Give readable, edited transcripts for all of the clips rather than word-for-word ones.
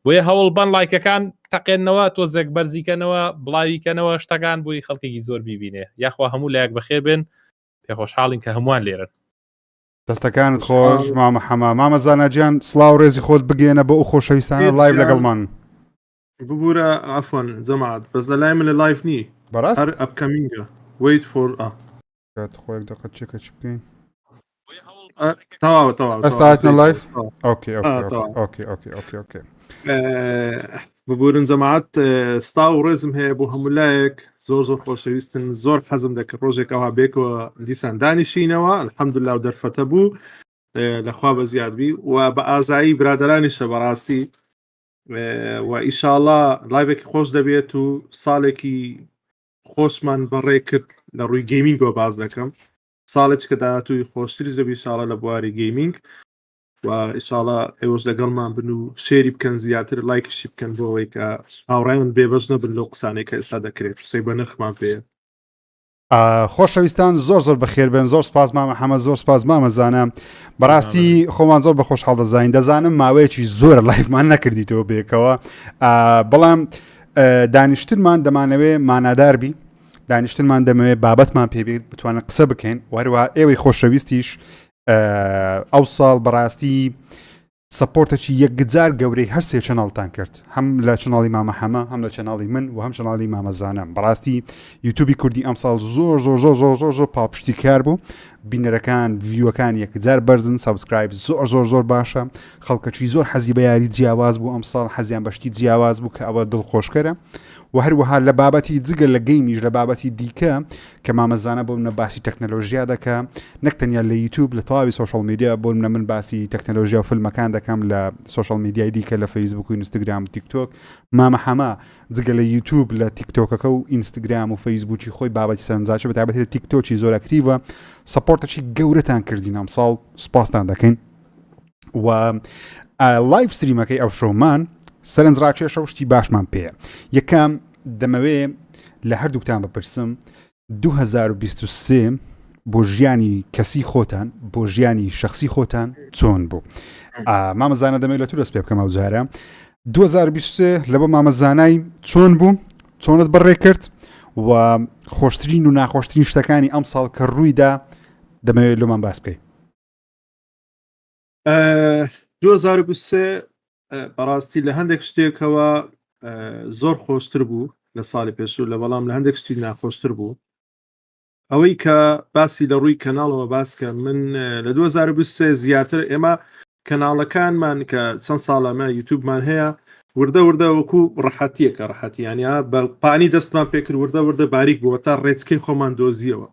وێ هەوڵبان لایکەکان تەقێنەوە تۆزێک بەرزیکەنەوە بڵاویکەنەوە شتەکان بووی خەڵکێکی زۆر بیبینێ یاخوا هەموو لایەک بەخێر بن پێ خۆشحاڵین کە هەمووان لێرن دەستەکانت خۆش مامە حەما مامە زاناجیان سڵاو ڕێزی خۆت بگێنە بۆ ئەو خۆشەویستانە لایڤ لەگەڵمان ببوورە ئافۆن جەماعەت بەس لە لای من لە لایڤ نی بەڕاست هەر ئەپکەمینگە ویت فۆر کات خۆیەک دەقەت چێکە چ بکەین تەواو ئەستاهاتنە لایڤ ئۆکێ ببوورن جەماعەت ستا و ڕێزم هەیە بۆ هەموو لایەک زۆر خۆشەویستن زۆر حەزم دەکرد ڕۆژێک ئەوها بێکەوە دیسان دانیشینەوە الحەمدوللا و دەرفەتە بوو لەخوا بە زیادبی و بە ئازایی برادرانیشە بەڕاستی و ئیشاءالله لایڤێکی خۆش دەبێت و ساڵێکی خۆشمان بەڕێ کرد لە ڕووی گەیمینگەوە باز دەکەم ساڵێک کە داهاتووی خۆشتری دەبی ئیشاءالله لە بواری گەیمینگ و ئیشاءالله ئێوەش لەگەڵمان بن و شێری بکەن زیاتر لایکشی بکەن بۆ ئەوەی کە هاوڕای من بێبەش نەبن لەو قسانەی کە ئێستا دەکرێت قسەی بە نرخمان پێ خۆشەویستان زۆر بەخێر بن زۆر سپاس مامە حەمە زۆر سپاس مامەزانە بەڕاستی خۆمان زۆر بە خۆشحاڵ دەزانین دەزانم ماوەیەکی زۆر لایفمان نەکردیتەوە بێکەوە بەڵام دانیشتنمان دەمانەوێ ماناداربی دانیشتنمان دەمەوێت بابەتمان پێبێت بتوانە قسە بکەین وەروە ئێوەی خۆشەویستیش ئەو ساڵ بەڕاستی سپۆرتێکی یەکجار گەورەی هەر سێ چەناڵتان کرد هەم لە چناڵی مامە حەمە هەم لە چەناڵی من و هەم چەناڵی مامەزانە بەڕاستی یوتیوبی کوردی ئەم ساڵ زۆر پاپشتی کار بوو بینەرەکان ڤیوەکان یەکجار بەرزن سابسکرایب زۆر باشە خەڵکەکی زۆر حەزی بە یاری جیاواز بوو ئەم ساڵ حەزیان بەشتی جیاواز بوو کە ئەوە دڵخۆشکەرە و هەروەها لە بابەتی جگە لە گەیمیش لە بابەتی دیکە کە مامەزانە بۆ منە باسی تەکنەلۆژیا دەکە نەک تەنیا لە یوتیوب لە تەواوی سوشال میدیا بۆ منە من باسی تەکنەلۆژیا و فیلمەکان دەکەم لە سوشال میدیای دیکە لە فەیسبوک و ئینستاگرام و تیکتۆک مامە حەما جگە لە یوتیوب لە تیکتۆکەکە و ئینستاگرام و فەیسبوکی خۆی بابەتی سەرنجاچە بەتایبەتی لە تیکتۆکی زۆر ئەکتیڤە سپۆرتێکی گەورەتان کردین ئەم ساڵ سوپاستان دەکەین و لایڤ ستریمەکەی ئەو شۆمان سەرنجڕاکێشە و شتی باشمان پێە یەکەم دەمەوێ لە هەردووکتان بپرسم 2023 بۆ ژیانی کەسی خۆتان بۆ ژیانی شخصی خۆتان چۆن بوو مامەزانە دەمەوێت لە تو دەست پێ بکەم ئەو جارە 2023 لە بۆ مامەزانای چۆن بوو چۆنت بەڕێ کرد و خۆشترین و ناخۆشترین شتەکانی ئەم ساڵ کە ڕوویدا دەمەوێت لۆمان باس بکەی 2023 بەڕاستی لە هەندێک شتێکەوە زۆر خۆشتر بوو لە ساڵی پێشوو لە بەڵام لە هەندێک شتی ناخۆشتر بوو ئەوەی کە باسی لە ڕووی کەناڵەوە باسکە من لە 2023 زیاتر ئێمە کەناڵەکانمان کە چەند ساڵەمە یوتیوبمان هەیە وردە وەکو ڕەحەتیەکە ڕەحەتیانیا بە پانی دەستمان پێکرد وردە باریک بووە تا ڕێچکەی خۆمان دۆزیەوە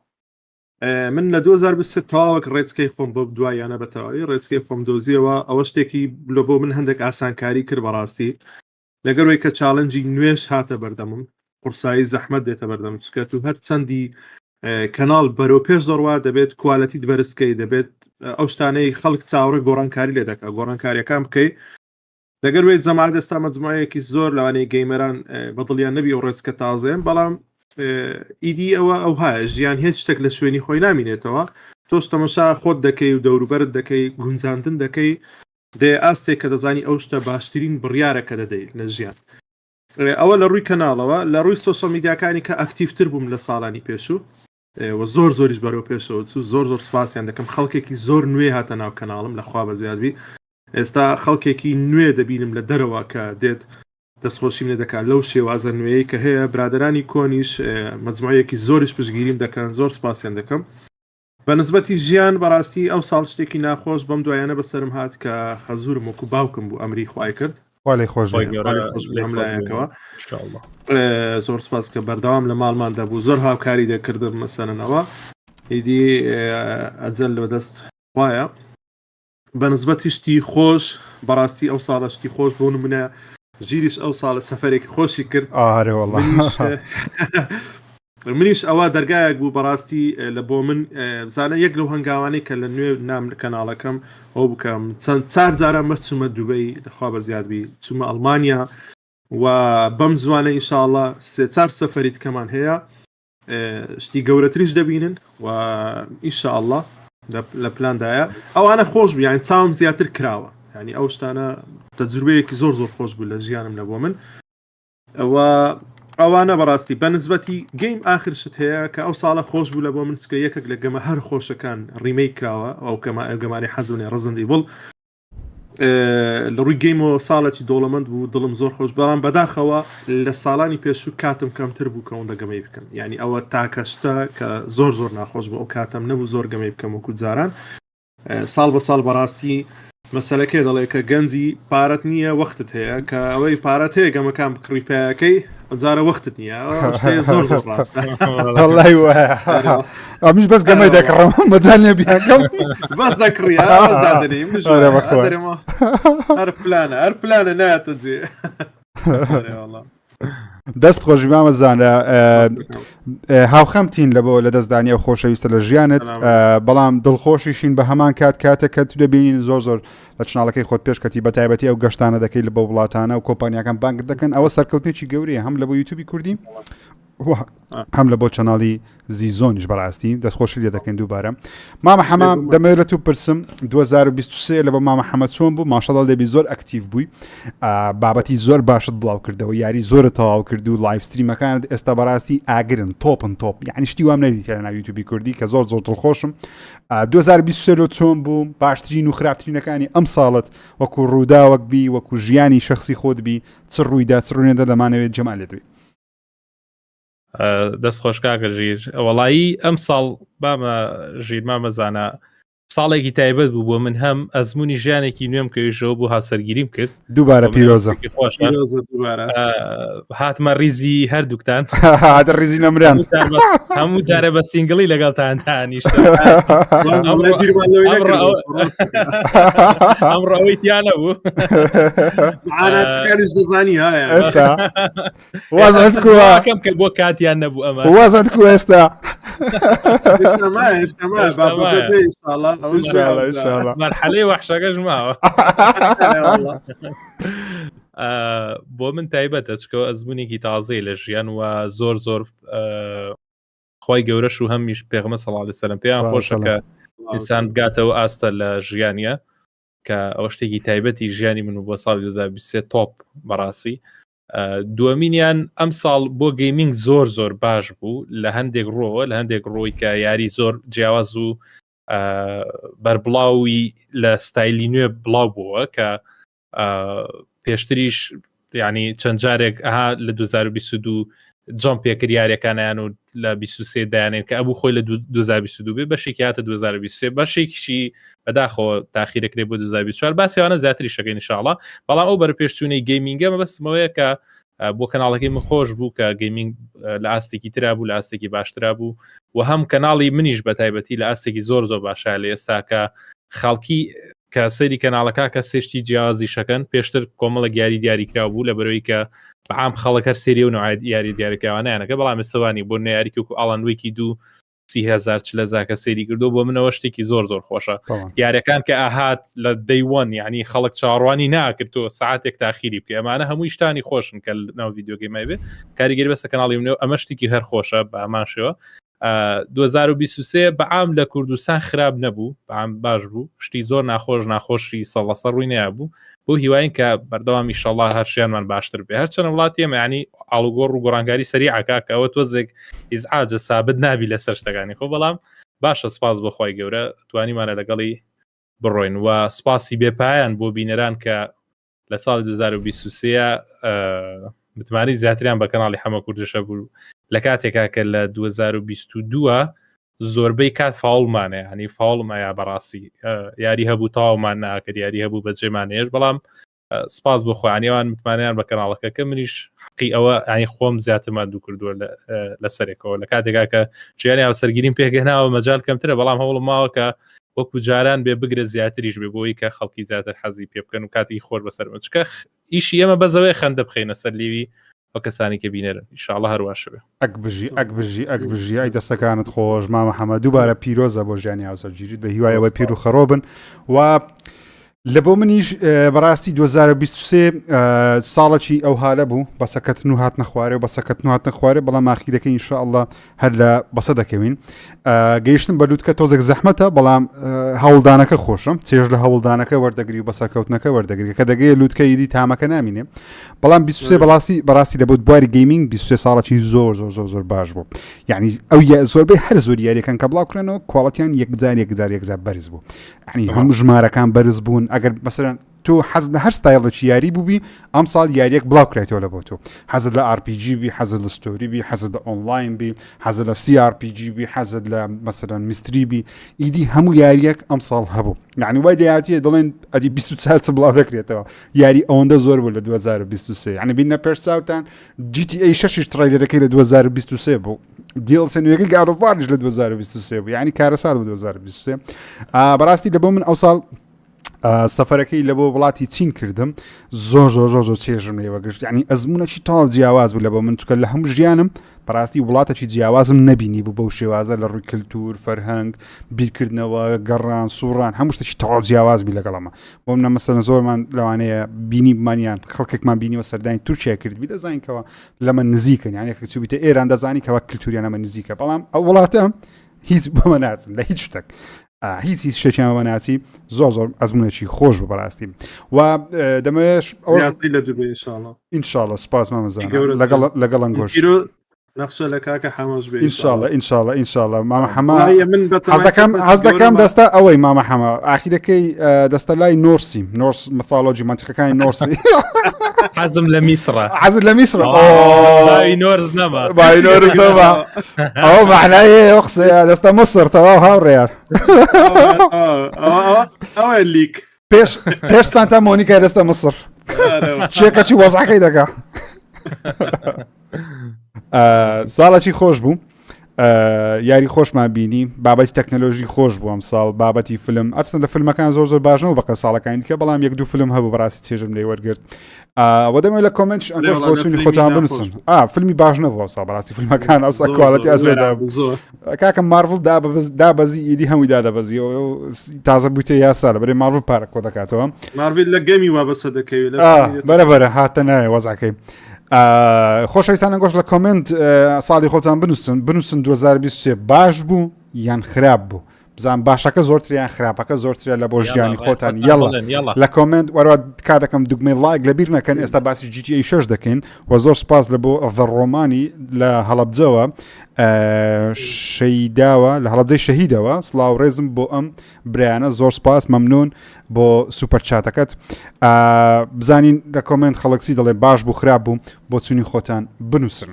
من لە 2023 تەواوەک ڕێچکەی خۆم بۆ دوایانە بەتەواوی ڕێچکەی خۆم دۆزیەوە ئەوە شتێکی لە بۆ من هەندێک ئاسانکاری کرد بەڕاستی لەگەڕۆی کە چاڵنجی نوێش هاتە بەردەمم قورسایی زەحمەت دێتە بەردەم چکەت و هەر چەندی کەناڵ بەرەو پێش دەڕوا دەبێت کوالەتی بەرزکەی دەبێت ئەو شتانەی خەڵک چاوەڕێ گۆڕانکاری لێ دەکات گۆڕانکاریەکان بکەیت دەگەروێت جەماعەت ئێستا مەجموعەیەکی زۆر لەوانەیە گەیمەران بەدڵیان نەبی ئەو ڕێچکە تازەیان بەڵام ئیدی ئەوە هەیە ژیان هیچ شتێک لە شوێنی خۆی نامینێتەوە تۆش تەماشا خۆت دەکەی و دەوروبەرت دەکەی گونجاندن دەکەی دێ ئاستێک کە دەزانی ئەو شتە باشترین بڕیارەکە دەدەیت لە ژیان ئەوە لە ڕووی کەناڵەوە لە ڕووی سۆشەل میدیاکانی کە ئەکتیڤتر بووم لە ساڵانی پێشوو و زۆریش بەرەو پێشەوە چوو زۆر سپاسیان دەکەم خەڵکێکی زۆر نوێ هاتە ناو کەناڵم لەخوا بە زیادبی ئێستا خەڵکێکی نوێ دەبینم لە دەرەوە کە دێت دەستخۆشیم لێ دەکات لەو شێوازە نوێی کە هەیە برادرانی کۆنیش مەجموعەیەکی زۆریش پشگیریم دەکەن زۆر سپاسیان دەکەم بە نسبەتی ژیان بەڕاستی ئەو ساڵ شتێکی ناخۆش بەم دوایانە بەسرم هات کە خەزورم وەکو باوکم بوو ئەمری خوای کرد خۆشلایەکەوە زۆر سپاس کە بەردەوام لە ماڵمان دەبوو زۆر هاوکاری دەکردم مەسەنەوە ئیدی ئەجەل لە دەست خوایە بە نسبەتی شتی خۆش بەڕاستی ئەو ساڵە شتی خۆش بوون منە ژیریش ئەو ساڵە سەفەرێکی خۆشی کرد منیش ئەوە دەرگایەک بوو بەڕاستی لە بۆ من بزانە یەک لەو هەنگاوانەی کە لە نوێ نام کەناڵەکەم ئەو بکەم چەند چار جارە مەچوومە دوبەی لەخوا بە زیادبی چوومە ئەڵمانیا و بەم زوانە ئینشاءڵڵا سێ چار سەفەری کەمان هەیە شتی گەورەتریش دەبینن و ئینشاءڵڵا لە پلاندایە ئەوانە خۆش بیان چاوم زیاتر کراوە ینی ئەو شتانە تەجروبەیەکی زۆر خۆش بوو لە ژیانم لە بۆ من ئەوانە بەڕاستی بەنسبەتی گەیم ئاخرشت هەیە کە ئەو ساڵە خۆش بوو لە بۆ من چکە یەکێک لە گەمە هەر خۆشەکان ڕیمەی کراوە ئەو گەمانی حەزمێ ڕزندی بڵ لە ڕووی گەیمەوە ساڵێکی دۆڵەمەند بوو دڵم زۆر خۆش بەڵام بەداخەوە لە ساڵانی پێشوو کاتم کەمتر بوو کە ئەوەندە گەمەی بکەم یعنی ئەوە تاکەشتە کە زۆر ناخۆش بوو ئەو کاتم نەبوو زۆر گەمەی بکەم وەکو جاران ساڵ بە ساڵ بەڕاستی مەسەلەکەی دەڵێ کە گەنجی پارەت نییە وەختت هەیە کە ئەوەی پارەت هەیە گەمەکان بکڕی پێیەکەی جارە وەختت نییە زۆر ڕاستە والله وایە ئەمیش بەس گەمەی دەکڕم مەجال نییە بیاکەم بەس دەکڕی هەر پلانە نایەتە جێ دەست خۆشی مامەزانە هاوخەمتین لە دەستدانی و خۆشەویستە لە ژیانت بەڵام دڵخۆشیشین بە هەمان کاتێک کە تو دەبینین زۆر لە چناڵەکەی خۆت پێشکەتی بەتایبەتی ئەو گەشتانە دەکەی لە بە وڵاتانە و کۆمپانیاکان بانک دەکەن ئەوە سەرکەوتنێکی گەورەیە هەم لە بۆ یوتیوبی کوردی هەم لە بۆ چەناڵی زیزۆنیش بەڕاستی دەستخۆشی لێ دەکەین دووبارە مامە حەمام دەمەوێت لە تو پرسم 2023 لە بە مامە حەمەد چۆن بوو ماشەڵڵا دەبی زۆر ئەکتیڤ بووی بابەتی زۆر باشت بڵاو کردەوە یاری زۆرە تەواو کرد و لایڤ ستریمەکانت ئێستا بەڕاستی ئاگرن تۆپ یعنی شتی وام نەدیتە لە ناو یوتیوبی کوردی کە زۆر دڵخۆشم 2023 چۆن بوو باشترین و خراپترینەکانی ئەم ساڵت وەکو ڕووداوەک بی وەکو ژیانی شخصی خۆت بی چ ڕوویدا چ ڕوونێدا دەمانەوێت جەمال لێت بی دەست خۆشکاکە ژیر وەڵایی ئەم ساڵ بامە ژیر مامەزانە ساڵێکی تایبەت بوو بۆ من هەم ئەزمموی ژیانێکی نوێم کەویژەوە بۆ هاوسەرگیریم کرد دووبارە پیرۆزە هاتمە ریزی هەردووکتان ریزی نەمران هەموو جارە بە سینگڵی لەگەڵتان تانیشتە ئەمڕۆ ئەوەی تیانە بوو دەزانی ئێستا وازت کوواکەم کە بۆ کاتیان نەبوو ئەمە وازت کو ئێستا مەرحەلەی وەحشەکەش ماوە بۆ من تایبەتە چکەوە ئەزمموونێکی تازەی لە ژیان و زۆر خۆی گەورەش و هەمیش پێغمە سەڵاو لەسەرم پێیان خۆشەکە ئینسان بگاتەوە ئاستە لە ژیانیە کە ئەوە شتێکی تایبەتی ژیانی من و بۆ ساڵی 2023 تۆپ بەڕاستی دووەمینیان ئەم ساڵ بۆ گەیمینگ زۆر باش بوو لە هەندێک ڕۆوە لە هەندێک ڕۆی کە یاری زۆر جیاواز و بەربڵاوی لە ستایلی نوێ بڵاو بووە کە پێشتریش ینی چەند جارێک ئەها لە 2022 جۆم پێکرد یاریەکانیان و لە 23 دایانێن کە ئەبوو خۆی لە 2022 بێ بەشێکی هاتە 2023 بەشێکیشی بەداخەوە تاخیرەکرێ بۆ 2024 باسیوانە زیاتری شەکەی انشاءالله بەڵام ئەو بەرپێشچوونەی گەیمینگە مەبەستمەوەیە کە بۆ کەناڵەکەی من خۆش بوو کە گەیمینگ لە ئاستێکی ترا بوو لە ئاستێکی باشترا بوو و هەم کەناڵی منیش بەتایبەتی لە ئاستێکی زۆر باشە لە ئێستا کە خەڵکی کە سەری کەناڵەکە کە سێشتی جیازی شەکەن پێشتر کۆمەڵە یاری دیاریکرا بوو لە بەرەوەی کە بەعام خەڵک هەر سێری و نوعای یاری دیاریکراوانیانەکە بەڵام ئێستاوانی بۆ نەیاریکە و ئاڵان ویکی 30,000 چلەزاکە سێری کردو بۆ منەوە شتێکی زۆر خۆشە یاریەکان کە ئاهات لە دەیوان یعنی خەڵک چاڕوانی ناکردو ساعتێک تاخیری بکە ئەمانە هەمووی شتانی خۆشن کە ناو ڤیدیۆگەیمای بێ کاریگەری بەسە کەناڵی منەوە ئەمە شتێکی هەر خۆشە بە ئاماشەوە 2023 بەعام لە کوردستان خراپ نەبوو بەعام باش بوو شتی زۆر ناخۆشی سەڵەسەر ڕووی نەبوو بۆ هیواین کە بەردەوامی ئینشاءالله هەرشیانمان باشتر بێ هەرچەنە وڵاتی ئێمە ینی ئاڵوگۆڕ و گۆڕانکاری سەریعەکە کە ئەوە تۆزێک ئیزعاجە سابت نابی لەسەر شتەکانی خۆ بەڵام باشە سپاس بەخوای گەورە توانیمانە لەگەڵی بڕۆین و سپاسی بێپایان بۆ بینەران کە لە ساڵی 2023 متمانی زیاتریان بە کەناڵی هەمە کوردشە بوو لە کاتێکا کە لە 2022 زۆربەی کات فاڵمانە ینی فاڵمایە بەڕاستی یاری هەبوو تاوامان ناکرد یاری هەبوو بە جێمانێش بەڵام سپاس بۆ خۆیانیوان متمانیان بە کەناڵەکە کە منیش حقی ئەوە ئەنی خۆم زیاترمان دوو کردووە لە سەرێکەوە لە کاتێکا کە ژیانی هاوسەرگیریم پێگەناوە مەجال کەمترە بەڵام هەوڵم ماوە کە وەکو جاران بێ بگرە زیاتریش بێ بۆی کە خەڵکی زیاتر حەزی پێ بکەن و کاتی خۆر بەسەر چکە ئیشی ئێمە بەزەوەی خەندە بخەینە سەر لیوی ئەو کەسانی کە بینەرن ئینشاءالله هەرواشە بێ ئەکبژی ئەی دەستەکانت خۆش مامە حەمە دووبارە پیرۆزە بۆ ژیانی هاوسەرگیریت بە هیوایەوە پیر و خەڕۆ بن و لە بۆ منیش بەڕاستی 2023 ساڵێکی ئەو هالە بوو بەسەکەتن و هات نەخوارێ و بەسەکەتن و هات نەخوارێ بەڵام ئاخیرەکەی ئینشاءالله هەر لە بەسە دەکەوین گەیشتن بە لووتکە تۆزێک زەحمەتە بەڵام هەوڵدانەکە خۆشم چێژ لە هەوڵدانەکە وەردەگری و بەسەرکەوتنەکە وەردەگری کە دەگەی لووتکە ئیدی تامەکە نامینێ بەڵام 23 بەڕاستی لە بۆ دواری گەیمینگ 23 ساڵێکی زۆر باش بوو یعنی ئەو زۆربەی هەر زۆر یاریەکان کە بڵاوکرێنەوە کوڵەتیان یەکجار بەرز بوو ینی هەموو ژمارەکان بەرز بوون ئەگەر مەسەرەن تۆ حەز لە هەر ستایڵێکی یاری بووبی ئەم ساڵ یاریەک بڵاوکرێتەوە لە بۆ تۆ حەزت لە RPG بی حەزت لە ستۆری بی حەزت لە ئۆنلاین بی حەزت لە CRPG بی حەزت لە مەسەرەن میستری بی ئیدی هەموو یاریەک ئەم ساڵ هەبوو یعنی وای دەیاتیە دەڵێن ئەدی 24 بڵاو دەکرێتەوە یاری ئەوەندە زۆر بوو لە 2023 یعنی بینە پێرساوتان GTA 6 ترایلەرەکەی لە 2023 بوو DLC نوێیەکەی God of War لە 2023 بوو یعنی کارە ساڵ بوو 2023 بەڕاستی لەبۆ من ئەو ساڵ سەفەرەکەی لە بۆ وڵاتی چین کردم زۆر چێژم لێوەگەشت ینی ئەزمونەکی تاو جیاواز بوو لە بۆ من چکە لە هەموو ژیانم بەڕاستی وڵاتێکی جیاوازم نەبینی بوو بەو شێوازە لە ڕووی کللتور فەرهەنگ بیرکردنەوە گەڕان سوڕان هەموو شتێکی تاو جیاواز بی لەگەڵەمە بۆ منە مەسەرە زۆرمان لەوانەیە بینی بمانیان خەڵکێکمان بینیوە سەردانی تورکیا کرد بی دەزانینکەوە لەمە نزیکن یعنی کە چوبیتە ئێران دەزانی کەەوە کللتوریانەمە نزیکە بەڵام ئەو وڵاتە هیچ بەمە ناچن لە هیچ شتێک هیچ شتێکیانەوە ناچی زۆر ئەزمونێکی خۆش بوو بەڕاستی و دەمەوێت لە دوبێ ئینشاءڵڵە سپاس مامەزان لەگەڵم گۆشت نەخشە لە کاکە حەماش بێ ئینشاءڵڵە مامە حەما هەز دەکەم دەستە ئەوەی مامە حەما ئاخیرەکەی دەستە لای نۆرس مەثالۆجی منتیقەکانی نۆرسی حەزم لە میسرە حەزت لە میسرە نۆرز نەما ئەو معنای ئەو قسەیە دەستە مەسر تەواو هاوڕێیار ئەوە لیک پێش سانتا مۆنیکای دەستە مەسر شێکەچی وەزعەکەی دەکا ساڵێکی خۆش بوو یاری خۆشمان بینی بابەتی تەکنەلۆژی خۆش بوو ئەم ساڵ بابەتی فیلم ئەرچەند لە فیلمەکان زۆر باشنەوە بەقە ساڵەکانی دیکە بەڵام یەک دوو فیلم هەبوو بەڕاستی چێژم لێ وەرگرت وە دەمەوێت لە کۆمنتش ئەنگۆش بۆ چوونی خۆتان بنووسن فیلمی باش نەبوو ئەو ساڵ بەڕاستی فیلمەکان ئەو سا کواڵەتی ئەزێدا بوو کاکە مارڤڵ دابەزی ئیدی هەمووی دادەبەزی تازە بوویتە یاسا لە بەرێ مارڤڵ پارە کۆ دەکاتەوە مارڤڵ لە گەمی وابەستە دەکەوێت بەرەبەرە هاتە نایە وەزعەکەی خۆشەویستانە گۆش لە کۆمنت ساڵی خۆتان بنووسن 2023 باش بوو یان خراپ بوو بزان باشەکە زۆرتریان خراپەکە زۆرترە لە بۆ ژیانی خۆتان یەڵە لە کۆمنت وەرەوە کا دەکەم دوگمەی لایک لەبیر نەکەن ئێستا باسی GTA 6 دەکەین و زۆر سپاس لە بۆ ڕۆمانی لە هەڵەبجەوە شەیداوە لە هەڵەبجەی شەهیدەوە سڵاو ڕێزم بۆ ئەم برایانە زۆر سپاس مەمنون بۆ سوپەر چاتەکەت بزانین لە کۆمنت خەڵکسی دەڵێ باش بوو خراپ بوو بۆ چوونی خۆتان بنووسن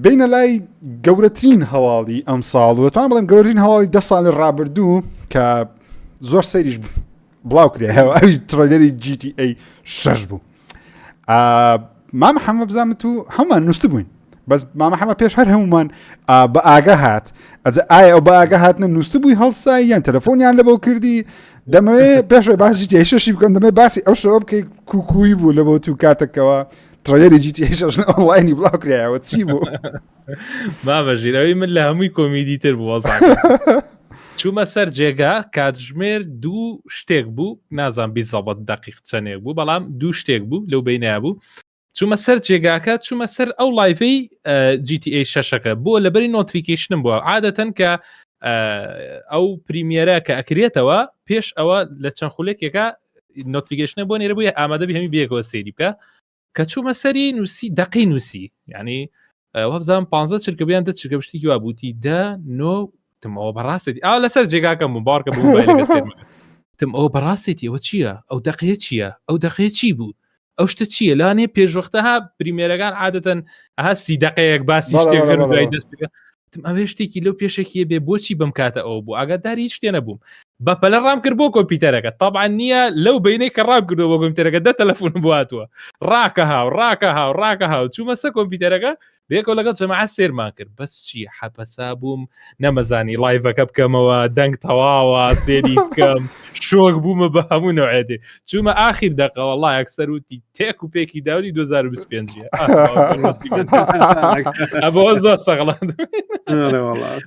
بینە لای گەورەترین هەواڵی ئەم ساڵ و توان بڵێم گەورەترین هەواڵی 10 ساڵی ڕابردوو کە زۆر سەیریش بڵاو کرێ ئەوی ترۆلەری GTA 6 بوو مامە حەمە بزانمت و هەمومان نووسە بووین بەس مامە حەمە پێش هەر هەمومان بە ئاگە هات ئەجە ئایا ئەو بە ئاگە هاتنە نووسە بووی هەڵسای یان تەلەفۆنیان لەبەو کردی دەمەوێت پێشەوەی باسی GTA 6 بکەن دەمەوێت باسی ئەو شەوە بکەی کوکووی بوو لەبەو تو کاتێکەوە ترۆلەری GTA 6 ئۆنلاینی بڵاو کرایەوە چی بوو بابەژیرەوەی من لە هەمووی کۆمیدی تر بوو چوومە سەر جێگا کاتژمێر دوو شتێک بوو نازان بیزەڵەت دقیق چەندێک بوو بەڵام دوو شتێک بوو لەو بینە بوو چوومە سەر جێگاکە چوومە سەر ئەو لایڤەی GTA 6ەکە بۆ لەبەری نۆتیفیکیشنم بووە عادەتەن کە ئەو پریمیەرە کە ئەکرێتەوە پێش ئەوە لە چەند خولێکێکە نۆتیفیکیشنە بۆ نێرە بووە ئامادەبی هەمی بێکەوە سێری بکە کە چوومە سەری نووسی دقی نووسی یعنی وەبزانم 15 چرکە بیان دە چرکە پشتێکی وا بووتی تم ئەوە بەڕاستێتی ئاو لەسەر جێگاکەم مبارکە بوو تم ئەوە بەڕاستێتی ئەوە چییە ئەو دقەیە چییە ئەو دقەیە چی بوو ئەو شتە چییە لانێ پێشوەختەها پریمێرەکان عادەتەن ئەها 30 دقەیەک باسی شتێکەکەن و دوای دەست بکە تم ئەوێ شتێکی لەو پێشێکیە بێ بۆچی بم کاتە ئەوە بوو ئاگاداری هیچ شتێ نەبووم بەپەلە ڕام کرد بۆ کۆمپیوتەرەکە طبعا نییە لەو بینەی کە ڕام کردەوە بۆ کۆمپیوتەرەکە دە تەلەفۆن بواتوە ڕاکە هاو چوومە سەر کۆمپیوتەرەکە بێکەوە لەگەڵ جەماعە سێرمان کرد بەس چی حەپەسا بووم نەمەزانی لایڤەکە بکەمەوە دەنگ تەواوە سێری بکەم شۆک بوومە بە هەموو نوعێدێ چوومە ئاخیر دەقە وەڵڵای ئەکسەر وتی تێک و پێکی داوری 2025 ئەبەوە زۆر سەغڵاند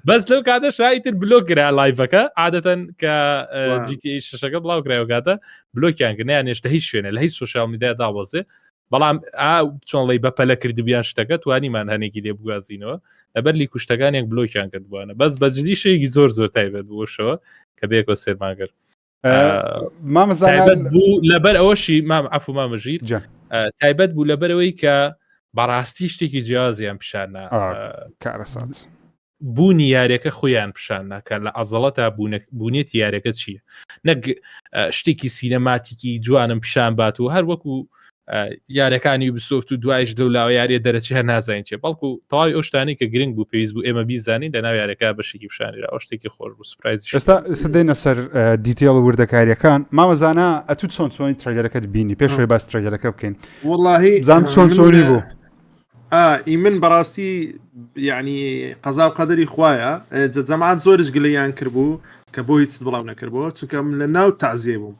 بەس لەو کاتە شایتر بلۆک کرا لایڤەکە عادەتەن کە GTA 6ەکە بڵاو کرایەوە کاتە بلۆکیان کرد نەیانێشتە هیچ شوێنە لە هیچ سوشال میدیا داوەزێ بەڵام چۆن لەی بەپەلە کردبیان شتەکە توانیمان هەنێکی لێ بگوازینەوە لەبەر لی کوشتەکانێک بلۆکیان کردبووانە بەس بەجددی شەیەکی زۆر تایبەت بووشەوە کە بێکەوە سێرماگەر مامەزانان بوو لەبەر ئەوەشی عەفو مامەژیر تایبەت بوو لەبەرەوەی کە بەڕاستی شتێکی جیازیان پیشانە کارەسات بوونی یاریەکە خۆیان پیشانە کە لە ئەزەڵەتە بوونێتی یاریەکە چییە نەک شتێکی سینەماتیکی جوانم پیشان بات و هەر وەکو یارەکانی بسۆفت و دوایش دەولاوە یاریە دەرەچی هەر نازانین چێ بەڵکو تەواوی ئەو شتانی کە گرنگ بوو پێویست بوو ئێمە بیزانین لەناو یارەکە بەشێکی پیشانیرا ئەو شتێکی خۆش بوو سوپرایز ئێستا دێنە سەر دیتیل وردەکاریەکان مامەزانە ئەتو چۆنی ترێلەکەت بینی پێشوەی باس ترێلەکە بکەین والله زان چۆنی بوو ئیمن بەڕاستی یعنی قەزا و قەدەری خوایە جەماعەت زۆرش گلەیان کردبوو کە بۆ هیچ بڵاو نەکردبووە چونکە من لە ناو تەعزیە بووم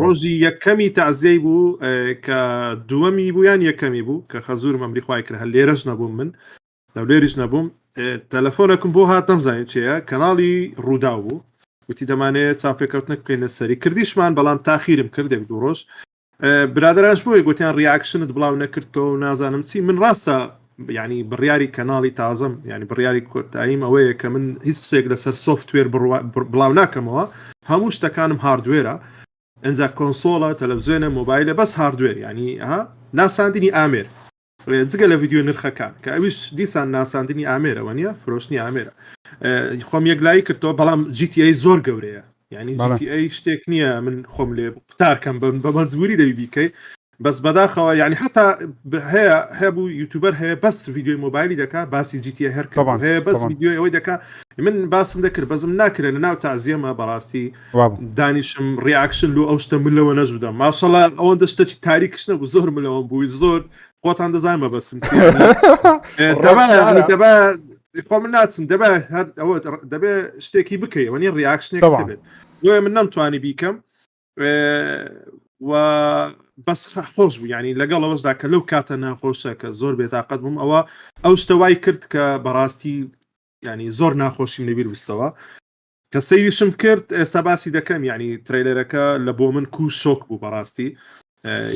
ڕۆژی یەکەمی تەعزیەی بوو کە دووەمی بوویان یەکەمی بوو کە خەزورم ئەمری خوای کرد هەر لێرەش نەبووم من لەو لێریش نەبووم تەلەفۆنەکەم بۆ هاتەم زانین چێە کەناڵی ڕوودا بوو وتی دەمانێت چاپێکەوتنە بکەینە سەری کردیشمان بەڵام تاخیرم کردێک دوو ڕۆژ برادرانش بۆی گوتیان ریاکشنت بڵاو نەکردەوە نازانم چی من ڕاستە یعنی بڕیاری کەناڵی تازم یعنی بڕیاری کۆتاییم ئەوەیە کە من هیچ شتێک لەسەر سۆفتوێر بڵاو ناکەمەوە هەموو شتەکانم هاردوێرە ئەنجا کۆنسۆڵە تەلەڤیزیۆنە مۆبایلە بەس هاردوێر یعنی ناساندنی ئامێر جگە لە ڤیدیۆ نرخەکان کە ئەویش دیسان ناساندنی ئامێرەوە نیە فرۆشتنی ئامێرە خۆم یەکلایی کردەوە بەڵام GTA زۆر گەورەیە یعنی GTA شتێک نییە من خۆم لێ قوتارکەم بە مەجبوری دەبی بیکەی بەس بەداخەوە یعنی حتا هەیە بوو یوتیوبەر هەیە بەس ڤیدیۆی مۆبایلی دەکا باسی GTA هەر هەیە بەس ڤیدیۆ ئەوەی دەکا من باسم دەکرد بەزم ناکرێت لە ناو تازیەمە بەڕاستی دانیشم ریاکشن لۆ ئەو شتە من لەوە نەژودەم ماشەڵڵا ئەوەندە شتێکی تاریکش نەبوو زۆر ملەوە بووی زۆر خۆتان دەزانم بەبەستم خۆ من ناچم دەبێ شتێکی بکەی وەنی ریاکشنێک دەبێت دوێ من نەمتوانی بیکەم و بەس خۆش بوو ینی لەگەڵ ئەوەشدا کە لەو کاتە ناخۆشە کە زۆر بێتاقەت بووم ئەو شتەوای کرد کە بەڕاستی ینی زۆر ناخۆشیم لەبیر وستەوە کە سەیریشم کرد ئێستا باسی دەکەم ینی ترێلەرەکە لە بۆ من کو شۆک بوو بەڕاستی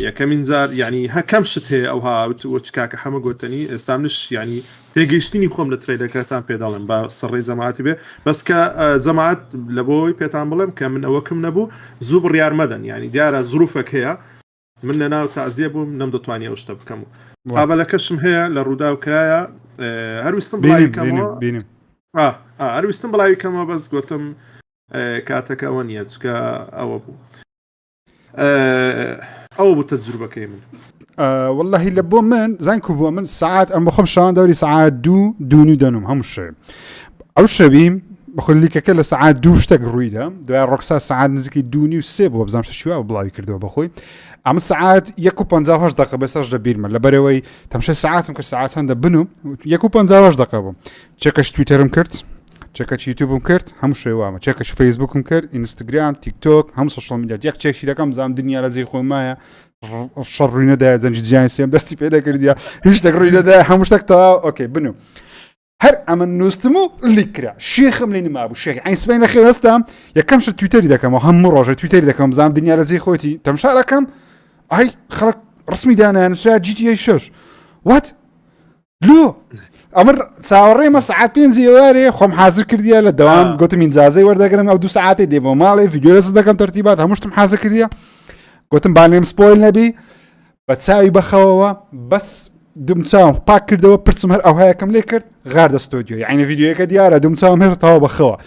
یەکەمین زار ینی هەکەم شت هەیە ئەو هاوت کاکە هەمە گوتنی ئێستا منش ینی تێگەیشتنی خۆم لە ترێلەکەتان پێداڵم بە سڕێی جەماعەتی بێ بەس کە جەماعەت لە بۆی پێتان بڵێم کە من ئەوەکەم نەبوو زوو بڕیار مەدەن ینی دیارە زروفێک هەیە من لە ناو تازیە بووم نەم دەتوانی ئەو شتە بکەم و قابلەکەشم هەیە لە ڕوودا و کرایە هەرویستم بڵاوی هەرویستم بڵاوی کەمەوە بەس گوتم کاتەکە ئەوە نییە چکە ئەوە بوو ئەوە بوو تەجروبەکەی من والله لە بۆ من زانکو بۆ من ساعات ئەم بەخۆم شان دەوری ساعات دوونی دەنوم هەموو شێ ئەو شەبیم بەخۆلیکەکە لە ساعات دوو شتێک ڕوویدا دوای ڕۆکسا ساعات نزیکی دوونی و سێ بووە بزانم شتێکی بڵاوی کردەوە بەخۆی ئەمە ساعات 1:58 دقیقە بەسەش دەبیرمە لەبەرەوەی تەمشە ساعتم کە ساعات هەندە بنوم 1:58 دقیقە بوو چێکەش تویتەرم کرد چێکەش یوتیوبم کرد هەموو شێوامە چێکەش فەیسبوکم کرد ئینستاگرام تیکتۆک هەموو سوشال میدیا یەک چێکی دەکەم زانم دنیا لە جێی خۆمایە شەڕ ڕووی نەدایە زەنجی جیهانی سێم دەستی پێ دەکردیا هیچ شتێک ڕووی نەدایە هەموو شتێک تەواو ئۆکەی بنوم هەر ئەمە نووسم و لیکرا شێخم لێ نمابوو شێخ ئەینسپین لە خێوەستام یەکەم شت تویتەری دەکەمەوە هەموو ڕۆژە تویتەری دەکەم زانم دنیا لە جێی خۆتی تەماشا دەکەم ئای خەڵک ڕسمی دانایان نووسرا GTA 6 وات لۆ ئەمر چاوەڕێمە ساعات 5 ئێوارێ خۆم حازر کردیە لە دەوام گوتم ئینجازەی وەردەگرم ئەو 2 ساعتێ دێ بۆ ماڵێ ڤیدیۆ لەسەر دەکەم تەرتیبات هەموو شتم حازر کردیە گوتم بانێم سپۆیل نەبی بە چاوی بەخەوەوە بەس دوم چاوم پاک کردەوە پرسم هەر ئەو هەیەکەم لێ کرد غاردە ستۆدیۆ یعنی ڤیدیۆیەکە دیارە دوم چاوم هێر تەواو بەخەوە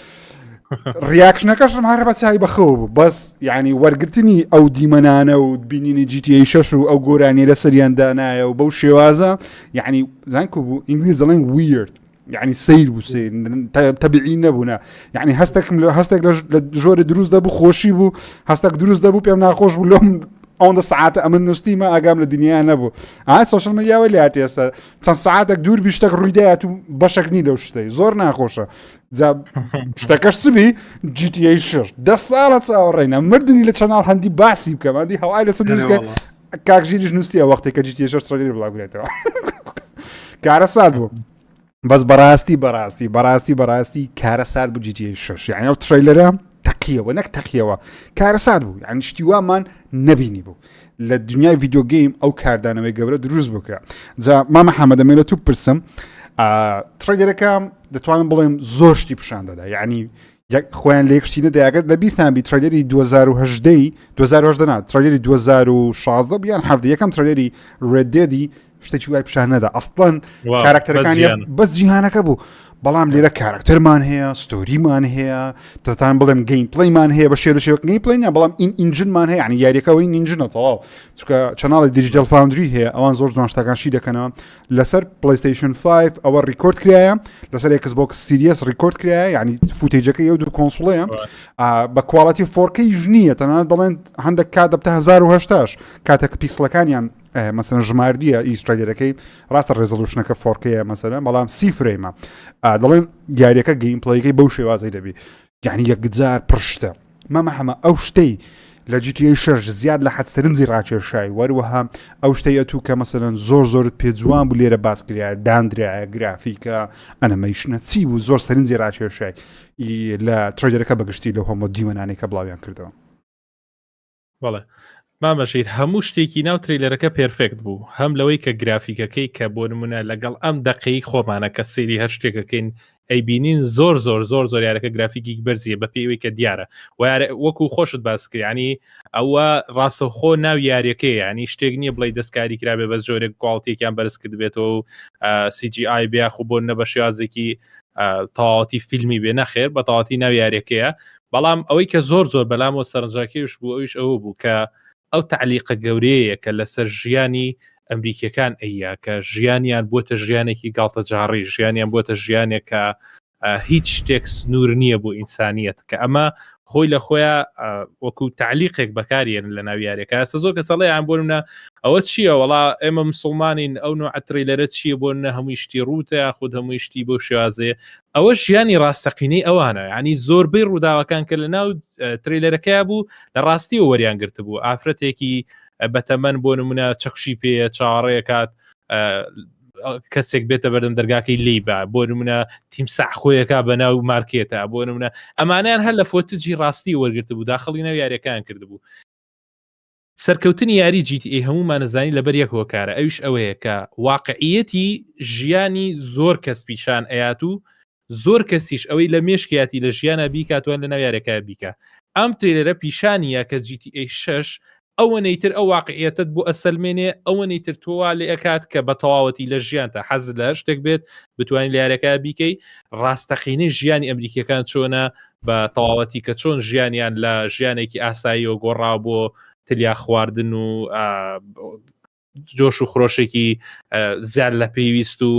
ریاکشنەکەشم هەر بە چاوی بەخەوە بوو بەس یعنی وەرگرتنی ئەو دیمەنانە و بینینی GTA 6 و ئەو گۆرانی لە سەریان دانایە و بەو شێوازە یعنی زانکو بوو ئینگلیز دەڵێن ویرد یعنی سیر بوو سیر تەبیعی نەبوونا یعنی هەستێک لە ژۆرە دروست دەبوو خۆشی بوو هەستێک دروست دەبوو پێم ناخۆش بوو لۆم ئەوەندە سعاتە ئەمن نووسیمە ئاگام لە دنیا نەبوو سوشل مدیاوە لە هاتیێستا چەند سعاتێک دوور بیشتێک ڕوویدایەت و بەشێک نی لەو شتەی زۆر ناخۆشە جا شتەکەش چبی GTA 6 10 ساڵە چاوەڕێینە مردنی لە چەناڵ هەندی باسی بکەم ئەدی هەوای لەسەر دروستکە کاکژیریش نووسیە وەختێک کە GTA 6 تڕێنی بڵاگرێتەوە کارە سات بوو بەس بەڕاستی کارە سات بوو GTA 6 یعنی ئەو تڕیلەرە تەقیەوە نەک تەقیەوە کارە سات بوو یعنی شتی وامان نەبینی بوو لە دنیای ڤیدیۆ گەیم ئەو کاردانەوەی گەورە دروست بووکە جا مامە حەمەدەمێ لە تو پرسم تڕیلەرەکە دەتوانم بڵێم زۆر شتی پیشان دەدا یعنی خۆیان لە یەکشتی نەدایەکەت لە بیرتان بی تڕیلەری 2018 تڕیلەری 2016 بیان هەفتە یەکەم تڕیلەری ڕێدێدی شتێکی وای پیشان نەدا ئەسڵەن کاراکتەرەکانی بەس جیهانەکە بوو بەڵام لێرە کاراکتەرمان هەیە ستۆریمان هەیە دەتان بڵێم گەیم پڵەیمان هەیە بە شێر شێوەک گەیم پڵەی بەڵام ئینجنمان هەیە ینی یاریەکەەوەی ئینجنە تەواو چونکە چەناڵی دیجیتال فاوندری هەیە ئەوان زۆر جوانشتەکانشی دەکەنەوە لەسەر پلیستیشن 5 ئەوە ڕیکۆرد کرایە لەسەر Xbox Series ڕیکۆرد کرایە ینی فوتێجەکە ئەو دوو کۆنسۆڵەیە بە کواڵەتی 4K ژنیە تەنانەت دەڵێن هەندێک کات دەبتە 1080 کاتێک پیکسلەکانیان مثلا ژماردیە ئیسترالەکەی ڕاستە ڕێزەلوشنەکە 4K مثلا بەڵام سی فرێمە دەڵێن دیارەکە گەیم پڵەیەکەی بەو شێوازەی دەبی یعنی یەکجار پرشتە مەمە هەمە ئەو شتەی لە GTA 6 زیاد لە حەد سەرنجی ڕاکێشای وەروەها ئەو شتەی ئەتوو کە مەسەلەن زۆرت پێجوان بوو لێرە باسکرایە دانرایە گرافیکە ئەنەمەیشنە چی بوو زۆر سەرنجی ڕاکێشای لە تڕیلەرەکە بەگشتی لەو هەموو دیوەنانەی کە بڵاویان کردەوە بەڵێ مامەژیر هەموو شتێکی ناو تریلەرەکە پێرفێکت بوو هەم لەوەی کە گرافیکەکەی کە بۆ نمونە لەگەڵ ئەم دقەی خۆمانە کە سێری هەر شتێکەکەین ئەیبینین زۆر یارەکە گرافیکی بەرزیە بە پێیەوەی کە دیارە وەکو خۆشت باسکە ینی ئەوە ڕاستەخۆ ناو یاریەکەی ینی شتێک نییە بڵی دەستکاری کرابێ بە زۆرێک گواڵتێکیان بەرز کرد بێتەوە CGI بیاخ بۆ نە بە شێوازێکی تەواوەتی فیلمی بێ نەخێر بە تەواوەتی ناو یاریەکەیە بەڵام ئەوەی کە زۆر بەلامەوە سەرنجاکێش بوو ئەویش ئەوە بوو کە ئەو تعلیقە گەورەیە کە لەسەر ژیانی ئەمریکیەکان ئەیە کە ژیانیان بۆتە ژیانێکی گاڵتە جاڕی ژیانیان بۆتە ژیانێک کە هیچ شتێک سنوور نییە بۆ ئینسانیەت کە ئەمە خۆی لە خۆیان وەکو تعلیقێک بەکارێن لە ناویارێکە ئەستا زۆر کە سەڵەیان بۆ منە ئەوە چییە وڵا ئێمە مسلمانین ئەو نوع تریلەرە چییە بۆ نە هەمووی شتی ڕوتە خود هەمووی شتی بۆ شێوازەیە ئەوە ژیانی ڕاستەقینەی ئەوانە ینی زۆربەی ڕووداوەکان کە لە ناو تریلەرەکەی بوو لە ڕاستی وەریان گرت بوو ئافرەتێکی بەتەمەن بۆ نمونە چەکشی پێە چاڕەیە کات کەسێک بێتە بەردەم دەرگاکەی لی بە بۆ نمونە تیمساح خۆیەکە بە ناو مارکێتە بۆ نمونە ئەمانیان هەر لە فۆتجی ڕاستی وەرگرت بوو داخڵی ناو یاریەکان کرد بوو سەرکەوتنی یاری GTA هەمومان نزانی لەبەر یەکەوە کارە ئەوش ئەوەیە کە واقعیەتی ژیانی زۆر کەس پیشان ئەیات و زۆر کەسیش ئەوەی لە مێشکیاتی لە ژیانە بیکاتوان لە ناو یاریەکە بیکە ئەم تریلەرە پیشانیە کە GTA 6 ئەوە نەیتر ئەو واقعیەتت بۆ ئەسەلمێنێ ئەوە نەیتر تۆوا لێ ئەکات کە بە تەواوەتی لە ژیانتە حەز لە شتێک بێت بتوانین لە یاریەکە بیکەی ڕاستەقینەی ژیانی ئەمریکیەکان چۆنە بە تەواوەتی کە چۆن ژیانیان لە ژیانێکی ئاسایی و گۆڕا بۆ تلیا خواردن و جۆش و خۆشێکی زیاد لە پێویست و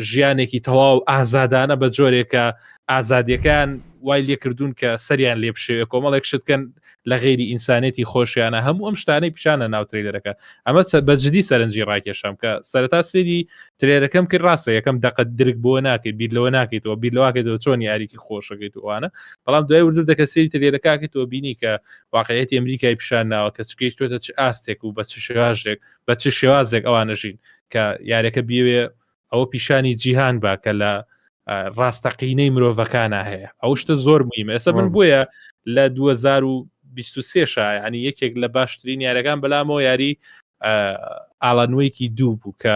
ژیانێکی تەواو ئازادانە بە جۆرێکە ئازادیەکان وای لێکردوون کە سەریان لێ بشێوێ کۆمەڵێک شتکەن لە غێری ئینسانێتی خۆشیانە هەموو ئەم شتانەی پیشانە ناو تریلەرەکە ئەمە بەجددی سەرنجی ڕاکێشم کە سەرەتا سێری ترێرەکەم کرد ڕاستە یەکەم دقت درک بۆ ناکەیت بیر لەوە ناکەیتەوە بیر لەواکەیتەوە چۆن یاریکی خۆشەکەیت وانە بەڵام دوای وردو دەکە سێری ترێرەکەکەیتەوە بینی کە واقعیەتی ئەمریکای پیشان ناوە کە چکەیتوێتە چ ئاستێک و بە چ شێوازێک بە چ شێوازێک ئەوانەژین کە یاریەکە بیوێ ئەوە پیشانی جیهان با کە لە ڕاستەقینەی مرۆڤەکانە هەیە ئەو شتە زۆر مهمە ئێستا من بۆیە لە 2023 ینی یەکێک لە باشترین یاریەکان بەلامەوە یاری ئاڵانوەیەکی دوو بوو کە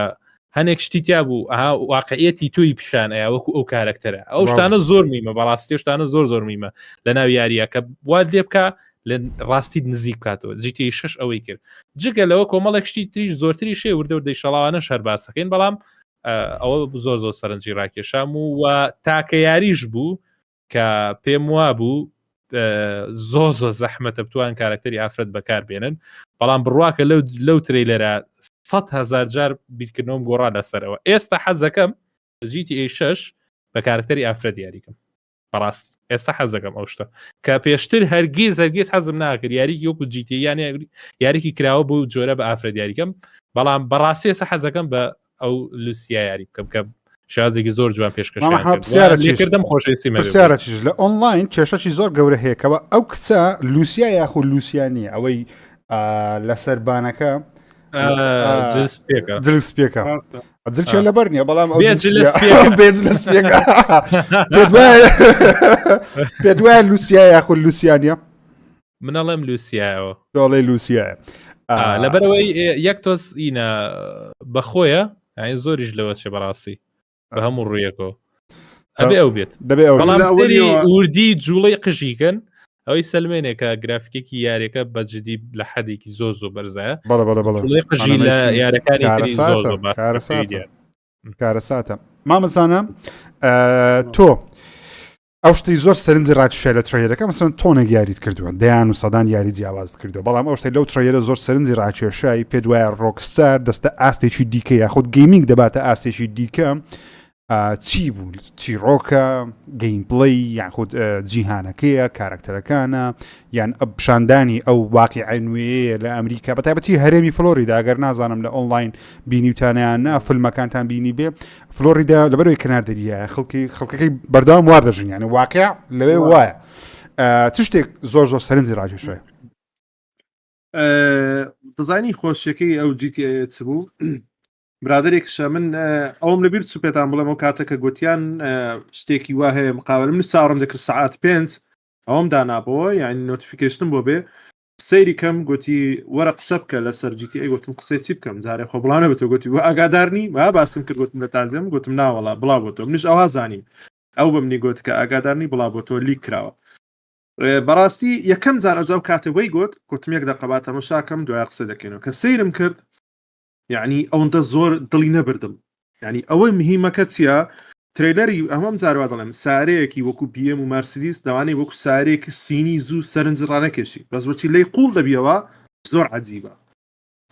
هەنێک شتی تیا بوو واقعیەتی توی پیشان ئەیە وەکو ئەو کارکتەرە ئەو شتانە زۆر میمە بەڕاستی شتانە زۆر میمە لە ناو یاریە کە وا دێ بکە لە ڕاستی نزیک بکاتەوە GTA 6 ئەوەی کرد جگە لەوە کۆمەڵێک شتی تریش زۆرتری شێ وردەوردەی شەڵاوانە شەر باسەکەین بەڵام ئەوە زۆر سەرنجی ڕاکێشام و تاکە یاریش بوو کە پێم وا بوو زۆر زەحمەتە بتوان کارکتەری ئافرەت بەکار بێنن بەڵام بڕواکە لەو تریلەرە 100,000 جار بیرکردنەوەم گۆڕا لەسەرەوە ئێستا حەزەکەم GTA 6 بە کارکتەری ئافرەت یاریکەم بەڕاستی ئێستا حەزەکەم ئەو شتە کە پێشتر هەرگیز حەزم ناکرد یاریکی وەکو جیتی یانی یاریکی کراوە بوو جۆرە بە ئافرەت یاریکەم بەڵام بەڕاستی ئێستا حەزەکەم بە ئەو لوسیا یاری بکەم کە شازێکی زۆر جوان پێشکەشکردم خۆشەویستی پرسیارەکیش لە ئۆنلاین کێشەی زۆر گەورە هەیەکەوە ئەو کچە لوسیا یاخود لوسیانی ئەوەی لە سەربانەکە جلسپێکە جلچێ لەبەر نییە بەڵام بێز لە سپێکە پێ دوایە لوسیا یاخود لوسیانە منەڵێم لوسیایەوە دۆڵێ لوسیایە لەبەرەوەی یەک تۆز ئینە بەخۆیە زۆریش لەوە چێ بەڕاستی بە هەموو ڕوویەکەوە ئەبێ ئەو بێت وردی جوڵەی قژیکەن ئەوەی سلمێنێکە گرافیکێکی یاریەکە بەجددی لە حەدێکی زۆر بەرزە قژی لە یارەکانی کارەساتە مامەزانە تۆ ئەو شتی زۆر سەرنجی ڕاتشای لە ترێرەکە مەسەن تۆنێک یاریت کردووە دەیان و سەدان یاری جیاواز کردو بەڵام ئەو شتەی لەو ترێرە زۆر سەرنجی ڕاکێشایی پێ دوایە ڕۆکستار دەستە ئاستێکی دیکە یاخود گەیمینگ دەباتە ئاستێکی دیکە چی بوو چیرۆکە گەیمپڵی یاخود جیهانەکەیە کارکتەرەکانە یان پیشاندانی ئەو واقعی نوێیە لە ئەمریکا بەتایبەتی هەرێمی فلۆریدا ئەگەر نازانم لە ئۆنلاین بینیوتانیان نا فیلمەکانتان بینی بێ فلۆریدا لەبەرەوەی کەناردەریە خەڵکەکەی بەردەوام وا دەژن یعنی واقع لەوێ وایە چ شتێک زۆر سەرنجی ڕاکێشایە دەزانی خۆشیەکەی ئەو GTA چ بوو برادێکشە من ئەوم لەبیر چوپێتان بڵێم ئەو کاتەکە گوتیان شتێکی وا هەیە مقاوەل من چاڕم دەکرد سعات 5 ئەوم دانابەوە یعنی نۆتیفیکیشن بۆ بێ سەیری کەم گوتی وەرە قسە بکە لەسەر GTA گوتم قسەی چی بکەم جارێ خۆ بڵانە بێتەوە گوتی بۆ ئاگادارنی با باسم کرد گوتم لە تازێم گوتم ناوەڵا بڵا بۆ تۆ منیش ئەوها زانیم ئەو بە منی گوت کە ئاگادارنی بڵا بۆ تۆ لیک کراوە بەڕاستی یەکەم جار ئەوجاو کاتەوەی گوتم یەک دەقەبات تەماشاکەم دوای قسە دەکەینەوە کە سەیرم کرد یعنی ئەوەندە زۆر دڵی نەبردم یعنی ئەوەی مهمەکە چیە ترێلەری ئەمەم جاروا دەڵێم سارەیەکی وەکو BM و مارسیدیس دەوانێت وەکو سارەیەکی سینی زوو سەرنج ڕانەکێشی بەس بۆچی لی قوڵ دەبیەوە زۆر عەجیبە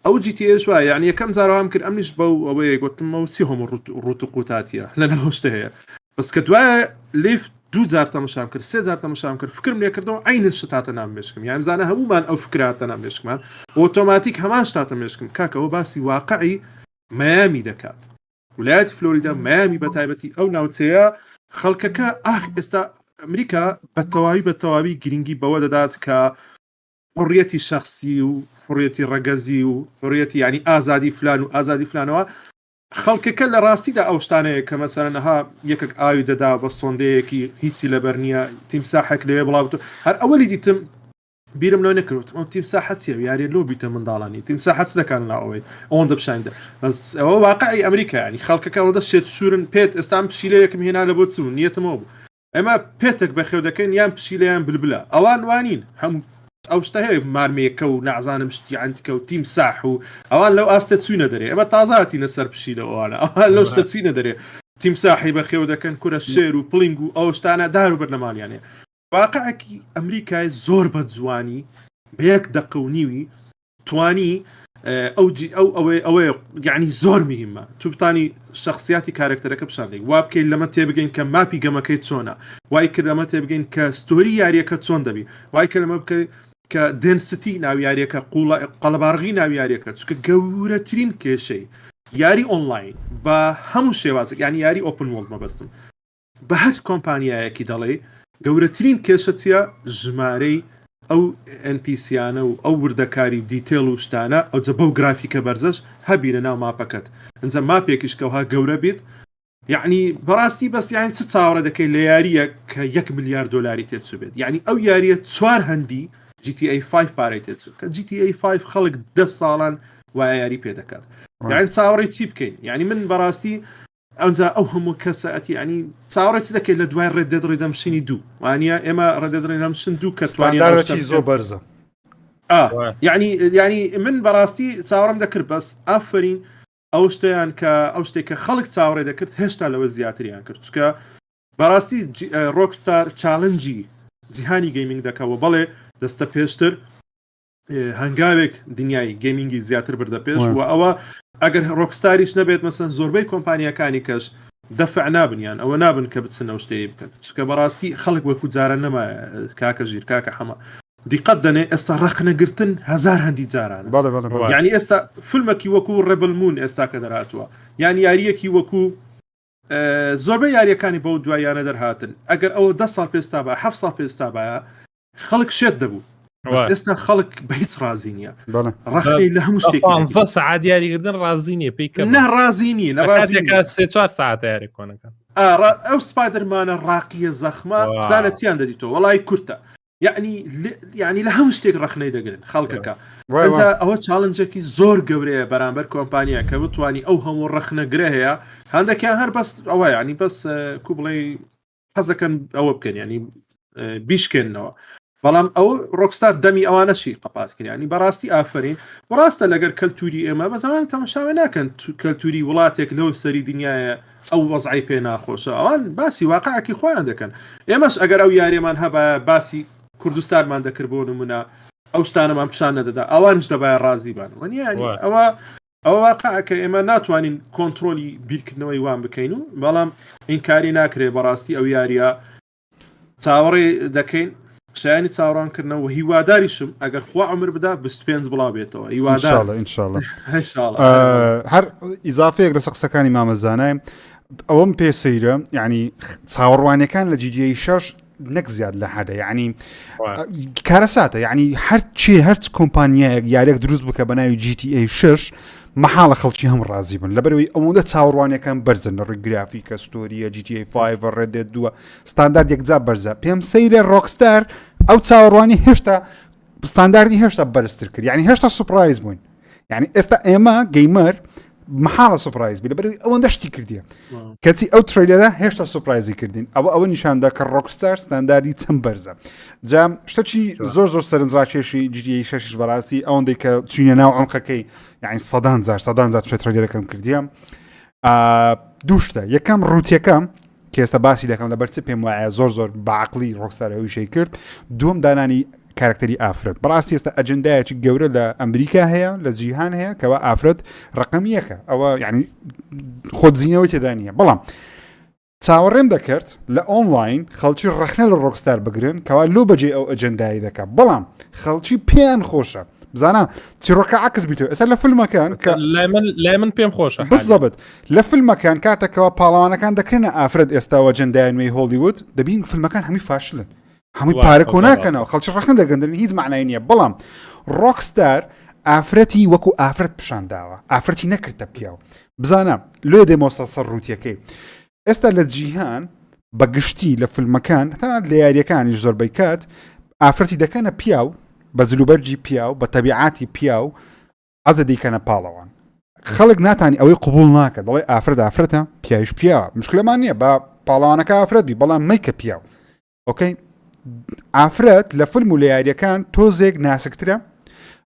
ئەو GTA وایە یعنی یەکەم جارەوام کرد ئەمنیش بەو ئەوەیە گوتم ئەو چی هەموو ڕوت و قوتاتیە لەناو شتە هەیە بەس کە دوایە لێف 2 جار تەماشام کرد 3 جار تەماشام کرد فکرم لێ کردەوە عینن شتاتە نامێشکم یان زانە هەمومان ئەو فکراتە نامێشکمان ئۆتۆماتیک هەمان شتاتە مێشکم کاکەەوە باسی واقعی مایامی دەکات وڵایەتی فلۆریدا مایامی بەتایبەتی ئەو ناوچەیە خەڵکەکە ئێستا ئەمریکا بە تەواوی گرنگی بەوە دەدات کە حڕیەتی شخصی و حڕیەتی ڕەگەزی و حڕیەتی ینی ئازادی فلان و ئازادی فلانەوە خەڵکەکە لە ڕاستیدا ئەو شتانەیە کە مەسەرەنەها یەکێک ئاوی دەدا بە سۆندەیەکی هیچی لەبەر نییە تیمساحێک لەوێ بڵاوتە هەر ئەوەلی دیتم بیرم لەوە نەکردوت ئەو تیمساحەتیە یاری لۆ بیتە منداڵانی تیمساحەت دەکان ئەوەی ئەوەندە بشاندە بەس ئەوە واقعی ئەمریکا ینی خەڵکەکە ئەوەندە شێت شورن پێت ئێستام پشیلەیەکم هێنا لە بۆ چون نیەتمەوە بوو ئەمە پێتێک بەخێو دەکەن یان پشیلەیان بلبلە ئەوان وانین هەموو ئەو شتە هەیە مارمێکە و نازانم شتی ئەنتیکە و تیم ساح و ئەوان لەو ئاستە چوینە دەرێ ئەمە تازاتی نەسەر پشیلە ئەوانە ئەوان لەو شتە چوینە دەرێ تیم ساحی بەخێو دەکەن کورە شێر و پلنگ و ئەو شتانە دار و بەرلەمانیانێ واقعەکی ئەمریکای زۆر بە جوانی بە یەک دەقە و نیوی توانی ئەوەیە یعنی زۆر مهمە تو بتانی شخصیاتی کارکتەرەکە بشاندەی وا بکەیت لەمە تێبگەین کە ماپی گەمەکەی چۆنە وای کرد لەمە تێبگەین کە ستۆری یاریەکە چۆن دەبی وای کرد لەمە بکەیت کە دنسیتی ناویاریەکە قەڵەبارغی ناویاریەکە چونکە گەورەترین کێشەی یاری ئۆنلاین بە هەموو شێوازێک یعنی یاری ئۆپن وۆڵد مەبەستم بە هەر کۆمپانیایەکی دەڵێ گەورەترین کێشە چیە ژمارەی ئەو NPCیانە و ئەو وردەکاری دیتێڵ و شتانە ئەو جە بەو گرافیکە بەرزش هەبیرە ناو ماپەکەت ئەنجە ماپێکیش کەوها گەورە بیت یعنی بەڕاستی بەس یان چ چاوەڕە دەکەی لە یاریە کە 1 ملیارد دلاری تێچوو بێت یعنی ئەو یاریە 4 هەندی GTA 5 پارەی تێچوو کە GTA 5 خەڵک 10 ساڵان وایە یاری پێ دەکات یعنی چاوەڕی چی بکەین یعنی من بەڕاستی ئەوجا ئەو هەموو کەسەتی ینی چاوەڕێ چی دەکەیت لە دوای Red Dead Redemption 2 وانە ئێمە Red Dead Redemption 2 کە توانێتی زۆر بەرزە یعنی من بەڕاستی چاوەڕم دەکرد بەس ئافرین ئەو شتیان کە ئەو شتێک کە خەڵک چاوەڕێ دەکرد هێشتا لەوە زیاتریان کرد چکە بەڕاستی ڕۆکستار چالنجی جیهانی گەیمینگ دەکەوە بەڵێ دەستە پێشتر هەنگاوێک دنیای گەیمینگی زیاتر بردە پێش و ئەوە ئەگەر ڕۆکستاریش نەبێت مەسەن زۆربەی کۆمپانیەکانی کەش دفع نابن یان ئەوە نابن کە بچنەوە شتێ بکەن چکە بەڕاستی خەڵک وەکو جارە نەما کاکە ژیر کاکە حەما دیقەت دەنێ ئێستا ڕقنەگرتن هزار هەندی جارانە یعنی ئێستا فیلمێکی وەکو ڕێبلمون ئێستا کە دەرهاتووە یان یاریەکی وەکو زۆربەی یاریەکانی بەو دوایانە دەرهاتن ئەگەر ئەوە 10 ساڵ پێستا بە 7 ساڵ پێستا بە خەڵک شێت دەبوو ئێستا خەڵک بە هیچ ڕازی نییە ڕخنەی لە هەموو شتێک سعات یاریکردن ڕازی نییە پێیکە ڕازی نیە لە ڕازیەکە 3-4 ساعت یاری کۆنەکە ئەو سپایدەرمانە ڕاقیە زەخمە بزانە چیان دەدیتەوە وەڵای کورتە یعنی لە هەموو شتێک ڕخنەی دەگرن خەڵکەکە ئەوە چاڵنجێکی زۆر گەورەیە بەرامبەر کۆمپانیا کە بتوانی ئەو هەموو ڕخنەگرە هەیە هەندێکیان هەر بەس ئەوە ینی بەس کو بڵێ حەز دەکەن ئەوە بکەن ینی بیشکێنەوە بەڵام ئەو ڕۆکستار دەمی ئەوانەشی قەپات کردیانی بەڕاستی ئافرین بەڕاستە لەگەر کەلتوری ئێمە بەزانان تەماشاوە ناکەن کەلتوری وڵاتێک لەو سەری دنیاە ئەو وەزعی پێ ناخۆشە ئەوان باسی واقعکی خۆیان دەکەن ئێمەش ئەگەر ئەو یاریمان هەبە باسی کوردستانمان دەکرد بۆ نمونە ئەو شتانەمان پیشان نەدەدا ئەوانش دەبایە ڕازی بان وەنیانی ئەوە واقعکە ئێمە ناتوانین کۆنتترۆلی بیرکردنەوەی وان بکەین و بەڵام ئینکاری ناکرێت بەڕاستی ئەو یاریە چاوەڕێ دەکەین شایانی چاوەڕانکردنەوە هیواداریشم ئەگەر خوا عمر بدا 25 بڵاو بێتەوە هیوادار ئینشاءڵڵا هەر ئیزافەیەک لە قسەکانی مامەزانای ئەوەم پێ سەیرە یعنی چاوەڕوانەکان لە جیدی 6 نەک زیاد لە حەدە یعنی کارەساتە یعنی هەرچ کۆمپانیایەک یاریەک دروست بکە بە ناوی GTA 6 مەحاڵە خەڵکی هەم ڕازی بن لەبەرەوەی ئەوەندە چاوەڕوانەکان بەرزن لە ڕووی گرافیکە ستۆریە GTA 5 Red Dead 2 ستاندارد یەکجا بەرزە پێم سەیرە ڕۆکستار ئەو چاوەڕوانی هێشتا ستانداردی هێشتا بەرزتر کرد یعنی هێشتا سوپرایز بووین یعنی ئێستا ئێمە گەیمەر محاڵە سوپرایز بی لەبەرەوەی ئەوەندە شتی کردیە کەچی ئەو تریلەرە هێشتا سوپرایزی کردین ئەوە نیشاندا کە ڕۆکستار ستانداردی چەند بەرزە جا شتێکی زۆر سەرنجڕاکێشی GTA 6 بەڕاستی ئەوەندەی کە چوینە ناو عەمقەکەی یعنی سەدان زار تریلەرەکەم کردیە دووشتە یەکەم ڕوتیەکەم کە ئێستا باسی دەکەم لەبەرچی پێم وایە زۆر بەعقلی ڕۆکستار ئەویشەی کرد دووەم دانانی کارکتەری ئافرەت بەڕاستی ئێستا ئەجندایەکی گەورە لە ئەمریکا هەیە لە جیهان هەیە کەەوە ئافرەت ڕقەمیەکە ئەوە یعنی خۆتزیینەوەی تێدا نیە بەڵام چاوەڕێم دەکرد لە ئۆنلاین خەڵکی ڕەخنە لە ڕۆکستار بگرن کەوا لۆ بەجێ ئەو ئەجندایی دەکات بەڵام خەڵکی پێیان خۆشە بزانە چیرۆکە عکس بیتەوە ئێستا لە فیلمەکان کە لای من پێم خۆشە بزەبت لە فیلمەکان کاتێکەوە پاڵەوانەکان دەکرێنە ئافرەت ئێستاوە ئەجندای نوێی هۆلیوود دەبین فیلمەکان هەمی فاشلن هەمووی پارە کۆ ناکەنەوە خەڵکی ڕخن دەگەندن هیچ معنای نییە بەڵام ڕۆکستار ئافرەتی وەکو ئافرەت پیشانداوە ئافرەتی نەکردە پیاو بزانە لێ دێمۆستا سەر ڕوتیەکەی ئێستا لە جیهان بەگشتی لە فیلمەکان تەنانەت لە یاریەکانیش زۆربەی کات ئافرەتی دەکەنە پیاو بە جلوبەرجی پیاو بە تەبیعاتی پیاو ئەزە دەیکەنە پاڵەوان خەڵک ناتانی ئەوەی قبول ناکە دەڵێ ئافرەتە پیاویش پیاوە مشکلەمان نییە بە پاڵەوانەکە ئافرەت بی بەڵام مەیکە پیاو ئۆکەی ئافرەت لە فیلم و لە یاریەکان تۆزێک ناسکترە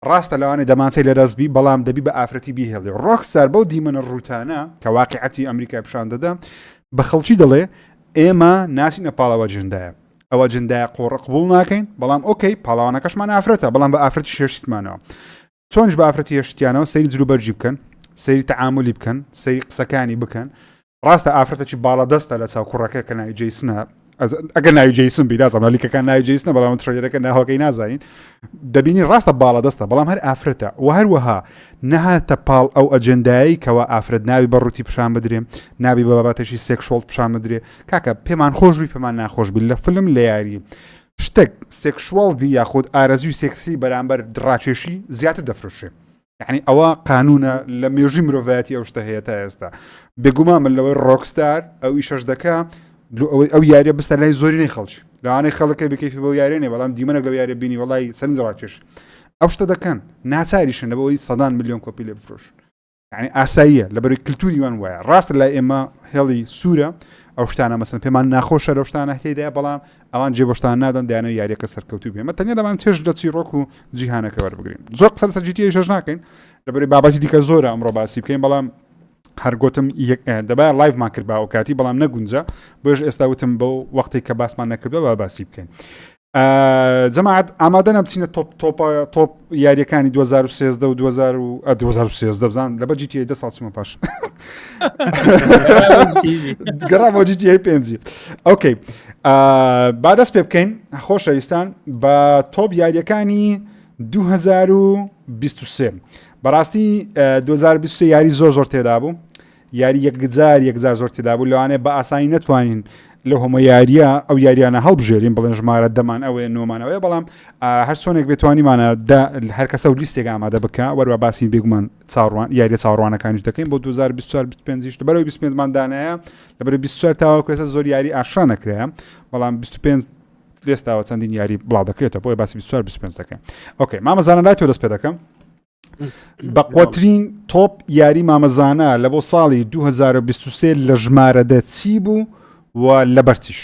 ڕاستە لەوانێ دەمانچەی لە دەستبی بەڵام دەبی بە ئافرەتی بیهێڵێ ڕۆکستار بەو دیمەنە ڕوتانە کە واقعەتی ئەمریکا پیشان دەدا بە خەڵکی دەڵێ ئێمە ناسینە پاڵەوە جندایە ئەوە جندایە قۆڕە قبول ناکەین بەڵام ئۆکەی پاڵاوانەکەشمان ئافرەتە بەڵام بە ئافرەتی شێشتمانەوە چۆنش بە ئافرەتی هێشتیانەوە سەیری جلوبەرجی بکەن سەیری تەعاملی بکەن سەیری قسەکانی بکەن ڕاستە ئافرەتێکی باڵە دەستە لە چاو کوڕەکە کە ناوی جەیسنە ئەگەر ناوی جەیسن بیدازم لیکەکان ناوی جەیسنە بەڵام ترێلەکە ناهۆکەی نازانین دەبینی ڕاستە باڵە دەستە بەڵام هەر ئافرەتە و هەروەها نەهاتە پاڵ ئەو ئەجندایی کەەوە ئافرەت ناوی بەڕووتی پیشان بدرێ ناوی بە بابەتێکی سێکشوەڵ پیشان بدرێ کاکە پێمان خۆشبی پێمان ناخۆشبی لە فیلم لە یاری شتێک سێکشوەڵ بی یاخود ئارەزوی سێکسی بەرامبەر دڕاکێشی زیاتر دەفرۆشێ یعنی ئەوە قانونە لە مێژووی مرۆڤایەتی ئەو شتە هەیە تا ئێستا بێگومان من لەوەی ڕۆکستار ئەوی شەش دەکا ئەو یاریە بستە لای زۆرینەی خەڵکی لەوانەی خەڵەکەی بکەیفی بەو یارێنێ بەڵام دیمەنێک لەو یاریە بینی وڵی سەرنج ڕاکێش ئەو شتە دەکەن ناچاریشن لەبەوەی 100 ملیۆن کۆپی لێ بفرۆشن یعنی ئاساییە لەبەروی کللتوری وان وایە ڕاستە لای ئێمە هێڵی سوورە ئەو شتانە مەسن پێمان ناخۆشە لەو شتانە هەیەدای بەڵام ئەوان جێبشتان نادەن دایانەوە یاریەکە سەرکەوتوی بێمە تەنیا دەمان تێش لە چیرۆک و جیهانەکە وەربگرین زۆر قسە لەسەر GTA 6 ناکەین لەبەروی بابەتی دیکە زۆرە ئەمڕۆ باسی بکەین بەڵام هەرگوتم دەبای لایڤمان کرد بە ئەو کاتی بەڵام نەگونجە بۆش ئێستا وتم بۆ وەختی کە باسمان نەکردە بە باسی بکەین جەماعەت ئامادە نەبچینە تۆپ یاریەکانی 2013 و 2013 بزان لەبەر GTA 10 ساڵ چمە پاش گەڕا بۆ GTA 5 ئۆکەی با دەست پێ بکەین خۆشەویستان بە تۆپ یاریەکانی 2023 بەڕاستی 2023 یاری زۆر تێدا بوو یاری یەکجار زۆر تێدا بوو لەوانێ بە ئاسانی نەتوانین لە هەموو یاریە ئەو یاریانە هەڵبژێرین بڵێن ژمارە دەمان ئەوەیە نۆمانەوەی بەڵام هەر چۆنێک بێتوانیمانە هەر کەسە و لیستێک ئامادە بکە وەروە باسی بێگومان چاڕوان یاریە چاڕوانەکانیش دەکەین بۆ 2024 لەبەرەوەی 25 مادانەیە لەبەر 24 تاوە کەسە زۆر یاری ئاشا نەکرێە بەڵام 25 لێستاوە چەندین یاری بڵاو دەکرێتە بۆی باسی 24 دەکەین ئۆکەی مامەزانە لای تۆ دەست پێ دەکەم بە قوترین تۆپ یاری مامەزانە لە بۆ ساڵی 2023 لە ژمارەدە چی بوو و لەبەرچیش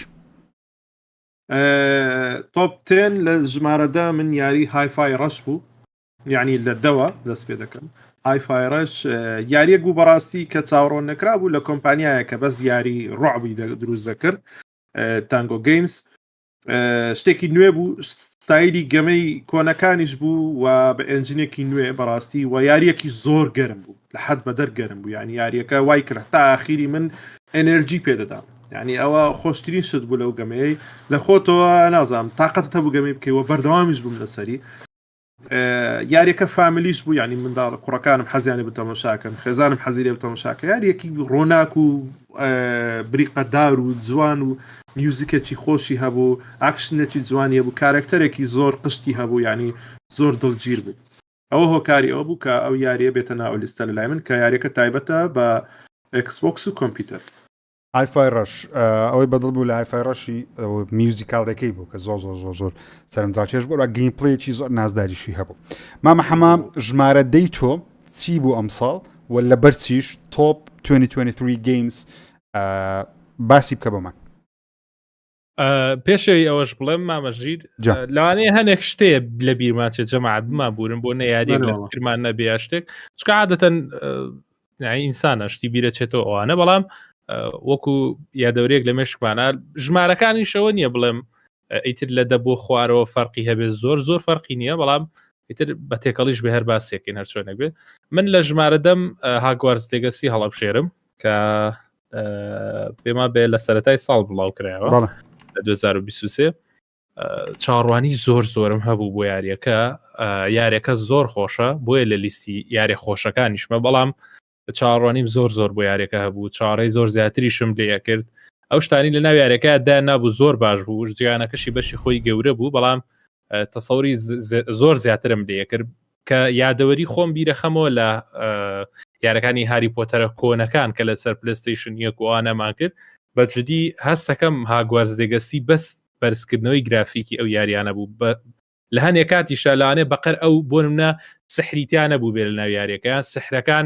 تۆپ 10 لە ژمارەدا من یاری هایفای ڕەش بوو یعنی لە دەوە دەست پێ دەکەم هایفای ڕەش یاریەک بوو بەڕاستی کە چاوەڕۆن نەکرا بوو لە کۆمپانیایە کە بەس یاری ڕعبی دروست دەکرد تانگۆ گەیمز شتێکی نوێ بوو ستایلی گەمەی کۆنەکانیش بوو و بە ئەنجینێکی نوێ بەڕاستی و یاریەکی زۆر گەرم بوو لە حەد بەدەر گەرم بوو یعنی یاریەکە وای کرد تا ئاخیری من ئەنەرژی پێدەدام یعنی ئەوە خۆشترین شت بوو لەو گەمەی لە خۆتەوە نازانم تااقەت هەبوو گەمەی بکەیەوە بەردەوامیش بووم لەسەری یاریەکە فامیلیش بوو ینی منداڵ کوڕەکانم حەزیانی بتەماشاکەن خێزانم حەزیری بتەماشاکە یاریەکی ڕۆناک و بریقەدار و جوان و میوزیکێکی خۆشی هەبوو ئاکشنێکی جوانی هەبوو کارکتەرێکی زۆر قشتی هەبوو ینی زۆر دڵگیر بوو ئەوە هۆکاری ئەو بوو کە ئەو یاریە بێتە ناو لیستە لەلای من کە یاریەکە تایبەتە بە ئەکسبۆکس و کۆمپیوتەر هایفای ڕەش ئەوەی بەدڵ بوو لە هایفای ڕەشی میوزیکالەکەی بوو کە زۆر سەرنجاکێش بوو گیم پلەیەکی زۆر نازداریشی هەبوو مامە حەمام ژمارە دەی تۆ چی بوو ئەمساڵ و لە بەرچیش تۆپ 2023 گیمز باسی بکە بەمان پێشەوەی ئەوەش بڵێم مامەژیر لەوانەیە هەنێک شتەیە لە بیرماچێت جەماعەت بمان بوورن بۆ نەیاری لە فکرمان نەبێ شتێک چکە عادەتەن ئینسانە شتی بیرەچێتەوە ئەوانە بەڵام وەکو یادەورێک لە مێشکمانە ژمارەکانیشەوە نییە بڵێم ئیتر لە دە بۆ خوارەوە فەرقی هەبێت زۆر فەرقی نییە بەڵام ئیتر بە تێکەڵیش بە هەر باسێکین هەر چۆنێک بێت من لە ژمارەدەم هاگوارز لێگەسی هەڵەبژێرم کە پێما بێ لە سەرەتای ساڵ بڵاو کرایەوە لە 2023 چاڕوانی زۆرم هەبوو بۆ یاریەکە زۆر خۆشە بۆیە لە لیستی یاری خۆشەکانیشمە بەڵام چاڕوانیم زۆر بۆ یاریەکە هەبوو چاڕی زۆر زیاتریشم لێ کرد ئەو شتانی لە ناو یاریەکە دا نابوو زۆر باش بوو جیانەکەشی بەشی خۆی گەورە بوو بەڵام تەسەوری زۆر زیاترم لێ کرد کە یادەوەری خۆم بیرەخەمەوە لە یارەکانی هاری پۆتەرە کۆنەکان کە لە سەر پلەستیشن یەک و ئانەمان کرد بەجددی هەستەکەم هاگوارز لێگەسی بەس بەرزکردنەوەی گرافیکی ئەو یاریانە بوو لە هەندێک کاتی شەلانێ بەقەر ئەو بۆ نمونە سحریتیانە بوو بێ لە ناو یاریەکەیان سحرەکان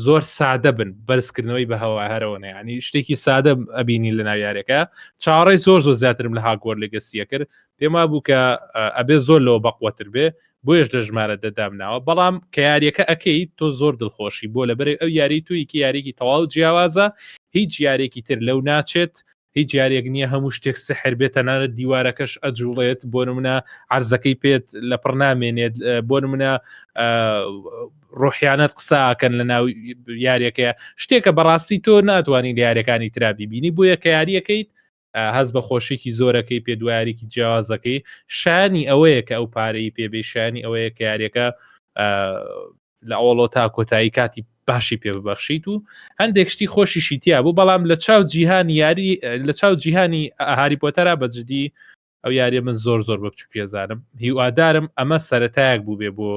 زۆر سادە بن بەرزکردنەوەی بە هەوا هەرەوەنە ینی شتێکی سادە ئەبینی لە ناو یاریەکە چاڕی زۆر زیاترم لە هاگوار لێگەسیە کرد پێما بوو کە ئەبێ زۆر لەوە بەقوەتر بێ بۆیش لە ژمارە دەدامناوە بەڵام کە یاریەکە ئەەکەیت تۆ زۆر دڵخۆشی بۆ لەبەر ئەو یاری تویکی یاریکی تەواو جیاوازە هیچ یارێکی تر لەو ناچێت هیچ یارێک نییە هەموو شتێک سحر بێتەنانە دیوارەکەش ئەجوڵێت بۆ نمونە عەرزەکەی پێت لە پڕ نامێنێت بۆ نمونە ڕۆحیانەت قساکەن لە ناو یاریەکەیە شتێکە بەڕاستی تۆ ناتوانین لە یاریەکانی ترابی بینی بۆیە کە یاریەکەیت هەز بە خۆشێکی زۆرەکەی پێ دوایارێکی جیاوازەکەی شانی ئەوەیە کە ئەو پارەی پێبێ شانی ئەوەیە کە یاریەکە لە ئەوڵۆ تا کۆتایی کاتی باشی پێ ببەخشیت و هەندێک شتی خۆشیشی تیا بوو بەڵام لە چاو جیهانی یاری لە چاو جیهانی هاری پۆتەرە بەجددی ئەو یاریە من زۆر بە بچووکێزانم هیوادارم ئەمە سەرەتایەک بوو بێ بۆ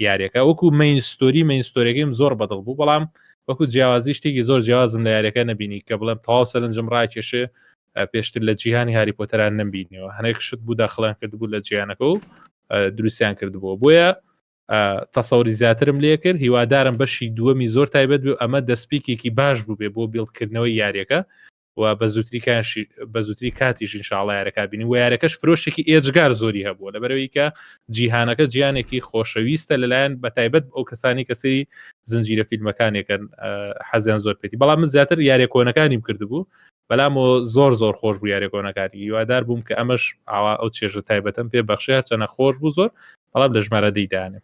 یاریەکە وەکو مەینستۆریەکەیم زۆر بەدڵ بوو بەڵام وەکو جیاوازی شتێکی زۆر جیاوازم لە یاریەکە نبینی کە بڵێم تەواو سەرنجم ڕاکێشێ پێشتر لە جیهانی هاری پۆتەران نبینەوە هەنێک شت بوو داخڵیان کردبوو لە جیهانەکە و دروستیان کردبووە بۆیە تەسەوری زیاترم لێ کرد هیوادارم بەشی دووەمی زۆر تایبەت بوو ئەمە دەستپێکێکی باش بوو بێ بۆ بیڵدکردنەوەی یاریەکە و بە زووتری کاتیش ئینشاڵڵا یارەکە بینی و یارەکەش فرۆشتێکی ئێجگار زۆری هەبووە لەبەرەوەی کە جیهانەکە جیانێکی خۆشەویستە لەلایەن بە تایبەت ئەو کەسانی کەسی زنجیرە فیلمەکانێکن حەزیان زۆر پێێتی بەڵام من زیاتر یارێ کۆنەکانیم کردبوو بەڵام زۆر خۆش بوو یارێ کۆنەکانی هیوادار بووم کە ئەمەش ئاوا ئەو چێژە تایبەتم پێ بەخشێت چەنە خۆش بوو زۆر بەڵام لە ژمارە دەیدانێ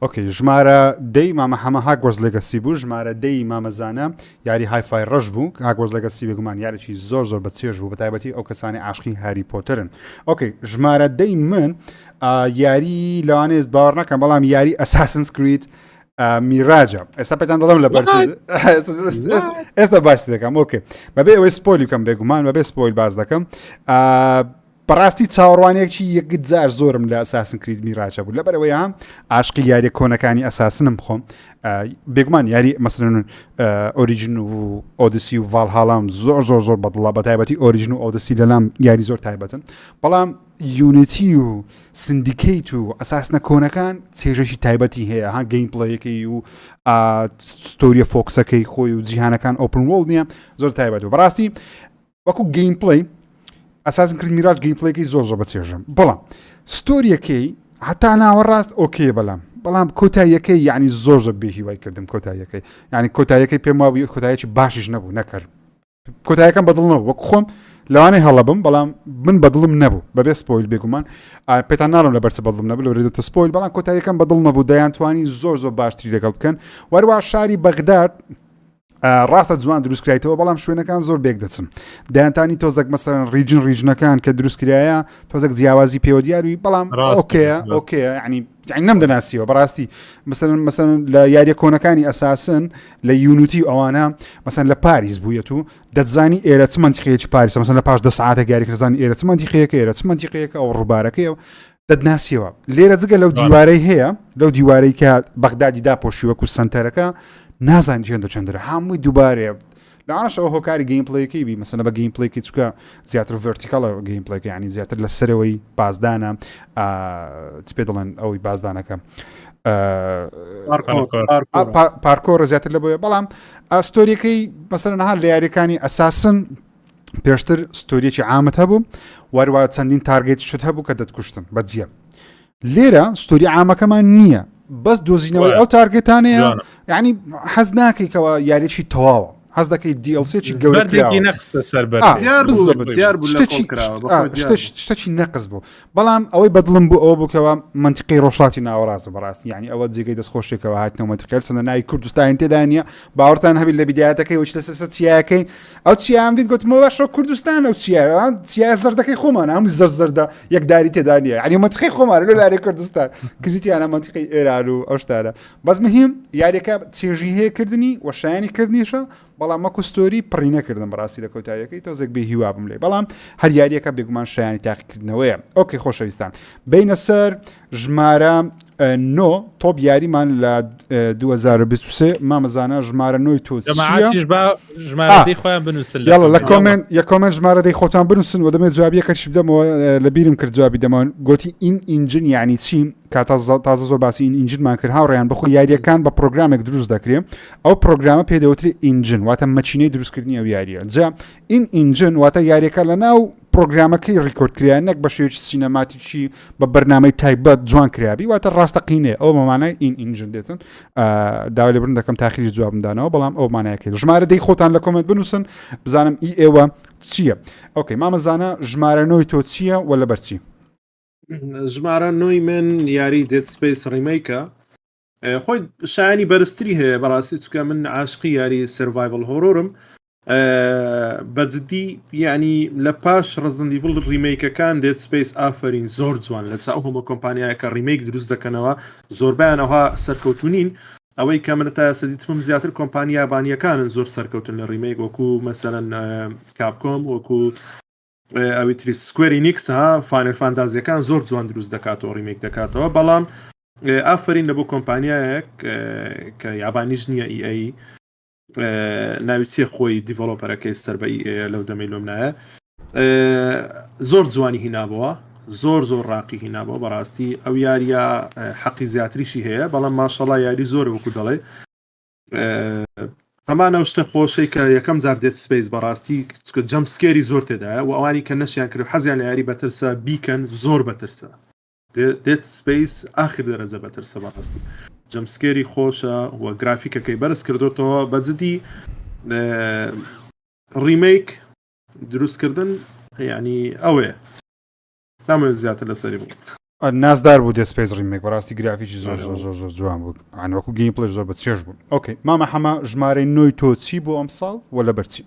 ئۆکەی ژمارە دەی مامە هەمە هاگوەرز لەگەسی بوو ژمارە دەی مامەزانە یاری هایفای ڕەش بوو هاگوەرز لەگەسی بێگومان یارێکی زۆر بە چێژ بوو بە تایبەتی ئەو کەسانی عاشقی هاری پۆتەرن ئۆکەی ژمارە دەی من یاری لەوانێت باوەڕ نەکەم بەڵام یاری ئەساسنس کریت میراجە ئێستا پێتان دەڵم لە بەرز ئێستا باسی دەکەم ئۆکێ بەبێ ئەوەی سپۆیلی بکەم بێگومان بەبێ سپۆیل باز دەکەم بەڕاستی چاوەڕوانێکی یەکت جار زۆرم لە ئەساسن کریت میراجە بوو لەبەرەوەی هەم عاشقی یاری کۆنەکانی ئەساسنم بخۆم بێگومان یاری مەسەرەن ئۆریجین و ئۆدیسی و ڤالهاڵام زۆر بەدڵە بە تایبەتی ئۆریجین و ئۆدیسی لەلام یاری زۆر تایبەتن بەڵام یونیتی و سندیکیت و ئەساسنە کۆنەکان چێژەشی تایبەتی هەیە ها گەیمپڵەیەکەی و ستۆریە فۆکسەکەی خۆی و جیهانەکان ئۆپن وۆڵد نییە زۆر تایبەت و بەڕاستی وەکو گەیمپڵەی ئەساسن کرد میراج گەیمپڵەیەکی زۆر بە چێژم بەڵام ستۆریەکەی هەتا ناوەڕاست ئۆکێ بەڵام کۆتاییەکەی یعنی زۆر بێهیوای کردم کۆتاییەکەی یعنی کۆتاییەکەی پێم وابوو کۆتاییەکی باشیش نەبوو نەکرد کۆتاییەکەم بەدڵ نەبوو وەکو خۆم لەوانەیە هەڵەبم بەڵام من بەدڵم نەبوو بەبێ سپۆیل بێگومان پێتان ناڵم لە بەرچە بەدڵم نەبوو لە ڕێدەتە سپۆیل بەڵام کۆتاییەکەم بەدڵ نەبوو دەیانتوانی زۆر باشتری لەگەڵ بکەن وەروە شاری بەغداد ڕاستە جوان دروستکرایتەوە بەڵام شوێنەکان زۆر بێک دەچن دەیانتانی تۆزێک مەسەرەن ڕیجنەکان کە دروستکرایە تۆزێک جیاوازی پێوە دیاروی بەڵام ئۆکێ ینی نەمدەناسیەوە بەڕاستی مەسەن لە یاریە کۆنەکانی ئەساسن لە یونیتی ئەوانە مەسەن لە پاریس بوویەت و دەتزانی ئێرە چ منتیقەیەکی پاریسە مەسەن لە پاش 10 ساعتە یاریکردزانی ئێرە چ منتیقەیەکە ئەو ڕووبارەکەیەوە دەدناسیەوە لێرە جگە لەو دیوارەی هەیە لەو دیوارەی کە بەغدادی داپۆشیوەکو سنتەرەکە نازانی چەندە هەمووی دووبارێ لەعاشەوە هۆکاری گەیمپڵەیەکی بی مەسەنە بە گەیمپڵێکی چکە زیاتر ڤرتیکاڵە گەیمپڵێکی ینی زیاتر لە سەرەوەی بازدانە چ پێ دەڵێن ئەوەی بازدانەکە پارکۆڕە زیاتر لە بۆیە بەڵام ستۆریەکەی مەسەرەنەها لە یاریەکانی ئەساسن پێشتر ستۆریەکی عامەت هەبوو وەروە چەندین تارگێتی شت هەبوو کە دەتکوشتن بەجیە لێرە ستۆری عامەکەمان نییە بەس دۆزینەوەی ئەو تارگێتانەیە یعنی حەز ناکەیتەوە یاریێکی تەواوە حەز دەکەیت دیLCێکی گەورەشتێکی نەقز بوو بەڵام ئەوەی بەدڵم بوو ئەوە بووکەوە منتیقی ڕۆژڵاتی ناوەڕاست و بەڕاستی ینی ئەوە جێگەی دەستخۆشێکەوە هاتنەوە منتیقی چەندە ناوی کوردستان تێدا نیە باوەڕتان هەبیت لە بیدایەتەکەی وچ لەسەر چیاکەی ئەو چیان بیت گوتمەوە شۆ کوردستان ئەو چیا زەردەکەی خۆمان هەموو زەردە یەکداری تێدا نیە ینی منتیقی خۆمان لە لارێ کوردستان کردیانە منتیقی ئێران و ئەو شتانە بەس مهم یاریەکە چێژی هەیەکردنی و شایانی کردنیشە بەڵام مەکو ستۆری پڕی نەکردم بەڕاستی لە کۆتاییەکەی تۆزێک بێ هیوابم لێ بەڵام هەر یاریەکە بێگومان شایانی تاقیکردنەوەیە ئۆکەی خۆشەویستان بینە سەر ژمارە 9 تۆپ یاریمان لە 2023 مامەزانە ژمارە 9 تۆ لە کۆمنت یە کۆمنت ژمارەدەی خۆتان بنووسن و دەمێت جوابیەکەش بدەمەوە لە بیرم کرد جوابی دەمەوە گوتی ئین ئینجن یعنی چیم تازە زۆر باسی ئین ئینجنمان کرد هاوڕێیان بەخۆ یاریەکان بە پرۆگرامێک دروست دەکرێت ئەو پرۆگرامە پێدەوتری ئینجن واتە مەچینەی دروستکردنی ئەو یاریە جا ئین ئینجن واتە یاریەکە لە ناو پرۆگرامەکەی ڕیکۆردکرایان نەک بە شێوەیەکی سینەماتیکی بە بەرنامەی تایبەت جوان کرابی واتە ڕاستەقینێ ئەو بەمانای ئین ئینجن دێتن داوای لێبرن دەکەم تاخیری جوابمدانەوە بەڵام ئەو مانایەکەی ژمارە دەی خۆتان لە کۆمنت بنووسن بزانم ئی ئێوە چییە ئۆکەی مامەزانە ژمارە 9 تۆ چییە و لەبەرچی ژمارە 9 من یاری دێت سپیس ڕیمەیکە خۆی شایانی بەرزتری هەیە بەڕاستی چکە من عاشقی یاری سروایڤل هۆرۆرم بەجددی ینی لە پاش ڕزندیڤڵ ڕیمەیکەکان دێت سپیس ئافرین زۆر جوان لە چاو هەموو کۆمپانیایەکە ڕیمەیک دروست دەکەنەوە زۆربیانەوە سەرکەوتونین ئەوەی کە منە تا سەدیتمم زیاتر کۆمپانیا یابانیەکانن زۆر سەرکەوتن لە ڕیمەیک وەکو مەسەرەن کاپکۆم وەکو ئەوی تری سکوێری نیکس ها فاینل فانتازیەکان زۆر جوان دروست دەکاتەوە ڕیمێک دەکاتەوە بەڵام ئافرین لە بۆ کۆمپانیایەک کە یابانیش نییە ئەی ناوی چێ خۆی دیڤۆلۆپەرەکەی سەر بە لەو دەمەی لۆم نایە زۆر جوانی هینابەوە زۆر ڕاقی هینابەوە بەڕاستی ئەو یاریە حەقی زیاتریشی هەیە بەڵام ماشەڵا یاری زۆر وەکو دەڵێ ئەمانە شتە خۆشەی کە یەکەم جار دێت سپیس بەڕاستی جەمپ سکێری زۆر تێدایە و ئەوانی کە نەشیان کرد حەزیان لە یاری بەترسە بیکەن زۆر بەترسە دێت سپیس آخر دەرەجە بەترسە بەڕاستی جەمپ سکێری خۆشە و گرافیکەکەی بەرز کردوتەوە بەجددی ریمیک دروستکردن ینی ئەوێ نامەوێت زیاتر لەسەری بوو نازدار بوو دەسپێز ڕیمێک بەڕاستی گرافیکی زۆر زۆر زۆر زۆر جوان بوو وەکو گەیم پلەی زۆر بەچێژ بوو ئۆکەی مامە حەما ژمارەی نۆی تۆ چی بۆ ئەم ساڵ ولا بەرچی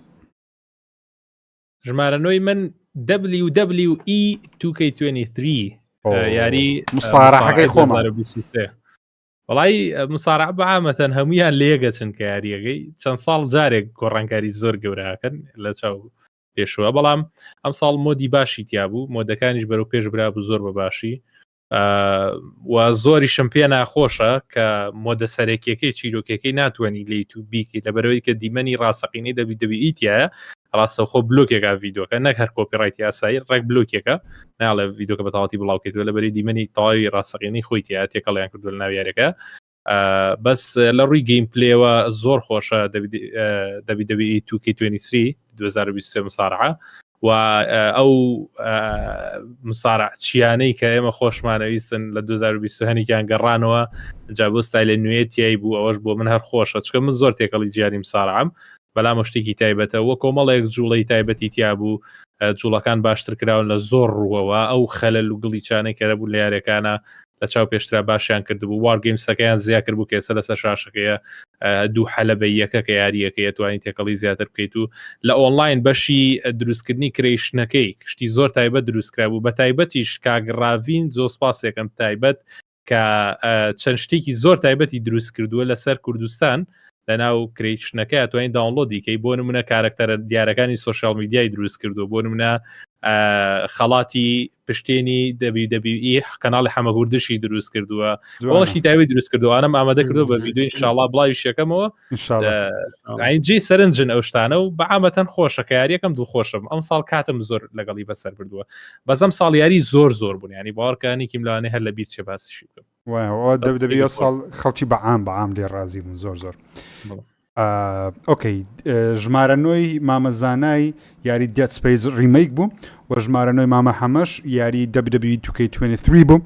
ژمارە نۆی من WWE 2K23 یاری مسارەحەکەی خۆمان وڵی مسارع بەعامەتەن هەمویان لێگەچن کە یاریەکەی چەند ساڵ جارێک گۆڕانکاری زۆر گەوراکەن لە چاو پێشوە بەڵام ئەم ساڵ مۆدی باشی تیا بوو مۆدەکانیش بەرەو پێش برا بوو زۆر بە باشی و زۆری شم پێ ناخۆشە کە مۆدە سەرەکیەکەی چیرۆکەکەی ناتوانانی لی تو بیکی لەبەرەوەی کە دیمەنی ڕاستەقینەی دەبیتیایە ڕاستەخۆ بلوکێکا ڤیدۆکە نەک هەر کۆپیڕایتی یاسایی ڕێک بلوکێکە ناڵێ ڤیدۆکە بەتەواتی بڵاوکەیتوە لەبەری دیمەنی تەواوی ڕاستەقینەی خۆی تیا تێکەڵیان کردو لە ناو یاریەکە بەس لە ڕووی گەیم پلێوە زۆر خۆشە WWE 2K23 2023 مسارعە و ئەو مسارع چیانەی کە ئێمە خۆشمانەویستن لە 2020 گەڕانەوە جابۆ ستایلە نوێتیایی بوو ئەوەش بۆ من هەر خۆشە چکە من زۆر تێکەڵی جیانی مسارعم بەڵام شتێکی تایبەتە وە کۆمەڵێک جوڵەی تایبەتی تیا بوو جوڵەکان باشتر کراون لە زۆر ڕووەوە ئەو خەلەل و گڵیچانەی کە بوو لە یاریەکانە لە چاو پێشترا باشیان کردبوو وارگەیمسەکەیان زیاتر بوو کە ئێستا لەسەر شاشەکەیە دوو حەلە بە یەکە کە یاریەکەی توانین تێکەڵی زیاتر بکەیت و لە ئۆنلاین بەشی دروستکردنی کرێشنەکەی کشتی زۆر تایبەت دروستکرا بوو بە تایبەتیش کاگڕاوین زۆر سپاسێکم تایبەت کە چەند شتێکی زۆر تایبەتی دروست کردووە لەسەر کوردستان لە ناو کرێشنەکە توانین داونلۆدی کەی بۆ نمونە کارکتەرە دیارەکانی سوشال میدیای دروست کردو بۆ نمونە خەڵاتی پشتێنی WWE کەناڵی حەمەگوردشی دروست کردووە وڵشی تایبەتی دروست کردو ئانم ئامادە کردو بە ڤیدیۆ ئینشاءالله بڵاوی شەکەمەوە ئاینجی سەرنجن ئەو شتانە و بەعامەتەن خۆشە کە یاریەکەم دڵخۆشم ئەم ساڵ کاتم زۆر لەگەڵی بەسەر بردووە بەزەم ساڵ یاری زۆر بوون ینی باوەڕکانی لەوانێ هەر لە بیر چێ باسیشی بکەم WWE ساڵ خەڵکی بەعام لێ ڕازی بوون زۆر ئۆکەی ژمارە نۆی مامەزانای یاری دێت سپیس ریمیک بوو و ژمارە نۆی مامە حەمەش یاری WWE 2K23 بوو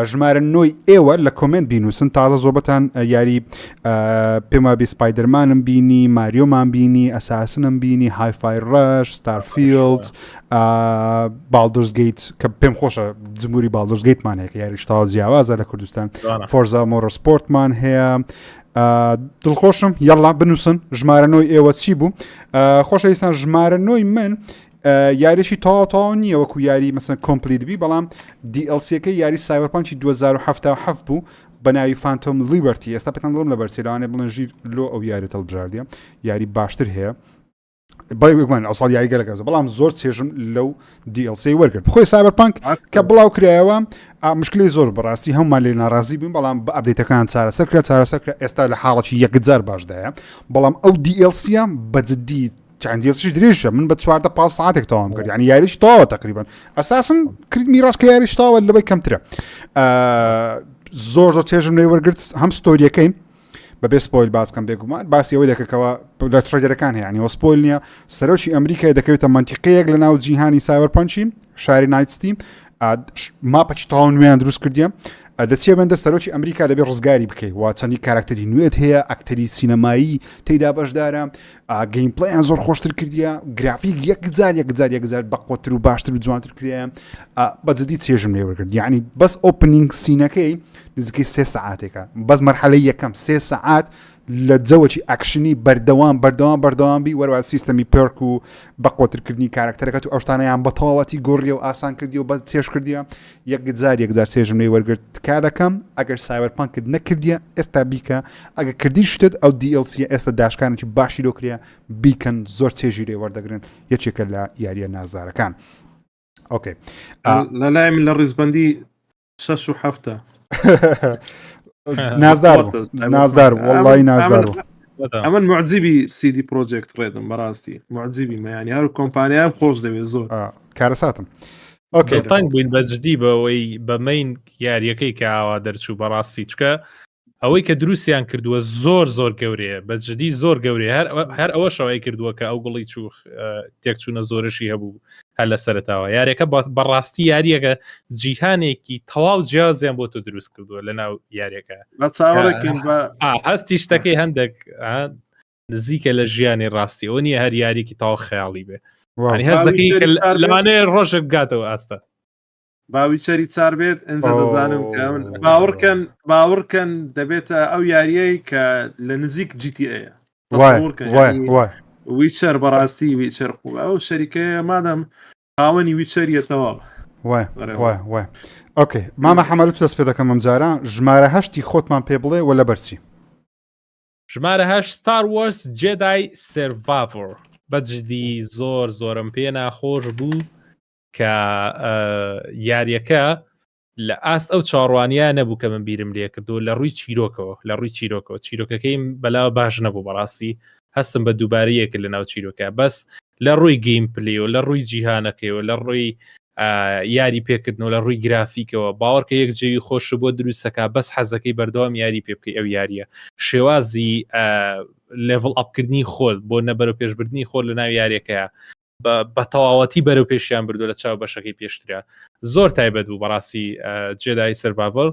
ژمارە نۆی ئێوە لە کۆمنت بینوسن تازە زۆبەتان یاری پێما بی سپایدەرمانم بینی ماریۆمان بینی ئەساسنم بینی هایفای ڕەش ستارفیلد بالدرز گیت کە پێم خۆشە جمهوری بالدرز گیتمان هەیە کە یاریش تاوا جیاوازە لە کوردستان فۆرزا مۆتۆرسپۆرتمان هەیە دڵخۆشم یاڵا بنووسن ژمارە نۆی ئێوە چی بوو خۆشەویستان ژمارە نۆی من یاریشی تاوا نییە وەکو یاری مەسەن کۆمپلیت بی بەڵام DLCەکەی یاری سایبەرپانکی 2077 بوو بە ناوی فانتۆم لیبەرتی ئێستا پێتان بڵم لە بەرچێلانێ بڵێن ژیر لۆ ئەو یاری هەڵبژاردیە یاری باشتر هەیە بەڵێ ئەو ساڵ یاری گەلەکە بەڵام زۆر چێژم لەو DLC وەرگرت بخۆی سایبەرپانک کە بڵاو کرایەوە مشکلی زۆر بەڕاستی هەمومان لێ ناڕازی بووین بەڵام بە ئەپدەیتەکان چارەسەرکرا ئێستا لە حاڵەتی یەکجار باشدایە بەڵام ئەو DLCە بەجددی چندیش درێژە من بە 4 ساعتێک تاوام کرد یعنی یاریش تاوە تقریبا ئەساسن کرد میڕاش کە یاریش تاوە لەبەی کەمترە زۆر چێژم لێ وەرگرت هەم ستۆریەکەی بەبێ سپۆیل باسکەم بێگومان باسی ئەوەی دەکەکەوە لە ترێدەرەکان هەیە ینی سپۆیل نییە سەرۆکی ئەمریکای دەکەوێتە منتیقەیەک لە ناو جیهانی سایبەرپانچی شاری نایتستی ماپەچی تاوا نوێیان دروست کردیە دەچێ بەندە سەرۆکی ئەمریکا دەبێ ڕزگاری بکەیت وا چەندی کاراکتەری نوێت هەیە ئەکتەری سینەمایی تێیدا بەشدارە گەیم پلەیان زۆر خۆشتر کردیە گرافیک یەکجار بەقوتر و باشتر و جوانتر کردیە بەجددی چێژم لێ وەرگرت یعنی بەس ئۆپنینگ سینەکەی نزیکەی 3 ساعتێکە بەس مەرحەلەی یەکەم 3 ساعت لە جەوەکی ئەکشنی بەردەوام بی وەروە سیستەمی پێرک و بەقوترکردنی کاراکتەرەکەت و ئەوشتانەیان بە تەواوەتی گۆڕی و ئاسان کردی و بە چێش کردیە یەکجار چێژم لێ وەرگرت کا دەکەم ئەگەر سایبەرپانکت نەکردیە ئێستا بیکە ئەگەر کردی شتت ئەو DLC ئێستا داشکانێکی باشی دۆکریا بیکەن زۆر چێژی لێ وەردەگرن یەکێکە لە یاریە نازدارەکان ئۆکەی لەلای من لە ڕیزبەندی 6 و 7 نازدار والله نازدار ئەمن معجزبی CD پرۆجێکت ڕێدم بەڕاستی معجزبی مەیانی هەر کۆمپانیام خۆش دەوێت زۆر کارەساتم تنگ بووین بەجددی بەوەی بەمەین یاریەکەی کە ئاوا دەرچوو بەڕاستی چکە ئەوەی کە دروستیان کردووە زۆر گەورەیە بەجددی زۆر گەورەیە هەر ئەوە شەوەی کردووە کە ئەو گوڵی چوو تێکچوونە زۆرشی هەبوو هەر لە سەرتاوە یاریەکە بەڕاستی یاریەکە جیهانێکی تەواو جیازیان بۆ تۆ دروست کردووە لە ناو یاریەکە بە چاوەڕێکن بە هەستی شتەکەی هەندێک نزیکە لە ژیانی ڕاستی ئەو نیە هەر یاریکی تاوا خەیاڵی بێ هەست دەکەی لەوانەیە ڕۆژێک بگاتەوە ئاستا باوی چەری چار بێت ئەنج دەزانم کە باوەڕکەن دەبێتە ئەو یاریەی کە لە نزیک GTA ویچەر بەڕاستی ویچەر ئەو شەریکەیە مادەم ئاوەنی ویچەریەتەوە وای ئۆکێ مامە حەمەلوت دەست پێ دەکەم ئەم جاران ژمارە هەشتی خۆتمان پێ بڵێ وە لە بەرچی ژمارە هەش Star Wars Jedi Survivor بەجددی زۆرم پێ ناخۆش بوو کە یاریەکە لە ئاست ئەو چاڕوانیە نەبوو کە من بیرم لێ کردو لە ڕووی چیرۆکەکەی بەلاوە باش نەبوو بەڕاستی هەستم بە دووبارەیەکە لە ناو چیرۆکە بەس لە ڕووی گەیم پلێ و لە ڕووی جیهانەکەیەوە لە ڕووی یاری پێکردنەوە لە ڕووی گرافیکەوە باوەڕکە یەک جێوی خۆش بۆ دروستەکە بەس حەزەکەی بەردەوام یاری پێ بکەی ئەو یاریە شێوازی لێڤڵ ئەپکردنی خۆت بۆ نەبەرە پێشبردننی خۆت لە ناو یاریەکەیە بە تەواوەتی بەرەو پێشیان بردو لە چاو بەشەکەی پێشترا زۆر تایبەت بوو بەڕاستی جێدای سەرڤایڤەر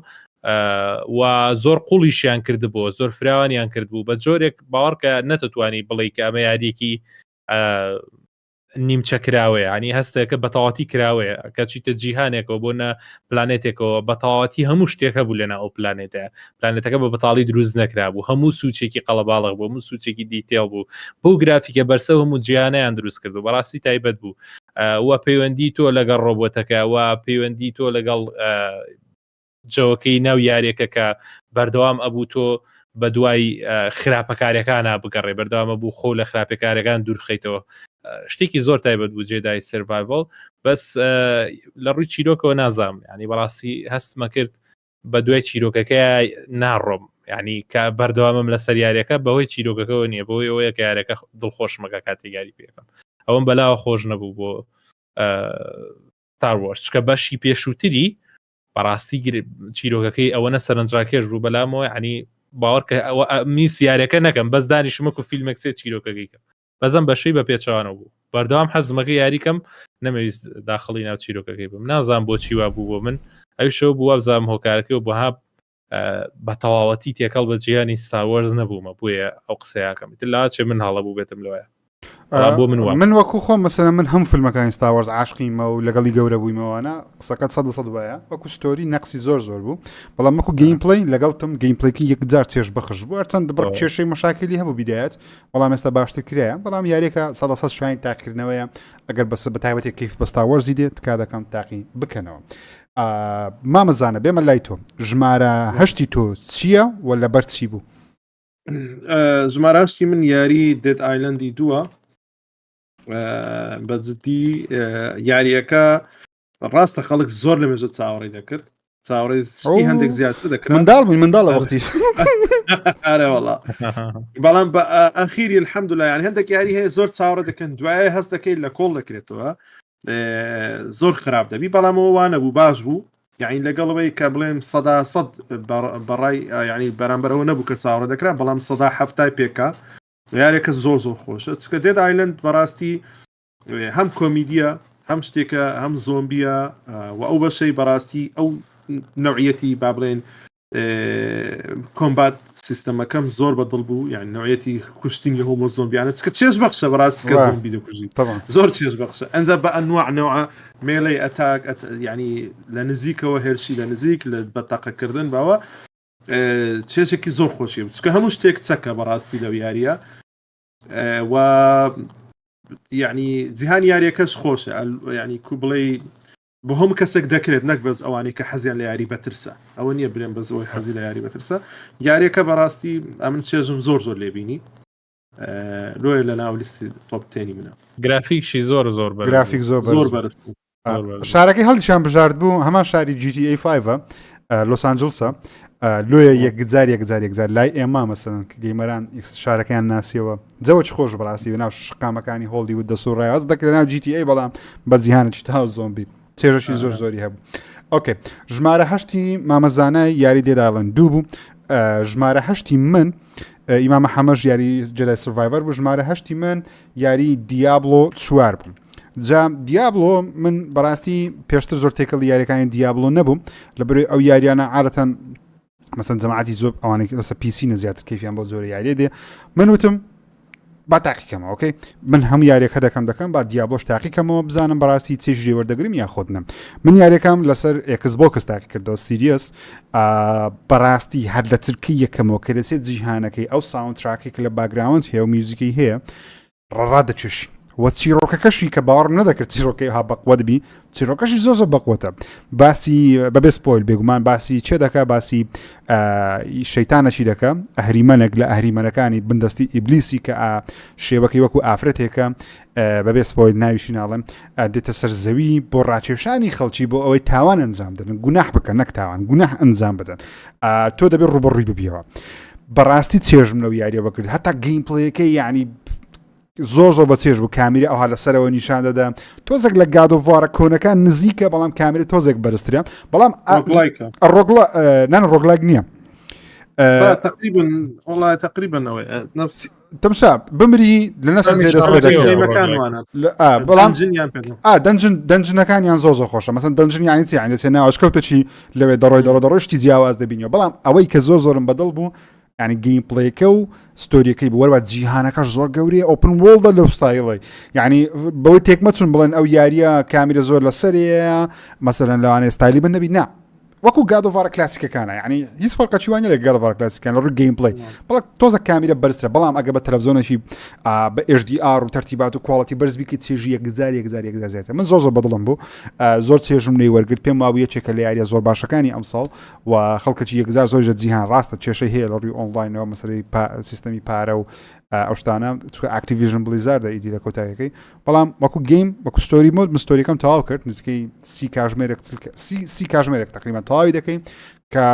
و زۆر قوڵیشیان کردبوو زۆر فراوانیان کردبوو بە جۆرێک باوەڕکە نەتەتوانی بڵێ کە ئەمە یاریەکی نیمچە کراوەیە ینی هەستێکە بە تەواتی کراوەیە کە چیتە جیهانێکەوە بۆ نە پلانێتێکەوە بە تەواتی هەموو شتێکە بوو لەنا ئەو پلانێتەکە بە بەتاڵی دروست نەکرابوو هەموو سوچێکی قەڵەباڵغ بوو هەموو سوچێکی دیتێڵ بوو بۆ گرافیکە بەرسە هەموو جیهانیان دروست کردو بەڕاستی تایبەت بوو وە پەیوەندی تۆ لەگەڵ ڕۆبۆتەکە و پەیوەندی تۆ لەگەڵ جەوەکەی ناو یاریەکە کە بەردەوام ئەبوو تۆ بە دوای خراپەکاریەکانە بگەڕێ بەردەوامە بوو خۆ لە خراپەکارەکان دوورخەیتەوە شتێکی زۆر تایبەت بوو جێدای سەرڤایڤەل بەس لە ڕووی چیرۆکەوە نازام ینی بەڕاستی هەستمە کرد بە دوای چیرۆکەکە ناڕۆم ینی کە بەردەوامم لە سەریارەکە بەهۆی چیرۆکەکەەوە نییە بەهۆی ئەوەیە کە یارەکە دڵخۆش مەکە کاتێکیاری پێەکەم ئەوم بەلاوە خۆش نەبوو بۆ Star Wars چکە بەشی پێشووتری بەڕاستی چیرۆکەکەی ئەوەنە سەرنجڕاکێش بوو بەلامەوە ینی باوەڕکە میسیارەکە نەکەم بەس دانیشمەک و فیلمێکسێ چیرۆکەکەیکە بەزم بەشەی بە پێچوانە بوو بەردەوام حەزمەکە یاریکەم نەمەویست داخڵی ناو چیرۆکەکەی بم نازانم بۆچی وا بوو بۆ من ئەوشەوە بووە بزانم هۆکارەکەی بۆ ها بە تەواوەتی تێکەڵ بە جیهانی Star Wars نەبوومە بووە ئەو قسەیەکەم لاچێ من هەڵە بوو بێتم لەوەیە من وەکو خۆم مەسەلەن من هەم فیلمەکانی Star Wars عاشقیمە و لەگەڵی گەورە بوویمەوەنا قسەکەت 100% وایە وەکو ستۆری نەقسی زۆر بوو بەڵام وەکو گەیم پلی لەگەڵتم گەیم پلیکی یەکجار چێش بەخش بوو هەرچەند بڕ کێشەی مەشاکلی هەبوو بیدایەت بەڵام ئێستا باشتر کرایە بەڵام یاریەکە 100% شوێنی تاقیکردنەوەیە ئەگەر بەس بە تایبەتی کەیف بە Star Wars دێت کا دەکەم تاقی بکەنەوە مامەزانە بێمە لای تۆ ژمارە هەشتی تۆ چییە و لەبەر چی بوو ژمارە هەشتی من یاری دێد ئایلەندی دووە بەجددی یاریەکە ڕاستە خەڵک زۆر لە مێژە چاوەڕێی دەکرد چاوەڕێی هەندێک زیاتر دەکرد منداڵە وەختی ئارێوەڵا بەڵام بە ئەخیری الحەمدولله یانی هەندێک یاری هەیە زۆر چاوەڕێ دەکەن دوایە هەست دەکەیت لە کۆڵ دەکرێتەوە زۆر خراپ دەبی بەڵامەوە وانە بوو باش بوو یعنی لەگەڵەوەی کە بڵێم 100% بەڕای ینی بەرامبەرەوە نەبوو کە چاوەڕێ دەکرا بەڵام 170 پێکە یاریەکە زۆر خۆشە چکە دێد ئایلەند بەڕاستی هەم کۆمیدیە هەم شتێکە هەم زۆمبیە و ئەو بەشەی بەڕاستی ئەو نوعیەتی با بڵێن کۆمبات سیستەمەکەم زۆر بەدڵ بوو یعنی نوعیەتی کوشتنی هۆمۆ زۆمبیانە چکە چێژ بەخشە بەڕاستی کە زۆمبی دەکوژی زۆر چێژ بەخشە ئەنجا بە ئەنواع نوع مێڵەی ئەتاک ینی لە نزیکەوە هێرشی لە نزیک لە بەتەقەکردن باوە چێژێکی زۆر خۆشی بوو چکە هەموو شتێک چەکە بەڕاستی لەو یاریە و یعنی جیهان یاریەکەش خۆشە ینی کو بڵێ بۆ هەموو کەسێک دەکرێت نەک بەس ئەوانەی کە حەزیان لە یاری بەترسە ئەوە نییە برێن بەس ئەوەی حەزی لە یاری بەترسە یاریەکە بەڕاستی ئەمن چێژم زۆر لێبینی لۆیە لە ناو لیستی تۆپ 10 منە گرافیکشی زۆر گرافیک زۆر بەرز شارەکەی هەڵیشان بژارد بوو هەمان شاری GTA 5 لۆس ئانجلسە لۆیە یەکجار لای ئێمە مەسەڵەن گەیمەران شارەکەیان ناسیەوە جەوە چ خۆش بەڕاستی ناو شقامەکانی هۆڵیوود دەسوڕای هەست دەکرێت ناو GTA بەڵام بە جیهانێکی تا زۆمبی چێژەشی زۆری هەبوو ئۆکێ ژمارە هەشتی مامەزانای یاری دێداڵن دوو بوو ژمارە هەشتی من ئیمام محەممەد یاری جەدای سڤایڤەر بوو ژمارە هەشتی من یاری دیابلۆ 4 بوو جا دیابلۆ من بەڕاستی پێشتر زۆر تێکەڵی یاریەکانی دیابلۆ نەبووم لەبەرەوەی ئەو یاریانە عادەتەن مەسەن جەماعەتی زۆر ئەوانەی لەسەر پیسینە زیاتر کەیفیان بۆ زۆر یاریە دێ من وتم با تاقیکەمەوە ئۆکەی من هەموو یاریەکە دەکەم با دیابلۆش تاقیکەمەوە بزانم بەڕاستی چێژی وەردەگرم یا خۆتنم من یاریەکەم لەسەر ئێکس بۆکس تاقی کردەوە سیریەس بەڕاستی هەر لە ترکی یەکەمەوە کە دەچێت جیهانەکەی ئەو ساوندتراکی کە لە باگراوند هەیە و میوزیکەی هەیە ڕڕا دەچێشی وە چیرۆکەکەشی کە باوەڕ نەدەکرد چیرۆکەی ها بەقوە دەبی چیرۆکەشی زۆر بەقوەتە باسی بەبێ سپۆیل بێگومان باسی چێ دەکا باسی شەیتانەشی دەکە ئەهریمەنێک لە ئەهریمەنەکانی بندستی ئیبلیسی کە شێوەکەی وەکو ئافرەتێکە بەبێ سپۆیل ناویشی ناڵێم دێتە سەر زەوی بۆ ڕاکێشانی خەڵکی بۆ ئەوەی تاوان ئەنجام دەدەن گوناح بکەن نەک تاوان گوناح ئەنجام بدەن تۆ دەبێت ڕوبەڕووی ببیەوە بەڕاستی چێژم لەو یاریە بەکرد هەتا گەیم پڵەیەکەی یعنی زۆر بە چێژ بوو کامیری ئەوها لەسەرەوە نیشان دەدا تۆزێک لە گادۆڤوارە کۆنەکان نزیکە بەڵام کامیری تۆزێک بەرزترە بەڵام نان ڕۆگلاک نییە تقریبا نفس تمشا بمری لە نفس بەڵام دەنجنەکانیان زۆر خۆشە مەسەن دەنجن یانی چی یانی دەچێت ناوەشکەوتەی لەوێ دەڕۆی شتی جیاواز دەبینەوە بەڵام ئەوەی کە زۆرم بەدڵ بوو ینی گەیم پڵەیەکە و ستۆریەکەی بوەوە جیهانەکەش زۆر گەورەیە ئۆپن وۆڵدە لەو ستایڵی یعنی بەوەی تێکمە چون بڵێن ئەو یاریە کامیرە زۆر لەسەرەیە مەسەرەن لەوانەیە ستایلی بن نەبی نا وەکو گادۆڤارە کلاسیکەکانە یعنی هیچ فەرقەچوانە لە گادۆڤارە کلاسیکان لە ڕووی گەیم پڵەی بەڵام تۆزە کامیرە بەرزترە بەڵام ئەگە بە تەلەڤیزۆنێکی بە HDR و تەرتیبات و کوواڵیتی بەرز بیکە چێژی یەکجار زیاتر من زۆر بەدڵم بوو زۆر چێژم لێ وەرگرت پێم وابوو یەکێکە لە یاریە زۆر باشەکانی ئەمساڵ و خەڵکەی یەکجار زۆر جیهان ڕاستە کێشەی هەیە لە ڕووی ئۆنلاینەوە مەسەلەی سیستەمی پارە و ئەوشتانە چکە ئاکتیڤیژن بلیزاردە ئیدی لە کۆتاییەکەی بەڵام وەکو گەیم وەکو ستۆری مۆد مستۆریەکەم تەواو کرد نزیکەی 30 کاژمێرێک تقریبا تەواوی دەکەین کە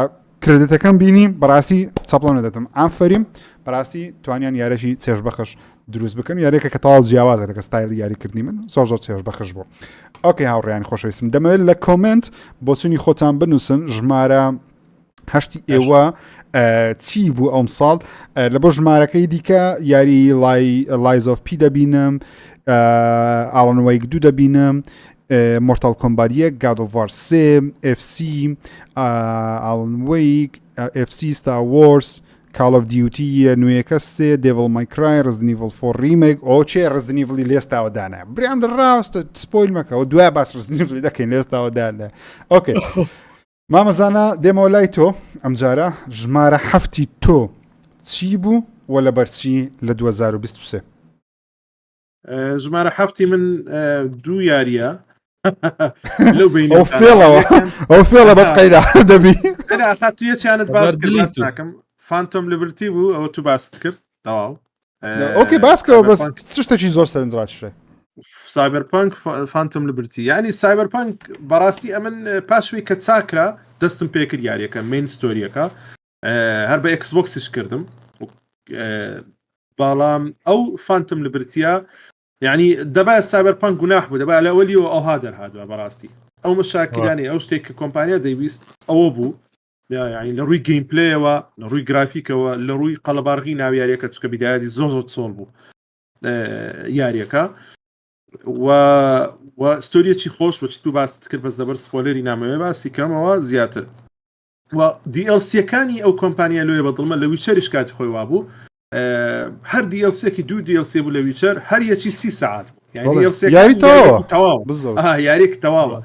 کردێتەکەم بینی بەڕاستی چەپڵە نەدەتم ئەم بەڕاستی توانیان یارەشی چێژ بەخش دروست بکەن یارێکە کە تەواو جیاوازە لەگە ستایلی یاریکردنی من زۆر چێژ بەخش بوو ئۆکەی هاوڕێیان خۆشەویستم دەمەوێت لە کۆمنت بۆچوونی خۆتان بنووسن ژمارە هەشتی ئێوە چی بوو ئەم ساڵ لە بۆ ژمارەکەی دیکە یاری لایز ئۆف پی دەبینم ئاڵن وەیک 2 دەبینم مۆرتال کۆمبات 1 گادۆڤار 3 FC ئاڵن وەیک FC ستار وۆرس Call of Duty نوێیەکە 3 Devil May Cry Resident Evil 4 Remake چێ Resident Evil لێستاوەدانە بریان دەڕاستە سپۆیل مەکەوە دوای باس Resident Evil دەکەین لێستاوەدانە ئۆکێ مامەزانە دێمەوە لای تۆ ئەمجارە ژمارە هەفتی تۆ چی بوو وە لە بەرچی لە 2023 ژمارە هەفتی من دوو یاریە لەو بین ئەو فێڵە بەس قەیدا دەبی تو یەکیانت باس کرد باس ناکەم فانتۆم لیبرتی بوو ئەوە تو باست کرد تەواو ئۆکێ باسکەوە بەس شتێکی زۆر سەرنجڕاکشێ سایبەرپانک فانتۆم لیبرتی ینی سایبەرپانک بەڕاستی ئەمن پاشوی کە چاکرا دەستم پێکرد یاریەکە مین ستۆریەکە هەر بە ئەکسبۆکسش کردم بەڵام ئەو فانتۆم لیبرتیە یعنی دەبای سایبەرپانک گوناح بوو دەبای لە ئەوەلیەوە ئەوها دەرهاتوە بەڕاستی ئەو مشاکلانی ئەو شتێک کە کۆمپانیا دەیویست ئەوە بوو یعنی لە ڕووی گەیم پلەیەوە لە ڕووی گرافیکەوە لە ڕووی قەڵەبارغی ناو یاریەکە چکە بیدایەتی زۆر چۆڵ بوو یاریەکە و ستۆریەکی خۆش بەچی تو باست کرد بەس دەبەر سپۆیلەری نامەوێ باسی کەمەوە زیاتر و دیLCەکانی ئەو کۆمپانیا لێ بەدڵمە لە ویچەریش کاتی خۆی وابوو هەر دیLCێکی دوو DLC بوو لە ویچەر هەر یەکی 30 ساعت بوو یاریێک تەواوە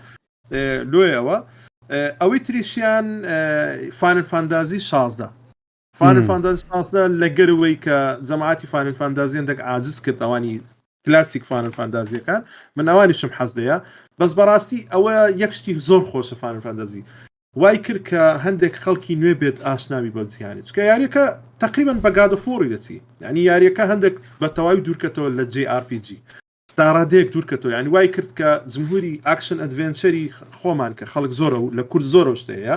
لۆیەوە ئەوەی تریشیان فانل فاندازی 16 فانل فاندازی 16 لەگەرەوەی کە جەماعەتی فانل فاندازیان دەک عاجز کرد ئەوانی کلاسیک فانل فاندازیەکان من ئەوانیشم حەز دەیە بەس بەڕاستی ئەوە یەکشتی زۆر خۆشە فانل فاندازی وای کرد کە هەندێک خەڵکی نوێ بێت ئاشناوی بۆ جیهانی چکە یاریەکە تقریبا بە گادۆفۆری دەچی ینی یاریەکە هەندێک بە تەواوی دوورکەتەوە لە JRPG تاڕادەیەک دوورکەتەوە ینی وای کرد کە جمهوری ئاکشن ئەدڤێنچەری خۆمان کە خەڵک زۆرە و لە کورد زۆرە شتەیە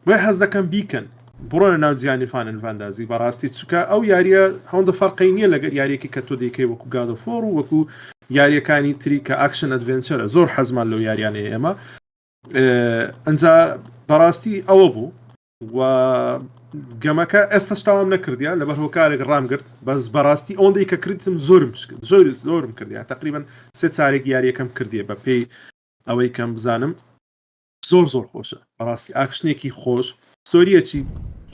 وای حەز دەکەم بیکەن بڕۆنە ناو جیهانی فانل فاندازی بەڕاستی چکە ئەو یاریە هەوندە فەرقی نییە لەگەر یاریەکی کە تۆ دەیکەی وەکو گادۆفۆر و وەکو یاریەکانی تری کە ئاکشن ئەدڤێنچەرە زۆر حەزمان لەو یاریانەیە ئێمە ئەنجا بەڕاستی ئەوە بوو و گەمەکە ئێستاش تاوام نەکردیان لەبەر هۆکارێک ڕامگرت بەس بەڕاستی ئەوەندەی کە کردم زۆرم کردیان تقریبا 3 چارێک یاریەکەم کردیە بە پێی ئەوەی کەم بزانم زۆر خۆشە بەڕاستی ئاکشنێکی خۆش ستۆریەکی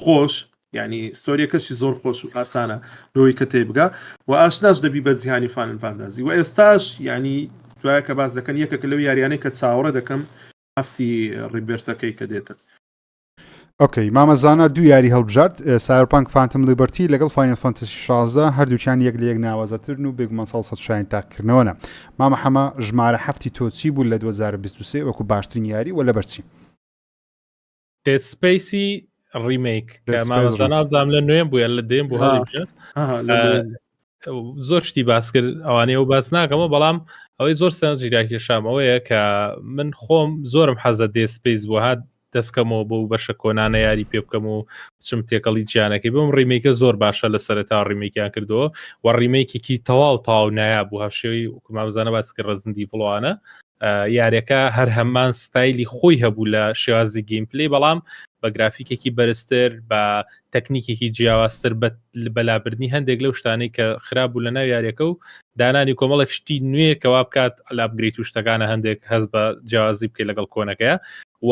خۆش ینی ستۆریەکەشی زۆر خۆش و ئاسانە لەوەی کە تێبگا و ئاشناش دەبی بە جیهانی فانن فاندازی و ئێستاش ینی دوایە کە باز دەکەن یەکێک لەو یاریانەی کە چاوەڕە دەکەم هەفتی ڕیبێرتەکەی کە دێتن. ئۆکەی مامەزانە دوو یاری هەڵبژارد سایبەرپانک فانتۆم لیبەرتی لەگەڵ فاینەل فانتەسی 16 هەردووچیان یەک لە یەک ناوازەترن و بێگومان ساڵ شاین تاکردنەوەنە. مامەحەمە ژمارە هەفتی تۆ چی بوو لە 2023 وەکو باشترین یاری و لەبەرچی؟ دێد سپیسی ریمیک کە مامەزانازام لە نوێن بووە لە دێم بوو هەڵی زۆر شتی باس کرد ئەوانەیە و باس ناکەمە بەڵام ئەوەی زۆر سەرنجیراکێشامەوەیە کە من خۆم زۆرم حەزە دێ سپیس بوو هات دەستکەمەوە بۆ بەشە کۆنانە یاری پێ بکەم و چم تێکەڵی جیانەکەی بۆم ڕیمیکە زۆر باشە لە سەرەتا ڕیمیکیان کردەوە و ڕیمیکێکی تەواو نایە بوو هەشێوی مامزانە باس کرد ڕزندی فڵوانە یاریەکە هەر هەمان ستایلی خۆی هەبوو لە شێوازی گیمپلی بەڵام بە گرافیکێکی بەرزتر بە تەکنیکێکی جیاوازتر بەلابردنی هەندێک لەو شتانەی کە خراپ بوو لە ناو یاریەکە و دانانی کۆمەڵێک شتی نوێ کەوا بکات لابگریت و شتەکانە هەندێک هەز بە جیاوازی بکەی لەگەڵ کۆنەکەیە و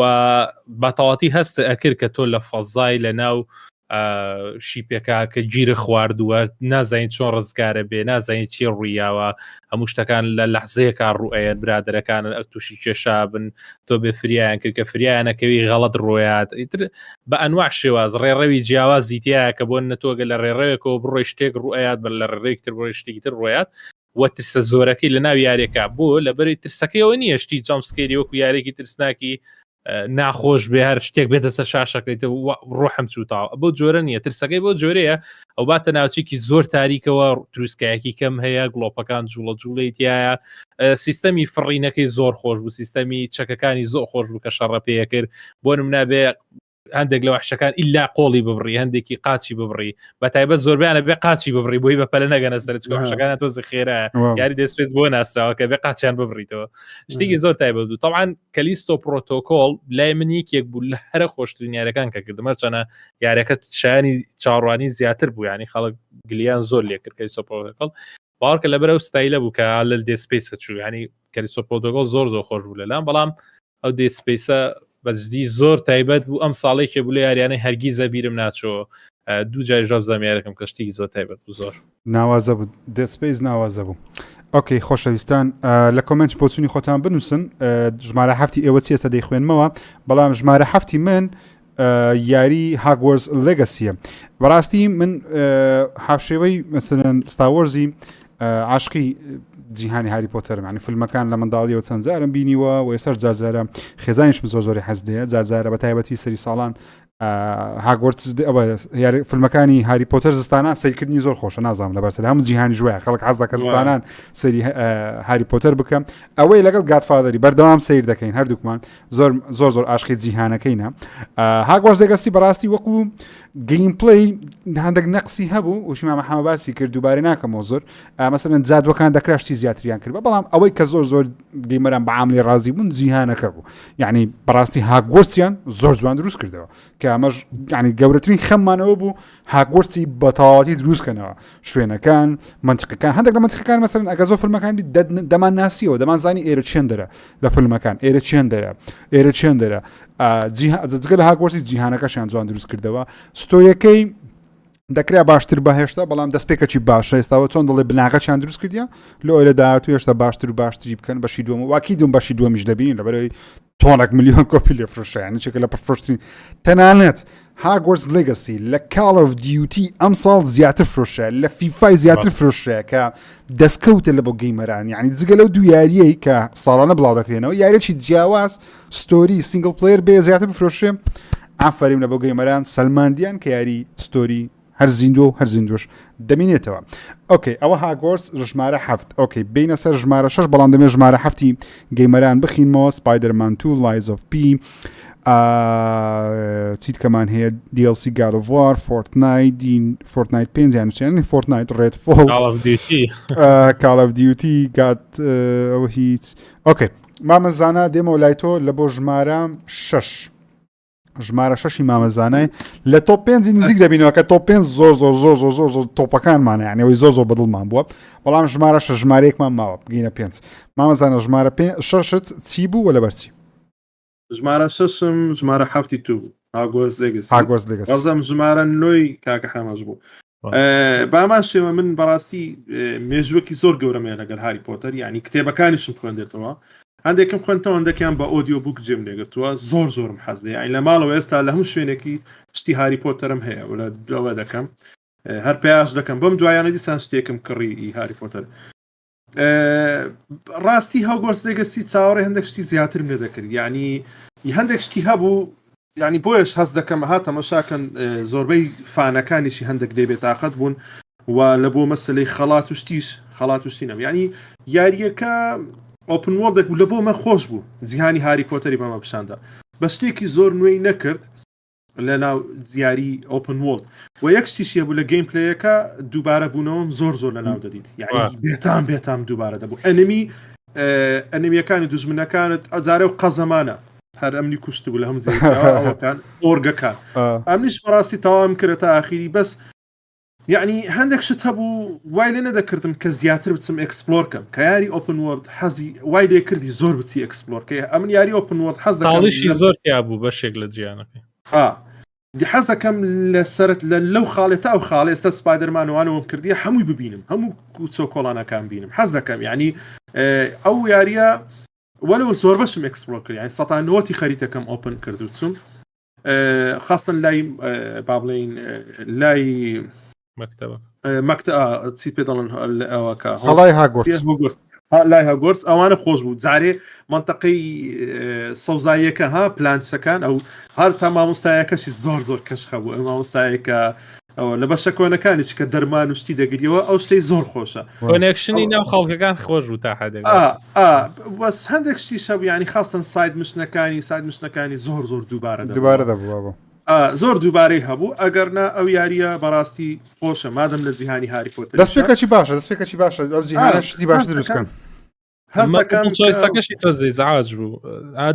بەتەواتی هەست ئەکرد کە تۆ لە فەزای لە ناو شیپێکا کە گیرە خواردووە نازانین چۆن ڕزگارە بێ نازانین چی ڕوویاوە هەموو شتەکان لە لەحزەیەکە ڕوئەیە برادەرەکانن تووشی کێشابن تۆ بێ فریایان کرد کە فریایانەکەوی غەڵەت ڕۆیات ئیتر بە ئەنواع شێواز ڕێڕەوی جیاوازی تایە کە بۆ نەتۆگە لە ڕێڕەوێکەوە بڕۆی شتێک ڕوئەیات بە لە ڕێڕێکتر بڕۆی شتێکی تر ڕۆیات وە ترسە زۆرەکەی لە ناو یاریەکە بۆ لەبەری ترسەکەیەوە نییە شتی جامسکێری وەکو یارێکی ترسناکی ناخۆش بێ هەر شتێک بێتە سەر شاشەکەیت ڕۆحم چوتاوە بۆ جۆرە نییە ترسەکەی بۆ جۆرەیە ئەو باتە ناوچێکی زۆر تاریکەوە دروستکایەکی کەم هەیە گڵۆپەکان جوڵە جوڵیتیایە سیستەمی فڕینەکەی زۆر خۆش بوو سیستەمی چەکەکانی زۆر خۆش بوو کە شەڕە پێیە کرد بۆ نمونە بێ هەندێک لە وحشەکان ئیلا قۆڵی ببڕی هەندێکی قاچی ببڕی بە تایبەت زۆربیانە بێ قاچی ببڕی بۆی بە پەلە نەگەنە سەر وحشەکانە تۆزی خێرە یاری دەسپێس بۆ ناسراوە کە بێ قاچیان ببڕیتەوە شتێکی زۆر تایبەت بوو طبعاً کەلیستۆ پرۆتۆکۆل لای من یەکێک بوو لە هەرە خۆشترین یاریەکان کە کردم هەرچەنە یاریەکە شایانی چاڕوانی زیاتر بوو ینی خەڵک گلیان زۆر لێ کرد کەلیستۆ پرۆتۆکۆل باوەڕکە لەبەر ئەو ستایلە بوو کە لە دێسپیسە چوو ینی کەلیستۆ پرۆتۆکۆل زۆر خۆش بوو لەلام بەڵام ئەو دێسپیسە بەجددی زۆر تایبەت بوو ئەم ساڵێکێ بوو لە یاریانەی هەرگیز زەبیرم ناچۆ دوو جای ژەب زەمیارەکەم کەشتێکی زۆر تایبەت بوو زۆر ناوازە بوو دێسپیس ناوازە بوو. ئۆکەی خۆشەویستان لە کۆمنت بۆچوونی خۆتان بنووسن ژمارە هەفتی ئێوە چی ئێستا دەیخوێنمەوە بەڵام ژمارە هەفتی من یاری هاگوارز لێگەسیە بەڕاستی من هاوشێوەی مەسەلەن ستاوەرزی عاشقی جیهانی هاری پۆتەرم ینی فیلمەکان لە منداڵیەوە چەند جارم بینیوە و ئێستا جارجارە خێزانیشم زۆری حەز لێیە جارجارە بە تایبەتی سەری ساڵان هاگوارتس فیلمەکانی هاری پۆتەر زستانان سەیرکردنی زۆر خۆشە نازانم لەبەرسەر هەموو جیهانی ژوایە خەڵک حەز دەکەن زستانان سەری هاری پۆتەر بکەم ئەوەی لەگەڵ گادفادەری بەردەوام سیر دەکەین هەردووکمان زۆر عاشقی جیهانەکەینە هاگوارتس لێگەسی بەڕاستی وەکو گیم پلی هەندێک نەقسی هەبوو وشی مامەحەمە باسی کرد دووبارە ناکەمەوە زۆر مەسەلەن جادوەکان دەکراشتی زیاتریان کرد بەڵام ئەوەی کە زۆر گیمەران بە عاملی ڕازی بوون جیهانەکە بوو یعنی بەڕاستی هاگوارتسیان زۆر جوان دروست کردەوە کە ئەمەش ینی گەورەترین خەممانەوە بوو هاگوارتسی بە تەواوەتی دروستکەنەوە شوێنەکان منطقەکان هەندێک لە منطقەکان مەسەلەن ئەگە زۆر فیلمەکانی دەمان ناسیەوە دەمان زانی ئێرە چێن دەرە لە فیلمەکان ئێرە چێن دەرە جگە لە هاگوارتسی جیهانەکەشیان جوان دروست کردەوە ستۆریەکەی دەکرا باشتر بەهێشتا بەڵام دەستپێکەکی باشە ئێستاوە چۆن دەڵێ بناغەچیان دروست کردیە لە ئۆرە داهاتوو هێشتا باشتر و باشتری بکەن بەشی دووەم واکی دوم بەشی دووەمیش دەبین لەبەرەوەی تۆنێک ملیۆن کۆپی لێ فرۆشیان چێکە لە پرفرۆشترین تەنانەت هاگوارتس لێگەسی لە کال ئۆف دیوتی ئەم ساڵ زیاتر فرۆشە لە فیفای زیاتر فرۆشەیە کە دەستکەوتە لە بۆ گەیمەران یعنی جگە لەو دوو یاریەی کە ساڵانە بڵاو دەکرێنەوە یاریێکی جیاواز ستۆری سینگل پلەیر بێ زیاتر بفرۆشێ ئافرین لە بۆ گەیمەران سەلماندیان کە یاری ستۆری هەر زیندوش دەمینێتەوە ئۆکەی ئەوە هاگوارتس ژمارە هەفت ئۆکەی بینە سەر ژمارە 6 بەڵام دەمێ ژمارە هەفتی گەیمەران بخینمەوە سپایدەرمان 2 لایز ئۆف پی چیت کەمان هەیە DLC God of War فۆرتنایت 5 یان فۆرتنایت ڕێدفۆڵ Call of Duty ئەوە هیچ ئۆکەی مامەزانە دێمەوە لای تۆ لە بۆ ژمارە 6 ژمارە 6 مامەزانای لە تۆپ 5 نزیک دەبینەوە کە تۆپ 5 زۆر تۆپەکانمانە یعنی زۆر بەدڵمان بووە بەڵام ژمارە 6 ژمارەیەکمان ماوە بگینە 5 مامەزانە ژمارە 6 چی بوو ولا بەرچی ژمارە 6 ژمارە 7 تو ئاگۆست لێگەس ئاگۆست ژمارە 9 کاکە حەماش بوو بامان شێوە من بەڕاستی مێژوەکی زۆر گەورەمە لەگەڵ هاری پۆتەر یعنی کتێبەکانیشم خوێندێتەوە هەندێکم خوێنتەوە هەندێکیان بە ئۆدیۆ بوک جێم لێگرتووە زۆرم حەز دەیە لە ماڵەوە ئێستا لە هەموو شوێنێکی شتی هاری پۆتەرم هەیە ولا دووە دەکەم هەر پێیاش دەکەم بەم دوایانە دیسان شتێکم کڕی هاری پۆتەر ڕاستی هاوگۆرس لێگەسی چاوەڕێ هەندێک شتی زیاترم لێ دەکرد یعنی هەندێک شتی هەبوو یعنی بۆیش هەست دەکەم هاتەمەشاکەن زۆربەی فانەکانیشی هەندێک دەبێت تااقەت بوون و لە بۆ مەسلەی خەڵات و شتینەوە ینی یاریەکە ئۆپن وۆڵدێک بوو لە بۆ مە خۆش بوو جیهانی هاری پۆتەری بەمە پیشاندا بە شتێکی زۆر نوێی نەکرد لە ناو زیاری ئۆپن وۆڵد و یەک شتیشیە بوو لە گەیم پلەیەکە دووبارە بوونەوەم زۆر لە ناو دەدیت یعنی بێتام دووبارە دەبوو ئەنمیەکانی دوژمنەکانت ئەجارە و قەزەمانە هەر ئەمنی کوشت بوو لە هەموو جێەکان ئۆرگەکان ئەمنیش بەڕاستی تەواوم کرێتە ئاخیری بەس یعنی هەندێک شت هەبوو وای لێ نەدەکردم کە زیاتر بچم ئەکسپلۆر کەم کە یاری ئۆپن وۆرد حەزی وای لێ کردی زۆر بچی ئەکسپلۆرکە ئەمن یاری ئۆپن وۆرد حەز دەکەم زۆر بوو بەشێک لە جیانەکەی حەز دەکەم لە سەرت لەو خاڵێتە ئەو خاڵێ ئێستا سپایدەرمانەوانەوەم کردی هەمووی ببینم هەموو کوچۆ کۆڵانەکان بینم حەز دەکەم یعنی ئەو یاریە وەلو زۆر بەشم ئەکسپلۆر کرد یعنی سەتانەوەتی خەریتەکەم ئۆپن کرد و چوم خاستن لای بابلین لای مەکتەب چی پێ دەڵێن ئەوەکە هەڵای هاگۆرس لای هاگۆرس ئەوانە خۆش بوو جارێ منتەقەی سەوزاییەکە ها پلانسەکان ئەو هەر تا مامۆستایەکەشی زۆر کەشخە بوو ئەو مامۆستایەکە ئەوە لە بەشەکۆنەکانیش کە دەرمان و شتی دەگریەوە ئەو شتەی زۆر خۆشە کۆنێکشنی ناو خەڵکەکان خۆش بوو تا حدێک بەس هەندێک شتی شەب ینی خاستن سایت مشتەکانی زۆر دووبارە دەبوو زۆر دووبارەی هەبوو ئەگەرنا ئەو یاریە بەڕاستی خۆشە مادەم لە جیهانی هاری پۆتەر دەستپێکەکی باشە ئەو جیهانە شتی باش دروستکەن هەستەکەشی تۆزەی زعاج بوو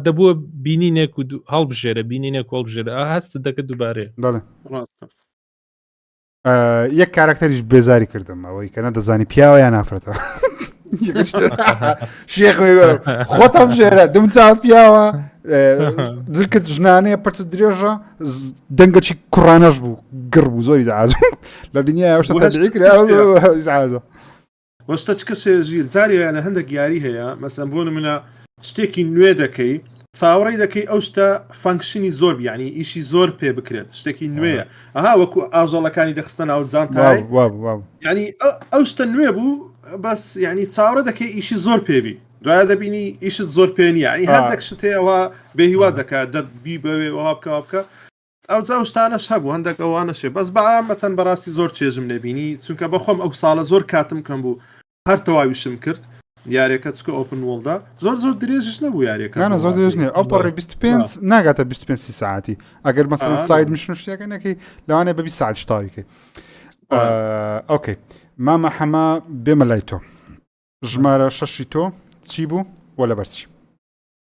دەبووە بینینێک و هەڵبژێرە بینینێک هەڵبژێرە هەست دەکە دووبارێ ڕاستە یەک کارکتەریش بێزاری کردم ئەوەی کە نەدەزانی پیاوە یان نافرەتەوە شێخ خۆتم ژێرە دم چاوت پیاوە دڵکت ژنانەیە پرچ درێژە دەنگەکی کوڕانەش بوو گڕ بوو زۆری زعاج لە دنیای ئەوشتە تەبیعی کرا زعاجە وەشتە چ کەسێ ژیر جارێ لە هەندێک یاری هەیە مەسەن بۆ نمونە شتێکی نوێ دەکەی چاوەڕێی دەکەی ئەو شتە فانکشنی زۆر ینی ئیشی زۆر پێ بکرێت شتێکی نوێیە ئەها وەکو ئاژەڵەکانی دەخستە ناو جانتای ینی ئەو شتە نوێ بوو بەس ینی چاوەڕە دەکەی ئیشی زۆر پێبی دوایە دەبینی ئیشت زۆر پێ نیە ینی هەندێک شتەوە بێهیوا دەکات دەبی بەوێ وها بکە ئەو جاوشتانەش هەبوو هەندێک ئەوانەشێ بەس بەڕامەتەن بەڕاستی زۆر چێژم لێبینی چونکە بەخۆم ئەو ساڵە زۆر کاتم کەم بوو هەر تەواویشم کرد یاریەکە چکە ئۆپن وۆڵدا زۆر درێژش نەبوو یاریەکە زۆر درێژ نیە ئەو پەڕی 25 ناگاتە 25 ساعتی ئەگەر مەسەڵەن ساید مشن شتێکەکەی لەوانێ بە 20 ساعت شتاویکەی ئۆکەی مامە حەما بێمە لای تۆ ژمارە 6 تۆ چی بوو وەلە بەرچی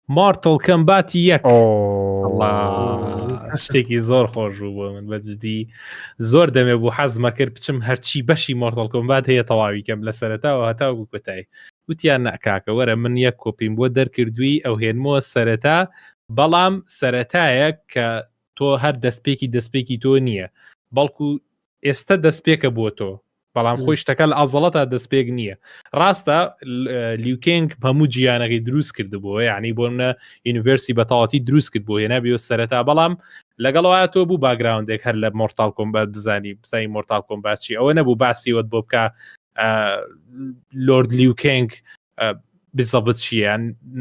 مارتل کەمباتی یەک شتێکی زۆر خۆش بوو بۆ من بەجددی زۆر دەمێ بوو حەزمە کرد بچم هەرچی بەشی مارتل کۆمبات هەیە تەواوی کەم لە سەرەتاوە هەتاوە کۆتایی وتیان ناکاکە وەرە من یەک کۆپیم بۆ دەرکردووی ئەو هێنمەوە سەرەتا بەڵام سەرەتایە کە تۆ هەر دەستپێکی تۆ نییە بەڵکو ئێستا دەستپێکە بۆ تۆ بەڵام خۆی شتەکە لە ئازەڵەتە دەستپێک نییە ڕاستە لیوکێنگ هەموو جیانەکەی دروست کردبووە یعنی بۆ منە یونیڤرسی بەتاواتی دروست کرد بۆ هێنا بیۆ سەرەتا بەڵام لەگەڵەوە تۆ بوو باگراوندێک هەر لە مۆرتال کۆمبات بزانی بزای مۆرتال کۆمباتچی ئەوە نەبوو باسیوت بۆ بکە لۆرد لیوکێنگ بزەبت چیە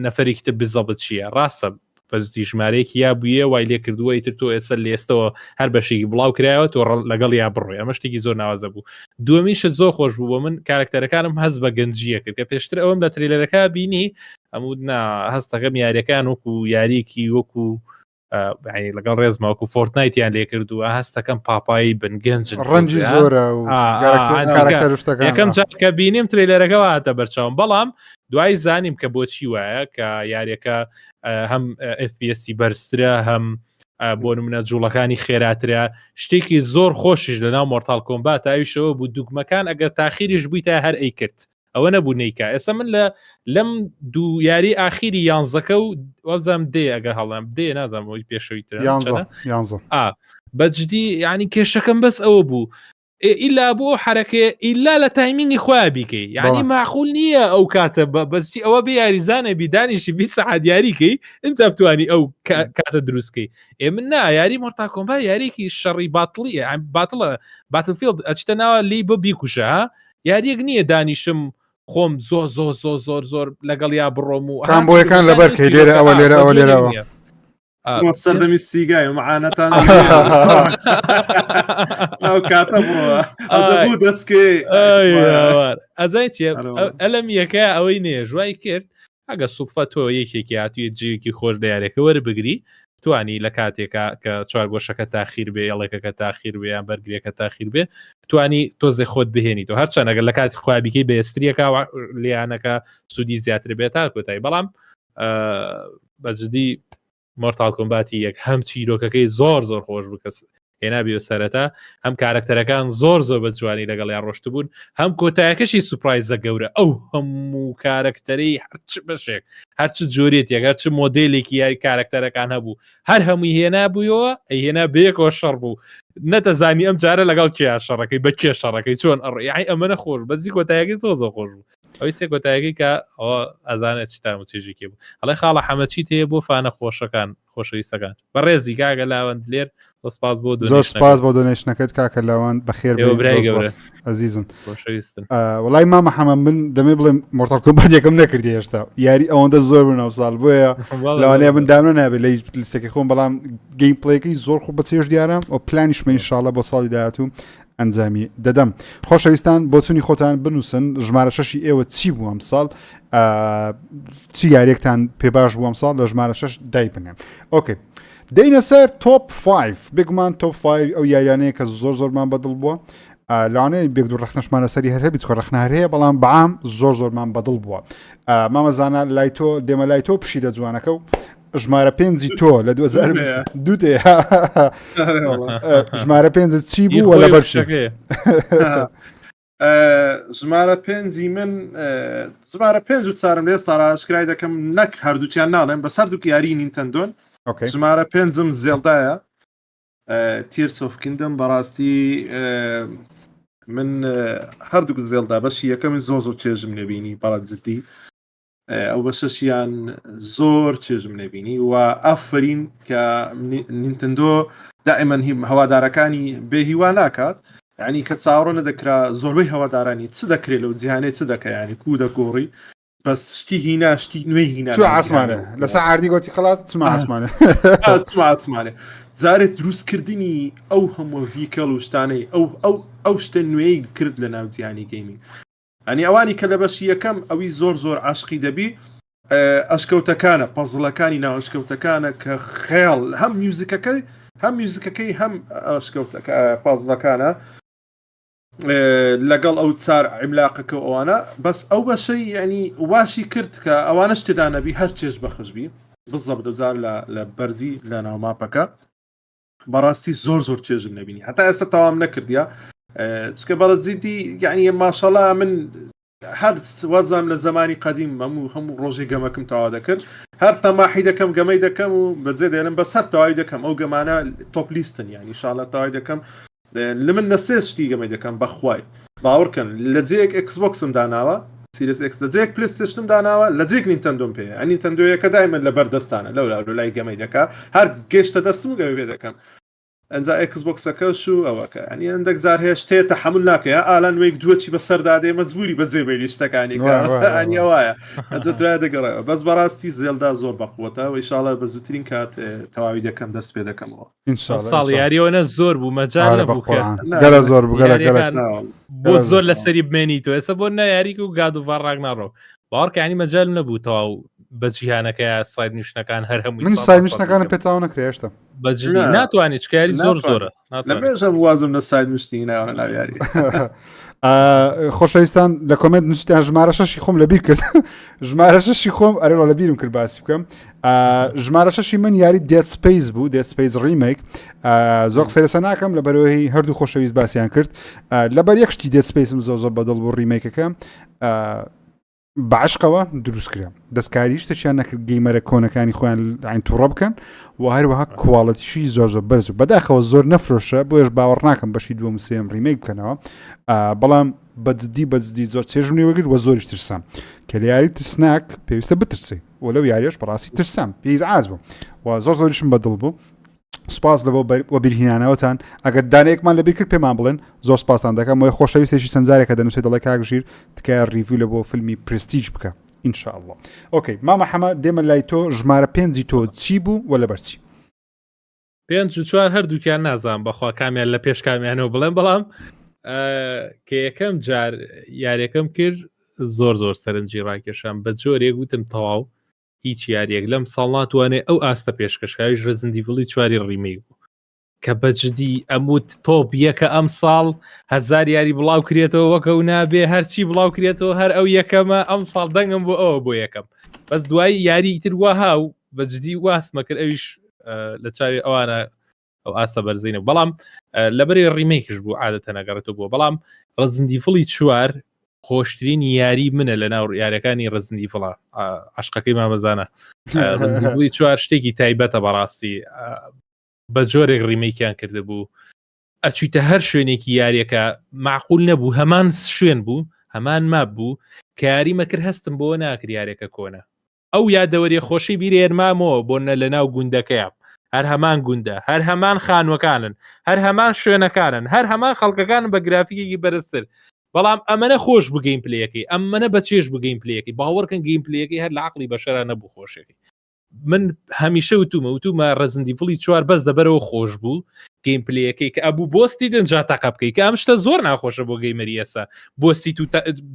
نەفەری کتە بزەبت چیە ڕاستە بەزتی ژمارەیەکی یا بوویە وای لێ کردووە ئیتر تۆ ئێستا لێستەوە هەر بەشێکی بڵاو کرایەوە تۆ لەگەڵ یا بڕۆی ئەمە شتێکی زۆر ناوازە بوو دووەمیشت زۆر خۆش بوو بۆ من کارکتەرەکانم هەز بە گەنجیە کرد کە پێشتر ئەوم لە ترێلەرەکە بینی هەموو هەستەکەم یاریەکان وەکو یاریکی وەکو لەگەڵ ڕێزمە وەکو فۆرتنایتیان لێ کردووە هەستەکەم پاپایی بنگەنج ڕەنجی زۆرە یەکەم جارکە بینیم ترێلەرەکەەوە هاتە بەرچاوم بەڵام دوای زانیم کە بۆچی وایە کە یاریەکە هەم FPS بەرزترە هەم بۆ نمونە جوڵەکانی خێراترە شتێکی زۆر خۆشیش لەناو مۆرتال کۆمبات ئاویشەوە بوو دوگمەکان ئەگەر تاخیریش بوویتە هەر ئەی کرد ئەوە نەبوو نەیکا ئێستا من لەم دوو یاری ئاخیری یانزەکە و وەبزانم دێ ئەگە هەڵام دێ نازانەوەی پێشەوەیترە بەجددی ینی کێشەکەم بەس ئەوە بوو ئیلا بۆ حرەکە ئیلا لە تایمینی خۆی بیکەی یعنی معقول نییە ئەو کاتە بەستی ئەوە بە یاریزانە بیدانیشی 20 ساعت یاریکەی انت بتوانی ئەو کاتە دروستکەی من نا یاری مۆرتال کۆمبات یاریکی شەڕی باتڵیە باتڵە باتلفیلد ئەچتە ناوە لی بە بیکوشە یاریەک نییە دانیشم خۆم زۆر لەگەڵ یا بڕۆم و کامبۆیەکان لەبەر کەی لێرە ئەوە لێرەوە سەردەمی سیگای و معانەتان ئەو کاتە بڕۆ ئەزەبوو دەستکەی ئەزای چێ ئەلم یەکە ئەوەی نێ ژوای کرد ئەگە سوفە تۆ یەکێکی هاتووی جیوکی خۆش دیارێکە وەربگری توانی لە کاتێکا کە چوارگۆشەکە تاخیر بێ ئەڵێکەکە تاخیر بێ یان بەرگریەکە تاخیر بێ توانی تۆزێ خۆت بهێنیتەوە هەرچەندەگەر لە کاتی خوابیکەی بەێستریەکە لیانەکە سوودی زیاتر بێت تا کۆتایی بەڵام بەجددی مۆرتال کۆمباتی یەک هەم چیرۆکەکەی زۆر خۆش بکەس هێنابی سەرەتا هەم کارکتەرەکان زۆر بە جوانی لەگەڵ یا ڕۆشت بوون هەم کۆتایەکەشی سوپرایزە گەورە ئەو هەموو کارکتەرەی هەرچ بەشێک هەرچ جۆرێت یەگەر چ مۆدلێکی یاری کارکتەرەکان هەبوو هەر هەمووی هێنا بوویەوە هێنا بەیەکەوە شەڕ بوو نەتەزانی ئەم جارە لەگەڵ کێ شەڕەکەی بە کێ شەڕەکەی چۆن ئەڕی ئەمەە خۆش بەزی کۆتایەکەی زۆر خۆش بوو ئەوی سێ کۆتایەکەی کە ئەوە ئەزانێت چتان و چێژێکی بوو ئەڵێ خاڵە حەمەچی تەیە بۆ فانە خۆشەکان خۆشەویستەکان بەڕێزی کاگە لاوەند لێر سپاس بۆ زۆر سپاس بۆ دۆنیشنەکەت کاکە لاوان بەخێر عزیزن وڵای مامە حەمە من دەمێ بڵێم مۆرتال کۆمبات یەکەم نەکردی هێشتا یاری ئەوەندە زۆر بناو ساڵ بۆیە لەوانەیە من دامنە نابێت لە لیستێکی خۆم بەڵام گەیم پڵێەکەی زۆر خوب بەچێش دیارە ئەو پلانیشمە ئینشاڵڵە بۆ ساڵی داهاتوو ئەنجامی دەدەم خۆشەویستان بۆ چوونی خۆتان بنووسن ژمارە شەشی ئێوە چی بوو ئەم ساڵ چی یاریەکتان پێ باش بوو ئەم ساڵ لە ژمارە شەش دای بنێن ئۆکێ دەینە سەر تۆپ 5 بگومان تۆپ 5 ئەو یاریانەیە کە زۆرمان بەدڵ بووە لەوانەیە بێک دوو ڕەخنەشمانە سەری هەر هەبی چکۆ ڕەخنە هەیە بەڵام بەعام زۆرمان بەدڵ بووە مامەزانە لای تۆ دێمە لای تۆ پشیدە جوانەکە و ژمارە 5 تۆ لە 2022 ژمارە 5 چی بوو لە بەرشەکە ژمارە 5 من ژمارە 5 و چارم لێ ئێستا ڕاشکرای دەکەم نەک هەردووچیان ناڵێم بە هەردووک یاری نینتەندۆن ژمارە 5م زێڵدایە تیرس ئۆف کیندەم بەڕاستی من هەردووک زێڵدا بەشی یەکەمی زۆر چێژم نەبینی بەڵات جدی ئەو بەشەشیان زۆر چێژم نەبینی و ئافرین کە نینتەندۆ دائیمەن هەوادارەکانی بێهیوا ناکات ینی کە چاوەڕۆ نەدەکرا زۆربەی هەوادارانی چ دەکرێت لەو جیهانێ چ دەکە ینی کو دەگۆڕی بەس شتی هینا شتی نوێی هینا چ ئاسمانە لەسەر عاردی گۆتی خلاص چما ئاسمانە جارێت دروستکردنی ئەو هەموو ڤیکەڵ و شتانەی ئەو شتە نوێی کرد لە ناو جیهانی گەیمینگ ئەنی ئەوانی کە لە بەشی یەکەم ئەوی زۆر عاشقی دەبی ئەشکەوتەکانە پەزڵەکانی ناو ئەشکەوتەکانە کە خەیاڵ هەم میوزیکەکەی هەم ئەشکەوتەکە پەزڵەکانە لەگەڵ ئەو چار عیملاقەکە ئەوانە بەس ئەو بەشەی ینی واشی کرد کە ئەوانەش تێدا نەبی هەر چێژ بەخشبی بزەب دەزار لە بەرزی لە ناو ماپەکە بەڕاستی زۆر چێژم نەبینی هەتا ئێستا تەوام نەکردیا چکە بەڕزیدی یعنی ماشەڵا من هەر وەزام لە زمانی قەدیم هەموو ڕۆژێ گەمەکەم تەوا دەکرد هەر تەماحی دەکەم گەمەی دەکەم و بەجێ دێنم بەس هەر تەواوی دەکەم ئەو گەمانە تۆپ لیستن یعنی شاڵە تەواوی دەکەم لە من نەسێ شتی گەمەی دەکەم بەخوای باوەڕکەن لە جێیەک ئەکسبۆکسم داناوە سیریس ئەکس لە جێیەک پلیستشتم داناوە لە جێک نینتەندۆم پێ ئەنی نینتەندۆیەکە دایمەن لە بەردەستانە لەو لای گەمەی دەکا هەر گەشتە دەستم و گەمەی پێ دەکەم ئەنجا ئەکسبۆکسەکەش و ئەوەکە ئەنی هەندێک جار هەیە شتێ تەحمل ناکەیە ئالان وەیەک دووەچی بەسەردادێ مەجبوری بەجێبێنی شتەکانی ئەنی ئەوایە ئەنجا دوای دەگەڕێەوە بەس بەڕاستی زێڵدا زۆر بەقوتە و ئیشاڵە بە زووترین کات تەواوی دەکەم دەست پێ دەکەمەوە ساڵ یاریەوە زۆر بوو مەجال نەبوو گەلە زۆر بوو بۆ زۆر لەسەری بمێنیتەوە ئێستا بۆ نایاریک و گاد و ڤڕاک ناڕۆ باوەڕکە ینی مەجال نەبوو تەواو بە جیهانەکە ساید نیشتەکان هەر هەمووی من ساید نیشتەکانە پێتاوە نەکرێشتە بەجددی ناتوانێت چکاری زۆرە لە بێژەم وازم لە ساید مشتی ناوە لاویاری خۆشەویستان لە کۆمنت نووسیتان ژمارە 6 خۆم لەبیر کرد ژمارە 6 خۆم ئەرێ لەبیرم کرد باسی بکەم ژمارە 6 من یاری دێت سپیس بوو دێت سپیس ڕیمیک زۆر قسەی لەسەر ناکەم لەبەرەوەی هەردوو خۆشەویست باسییان کرد لەبەر یەکشتی دێت سپیسم زۆر بەدڵ بۆ ڕیمیکەکە بەعشقەوە دروست کرا دەستکاری شتێکیان نەکرد گەیمەرە کۆنەکانی خۆیان عین تووڕە بکەن و هەروەها کواڵەتیشی زۆر بەرز و بەداخەوە زۆر نەفرۆشە بۆیش باوەڕ ناکەم بەشی دووەم و سێم ڕیمیک بکەنەوە بەڵام بەجددی زۆر چێژم لێوەگرت وە زۆریش ترسام کە لە یاری ترسناک پێویستە بترسی و لەو یاریش بەڕاستی ترسام پێیز ئاز بوو و زۆریشم بەدڵ بوو سپاس لەبەوە بیرهینانەوەتان ئەگەر دانەیەکمان لەبیر کرد پێمان بڵێن زۆر سپاسان دەکەم وی خۆشەویستێکی سنجارێکە دەنووسێت دەڵێ کاکژیر تکایە ریڤیو لە بۆ فیلمی پرستیج بکە ئینشاءالله ئۆکەی مامە حەمە دێمە لای تۆ ژمارە 5 تۆ چی بوو و لەبەرچی 5 و 4 هەردووکیان نازانم بەخوا کامیان لە پێش کامیانەوە بڵێن بەڵام کە یەکەم جار یاریەکەم کرد زۆر سەرنجی ڕاکێشام بە جۆرێک گوتم تەواو هیچ یاریەک لەم ساڵ ناتوانێت ئەو ئاستە پێشکەشکاویش ڕزندی بڵی چواری ڕیمیک بوو کە بەجددی ئەموت تۆپ یەکە ئەم ساڵ 1000 یاری بڵاو کرێتەوە وەکە و نابێ هەرچی بڵاو کرێتەوە هەر ئەو یەکەمە ئەم ساڵ دەنگم بۆ ئەوە بۆ یەکەم بەس دوای یاری تر وەها و بەجددی واستمە کرد ئەویش لە چاوی ئەوانە ئەو ئاستە بەرزینە بەڵام لەبەری ڕیمیکش بوو عادەتە نەگەڕێتەوە بووە بەڵام ڕزندی فڵی چوار خۆشترین یاری منە لە ناو یاریەکانی ڕزندی فڵە عشقەکەی مامەزانە ڕزندی چوار شتێکی تایبەتە بەڕاستی بە جۆرێک ڕیمیکیان کرده بوو ئەچیتە هەر شوێنێکی یاریەکە معقول نەبوو هەمان شوێن بوو هەمان ماب بوو کە یاریمە کرد هەستم بۆ ناکرد یاریەکە کۆنە ئەو یادەوەری خۆشی بیرێنمامەوە بۆنە لە ناو گوندەکەیە هەر هەمان گوندە هەر هەمان خانوەکانن هەر هەمان شوێنەکانن هەر هەمان خەڵکەکانن بە گرافیکێکی بەرزتر بەڵام ئەمەنە خۆش بوو گەیم پلەیەکەی ئەمەنە بەچێش بوو گەیم پلەیەکەی باوەڕکەن گەیم پلەیەکەی هەر لە عەقڵی بەشەرا نەبوو خۆشێکی من هەمیشە وتومە ڕزندی فڵی چوار بەس دەبەرەوە خۆش بوو گەیم پلەیەکەی کە ئەبوو بۆستی دنجا تاقە بکەی کە ئەم شتە زۆر ناخۆشە بۆ گەیمەری ئێستا بۆستی تو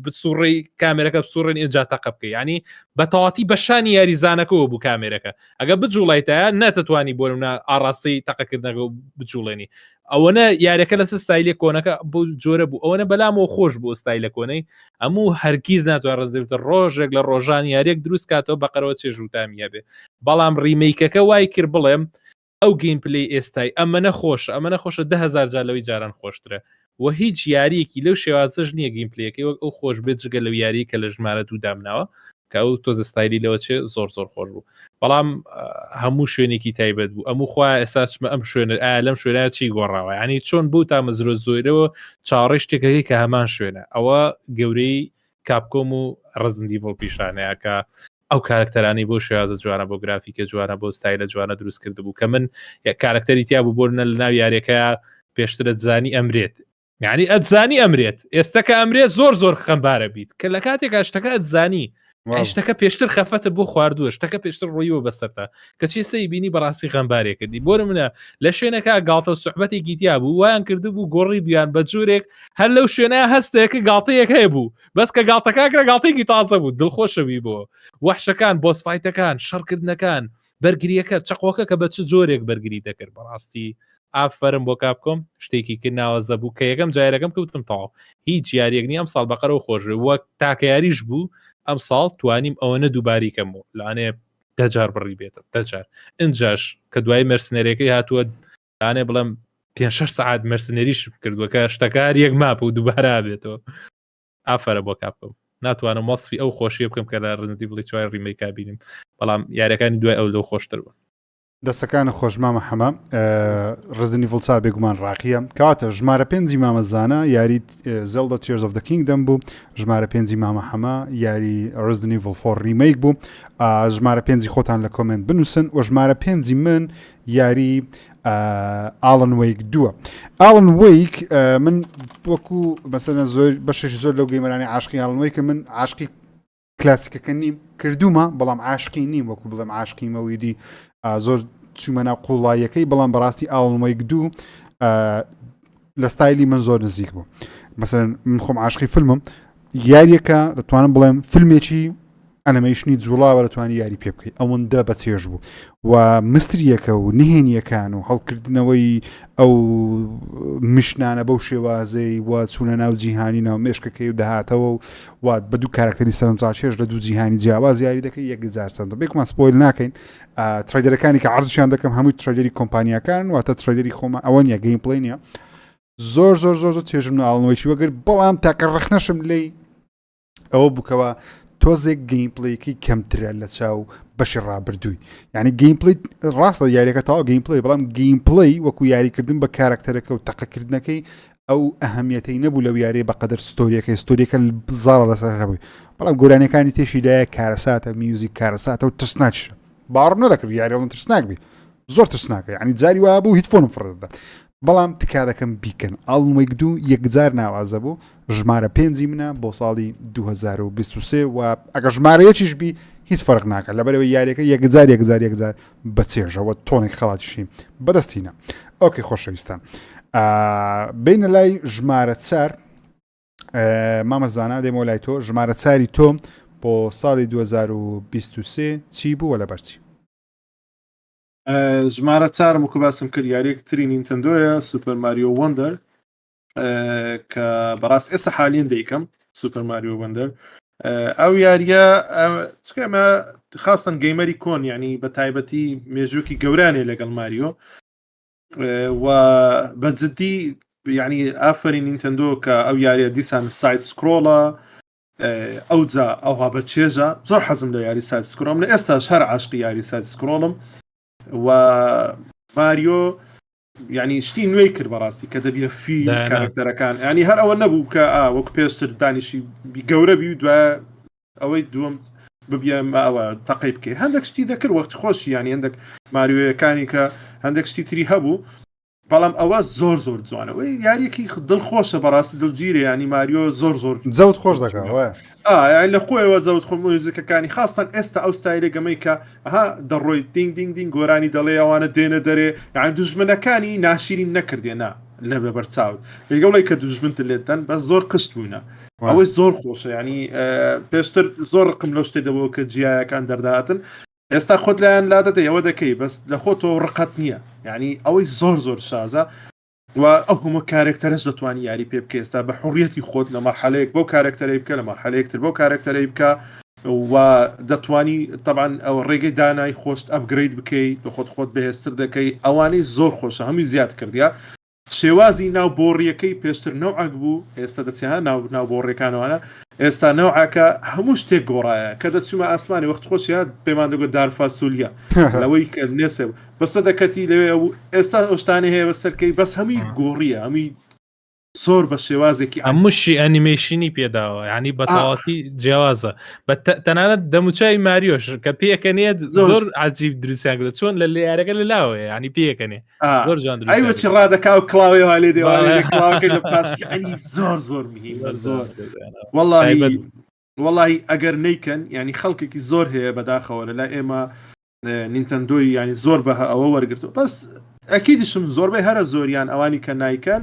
بسوڕی کامێرەکە بسوڕێن ئێجا تاقە بکەی ینی بە تەواتی بەشانی یاریزانەکەەوە بوو کامێرەکە ئەگە بجوڵایتە نەتەتوانی بۆ نمونە ئاڕاستی تاقەکردنەکە بجوڵێنی ئەوەنە یاریەکە لەسەر ستایلی کۆنەکە بۆ جۆرە بوو ئەوەنە بەلامەوە خۆش بوو ستایلە کۆنەی هەموو هەرگیز ناتوان ڕزێتە ڕۆژێک لە ڕۆژان یاریەک دروست کاتەوە بەقەرەوە چێژ وتامیە بێ بەڵام ڕیمیکەکە وای کرد بڵێم ئەو گەیم پلەی ئێستای ئەمەنە خۆشە 10,000 جار لەوەی جاران خۆشترە و هیچ یاریەکی لەو شێوازەش نییە گەیم پلەیەکەی وەک ئەو خۆش بێت جگە لەو یاری کە لە ژمارە دوو دامناوە کە ئەو تۆزە ستایلی لەوە چێ زۆر خۆش بوو بەڵام هەموو شوێنێکی تایبەت بوو ئەموو خوا ئێساسمە ئەم شوێنە لەم شوێنە چی گۆڕاوە ینی چۆن بوو تا مەزرۆ زۆرەوە چاڕێ شتێکەکەی کە هەمان شوێنە ئەوە گەورەی کاپکۆم و ڕزندی بۆ پیشانەیە کە ئەو کارکتەرانی بۆ شێوازە جوانە بۆ گرافیکە جوانە بۆ ستایلە جوانە دروست کرد بوو کە من کارکتەری تیا بوو بۆنە لە ناو یاریەکە پێشترە زانی ئەمرێت یعنی ئەتزانی ئەمرێت ئێستاکە ئەمرێت زۆر خەمبارە بیت کە لە کاتێکا شتەکە ئەتزانی شتەکە پێشتر خەفەتە بۆ خواردووە شتەکە پێشتر ڕۆیەوە بەسەرتا کە چێسەی بینی بەڕاستی غەمبارێک کردی بۆ منە لە شوێنەکە گاڵتە سوحبەتێکی تیا بوو وایان کرده بوو گۆڕی بیان بە جوورێک هەر لەو شوێنە هەستێکە گاڵتەیەک هەیە بوو بەس کە گاڵتەکەکرا گاڵتێکی تازە بوو دڵخۆشەوی بۆ وەحشەکان بۆسفایتەکان شەڕکردنەکان بەرگریەکە چقۆکە کە بە چ جۆرێک بەرگری دەکرد بەڕاستی ئافرم بۆ کاپکۆم شتێکی کردناوە زەبوو کە یەکەم جارەکەم کەوتم تاو هیچ یاریەک نیە ئەم ساڵ بەقەرەوە خۆش وەک تاکە یاریش بوو ئەم ساڵ توانیم ئەوەنە دووباری کەم و لەوانێ دەجار بڕی بێتە دەجار ئەنجاش کە دوای مەرسنەرەکەی هاتووە لەوانێ بڵێم 5-6 ساعت مەرسنەریش کردووە کە شتەکار یەک ماپ و دووبارە بێتەوە ئافرە بۆ کاپکۆم ناتوانم وەسفی ئەو خۆشیە بکەم کە لە ڕزندی بڵی چوار ڕیمیکا بینیم بەڵام یاریەکانی دوای ئەو لەو خۆشتر بوون دەستەکانە خۆش مامە حەمە ڕزنی فڵچار بێگومان ڕاقیە کەواتە ژمارە 5 مامەزانە یاری زێلدا تیرز ئۆف دە کینگدەم بوو ژمارە 5 مامە حەمە یاری ڕزنی ڤڵ4 ریمیک بوو ژمارە 5 خۆتان لە کۆمنت بنووسن و ژمارە 5 من یاری ئالن ویک 2 ئالن ویک من وەکو بەسەرە زۆر بەشێکی زۆر لەو گەیمەرانی عاشقی ئالن ویکە من عاشقی کلاسیکەکە نیم کردومە بەڵام عاشقی نیم وەکو بڵێم عاشقی مەویدی زۆر چوومە ناو قوڵایەکەی بەڵام بەڕاستی ئالن ویک 2 لە ستایلی من زۆر نزیک بوو مەسەرەن من خۆم عاشقی فیلمم یاریەکە دەتوانم بڵێم فیلمێکی ئەنیمەیشنی جوڵاوە دەتوانانی یاری پێ بکەیت ئەوەندە بەچێژ بوو و مستریەکە و نهێنیەکان و هەڵکردنەوەی ئەو مشنانە بەو شێوازەی و چوونە ناو جیهانی ناو مێشکەکەی و دەهاتەوە و بە دوو کارکتەری سەرنجڕاکێش لە دوو جیهانی جیاواز یاری دەکەی یەکجار چەندە بێکمان سپۆیل ناکەین ترایدەرەکانی کە عەرزیان دەکەم هەمووی ترایدەری کۆمپانیاکان واتە ترایدەری خۆمە ئەوە نیە گەیم پڵەی نییە زۆر زۆر زۆر زۆر تێژم ئاڵنەوەیشی وەگەر بەڵام تاکە ڕەخنەشم لێی ئەوە بووکەوە تۆزێک گەیمپڵەیەکی کەمترە لە چاو بەشی ڕابردووی یعنی گەیمپڵی ڕاستە یاریەکە تاوا گەیمپڵی بەڵام گەیمپڵی وەکو یاریکردن بە کارکتەرەکە و تەقەکردنەکەی ئەو ئەهەمیەتەی نەبوو لەو یارێ بەقەدر ستۆریەکە زاڵە لەسەر هەبووی بەڵام گۆرانەکانی تێشیدایە کارەساتە میوزیک کارەساتە و ترسناکیشە باڕ نەدەکرد یاریەوەڵن ترسناک بی زۆر ترسناکە یعنی جاری وا بوو هیچ فۆنم فڕدەدا بەڵام تکا دەکەم بیکەن ئاڵنوەی دو یەکجار ناوازە بوو ژمارە 5 منە بۆ ساڵی 2023 و ئەگە ژمارەیەکیش بی هیچ فەرق ناکە لەبەرەوەی یاریەکە یەکجار بەچێژەوە تۆنێک خەڵاتیشی بەدەستینە ئۆکێ خۆشەویستان بینە لای ژمارە 4 مامەزانە دێمە لای تۆ ژمارە 4 تۆ بۆ ساڵی 2023 چی بوو لە بەرچی ژمارە 4 وەکو باسم کرد یاریەکتری نینتەندۆیە سوپەر ماریۆ وەندەر کە بەڕاست ئێستا حالیان دەیکەم سوپەر ماریۆ وەندەر ئەو یاریە چکەمە خاستن گەیمەری کۆن یعنی بە تایبەتی مێژووکی گەورانێ لەگەڵ ماریۆ و بەجددی یعنی ئافرین نینتەندۆ کە ئەو یاریە دیسان سایت سکرۆڵە ئەوجا ئەوها بە چێژە زۆر حەزم لە یاری سایت سکرۆڵم لە ئێستاش هەر عاشقی یاری سایت سکرۆڵم و ماریۆ یعنی شتی نوێی کرد بەڕاستی کە دەبیە فیلم کارکتەرەکان ینی هەر ئەوە نەبوو کە وەک پێشتر دانیشی گەورە بی و دوای ئەوەی دووەم ببیە ئەوە تەقی بکەی هەندێک شتی دەکرد وەختی خۆشی ینی هەندێک ماریۆیەکانی کە هەندێک شتی تری هەبوو بەڵام ئەوە زۆر زۆر جوانەوە یاریەکی دڵخۆشە بەڕاستی دڵگیرە ینی ماریۆ زۆر زۆر جەوت خۆش دەکەوە لە خۆیەوە جەوت خۆ موزیکەکانی خاستان ئێستا ئەو ستایلە گەمەی کە ئەها دەڕۆی دینگ دینگ دینگ گۆرانی دەڵێ ئەوانە دێنە دەرێ یان دوژمنەکانی ناشرین نەکردێنە لە بەبەرچاوت لەگەڵی کە دوژمنت لێتەن بە زۆر قشت بوونە ئەوەی زۆر خۆشە ینی پێشتر زۆر ڕقم لەو شتێ دەبەوە کە جیایەکان دەرداتن ئێستا خۆت لایەن لا دەدەی ئەوە دەکەی بەس لە خۆتەوە ڕقەت نییە یعنی ئەوەی زۆر زۆر شازە و ئەو هەموو کارکتەرش دەتوانانی یاری پێ بکە ئێستا بە حڕیەتی خۆت لە مەرحەلەیەک بۆ کارکتەرەی بکە لە مەرحەلەیەکتر بۆ کارکتەرەی بکە و دەتوانی طبعا ئەو ڕێگەی دانای خۆشت ئەپگرید بکەیت لە خۆت بەهێزتر دەکەی ئەوانەی زۆر خۆشە هەمووی زیاد کردیا شێوازی ناو بۆڕیەکەی پێشتر نەوعک بوو ئێستا دەچێها ناو بۆڕێکانەوەە ئێستا نەوعکە هەموو شتێک گۆڕایە کە دەچوومە ئاسمانی وەخت خۆشیان پێمان دەگوت دارفاسوولیا لەوەی کە نێسێ بەسە دەکەتی لەوێ ئێستا ئەوشتانی هەیە بە سەرکەی بەس هەمووی گۆڕیە هەمووی زۆر بە شێوازێکی هەمووشی ئەنیمێشنی پێداوە ینی بەتەواتی جیاوازە بە تەنانەت دەموچای ماریۆش کە پێکەنێت زۆر عجیب دروستیان کرد چۆن لە یارەکە لەلاوە ینی پێکەنێ زۆر جوان ئەیوەچی ڕادەکا و کڵاوی هەڵێ دێوانێ کڵاوەکەی لە پاشکی ئەنی زۆر زۆر میهمە زۆر وەڵی ئەگەر نیکەن ینی خەڵکێکی زۆر هەیە بەداخەوە لەلای ئێمە نینتەندۆی ینی زۆر بەها ئەوە وەرگرتو بەس ئەکیدیشم زۆربەی هەرە زۆریان ئەوانی کە نایکەن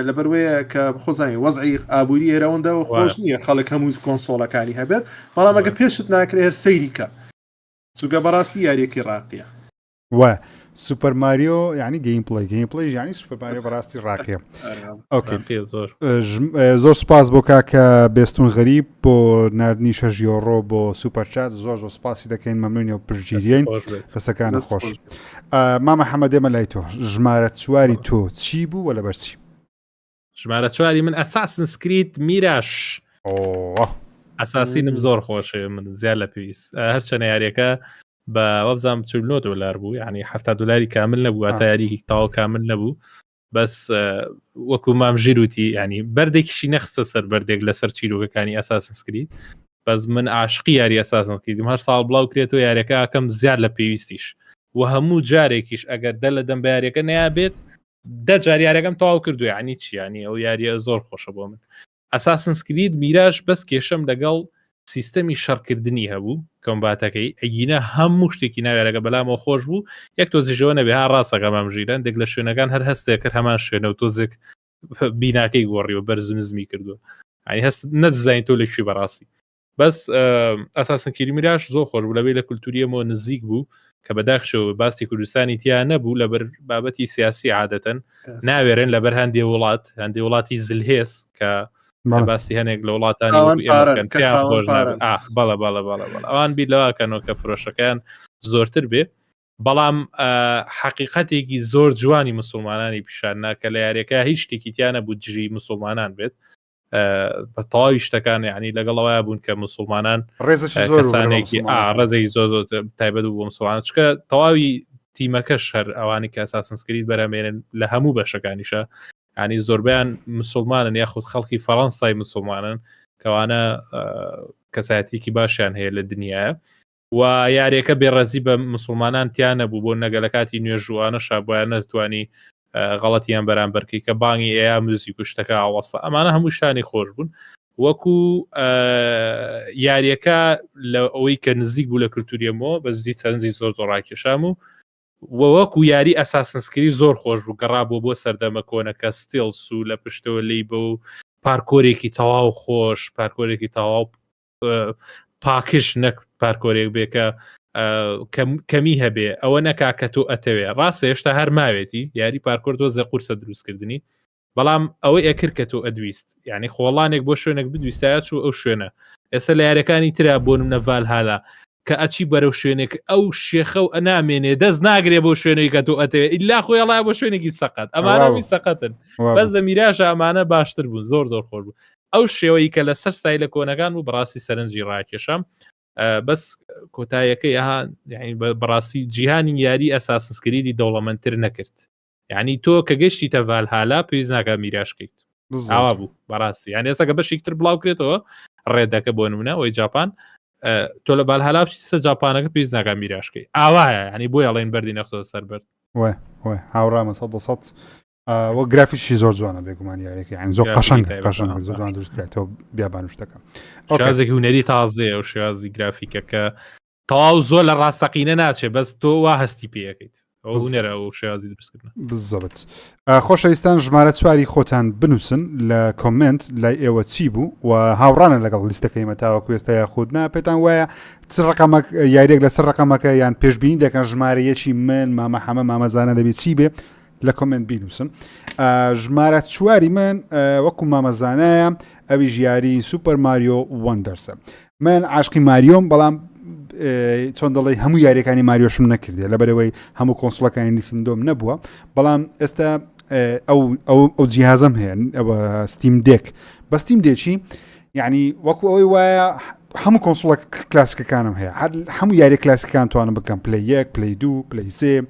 لەبەروەیە کە خۆزانانی وەزعی ئابووری ئێرەوەندەوە خۆش نییە خەڵک هەموو کۆنسۆڵەکانی هەبێت بەڵام ئەگە پێشت ناکرێت هەر سەیریکە چووکە بەڕاستی یاریەکی ڕاقیە وە سوپەر ماریۆ ینی گەیمپڵی ینی سوپەر ماریۆ بەڕاستی ڕاقیە زۆر سوپاس بۆ کاکە بێستون غەریب بۆ نردنی شەژیۆڕۆ بۆ سوپەرچات زۆر زۆر سپاسی دەکەین مەمنونی و پشتگیریین کەسەکانە خۆش مامە حەمەدێمە لای تۆ ژمارە چواری تۆ چی بوو وە لەبەرچی ژمارە چواری من ئەساسنس کریت میراش ئەساسینم زۆر خۆشە من زیاد لە پێویست هەرچەنە یاریەکە بە وەبزانم $40 بوو ینی $70 کامل نەبوو ئەتا یاریکی تاو کامل نەبوو بەس وەکو مام ژیروتی ینی بەردێکیشی نەخستە سەر بەردێک لەسەر چیرۆکەکانی ئەساسنس کرید بەس من عاشقی یاری ئەساسنس کردم هەر ساڵ بڵاو کرێتەوە یاریەکە ئاکەم زیاد لە پێویستیش و هەموو جارێکیش ئەگەر دە لە دەم بە یاریەکە نەیابێت دە جار یاریەکەم تەواو کردو ینی چی ینی ئەو یاریە زۆر خۆشە بۆ من ئەساسنس کرید میراش بەس کێشەم لەگەڵ سیستەمی شەڕکردنی هەبوو کۆمباتەکەی ئەگینە هەموو شتێکی ناوێرەکە بەلامەوە خۆش بوو یەک تۆزیژەوە نەبێ ها ڕاستەکە مام ژیران دێک لە شوێنەکان هەر هەستێک کرد هەمان شوێنە و تۆزێک بیناکەی گۆڕی و بەرز نزمی کردو ینی هەست نەدزانین تۆ لەکوێ بەڕاستی بەس ئەساسن کریمیراش زۆر خۆش بوو لەبێ لە کولتوریەمەوە نزیک بوو کە بەداخشەوە باسی کوردستانی تیا نەبوو لەبەر بابەتی سیاسی عادەتەن ناوێرن لەبەر هەندێ وڵاتی زلهێز کە باسی هەنێک لە وڵاتانی بەڵە ئەوان بیر لەواکەنەوە کە فرۆشەکان زۆرتر بێ بەڵام حقیقەتێکی زۆر جوانی مسلمانانی پیشان ناکە لە یاریەکە هیچ شتێکی تیانە بوو جژی مسلمانان بێت بە تەواوی شتەکان یعنی لەگەڵەوەی بوون کە مسلمانان ڕێزێکی ڕێزێکی زۆر تایبەت بوو بۆ مسلمانان چکە تەواوی تیمەکەش هەر ئەوانی کە ئاساسنسکرید بەرەمێنن لە هەموو بەشەکانیشە ینی زۆربیان مسلمانن یاخود خەڵکی فەڕەنسای مسلمانن کەوانە کەسایەتێکی باشیان هەیە لە دنیاە و یاریەکە بێڕەزی بە مسلمانان تیانە بوو بۆ نەگەلە کاتی نوێژوانە شابوویان نەتوانی غەڵەتیان بەرامبەرکەی کە بانگی ئەیە موزیک و شتەکە ئاوەستا ئەمانە هەموو شتانی خۆش بوون وەکو یاریەکە لە ئەوەی کە نزیک بوو لە کولتوریەمەوە بە زی چەندی زۆر ڕاکێشام و وەکو یاری ئەساسنسکری زۆر خۆش بوو گەڕابوو بۆ سەردەمە کۆنەکە ستیلس و لە پشتەوە لی بە و پارکۆرێکی تەواو خۆش پارکۆرێکی تەواو پاکش نەک پارکۆرێک بێکە کەمی هەبێ ئەوە نەکا کە تۆ ئەتەوێ ڕاستە هێشتا هەر ماوێتی یاری پارکۆر تۆ زە قورسە دروستکردنی بەڵام ئەوەی ئەکرد کە تۆ ئەدویست یعنی خۆڵانێک بۆ شوێنێک بدویستایە چوو ئەو شوێنە ئێستا لە یاریەکانی ترا بۆ نەڤال هالا کە ئەچی بەرەو شوێنێک ئەو شێخە و ئەنامێنێ دەست ناگرێ بۆ شوێنەی کە تۆ ئەتەوێ ئیلا خۆیڵای بۆ شوێنێکی سەقەت ئەمانەوی سەقەتن بەس لە میراژە ئەمانە باشتر بوون زۆر زۆر خۆش بوو ئەو شێوەی کە لەسەر سای لە کۆنەکان و بەڕاستی سەرنجی ڕاکێشام بەس کۆتاییەکەی ئەها بەڕاستی جیهانی یاری ئەساسنسکریدی دەوڵەمەندتر نەکرد یعنی تۆ کە گەشتی تەڤال هالا پێویست ناکە میراشکەیت ئاوا بوو بەڕاستی یعنی ئێستا کە بەشێکتر بڵاو کرێتەوە ڕێدەکە بۆ نمونە ئەوەی جاپان تۆ لە بالهالا بچیت سە جاپانەکە پێویست ناکە میراشکەی ئاوایە ینی بۆی ئەڵێن بەردی نەخسۆ سەربەر هاوڕامە 100 وە گرافیشی زۆر جوانە بێگومان یاریەکە یعنی زۆر قەشەنگ زۆر جوان دروستکرێتەوە بیابان شتەکە شازێکی هونەری تازەیە و شێوازی گرافیکە کە تەواو زۆر لە ڕاستەقینە ناچێت بەس تۆ وا هەستی پێەکەیت ئەو هونەرە و شێوازی دروستکردن بزەبت خۆشەویستان ژمارە چواری خۆتان بنووسن لە کۆمنت لای ئێوە چی بوو و هاوڕانە لەگەڵ لیستەکەی مەتاوەکو ئێستا یاخودنا پێتان وایە چ ڕقەمەک یاریێک لە چ ڕقەمەکە یان پێشبینی دەکەن ژمارەیەکی من مامە حەمە مامەزانە دەبێت چی بێ لە کۆمنت بینووسن ژمارە چواری من وەکو مامەزانایە ئەوی ژیاری سوپەر ماریۆ وەندەرسە من عاشقی ماریۆم بەڵام چۆن دەڵێ هەموو یاریەکانی ماریۆشم نەکردێ لەبەرەوەی هەموو کۆنسڵەکانی نیتندۆم نەبووە بەڵام ئێستا ئەو جیهازم هەیە ئەوە ستیم دێک بە ستیم دێکی یعنی وەکو ئەوەی وایە هەموو کۆنسڵە کلاسیکەکانم هەیە هەموو یاری کلاسیکان توانم بکەم پلی 1 پلی 2 پلی 3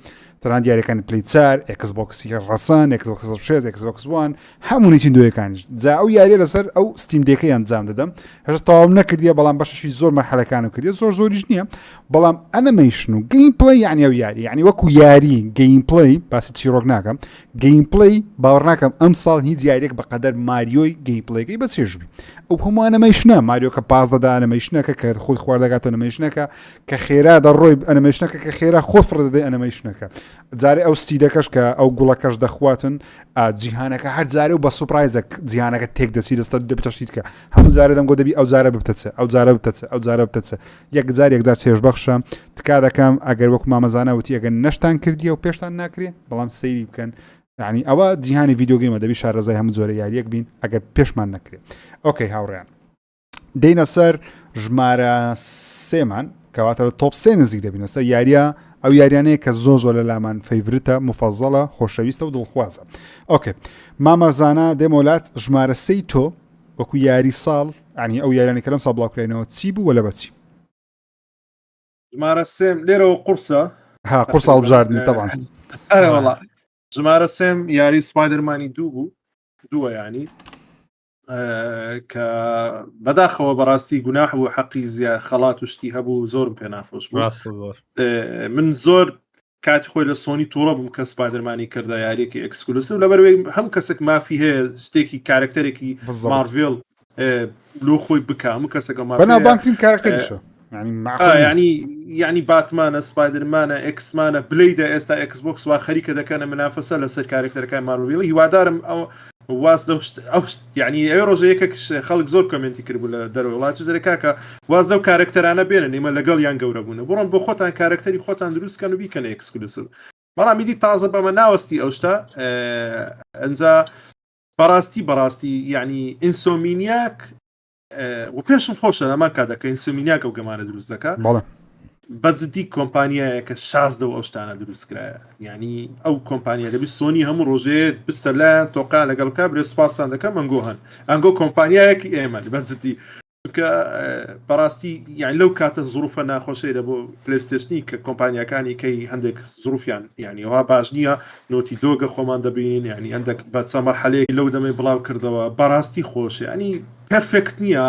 تەنانەت دیارەکانی پلی 4 ئەکسبۆکسی ڕەسەن ئەکسبۆکس 6 ئەکسبۆکس 1 هەموو نیتیندۆیەکانیش جا ئەو یاریە لەسەر ئەو ستیم دێکەی ئەنجام دەدەم هێشتا تەواو نەکردیە بەڵام بەشەشی زۆر مەرحەلەکانم کردیە زۆریش نییە بەڵام ئەنیمەیشن و گەیم پڵەی یعنی ئەو یاری یعنی وەکو یاری گەیم پڵەی باسی چیرۆک ناکەم گەیم پڵەی باوەڕ ناکەم ئەم ساڵ هیچ یاریێک بەقەدەر ماریۆی گەیم پڵەیەکەی بەچێژبی ئەو هەموو ئەنیمەیشنە ماریۆ کە پاس دەدا ئەنیمەیشنەکە کە خۆی خواردەکاتە ئەنیمەیشنەکە کە خێرا دەڕۆی ئەنیمەیشنەکە کە خێرا خۆ فڕدەدەی ئەنیمەیشنەکە جارێ ئەو ستیدەکەش کە ئەو گوڵەکەش دەخواتن جیهانەکە هەر جارێ و بە سوپرایزە جیهانەکە تێک دەسی دەستە دەبتەشتیت کە هەموو جارە دەم گۆ دەبی ئەو جارە بتەچە ئەو جارە بتەچە ئەو جارە بتەچە یەک جار سێژ بەخشە تکا دەکەم ئەگەر وەکو مامەزانە وتی ئەگەر نەشتان کردیە و پێشتان ناکرێ بەڵام سەیری بکەن یعنی ئەوە جیهانی ڤیدیۆگەیمە دەبی شارەزای هەموو جۆرە یاریەک بین ئەگەر پێشمان نەکرێت ئۆکەی هاوڕێیان دێنە سەر ژمارە سێمان کەواتە لە تۆپ سێ نزیک دەبینەسەر یاریە ئەو یاریانەیە کە زۆر لە لامان فەیڤرتە مفەزەڵە خۆشەویستە و دڵخوازە ئۆکێ مامەزانە دێمۆلات ژمارە سەی تۆ وەکو یاری ساڵ ینی ئەو یاریانەی کە لەم ساڵ بڵاوکرێنەوە چی بوو وەلە بەچی ژمارە سێم لێرەوە قورسە قورس هەڵبژاردنی تەبان ئەرەوەڵا ژمارە سێم یاری سپایدەرمانی دوو بوو دووە ینی کە بەداخەوە بەڕاستی گوناح بوو حەقی زیاد خەڵات و شتی هەبوو زۆرم پێ ناخۆش بوو من زۆر کاتی خۆی لە سۆنی تووڕە بووم کە سپایدەرمانی کردە یاریەکی ئەکسکلوسیڤ لەبەرەوەی هەم کەسێک مافی هەیە شتێکی کارکتەرێکی مارڤێل لۆ خۆی بکە هەموو کەسێک بەناوبانگترین کارکتەریشە ینی باتمانە سپایدرمانە ئەکسمانە بلیدە ئێستا ئەکسبۆکس وا خەریکە دەکەنە منافەسە لەسەر کارکتەرەکان مارڤێڵ هیوادارم ئەو واز ئەو یعنی ئەو ڕۆژەیەکە خەڵک زۆر کۆمنتی کردبوو لە دەرەوە وڵاتی دەرێ کاکە واز لەو کارکتەرانە بێنن ئێمە لەگەڵ یان گەورە بوون بڕۆن بۆ خۆتان کارکتەری خۆتان دروستکەن و بیکەن ئەکسکلوسیو بەڵام میدی تازە بەمە ناوەستی ئەو شتە ئەنجا بەڕاستی یعنی ئینسۆمینیاک و پێشم خۆشە ئەمان کاتەکە ئینسۆمینیاک ئەو گەمانە دروست دەکات بەجددی کۆمپانیایەکە شازدە و ئەو شتانە دروستکرایە یعنی ئەو کۆمپانیا دەبی سۆنی هەموو ڕۆژێ بستە لایەن تۆقا لەگەڵ کا برێ سوپاسان دەکەم ئەنگۆ هەن ئەنگۆ کۆمپانیایەکی ئێمە بەجددی کە بەڕاستی یعنی لەو کاتە زروفە ناخۆشەیە بۆ پلێستێشنی کە کۆمپانیەکانی کەی هەندێک زروفیان یعنی ئەوها باش نییە نۆتی دۆگە خۆمان دەبینین یعنی هەندێک بە چە مەرحەلەیەکی لەو دەمەی بڵاو کردەوە بەڕاستی خۆشە ینی پرفێکت نییە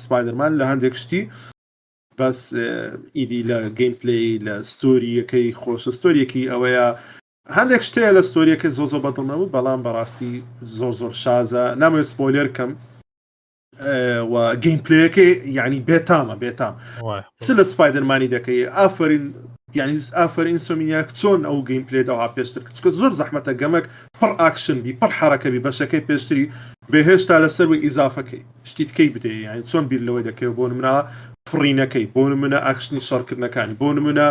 سپایدەرمان لە هەندێک شتی بەس ئیدی لە گەیم پلی لە ستۆریەکەی خۆشە ستۆریەکی ئەوەیە هەندێک شتەیە لە ستۆریەکە زۆ بەدڵنەبوو بەڵام بەڕاستی زۆر شازە نامەوێت سپۆیلەر کەم و گەیم پلەکەی یعنی بێتامە چ لە سپایدەرمانی دەکەی ئافرین ئینسۆمینیاک چۆن ئەو گەیم پلێداها پێشتر کە زۆر زەحمەتە گەمەک پڕ ئاکشن بی پڕ حرەکەبی بەشەکەی پێشتری بەهێشتا لەسەر و ئیزافەکەی شتیتکەی بدەیە یعنی چۆن بیر لەوەی دەکەی بۆ نمونە فڕینەکەی بۆ نمونە ئاکشنی شەڕکردنەکانی بۆ نمونە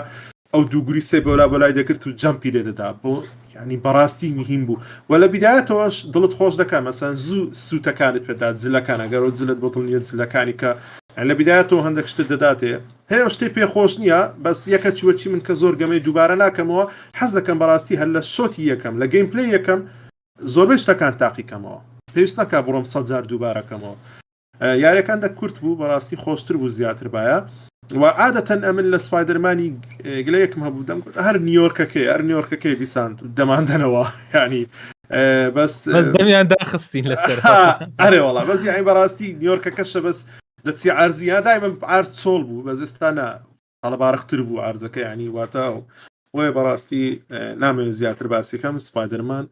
ئەو دووگوری سێ بەلای دەکرد و جەمپی لێ دەدا بۆ ینی بەڕاستی مهم بوو و لە بیدایەتەوەش دڵت خۆش دەکات مەسەن زوو سووتەکانت پێدا جلەکانە گەڕۆ جلت بۆ دڵنیە جلەکانی کە لە بیدایەتەوە هەندێک شتت دەداتێ هەیە شتێ پێخۆش نییە بەس یەکە چوەچی من کە زۆر گەمەی دووبارە ناکەمەوە حەز دەکەم بەڕاستی هەر لە شۆتی یەکەم لە گەیم پلی یەکەم زۆربەی شتەکان تاقیکەمەوە پێویست نەکا بڕۆم 100 دووبارەکەمەوە یاریەکان دە کورت بوو بەڕاستی خۆشتر بوو زیاتر باە و عادەتەن ئەمن لە سپایدەرمانی گلەیەکم هەبوو دەم هەر نیویۆرکەکەی دیسان دەماندنەوە ینی بەس دەمیان داخستین لەسەر ئەرێ وڵا بەس یعنی بەڕاستی نیویۆرکەکەشە بەس دەچی عەرزیە دایمە ئارد چۆڵ بوو بەس ئێستانە هەڵەبارەختر بوو ئارزەکە ینی واتە وێ بەڕاستی نامەوێت زیاتر باسیەکەم سپایدەرمان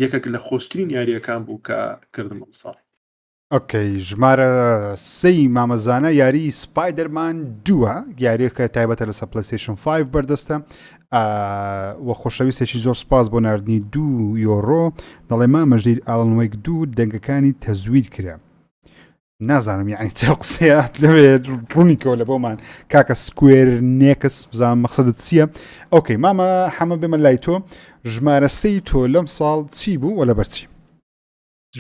یەکێک لە خۆشترین یاریەکان بوو کە کردم ئەمساڵ ئۆکەی ژمارە سەی مامەزانە یاری سپایدەرمان دووە یاریەکە تایبەتە لەسەر پلەیستێشن 5 بەردەستە وە خۆشەویستێکی زۆر سپاس بۆ ناردنی 2 یۆڕۆ دەڵێ مامەژدیر ئاڵن وێک 2 دەنگەکانی تەزوید کرا نازانم یعنی چه قسەیە لەوێ ڕوونیکەوە لە بۆمان کاکە سکوێر نێکس بزانم مەقسەدت چییە ئۆکەی مامە حەمە بێمە لای تۆ ژمارە سەی تۆ لەم ساڵ چی بوو وە لە بەرچی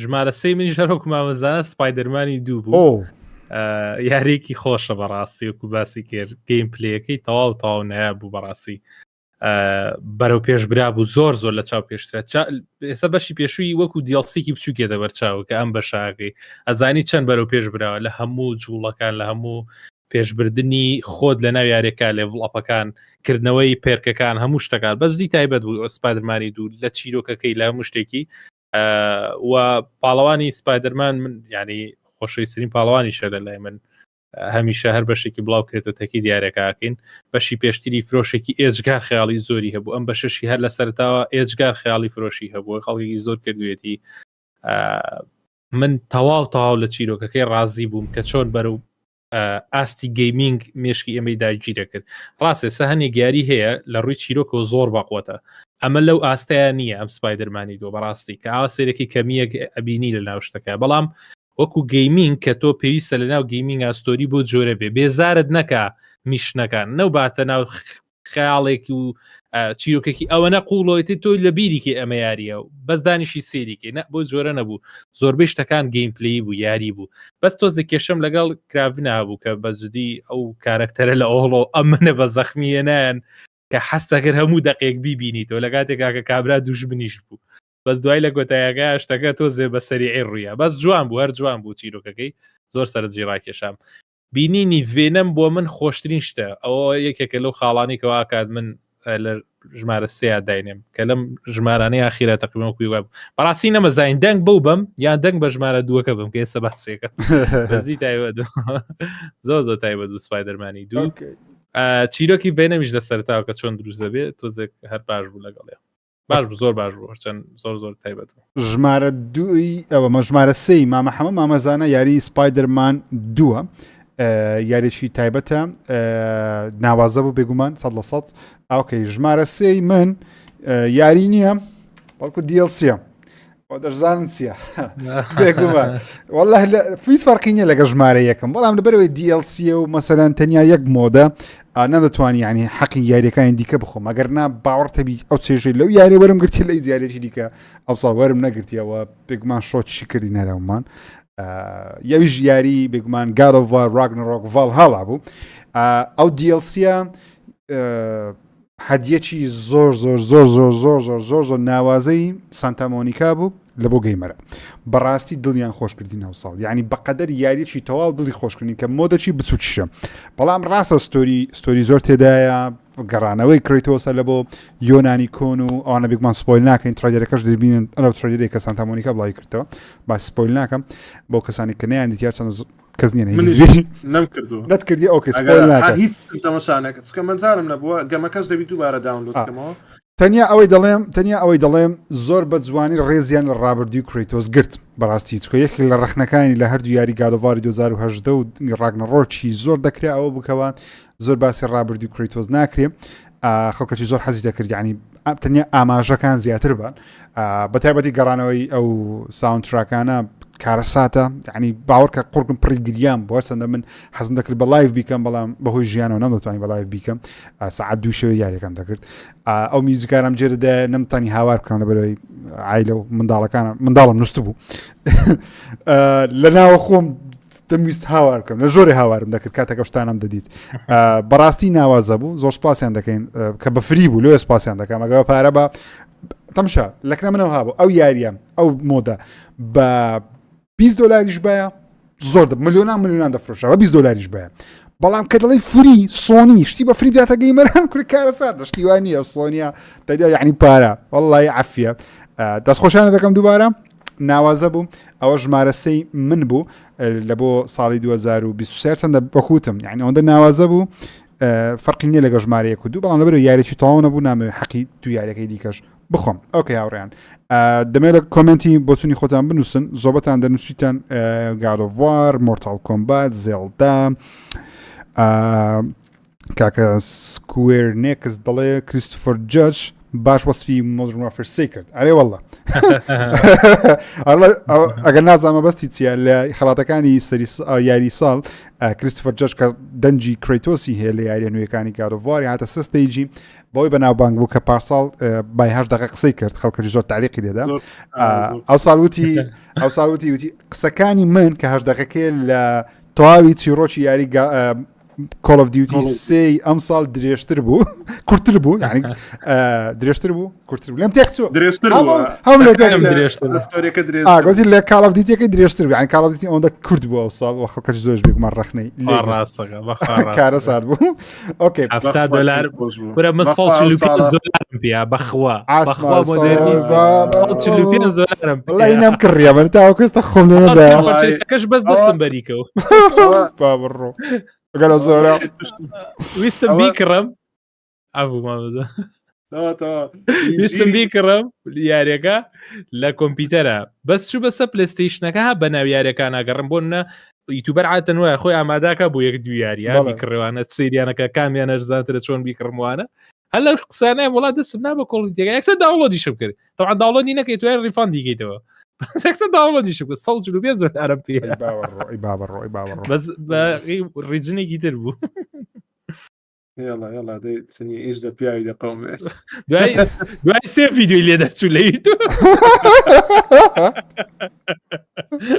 ژمارە سەی منی ژەرۆک مامەزانە سپایدەرمانی 2 بوو یاریکی خۆشە بەڕاستی وەکو باسی کرد گەیم پلەیەکەی تەواو نایە بوو بەڕاستی بەرەو پێشبرا بوو زۆر لە چاو پێشترە ئێستا بەشی پێشووی وەکو دیڵسیکی بچووکێتە بەرچاو کە ئەم بەشاکەی ئەزانی چەند بەرەو پێشبراوە لە هەموو جوڵەکان لە هەموو پێشبردننی خۆت لە ناو یاریەکە لێڤڵەپەکان کردنەوەی پێرکەکان هەموو شتەکان بەزدی تایبەت بوو سپایدەرمانی 2 لە چیرۆکەکەی لە هەموو شتێکی و پاڵەوانی سپایدەرمان من ینی خۆشەویستترین پاڵەوانی شە لە لای من هەمیشە هەر بەشێکی بڵاو کرێتەوە تەکی دیارەکەکەین بەشی پێشتری فرۆشێکی ئێجگار خەیاڵی زۆری هەبوو ئەم بەشەشی هەر لە سەرتاوە ئێجگار خەیاڵی فرۆشی هەبوو خەڵکی زۆر کردوێتی من تەواو لە چیرۆکەکەی ڕازی بووم کە چۆن بەرەو ئاستی گەیمینگ مێشکی ئەمەی داگیرە کرد ڕاستێ سە هەنێک یاری هەیە لە ڕووی چیرۆکەوە زۆر بەقوتە ئەمە لەو ئاستەیە نییە ئەم سپایدەرمانی دۆ بەڕاستی کە ئاوا سێرەکی کەمیەک ئەبینی لە ناو شتەکە بەڵام وەکو گەیمینگ کە تۆ پێویستە لە ناو گەیمینگ ئاستۆری بۆ جۆرە بێ بێزارت نەکا میشنەکان نەوباتە ناو خەیاڵێکی و چیرۆکێکی ئەوە نەقوڵۆیتی تۆی لە بیریکی ئەمە یاریە و بەس دانیشی سێریکێ نە بۆ جۆرە نەبوو زۆربەی شتەکان گەیم پلی بوو یاری بوو بەس تۆزە کێشەم لەگەڵ کراڤنا بوو کە بە جودی ئەو کارکتەرە لە ئۆڵۆ ئەمنە بە زەخمیێنیان کە حەستەکرد هەموو دقێک بیبینیتەوە لە کاتێکا کە کابرا دوژمنیش بوو بەس دوای لە گۆتایەکە شتەکە تۆ زێ بە سەریعی ڕوویە بەس جوان بوو هەر جوان بوو چیرۆکەکەی زۆر سەرنجی ڕاکێشام بینینی ڤێنەم بۆ من خۆشترین شتە ئەوە یەکێکە لەو خاڵانی کەوا ئاکات من لە ژمارە سێیا داینێم کە لەم ژمارانەی ئاخیرە تقریبا کوی وای بەڕاستی نەمەزانین دەنگ بەو بم یان دەنگ بە ژمارە دووەکە بم کە ئێستا باسێکە بەزی تایبەت زۆر تایبەت دوو سپایدەرمانی دوو چیرۆکی ڤێنەمیش دەسەرتاوە کە چۆن دروست دەبێت تۆزێک هەر باش بوو لەگەڵێ باش بوو زۆر باش بوو چەند زۆر تایبەت بوو ژمارە دوی ئەوە ژمارە سەی مامە حەمە مامەزانە یاری سپایدەرمان دووە یاریی تایبەتە ناوازە بوو بێگومان 100% ئەوکەی ژمارە سێی من یاری نییە بەڵکو دیڵسیە دەزانن چیە بێگومان والله فیس فەرقینە لەگە ژمارە یەکەم بەڵام لەبەرەوەی DLC و مەسەلەن تەنیا یەک مۆدە نەدەتوانی ینی حەقی یاریەکانی دیکە بخۆم ئەگەر نا باوەڕتەبی ئەو چێژەی لەو یاری وەرم گرتی لە زیارێکی دیکە ئەو ساڵ وەرم نەگرتیەوە بێگومان شۆچی کردی نەرەومان یاویش یاری بێگومان God of War Ragnarok Valhalla بوو ئەو DLCە هەدیەکی زۆر زۆر زۆر زۆر زۆر زۆر زۆر زۆر ناوازەی سانتا مۆنیکا بوو لە بۆ گەیمەرە بەڕاستی دڵیان خۆشکردی ناو ساڵ یعنی بەقەدەر یاریەکی تەواو دڵی خۆشکردنی کە مۆدەچی بچووکیشە بەڵام ڕاستە ستۆری زۆر تێدایە گەڕانەوەی کریتۆسە لە بۆ یۆنانی کۆن و ئەوانە بێگومان سپۆیل ناکەین تڕایدەرەکەش دەبینن ئەو تڕایدەرێک کە سانتا مۆنیکا بڵاوی کردەوە با سپۆیل ناکەم بۆ کەسانی کە نەیان دیتیار چەند کەس نیە نەمکردو نەتکردی ئەوکە سپۆیل ناکەم هیچ تەماشانەکە چکە منزارم نەبووە گەمەکەس دەبی دووبارە داونلودکەمەوە تەنیا ئەوەی دەڵێم زۆر بە جوانی ڕێزیان لە ڕابردی و کریتۆس گرت بەڕاستی چکە یەکی لە ڕەخنەکانی لە هەردوو یاری گادۆڤاری 2010 و ڕاگنەڕۆکی زۆر دەکرێت ئەوە بکەوە زۆر باسی ڕابردی و کریتۆس ناکرێت خەڵکەی زۆر حەزی دەکرد ینی تەنیا ئاماژەکان زیاتر بن بە تایبەتی گەڕانەوەی ئەو ساوندتراکانە کارە ساتە ینی باوەڕکە قورگم پڕی گریان بۆ هەرچەندە من حەزم دەکرد بە لایڤ بیکەم بەڵام بەهۆی ژیانەوە نەمدەتوانین بە لایڤ بیکەم سەعات دوو شەوە یاریەکەم دەکرد ئەو میوزیکارم جێرەدا نەمتانی هاوار بکەم لەبەرەوەی عایلە و منداڵم نووست بوو لە ناوە خۆم دەمویست هاوار بکەم لە ژۆرە هاوارم دەکرد کاتێکە شتانم دەدیت بەڕاستی ناوازە بوو زۆر سپاسیان دەکەین کە بە فری بوو لێ سپاسیان دەکەم ئەگەوە پارە بە تەمشا لەکنە منەوە هابوو ئەو یاریە ئەو مۆدە بە $20 بایە زۆر ملیۆنان دەفرۆشەوە $20 بایە بەڵام کە دەڵی فری سۆنی شتی بە فری بداتە گەیمەران کوری کارە سادە شتیوان نیە سۆنیە دەریا یعنی پارە وەڵڵی عەفیە دەستخۆشانە دەکەم دووبارە ناوازە بوو ئەوە ژمارەسەی من بوو لە بۆ ساڵی 2023 چەندە بەکوتم یعنی ئەوەندە ناوازە بوو فەرقی نیە لەگە ژمارەیەک و دوو بەڵام لەبەرەوەی یاریێکی تەواو نەبوو نامەوێت حەقی دوو یاریەکەی دیکەش بخۆم ئەوکە هاوڕێیان دەمێت لە کۆمنتی بۆچوونی خۆتان بنووسن زۆبەتان دەنووسیتان God of War Mortal Kombat Zelda کاکە سکوێر نێکس دەڵێ کریستۆفەر جەج باش وەسفی Modern Warfare 3 کرد ئەرێ وەڵڵە ئەگەر نازانمە بەستی چیە لە خەڵاتەکانی یاری ساڵ کریستۆفەر جەج کە دەنجی کریتۆسی هەیە لە یاریە نوێیەکانی God of War هاتە سەستەیجی بۆی بەناوبانگ بوو کە پارساڵ بای 8 دقیقە قسەی کرد خەڵکەی زۆر تعلیقی لێدا ئەو ساڵوتی وتی قسەکانی من کە 8 دقیقەکە لە تەواوی چیرۆکی یاری Call of Duty 3 ئەم ساڵ درێژتر بوو کورتتر بوو یعنی درێژتر بوو کورتتر بوو لەم تێکچۆ هەم لە Call of Duty درێژتر بوو یعنی Call of Duty ئەوەندە کورت بوو ئەو ساڵ و خەڵکەش زۆرش بێگومان ڕەخنەی کارە سات بوو ئۆکێ $70 پورە من $145 پیا بەخوا وڵای نەم کڕیە من تاوەکەستە خۆم لێنەدا کەش بەس دەستم بەریکەوە بابڕۆ قال زورا ويستن بيكرم عفوا ما بدا ويستن بيكرم ياريكا لا كمبيوترها بس شو بس بلاي ستيشن كها بنا ياريكا انا قربونا يوتيوبر عاده نوع اخويا عماداك ابو يكدو ياري بيكرم انا تسيري انا كام انا رزانت شلون بيكرم وانا هلا قصانه والله دسنا بقول دي اكس داونلود يشبكر طبعا داونلود هنا كيتوين ريفاند يجيتوا بس اكس داونلود يشبكر صوت لو بيزو العرب فيها بابر بس باقي ريجني يدربوا يلا دي سني ايش ده بياي ده قوم داي سيف فيديو اللي درتو ليتو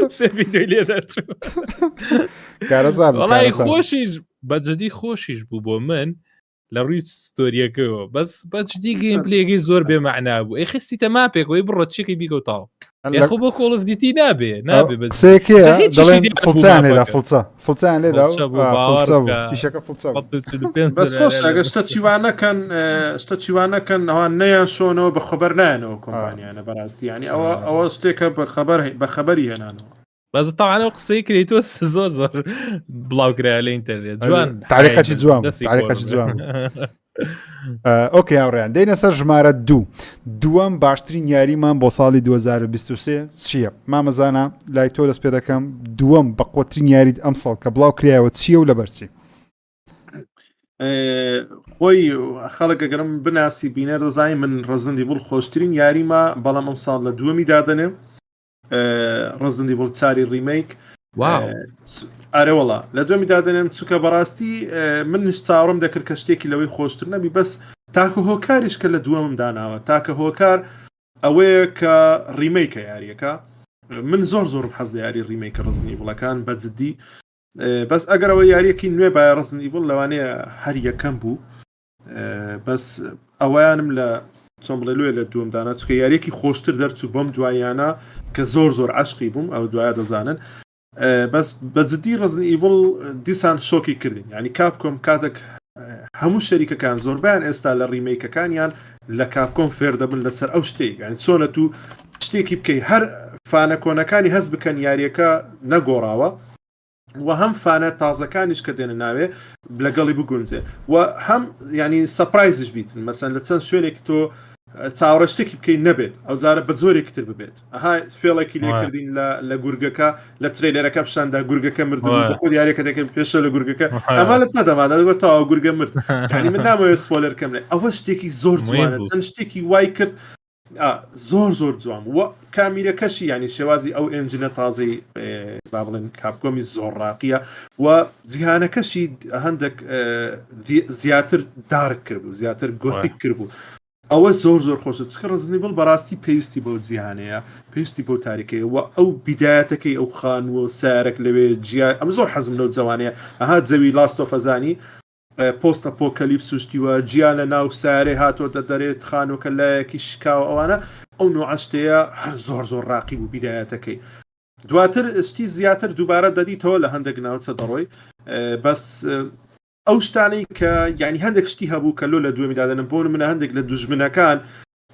سيف فيديو اللي درتو كارزان والله خوشيش بجدي خوشيش بو من لروي ستوريكو بس بجدي جيم بلاي زور بمعنى بو اخي سي تمابك وي برو تشيكي بيكو طاو يا خو بو كول اوف ديتي نابي بس سيكي دلين فلتان لدا بس خوش استشوانا كان هان نيا شونو بخبرنانو كومباني انا براستي يعني او اشتيك بخبري هنا بس طبعا قصي كريتوس زور بلاو كري على الانترنت جوان تعليقات جوان اوكي هاوڕێیان دێنە سەر ژمارە دووەم باشترین یاریمان بۆ ساڵی 2023 چییە مامەزانە لای تۆ دەست پێ دەکەم دووەم بە قوترین یاریت ئەم ساڵ کە بڵاو کرایەوە چییە و لەبەرچی خۆی خەڵک ئەگەرم بناسی بینەر دەزانین من ڕزن دیڤڵ خۆشترین یاریمە بەڵام ئەم ساڵ لە دووەمی دادنێ ڕزن دیڤڵ چاری ریمیک ئارێوەڵا لە دووەمی دادنێم چووکە بەڕاستی منش چاوەڕم دەکرد کە شتێکی لەوەی خۆشتر نەبی بەس تاکە هۆکاریش کە لە دووەمم داناوە تاکە هۆکار ئەوەیە کە ریمیکە یاریەکە من زۆرم حەز لە یاری ریمیکە ڕزن دیڤڵەکان بەجددی بەس ئەگەرەوە یاریەکی نوێ با ڕزن دیڤڵ لەوانەیە هەر یەکەم بوو بەس ئەویانم لە چۆن بڵێ لێ لە دووەمدانا چکە یاریەکی خۆشتر دەرچوو بۆم دوایانە کە زۆر عشقی بووم ئەو دوایە دەزانن بەس بەجددی ڕزن دیڤڵ دیسان شۆکی کردین ینی کاپکۆم کاتێک هەموو شەریکەکان زۆربیان ئێستا لە ریمیکەکانیان لە کاپکۆم فێر دەبن لەسەر ئەو شتێک یعنی چۆنە تو شتێکی بکەی هەر فانە کۆنەکانی هەست بکەن یاریەکە نەگۆڕاوە و هەم فانە تازەکانیش کە دێنە ناوێ لەگەڵی بگونجێ و هەم ینی سەپرایزش بیتن مەسەن لە چەند شوێنێکی تۆ چاوەڕە شتێکی بکەین نەبێت ئەو جارە بە زۆرێکی تر ببێت ئەها فێڵێکی لێکردین لە گورگەکە لە ترێلەرەکە پیشاندا گورگەکە مردبوو بە خۆ یاریەکە دەکەن پێشە لە گورگەکە ئەمە لە نەدەمادا دەگوت تاوە گورگە مرد ینی من نامەوێت سپۆیلەر کەم لێ ئەوە شتێکی زۆر جوانە چەند شتێکی وای کرد زۆر جوان و کامیرەکەشی ینی شێوازی ئەو ئێنجینە تازەی با بڵێن کاپکۆمی زۆر ڕاقیە و جیهانەکەشی هەندێک زیاتر دارک کرد و زیاتر گۆتیک کرد بوو ئەوە زۆر خۆشە چکە ڕزن دیڤڵ بەڕاستی پێویستی بۆ جیهانەیە پێویستی بۆ تاریکەیە و ئەو بیدایەتەکەی ئەو خانووە سارێک لەوێ جیان ئەم زۆر حەزم لەو جوانەیە ئەها جەوی لاستۆفەزانی پۆست ئەپۆکەلیپس سوشتیوە گیان لە ناو سارێ هاتۆتە دەرێت خانووکە لایەکی شکاو ئەوانە ئەو نوعشتەیە هەر زۆر ڕاقی بوو بیدایەتەکەی دواتر شتی زیاتر دووبارە دەدیتەوە لە هەندێک ناوچە دەڕۆی بەس ئەو شتانەی کە ینی هەندێک شتی هەبوو کە لۆ لە دووەمی دادنم بۆ منە هەندێک لە دوژمنەکان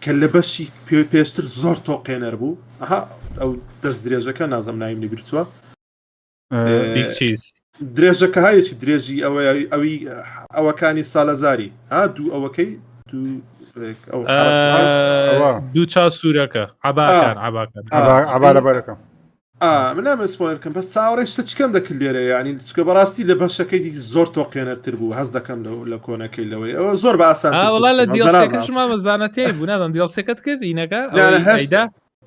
کە لە بەشی پێشتر زۆر تۆقێنەر بوو ئەها ئەو دەست درێژەکە نازەم نایم لێ بیرچووە درێژەکە هایەکی درێژی ئەوەکانی ساڵەزاری دوو ئەوەکەی دوو چاو سوورەکە عبارەبارەکە من نامە سپۆیلەرکەم بەس چاوەڕێشتە چکەم دەکرد لێرە ینی چکە بەڕاستی لە بەشەکەی زۆر تۆقێنەرتر بوو هەست دەکەم لە کۆنەکەی لەوەی ئەوە زۆر بە ئاسان وڵا لە دیڵسێکەشما بەزانەتەی بوو نادەم دیڵسێکت کرد ئینەکە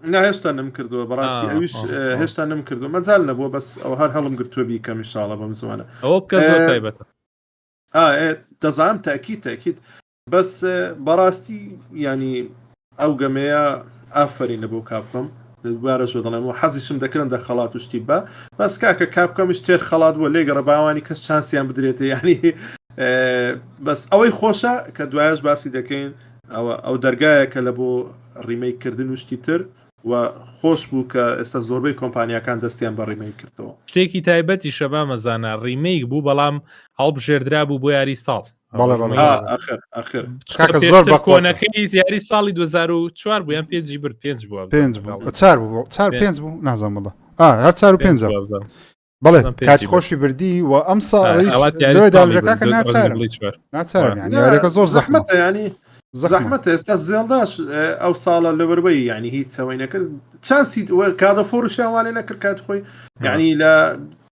هێشتا نم کردووە بەڕاستی ئەویش هێشتا نم کردو مەجال نەبووە بەس ئەو هەر هەڵم گرتووە بیکەم ئینشاڵڵا بەم زوانە ئەوە بکە زۆر تایبەتە دەزانم تاکید بەس بەڕاستی ینی ئەو گەمەیە ئافرین لە بۆ کاپکۆم دوبارەش دەڵێم و حەزیشم دەکردن دە خەڵات و شتی بە بەس کاکە کاپکۆمیش تێر خەڵات بووە لێگەڕە باوانی کەس چانسیان بدرێتە ینی بەس ئەوەی خۆشە کە دوایش باسی دەکەین ئەو دەرگایە کە لە بۆ ڕیمەیکردن و شتی تر و خۆش بوو کە ئێستا زۆربەی کۆمپانیەکان دەستیان بە ڕیمەیک کردەوە شتێکی تایبەتی شەبا مەزانە ڕیمەیک بوو بەڵام هەڵبژێردرا بوو بۆ یاری ساڵ ئاخر کۆنەکەی یاری ساڵی 2004 بوو یان 5 برد 5 بوو 5 بوو نازانم بڵە هەر 4 و 5 بەڵێ کاتی خۆشی بردی و ئەم ساڵیش داڵەکە ناچارم یاریەکە زۆر زەحمەتە ینی زەحمەتە ئێستا زێڵداش ئەو ساڵە لەبەربەی ینی هیچ چەوەی نەکرد چانسی کادە فۆڕشیاوانێ نەکرد کات خۆی ینی لە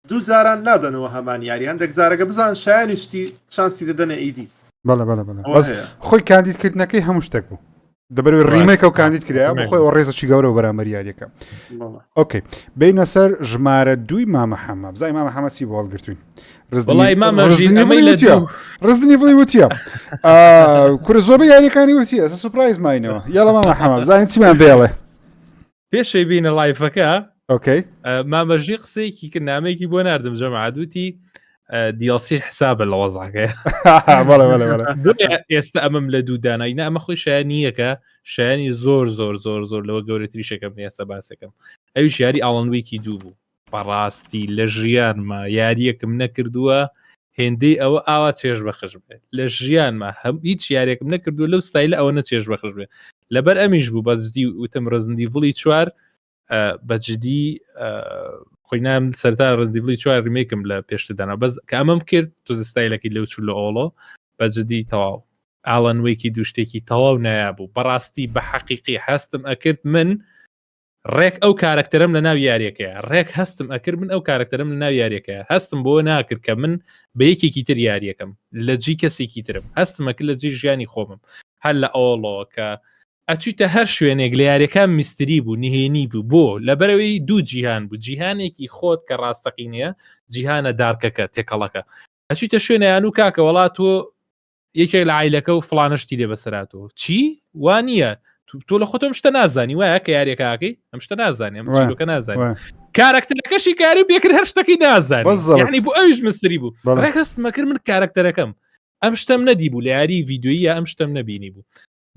دوو جاران نادەنەوە هەمان یاری هەندێک جارەکە بزان شایانیشتی چانسی دەدەنە ئیدی بەڵێ بەس خۆی کاندیدکردنەکەی هەموو شتێک بوو دەبەر ریمێکە و کاندید کرا بۆ خۆی ئەو ڕێزەی گەورە و بەرامبەر یاریەکە ئۆکەی بینە سەر ژمارە 2 مامە حەمام بزای مامە حەمەسی بۆ هەڵگرتوین ڕزنی بڵی وتیە کورە زۆربە یاریەکانی وتی ئەسە سوپرایز ماینەوە یاڵە مامە حەمام زانین چیمان بێڵێ پێشەی بینە لایفەکە ئۆکەی مامەژی قسەیەکی کرد نامەیەکی بۆ ناردم جەماعەتی دیڵسی حسابە لە وەزاکە ئێستا ئەمەم لە دوو داناینا ئەمە خۆی شایانیەکە شایانی زۆر لەوە گەورەتری شەکەم ئێستا باسەکەم ئەویش یاری ئاڵەنوێکی دوو بوو بەڕاستی لە ژیانمە یاریەکم نەکردووە هێندەی ئەوە ئاوا چێژ بەخش بێت لە ژیانمە هەم هیچ یاریەکم نەکردووە لەو ستایلە ئەوە نەچێژ بەخش بێت لەبەر ئەمیش بوو بەجددی وتم ڕزندی ڤڵی 4 بەجددی خۆی نام سەرتا ڕزندی ڤڵی 4 ریمێکم لە پێشتدانا بەس کە ئەمەم کرد تۆ ستایلەکەی لەو چوو لە ئۆڵۆ بەجددی تەواو ئاڵەنوێکی دوو شتێکی تەواو نایابوو بەڕاستی بە حەقیقی هەستم ئەکرد من ڕێک ئەو کارکتەرم لە ناو یاریەکەیە ڕێک هەستم ئەکرد من ئەو کارکتەرم لە ناو یاریەکەیە هەستم بۆ ناکرد کە من بە یەکێکی تر یاریەکەم لە جی کەسێکی ترم هەستمەکرد لە جی ژیانی خۆمم هەر لە ئەوڵەوە کە ئەچیتە هەر شوێنێک لە یاریەکان میستری بوو نهێنی بوو بۆ لەبەرەوەی دوو جیهان بوو جیهانێکی خۆت کە ڕاستەقینەیە جیهانە دارکەکە تێکەڵەکە ئەچیتە شوێنیان و کاکە وڵات تۆ یەکێک لە عیلەکە و فڵانشتی لێ بەسەراتەوە چی وانە تۆ لە خۆتۆ شتە نازانی وایە کە یاریەکەکەی ئەم شتە نازانێ ئەمکە نازانێ کارکتەرەکەشی کاری پێکرد هەر شتێکی نازانێ یعنی بۆ ئەویش مستری بوو ڕێکهستمەکرد من کارکتەرەکەم ئەم شتم نەدی بوو لە یاری ڤیدیۆیە ئەم شتم نەبینی بوو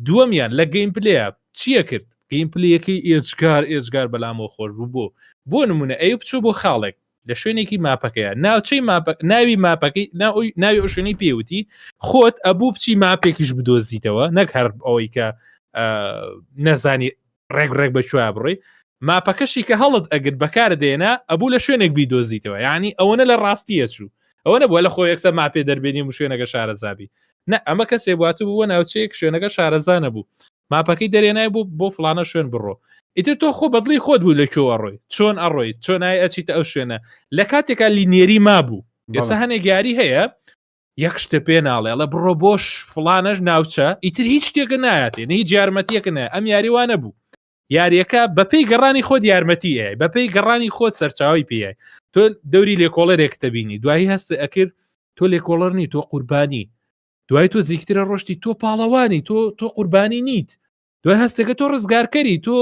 دووەمیان لە گەیم پلەیە چییە کرد گەیم پلەیەکەی ئێجگار بەلامەوە خۆش بوو بۆ نمونە ئەو بچوو بۆ خاڵێک لە شوێنێکی ماپەکەیە ناوچەی ناوی ماپەکەی ناوی ئەو شوێنەی پێوتی خۆت ئەبوو بچی ماپێکیش بدۆزیتەوە نەک هەر ئەوەی کە نەزانی ڕێک بەچوە بڕۆی ماپەکەشی کە هەڵت ئەگرت بەکارە دێنا ئەبوو لە شوێنێک بیدۆزیتەوە یعنی ئەوەنە لە ڕاستیە چوو ئەوە نەبووە لە خۆ یەکسە ماپێ دەربێنی و شوێنەکە شارەزابی نە ئەمە کەسێ بواتە بووە ناوچەیەک شوێنەکە شارەزانە بوو ماپەکەی دەرێنای بوو بۆ فلانە شوێن بڕۆ ئیتر تۆ خۆ بەدڵی خۆت بوو لەکوێ ئەڕۆی چۆن ئەڕۆی چۆنای ئەچیتە ئەو شوێنە لە کاتێکا لینێری مابوو ئێستا هەنێک یاری هەیە یەک شتە پێ ناڵێ لە بڕۆ بۆش فلانەش ناوچە ئیتر هیچ شتێکە نایەتێ هیچ یارمەتیەکە نایە ئەم یاریوانە بوو یاریەکە بەپێی گەڕانی خۆت یارمەتیە بەپێی گەڕانی خۆت سەرچاوی پێیە تۆ دەوری لێکۆڵەرێک دەبینی دوایی هەست ئەکرد تۆ لێکۆڵەرنی تۆ قوربانی دوای تۆ زیکترە ڕۆشتی تۆ پاڵەوانی تۆ قوربانی نیت دوای هەستێکە تۆ ڕزگارکەری تۆ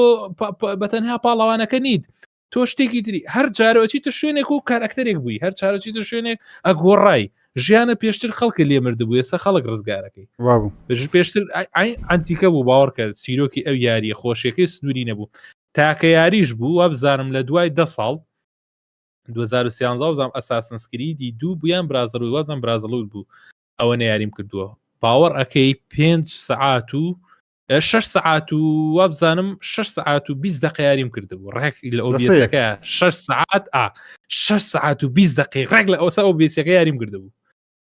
بەتەنها پاڵەوانەکە نیت تۆ شتێکی تری هەر جارەوەچیتە شوێنێک و کارکتەرێک بووی هەر چارەچیتە شوێنێک ئەگۆڕای ژیانە پێشتر خەڵکە لێمرد بوو ێستا خەڵک ڕزگارەکەی پێشتر ئەنتیکە بوو باوەڕ کرد سیرۆکی ئەو یاریە خۆشیەکەی سنووری نەبوو تاکە یاریش بوو وابزانم لە دوای 10 ساڵ 2013 وازام ئەساسنسکریدی دوو بویان برازەڵ و وازم برازەڵ بوو ئەوە نەیاریم کردووە باوەڕ ئەەکەی 5 سعات و 6 سعات و وابزانم 6 سعات و 20 دقیقه یاریم کردبوو ڕێک لە ئۆبیسەکە 6 سعات 6 سعات و 20 دقیقه ڕێک لە ئەوسا ئۆبیسەکە یاریم کردبوو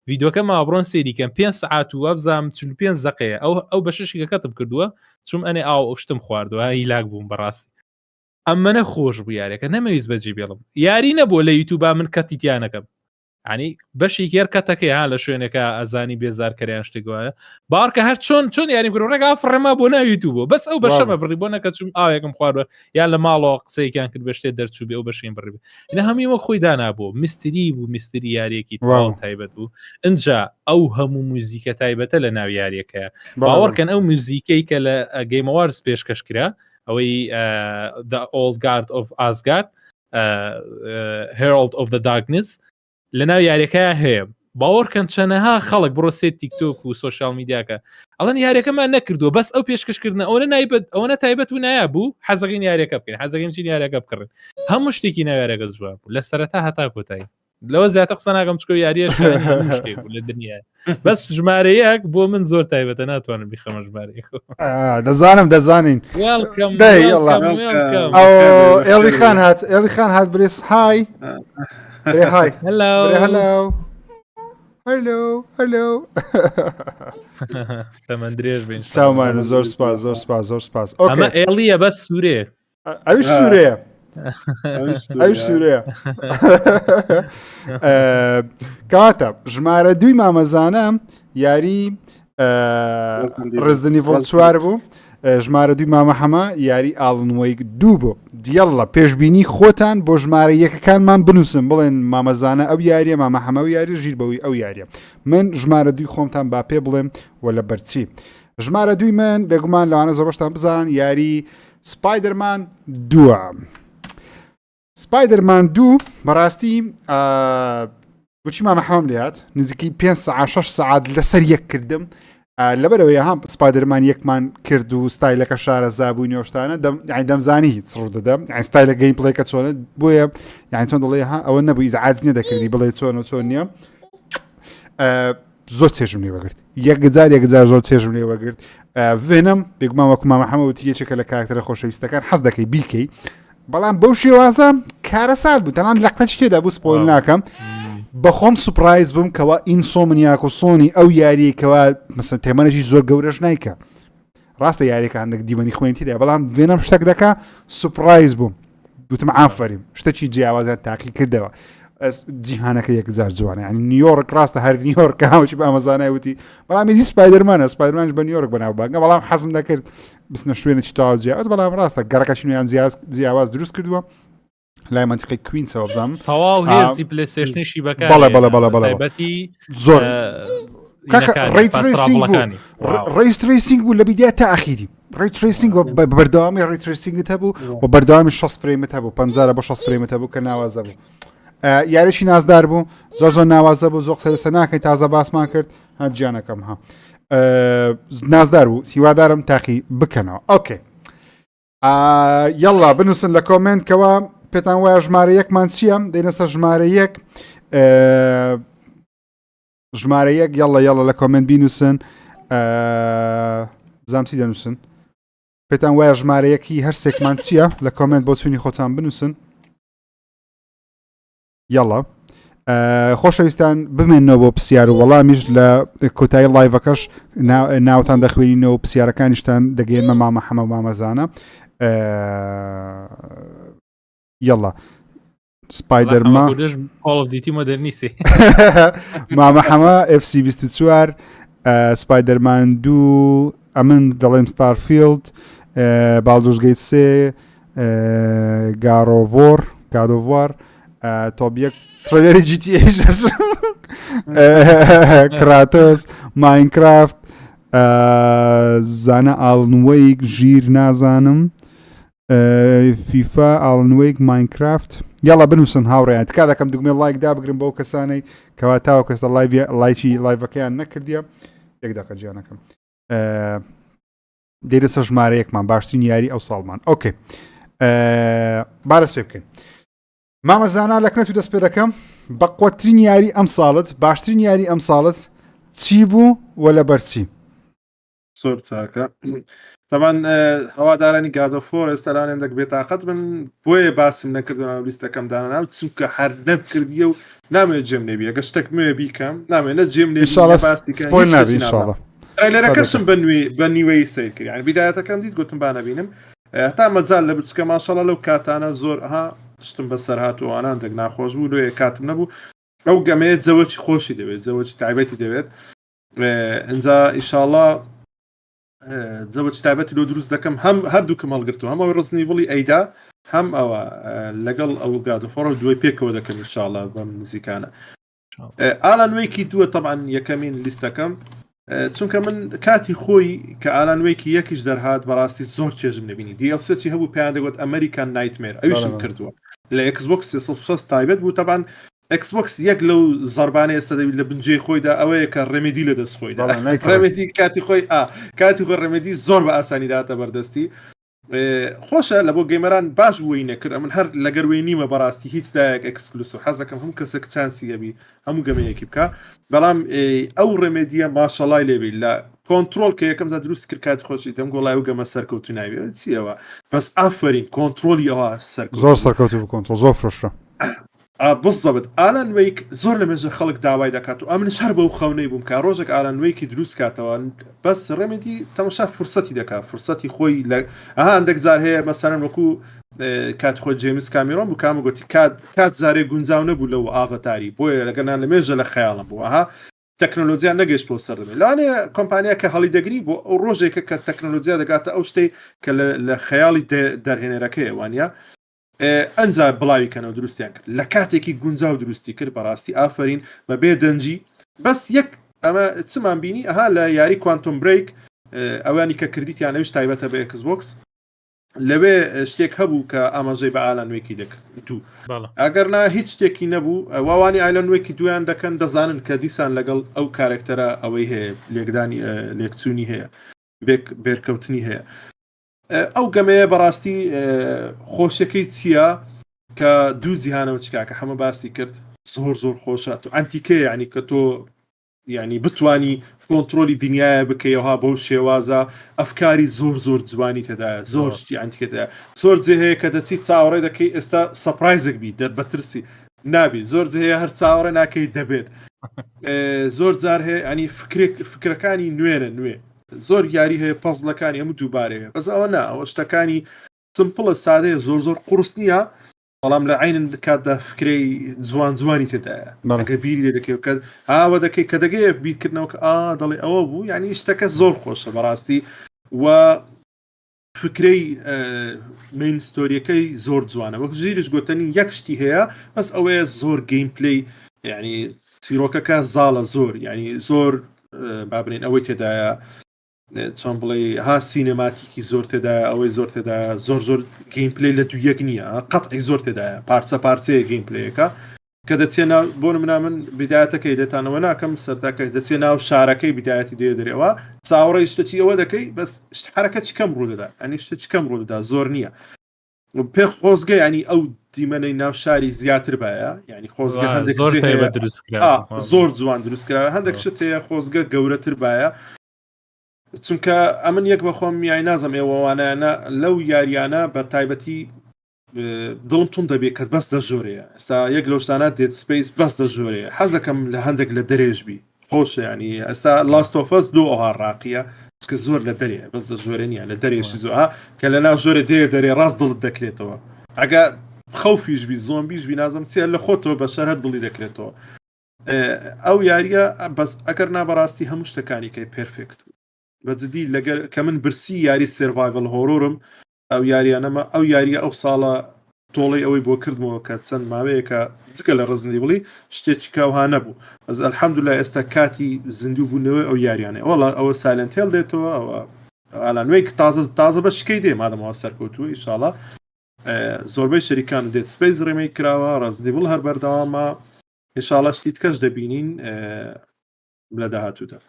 ڤیدیۆکە ماوەڕۆن سێریکەم 5 سعات و وابزانم 45 دقیقه ئەو بە شەشێکە کەتم کردووە چوم ئەنێ ئاو شتم خواردووە هیلاک بووم بەڕاستی ئەمە نەخۆش بوو یاریەکە نەمەویست بەجێ بێڵم یاری نەبوو لە یوتیوبا من کەتیتیانەکەم ینی بەشێک یەر کەتەکەی ها لە شوێنێکە ئەزانی بێزارکەریان شتێکوایە باڕکە هەر چۆن یاریم کرد ڕێگا فڕێما بۆ ناو یوتیوبە بەس ئەو بەشەمە بڕی بۆ نەکە چوم ئاوێکم خواردوە یان لە ماڵەوە قسەیەکیان کرد بە شتێ دەرچوو بێ ئەو بەشین بڕی لە هەمیەوە خۆی دانابوو میستری بوو میستری یاریەکی تایبەت بوو اینجا ئەو هەموو موزیکە تایبەتە لە ناو یاریەکەیە باوەڕکەن ئەو موزیکەی کە لە گەیم ئەوارز پێشکەشکرا ئەوەی The Old Guard of Asgard Herald of the Darkness لە ناو یاریەکە هەیە باوەڕکەن چەنەها خەڵک بڕۆ سێ تیکتۆک و سۆشیال میدیاکە ئەڵەن یاریەکەمان نەکردووە بەس ئەو پێشکەشکردنە ئەوە تایبەت و نایە بوو حەزەکەین یاریەکە بکەین حەزەکەین چین یاریەکە بکڕن هەموو شتێکی ناو یاریەکە جواب بوو لە سەرەتا هەتا کۆتایی لەوە زیاتر قسە ناکەم چکۆ یاریە شتێک لە دنیای بەس ژمارەیەک بۆ من زۆر تایبەتە ناتوانم بیخەمە ژمارەیەک دەزانین ئێلی خان هات برێس های هاي هلو تمام درێژ بین چاومان زۆر سپاس ئەمە ئێلیە بەس سوورێ ئەوش سوورەیە کاتە ژمارە دوی مامەزانە یاری ڕزدنی ڤۆڵ 4 بوو ژمارە دوی مامە هەمە یاری ئاڵنوەیەک 2 بوو دیەڵە پێشبینی خۆتان بۆ ژمارە یەکەکانمان بنووسن بڵێن مامەزانە ئەو یاریە مامە هەمە و یاری ژیر بەوەی ئەو یاریە من ژمارە دوی خۆمتان با پێ بڵێم وە لە بەرچی ژمارە دوی من بێگومان لەوانە زۆر بەشتان بزانن یاری سپایدەرمان 2 سپایدەرمان 2 بەڕاستی بچی مامە هەمەم لێات نزیکی 5 ساعت 6 ساعت لەسەر یەک کردم لەبەرەوەی هەم سپایدەرمان یەکمان کرد و ستایلەکە شارە زابووی نێوشتانە دەمزانی هیچ ڕوو دەدەم ستایلە گەیم پڵێکە چۆنە بۆیە یعنی چۆن دەڵێ ئەوە نەبوو ئیزعاج نەدەکردی بڵێ چۆن نییە زۆر چێژم لێ وەگرت یەکجار زۆر چێژم لێ وەگرت وێنم بێگومان وەکو مامە هەمەوتی یەکێکە لە کاراکتەرە خۆشەویستەکان حەز دەکەی بیکەی بەڵام بەو شێوازە کارە سات بوو تەنان لەقتەچ تێدا بوو سپۆیل ناکەم بەخۆم سوپرایز بووم کەوا ئینسۆمنیاک و سۆنی ئەو یاریەکەوە مەسەن تێمەنێکی زۆر گەورەش نایکە ڕاستە یاریەکە هەندێک دیمەنی خوێنیتیدا بەڵام وێنەم شتێک دەکا سوپرایز بووم دوتم ئافرین شتێکی جیاوازیان تاقی کردەوە جیهانەکە یەکجار جوانە ینی نیویۆرک ڕاستە هەر نیویۆرک هاوچی بە ئەمەزانای وتی بەڵام هیچ سپایدەرمانە سپایدەرمانش بە نیویۆرک بەناو باگە بەڵام حەزم دەکرد بستنە شوێنێکی تاوا جیاواز بەڵام ڕاستە گەڕەکەشی نوێیان جیاواز دروست کردووە لای منتیقی کوینسەوە بزانم تەواو هێزی پلەیستێشنیشی بەکار بەڵێ زۆر ڕیتریسینگ بوو لە بیدیا تا ئاخیری ڕیتریسینگ بە بەردەوامی ڕیتریسینگت هەبوو و بەردەوامی 6 فرێمت هەبوو 50 بۆ 6 فرێمت هەبوو کە ناوازە بوو یاریشی نازدار بوو زۆر ناوازە بوو زۆر قسە ناکەی تازە باسمان کرد هەر گیانەکەم ها نازدار بوو هیوادارم تاقی بکەنەوە ئۆکێ یەڵا بنووسن لە کۆمنتکەوە پێتان وایە ژمارە یەکمان چییە دەینەسە ژمارە یەک ژمارە یەک یەڵە لە کۆمنت بینووسن بزانام چی دەنووسن پێتان وایە ژمارە یەکی هەر سێکمان چییە لە کۆمنت بۆ چوونی خۆتان بنووسن یەڵە خۆشەویستان بمێنەوە بۆ پرسیار و وەڵامیش لە کۆتایی لایڤەکەش ناوتان دەخوێنینەوە پرسیارەکانیشتان دەگەێنمە مامە حەمە و مامەزانە یەڵا سپایدەرمان مامە حەمە FC24 سپایدەرمان 2 ئەمن دەڵێم ستارفیلد بالدورس گەیت 3 گادۆڤوار تۆبیەک ترێلەری GTA کراتۆس ماینکرافت زانە ئاڵنوەیک ژیر نازانم فیفا ئاڵنوەیک ماینکرافت یاڵا بنووسن هاوڕێیان تکا دەکەم دوگمێ لایک دابگرن بەو کەسانەی کەوا تاوە کەسە لایکی لایڤەکەیان نەکردیە یەک دەقە گیانەکەم دەیرەسە ژمارەیەکمان باشترین یاری ئەو ساڵمان ئۆکێ بارەس پێ بکەین مامەزانە لە کنەت و دەست پێ دەکەم بە قوترین یاری ئەم ساڵت باشترین یاری ئەم ساڵت چی بوو وە لە بەرچی زۆر چاکە تەمان هەوادارانی گادۆفۆر ئێستاانێن دەک بێتاقەت من بۆیە باسم نەکردوە لیستەکەم داناو چونکە هەر نەکردیە و نامێت جێم نەبی ئەگە شتێک موێ بیکەم نامێنە جێم لێرەکەشم بە نیوەی سیر کرد یعنی بیدایەتەکەم دیت گوتم با نەبینم هەتا مەجال لە بچکە ماشەڵە لەو کاتانە زۆر ها شتم بەسەر هاتووانان دەک ناخۆش بوو لێ کاتم نەبوو ئەو گەمەیە جەوەی خۆشی دەوێت جەوەی تایبەتی دەوێت ئەنجا ئیشاڵڵا جەوەی تایبەتی لۆ دروست دەکەم هەم هەردووکم هەڵگرتووە هەمەوەی ڕستنی وڵی ئەیدا هەم ئەوە لەگەڵ ئەو گادۆفۆڕ دوای پێکەوە دەکەم ئیشاڵڵا بەم نزیکانە ئالان وێکی دووە تەبعاً یەکەمین لیستەکەم چونکە من کاتی خۆی کە ئالان وێکی یەکیش دەرهات بەڕاستی زۆر چێژم نبینی دیڵسێکی هەبوو پێیان دەگوت ئەمریکان نایتمێر ئەویشم کردووە لە Xbox 360 تایبەت بوو تەبعاً Xbox یەک لەو زەربانە ئێستا دەویت لە بنجێ خۆیدا ئەوەیە کە ڕێمێدی لە دەست خۆیدا ڕێمێدی کاتی خۆی ڕێمێدی زۆر بە ئاسانی داتە بەردەستی خۆشە لە بۆ گەیمەران باش بووی نەکرد من هەر لەگەروێ نیمە بەڕاستی هیچ دایەک ئەکسکلوسیو حەز دەکەم هەم کەسێک چانسی هەبی هەموو گەمەیەکی بکە بەڵام ئەو ڕێمێدیە ماشەڵای لێبی لە کۆنتترۆل کە یەکەم دروست کرد کات خۆشی دەم گۆڵای و گەمە سەرکەوتو ناوێت چیەوە بەس ئافرین کۆنتترۆلی ئەوە زۆر سەرکەوتو کۆنتترۆل زۆر فرۆشە بزەبت ئالان وەیک زۆر لە مێژە خەڵک داوای دەکات و ئەمنش هەر بەو خەونەی بووم کە ڕۆژێک ئالان وەیکی دروست کاتەوە بەس ڕێمێدی تەماشا فرسەتی دەکات فرسەتی خۆی لە هەندێک جار هەیە مەسەرەن وەکو کات خۆ جێمس کامیرۆن بوو کامە گوتی کات زارێ گونجاو نەبوو لەو ئاڤەتاری بۆیە لەگەنان لە مێژە لە خەیاڵم بوو ئەها تەکنۆلۆژیان نەگەشت بۆ سەر دەبێت لەوانێ کۆمپانیا کە هەڵی دەگری بۆ ئەو ڕۆژێکە کە تەکنۆلۆژیا دەگاتە ئەو شتەی کە لە خەیاڵی دەرهێنەرەکەی وانە ئەنجا بڵاویکەنەوە دروستیان کرد لە کاتێکی گونجاو دروستی کرد بەڕاستی ئافرین بە بێدەنجی بەس یەک ئەمە چمان بینی ئەها لە یاری کوانتۆم بریک ئەوانی کە کردیتیان ئەوش تایبەتە بە Xbox لەوێ شتێک هەبوو کە ئاماژەی بە ئالان وێکی دەکرد دوو ئەگەرنا هیچ شتێکی نەبوو واوانی ئایلان وێکی دویان دەکەن دەزانن کە دیسان لەگەڵ ئەو کارکتەرە ئەوەی هەیە لێکدانی لێکچوونی هەیە بێرکەوتنی هەیە ئەو گەمەیە بەڕاستی خۆشیەکەی چییە کە دوو جیهانەوە چکاکە هەمە باسی کرد زۆر خۆشە تو ئەنتیکە ینی کە تۆ ینی بتوانی کۆنتترۆلی دنیاە بکەیەوە بەو شێوازە ئەفکاری زۆر جوانی تێدایە زۆر شتی ئەنتیکەتە زۆر جێ هەیە کە دەچی چاوەڕێ دەکەی ئێستا سەپرایزێک بی بەترسی نابی زۆر جێ هەیە هەر چاوەڕێ ناکەی دەبێت زۆر جار هەیە ئەنی فکرەکانی نوێ زۆر یاری هەیە پەزلەکانی هەموو دووبارەیە بەس ئەوە نا ئەوە شتەکانی سمپڵە سادەیە زۆر قورس نییە بەڵام لە عینن کاتدا فکرەی جوانی تێدایە ئەگە بیری لێ دەکەی کە ئاوە دەکەی کە دەگەیە بیرکردنەوە دەڵێ ئەوە بوو یعنی شتەکە زۆر خۆشە بەڕاستی و فکرەی مین ستۆریەکەی زۆر جوانە وەک ژیرش گوتنی یەک شتی هەیە بەس ئەوەیە زۆر گەیم پلەی یعنی چیرۆکەکە زاڵە زۆر یعنی زۆر بابرین ئەوەی تێدایە چۆن بڵێ ها سینەماتیکی زۆر تێدایە ئەوەی زۆر تێدایە زۆر گەیم پلەی لە دوو یەک نییە قەتعی زۆر تێدایە پارچەیە گەیم پلەیەکە کە دەچێت ناو بۆ نمونە من بدایەتەکەی لێتانەوە ناکەم سەرتاکەی دەچێت ناو شارەکەی بدایەتی دێدرێەوە چاوەڕێی شتێکی ئەوە دەکەی بەس حرەکە چکەم ڕوودەدا ئەنی شتە چکەم ڕوودەدا زۆر نییە پێ خۆزگە ینی ئەو دیمەنەی ناو شاری زیاتر بایە ینی خۆزگە هەندێک زۆر جوان دروستکراوە هەندێک شت هەیە خۆزگە گەورەتر بایە چونکە ئەمن یەک بەخۆم میای نازم ئێوەوانیانە لەو یاریانە بە تایبەتی دڵم تون دەبێت کە بەس لە ژۆرەیە ئێستا یەک لەشتانە دێت سپیس بەس لە ژۆرەیە حەزەکەم لە هەندێک لە دەرێژبی خۆشە ینی ئێستا لاستۆفەس دو ئەوها ڕاقیە کە زۆر لە دەرێ بەس لە ژۆرە نیە لە دەرێشی زۆها کە لە ناو ژۆرە دەرێ ڕاست دڵت دەکرێتەوە ئەگە خەوفیشبی زۆمبیشبی نازم چێ لە خۆتەوە بە شەر هەر دڵی دەکرێتەوە ئەو یاریە بەس ئەگەر نابەڕاستی هەموو شتەکانی کەی پێرفێکت بەجددی لەگەر کە من برسی یاری سێڤایڤل هۆرۆرم ئەو یاریانەمە ئەو یاریە ئەو ساڵە تۆڵی ئەوەی بۆ کردمەوە کە چەند ماوەیەکە جگە لە ڕزنی بڵی شتێکی کاوها نەبوو ئەس ئەلحەمدولای ئێستا کاتی زیندوو بوونەوەی ئەو یاریانە وەڵا ئەوە سایلنت هێڵ دێتەوە ئەوە ئالانوەی تازە بە شکەی دێ مادەمەوە سەرکەوتووە ئینشاڵڵا زۆربەی شەریکان دێت سپیس ڕێمەی کراوە ڕزنی بڵ هەر بەردەوامە ئینشاڵڵا شتی کەس دەبینین لە داهاتوودا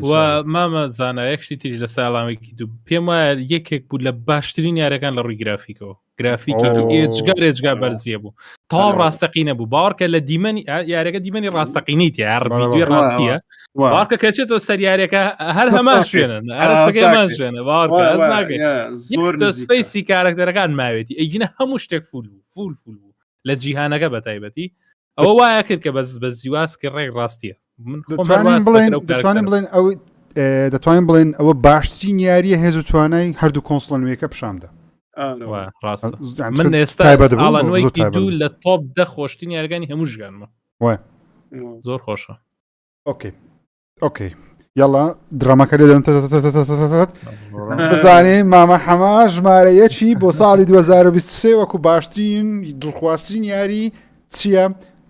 و مامە زانایەکشتی تیژ لە ساڵامێکی دوو پێم وایە یەکێک بوو لە باشترین یارەکان لە ڕووی گرافیکەوە گرافیکی ئێجگا بەرزیە بوو تا ڕاستەقینە بوو باوەڕکە لە دیمەنی یارەکە دیمەنی ڕاستەقینیت ڕووی ڕاستیە باوەڕکە کەچێتەوە سەر یارەکە هەر هەمان شوێنن ئەرەستەکەمان شوێنە باوەڕکە سپیسی کارەکتەرەکان ماوێتی ئەیگینە هەموو شتێک فول بوو لە جیهانەکە بە تایبەتی ئەوە وایە کرد کە بە زیواسکە ڕێک ڕاستیە دەتوانین بڵێن ئەوە باشترین یاریە هێز و توانای هەردوو کۆنسڵە نوێیەکە پیشامدا من ئێستا ئاڵانوەیەکی دوو لە تۆپ 10 خۆشترین یارگانی هەموو ژگانمە زۆر خۆشە ئۆکەی یاڵا درامەکە لێ بزانین مامە حەما ژمارەیەکی بۆ ساڵی 2023 وەکو باشترین دڵخوازترین یاری چییە؟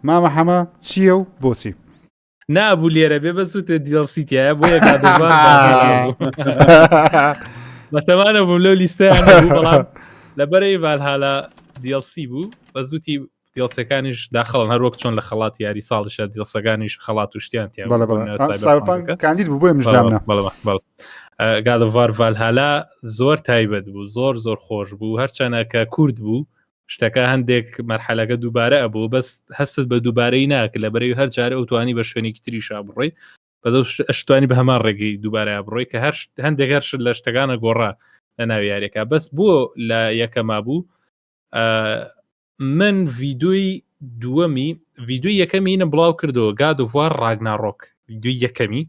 مامە حەما چییە و بۆچی؟ نابوو لێرە بێ بەزوتە دیڵسیتیایە بۆ یە بەتەمانە بووم لەو لیستەیان بەڵام لەبەرەی ڤالهالا دیڵسی بوو بە زووتی دیڵسەکانیش داخەڵن هەروەک چۆن لە خەڵات یاری ساڵشە دیڵسەکانیش خەڵات و شتیان تیا کاندید بوو بۆ مژدامنا گادڤار ڤالهالا زۆر تایبەت بوو زۆر خۆش بوو هەرچەنە کە کورد بوو شتەکە هەندێک مەرحەلەکە دووبارە ئەبوو بەس هەستت بە دووبارەی ناکە لە بەرەوی هەر جارە ئەوتوانی بە شوێنێکی تریشا بڕۆی بەدە ئەشتوانی بە هەمان ڕێگەی دووبارە بڕۆی کە هەندێک هەر شت لە شتەکانە گۆڕا لە ناو یاریەکە بەس بووە لە یەکەما بوو من ڤیدیۆی یەکەمی اینە بڵاو کردەوە گادڤوار ڕاگناڕۆک ڤیدیۆی یەکەمی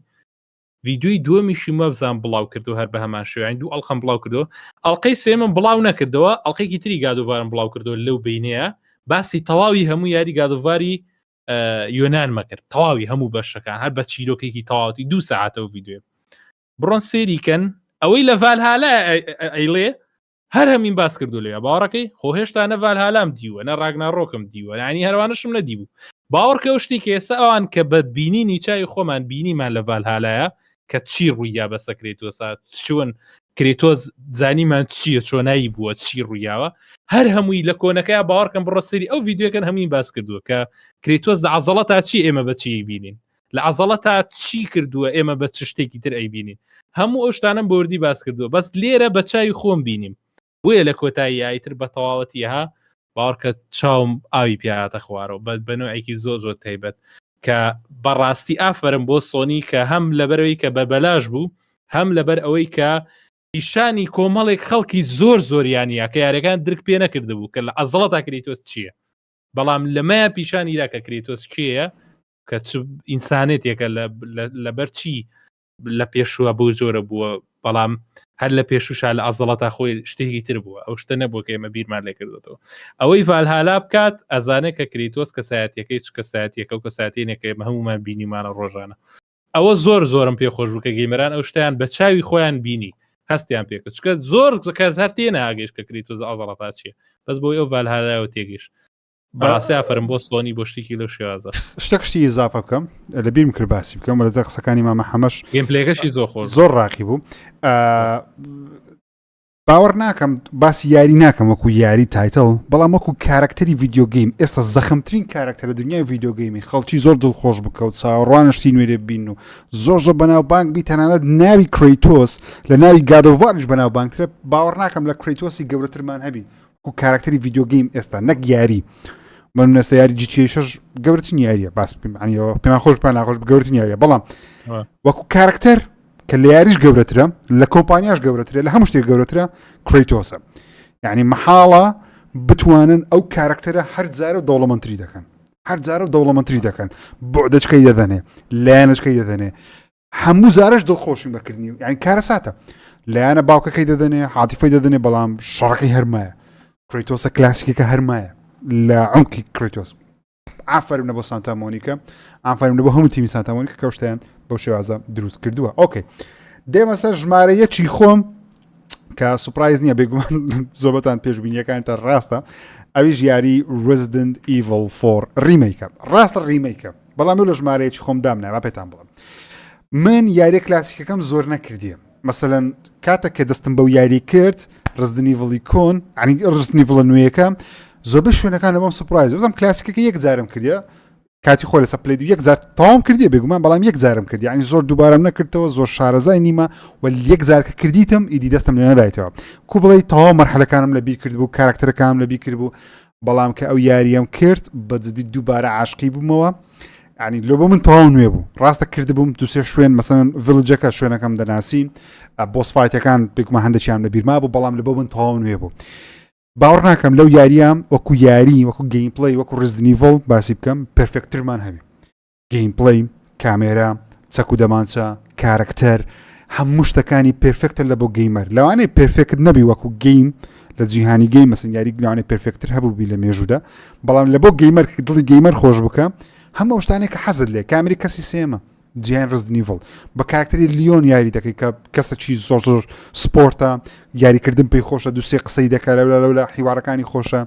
ڤیدیۆی دووەمیشی مەبزان بڵاو کردو هەر بە هەمان شوێن دوو ئەڵقەم بڵاو کردەوە ئەڵلقەی سێمم بڵاو نەکردەوە ئەڵلقەیەکی تری گادوڤارم بڵاو کردەوە لەو بینەیە باسی تەواوی هەموو یاری گادوڤاری یۆنان مەکرد تەواوی هەموو بەشەکان هەر بە چیرۆکێکی تەواوی 2 ساعتەوە ڤیدیۆ بڕۆن سێریکەن ئەوەی لە ڤالهالا ئەیڵێ هەر هەمین باس کردو لێ باوەڕەکەی خۆ هێشتا نە ڤالهالام دیوە نە ڕاگناڕۆکم دیوە ینی هەروانشم نەدیبوو باوەڕکە شتی کە ئێستا ئەوان کە بە بینینی چای خۆمان بینیمان لە ڤالهالایە کە چی ڕوویا بەسە کرێتۆسا چۆن کرێتۆز زانیمان چییە چۆنایی بووە چی ڕوویاوە هەر هەمووی لە کۆنەکەی باوەڕکەم بڕۆ سەری ئەو ڤیدیۆکەن هەمین باس کردووە کە کرێتۆز لە عەزەڵە تا چی ئێمە بە چی بینین لە عەزەڵە تا چی کردووە ئێمە بە چ شتێکی تر ئەیبینین هەموو ئەو شتانم بۆردی باس کردووە بەس لێرە بە چاوی خۆم بینیم بۆیە لە کۆتایی یایتر بە تەواوەتی ها باوەڕکە چاوم ئاوی پیاهاتە خوارەوە بە نوعێکی زۆر تایبەت کە بەڕاستی ئافرم بۆ سۆنی کە هەم لەبەرەوەی کە بە بەلاش بوو هەم لەبەر ئەوەی کە پیشانی کۆمەڵێک خەڵکی زۆریانە کە یاریەکان درک پێ نەکرده بوو کە لە عەزەڵەتا کرێتۆس چییە بەڵام لەمەیە پیشانیرا کە کرێتۆس کێیە کە چ ئینسانێتێکە لەبەر چی لە پێشوە بۆ جۆرە بووە بەڵام هەر لە پێشوشا لە ئازڵەتا خۆی شتێکی تر بووە ئەو شتە نەبووە کە ئێمە بیرمان لێ کردێتەوە ئەوەی ڤالهالا بکات ئەزانێت کە کریتۆس کەسایەتیەکەی چ کەسایەتیەکە و کەسایەتێنێک کە ئێمە هەمومان بینیمانە ڕۆژانە ئەوە زۆرم پێخۆش بوو کە گەیمەران ئەو شتیان بە چاوی خۆیان بینی هەستیان پێکرد چکە زۆر کەس هەر تێنە ئاگەیشت کە کریتۆس ئازڵەتا چییە بەس بۆی ئەو ڤالهالایەوە تێگەیشت بەڕاستی ئافرم بۆ سڵۆنی بۆ شتێکی لەو شێوازە شتێکشتی ئیزافە بکەم لە بیرم کرد باسی بکەم لە قسەکانی مامە حەمەش گێمپلەیەکەشی زۆر خۆش زۆر ڕاقی بوو باوەڕ ناکەم باسی یاری ناکەم وەکو یاری تایتڵ بەڵام وەکو کارکتەری ڤیدیۆ گەیم ئێستا زەخمترین کارکتەر لە دنیای ڤیدیۆ گەیمی خەڵکی زۆر دڵخۆش بکەوت چاوەڕوانشتی نوێرێ بین و زۆر بەناوبانگ بی تەنانەت ناوی کریتۆس لە ناوی گادۆڤارش بەناوبانگترە باوەڕ ناکەم لە کریتۆسی گەورەترمان هەبی وەکو کارکتەری ڤیدیۆ گەیم ئێستا نەک یاری من نەستە یاری GTA 6 گەورەترین یاریە باس پێمان خۆش پێ ناخۆش گەورەترین یاریە بەڵام وەکو کارکتەر کە لە یاریش گەورەترە لە کۆمپانیاش گەورەترە لە هەموو شتێک گەورەترە کریتۆسە یعنی مەحاڵە بتوانن ئەو کارکتەرە هەر جارە دەوڵەمەندتری دەکەن هەر جارە دەوڵەمەندتری دەکەن بۆدەچکەی دەدەنێ لایەنەچکەی دەدەنێ هەموو جارش دڵخۆشی بەکردنی یعنی کارە ساتە لایەنە باوکەکەی دەدەنێ عاتیفەی دەدەنێ بەڵام شەڕەکەی هەرمایە کریتۆسە کلاسیکەکە هەرمایە لە عمقی کریتۆس ئافرین بۆ سانتا مۆنیکا ئافرین بۆ هەموو تیمی سانتا مۆنیکا کە شتیان بەو شێوازە دروست کردووە ئۆکەی دێمە سەر ژمارە یەکی خۆم کە سوپرایز نییە بێگومان زۆربەتان پێشبینیەکانتە ڕاستە ئەویش یاری Resident Evil 4 ریمیکە ڕاستە ریمیکە بەڵام لە ژمارەیەکی خۆم دامنای پێتان بڵم من یاری کلاسیکەکەم زۆر نەکردیە مەسەلەن کاتە کە دەستم بەو یاری کرد Resident Evil کۆن عنی Resident Evil نوێیەکە زۆربەی شوێنەکانە بۆم سوپرایز بزەم کلاسیکەکە یەک جارم کردیە کاتی خۆ لە سەپلێت یەک جار تەواو کردیە بێگومان بەڵام یەک جارم کردی ینی زۆر دووبارەم نەکردەوە زۆر شارەزای نیمە و یەک جار کە کردیتم ئیدی دەستم لێ نەدایتەوە کو بڵێ تەواو مەرحەلەکانم لەبیر کرد بوو کارکتەرەکانم لەبیر کرد بوو بەڵام کە ئەو یاریەم کرد بەجددی دووبارە عاشقی بوومەوە ینی لۆ بۆ من تەواو نوێ بوو ڕاستە کرد بووم دوسێ شوێن مەسەن ڤیلجەکە شوێنەکەم دەناسی بۆس فایتەکان بێگومان هەندێکیان لەبیرما بوو بەڵام لە بۆ من تەواو نوێ بوو باوەڕ ناکەم لەو یاریام وەکو یاری وەکو گەیم پڵی وەکو Resident Evil باسی بکەم پرفێکترمان هەبی گەیم پڵی کامێرا چەک و دەمانچە کارکتەر هەموو شتەکانی پرفێکتر لە بۆ گەیمەر لەوانەیە پرفێکت نەبی وەکو گەیم لە جیهانی گەیم مەسەن یاری لەوانەیە پرفێکتر هەبوو بی لە مێژوودا بەڵام لە بۆ گەیمەر دڵی گەیمەر خۆش بکە هەموو شتانێک کە حەزت لێ کامێری کەسی سێمە جیان Resident Evil بە کارکتەری لیۆن یاری دەکەی کە کەسێکی زۆر سپۆرتە یاریکردن پێی خۆشە دووسێ قسەی دەکات لە حیوارەکانی خۆشە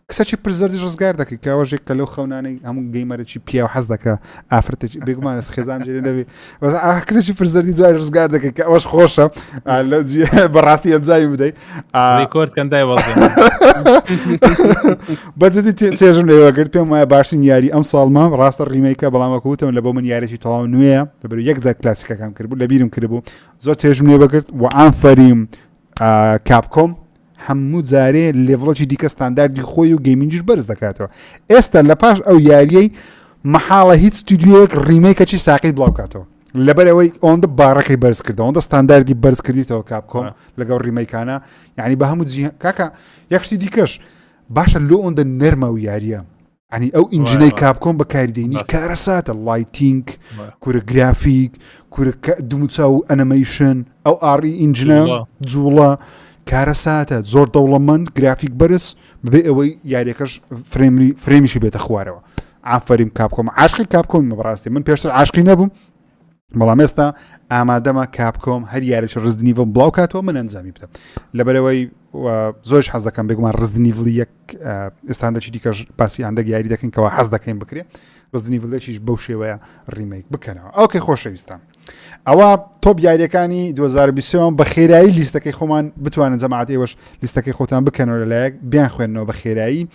کەسێکی پرزەردی ڕزگار دەکەی کاوەژێک کە لەو خەونانەی هەموو گەیمەرێکی پیا و حەز دەکە ئافرەتێکی بێگومان خێزان جێ نەبێ کەسێکی پرزەردی جوای ڕزگار دەکەی کە ئەوەش خۆشە بەڕاستی ئەنجاوی بدەیت ڕێکۆردکەندای بەجددی چێژم لێوەگرت پێم وایە باشترین یاری ئەم ساڵمە ڕاستە ڕیمەیکە بەڵام وەکوتم لە بۆ من یارێکی تەواو نوێیە لەبەر یەک جار کلاسیکەکەم کردبوو لەبیرم کردبوو زۆر چێژم لێوەگرت و ئافەریم کاپکۆم هەموو جارێ لێڤڵەکی دیکە ستانداردی خۆی و گەیمینجش بەرز دەکاتەوە ئێستا لە پاش ئەو یاریەی مەحاڵە هیچ ستودیۆیەک ڕیمەیکەکی ساقیت بڵاو بکاتەوە لەبەر ئەوەی ئەوەندە باڕەکەی بەرز کردەوە ئەوەندە ستانداردی بەرز کردیتەوە کاپکۆم لەگەڵ ڕیمەیکانە یعنی بە هەموو کاکە یەکشتی دیکەش باشە لۆ ئەوەندە نەرمە و یاریە ینی ئەو ئینجینەی کاپکۆم بەکاردێنی کارە ساتە لایتینگ کورە گرافیک کورە دوومچا و ئەنەمەیشن ئەو ئاڕی ئینجینە جوڵە کارە ساتە زۆر دەوڵەمەند گرافیک بەرز ببێ ئەوەی یاریەکەش فرێمیشی بێتە خوارەوە ئافرین کاپکۆم عاشقی کاپکۆم بەڕاستی من پێشتر عاشقی نەبووم بەڵام ئێستا ئامادەمە کاپکۆم هەر یاریش Resident Evil بڵاو کاتەوە من ئەنجامی بدەم لەبەرەوەی زۆرش حەز دەکەم بێگومان Resident Evil یەک ئێستاندەکی دیکەش باسی هەندێک یاری دەکەین کەەوە حەز دەکەین بکرێ Resident Evil یەکیش بەو شێوەیە ریمیک بکەنەوە ئەوکەی خۆشەویستان ئەوە تۆپ یاریەکانی 2020 بە خێرایی لیستەکەی خۆمان بتوانن جەماعەت ئێوەش لیستەکەی خۆتان بکەنەوە لەلایەک بیان خوێنەوە بە خێرایی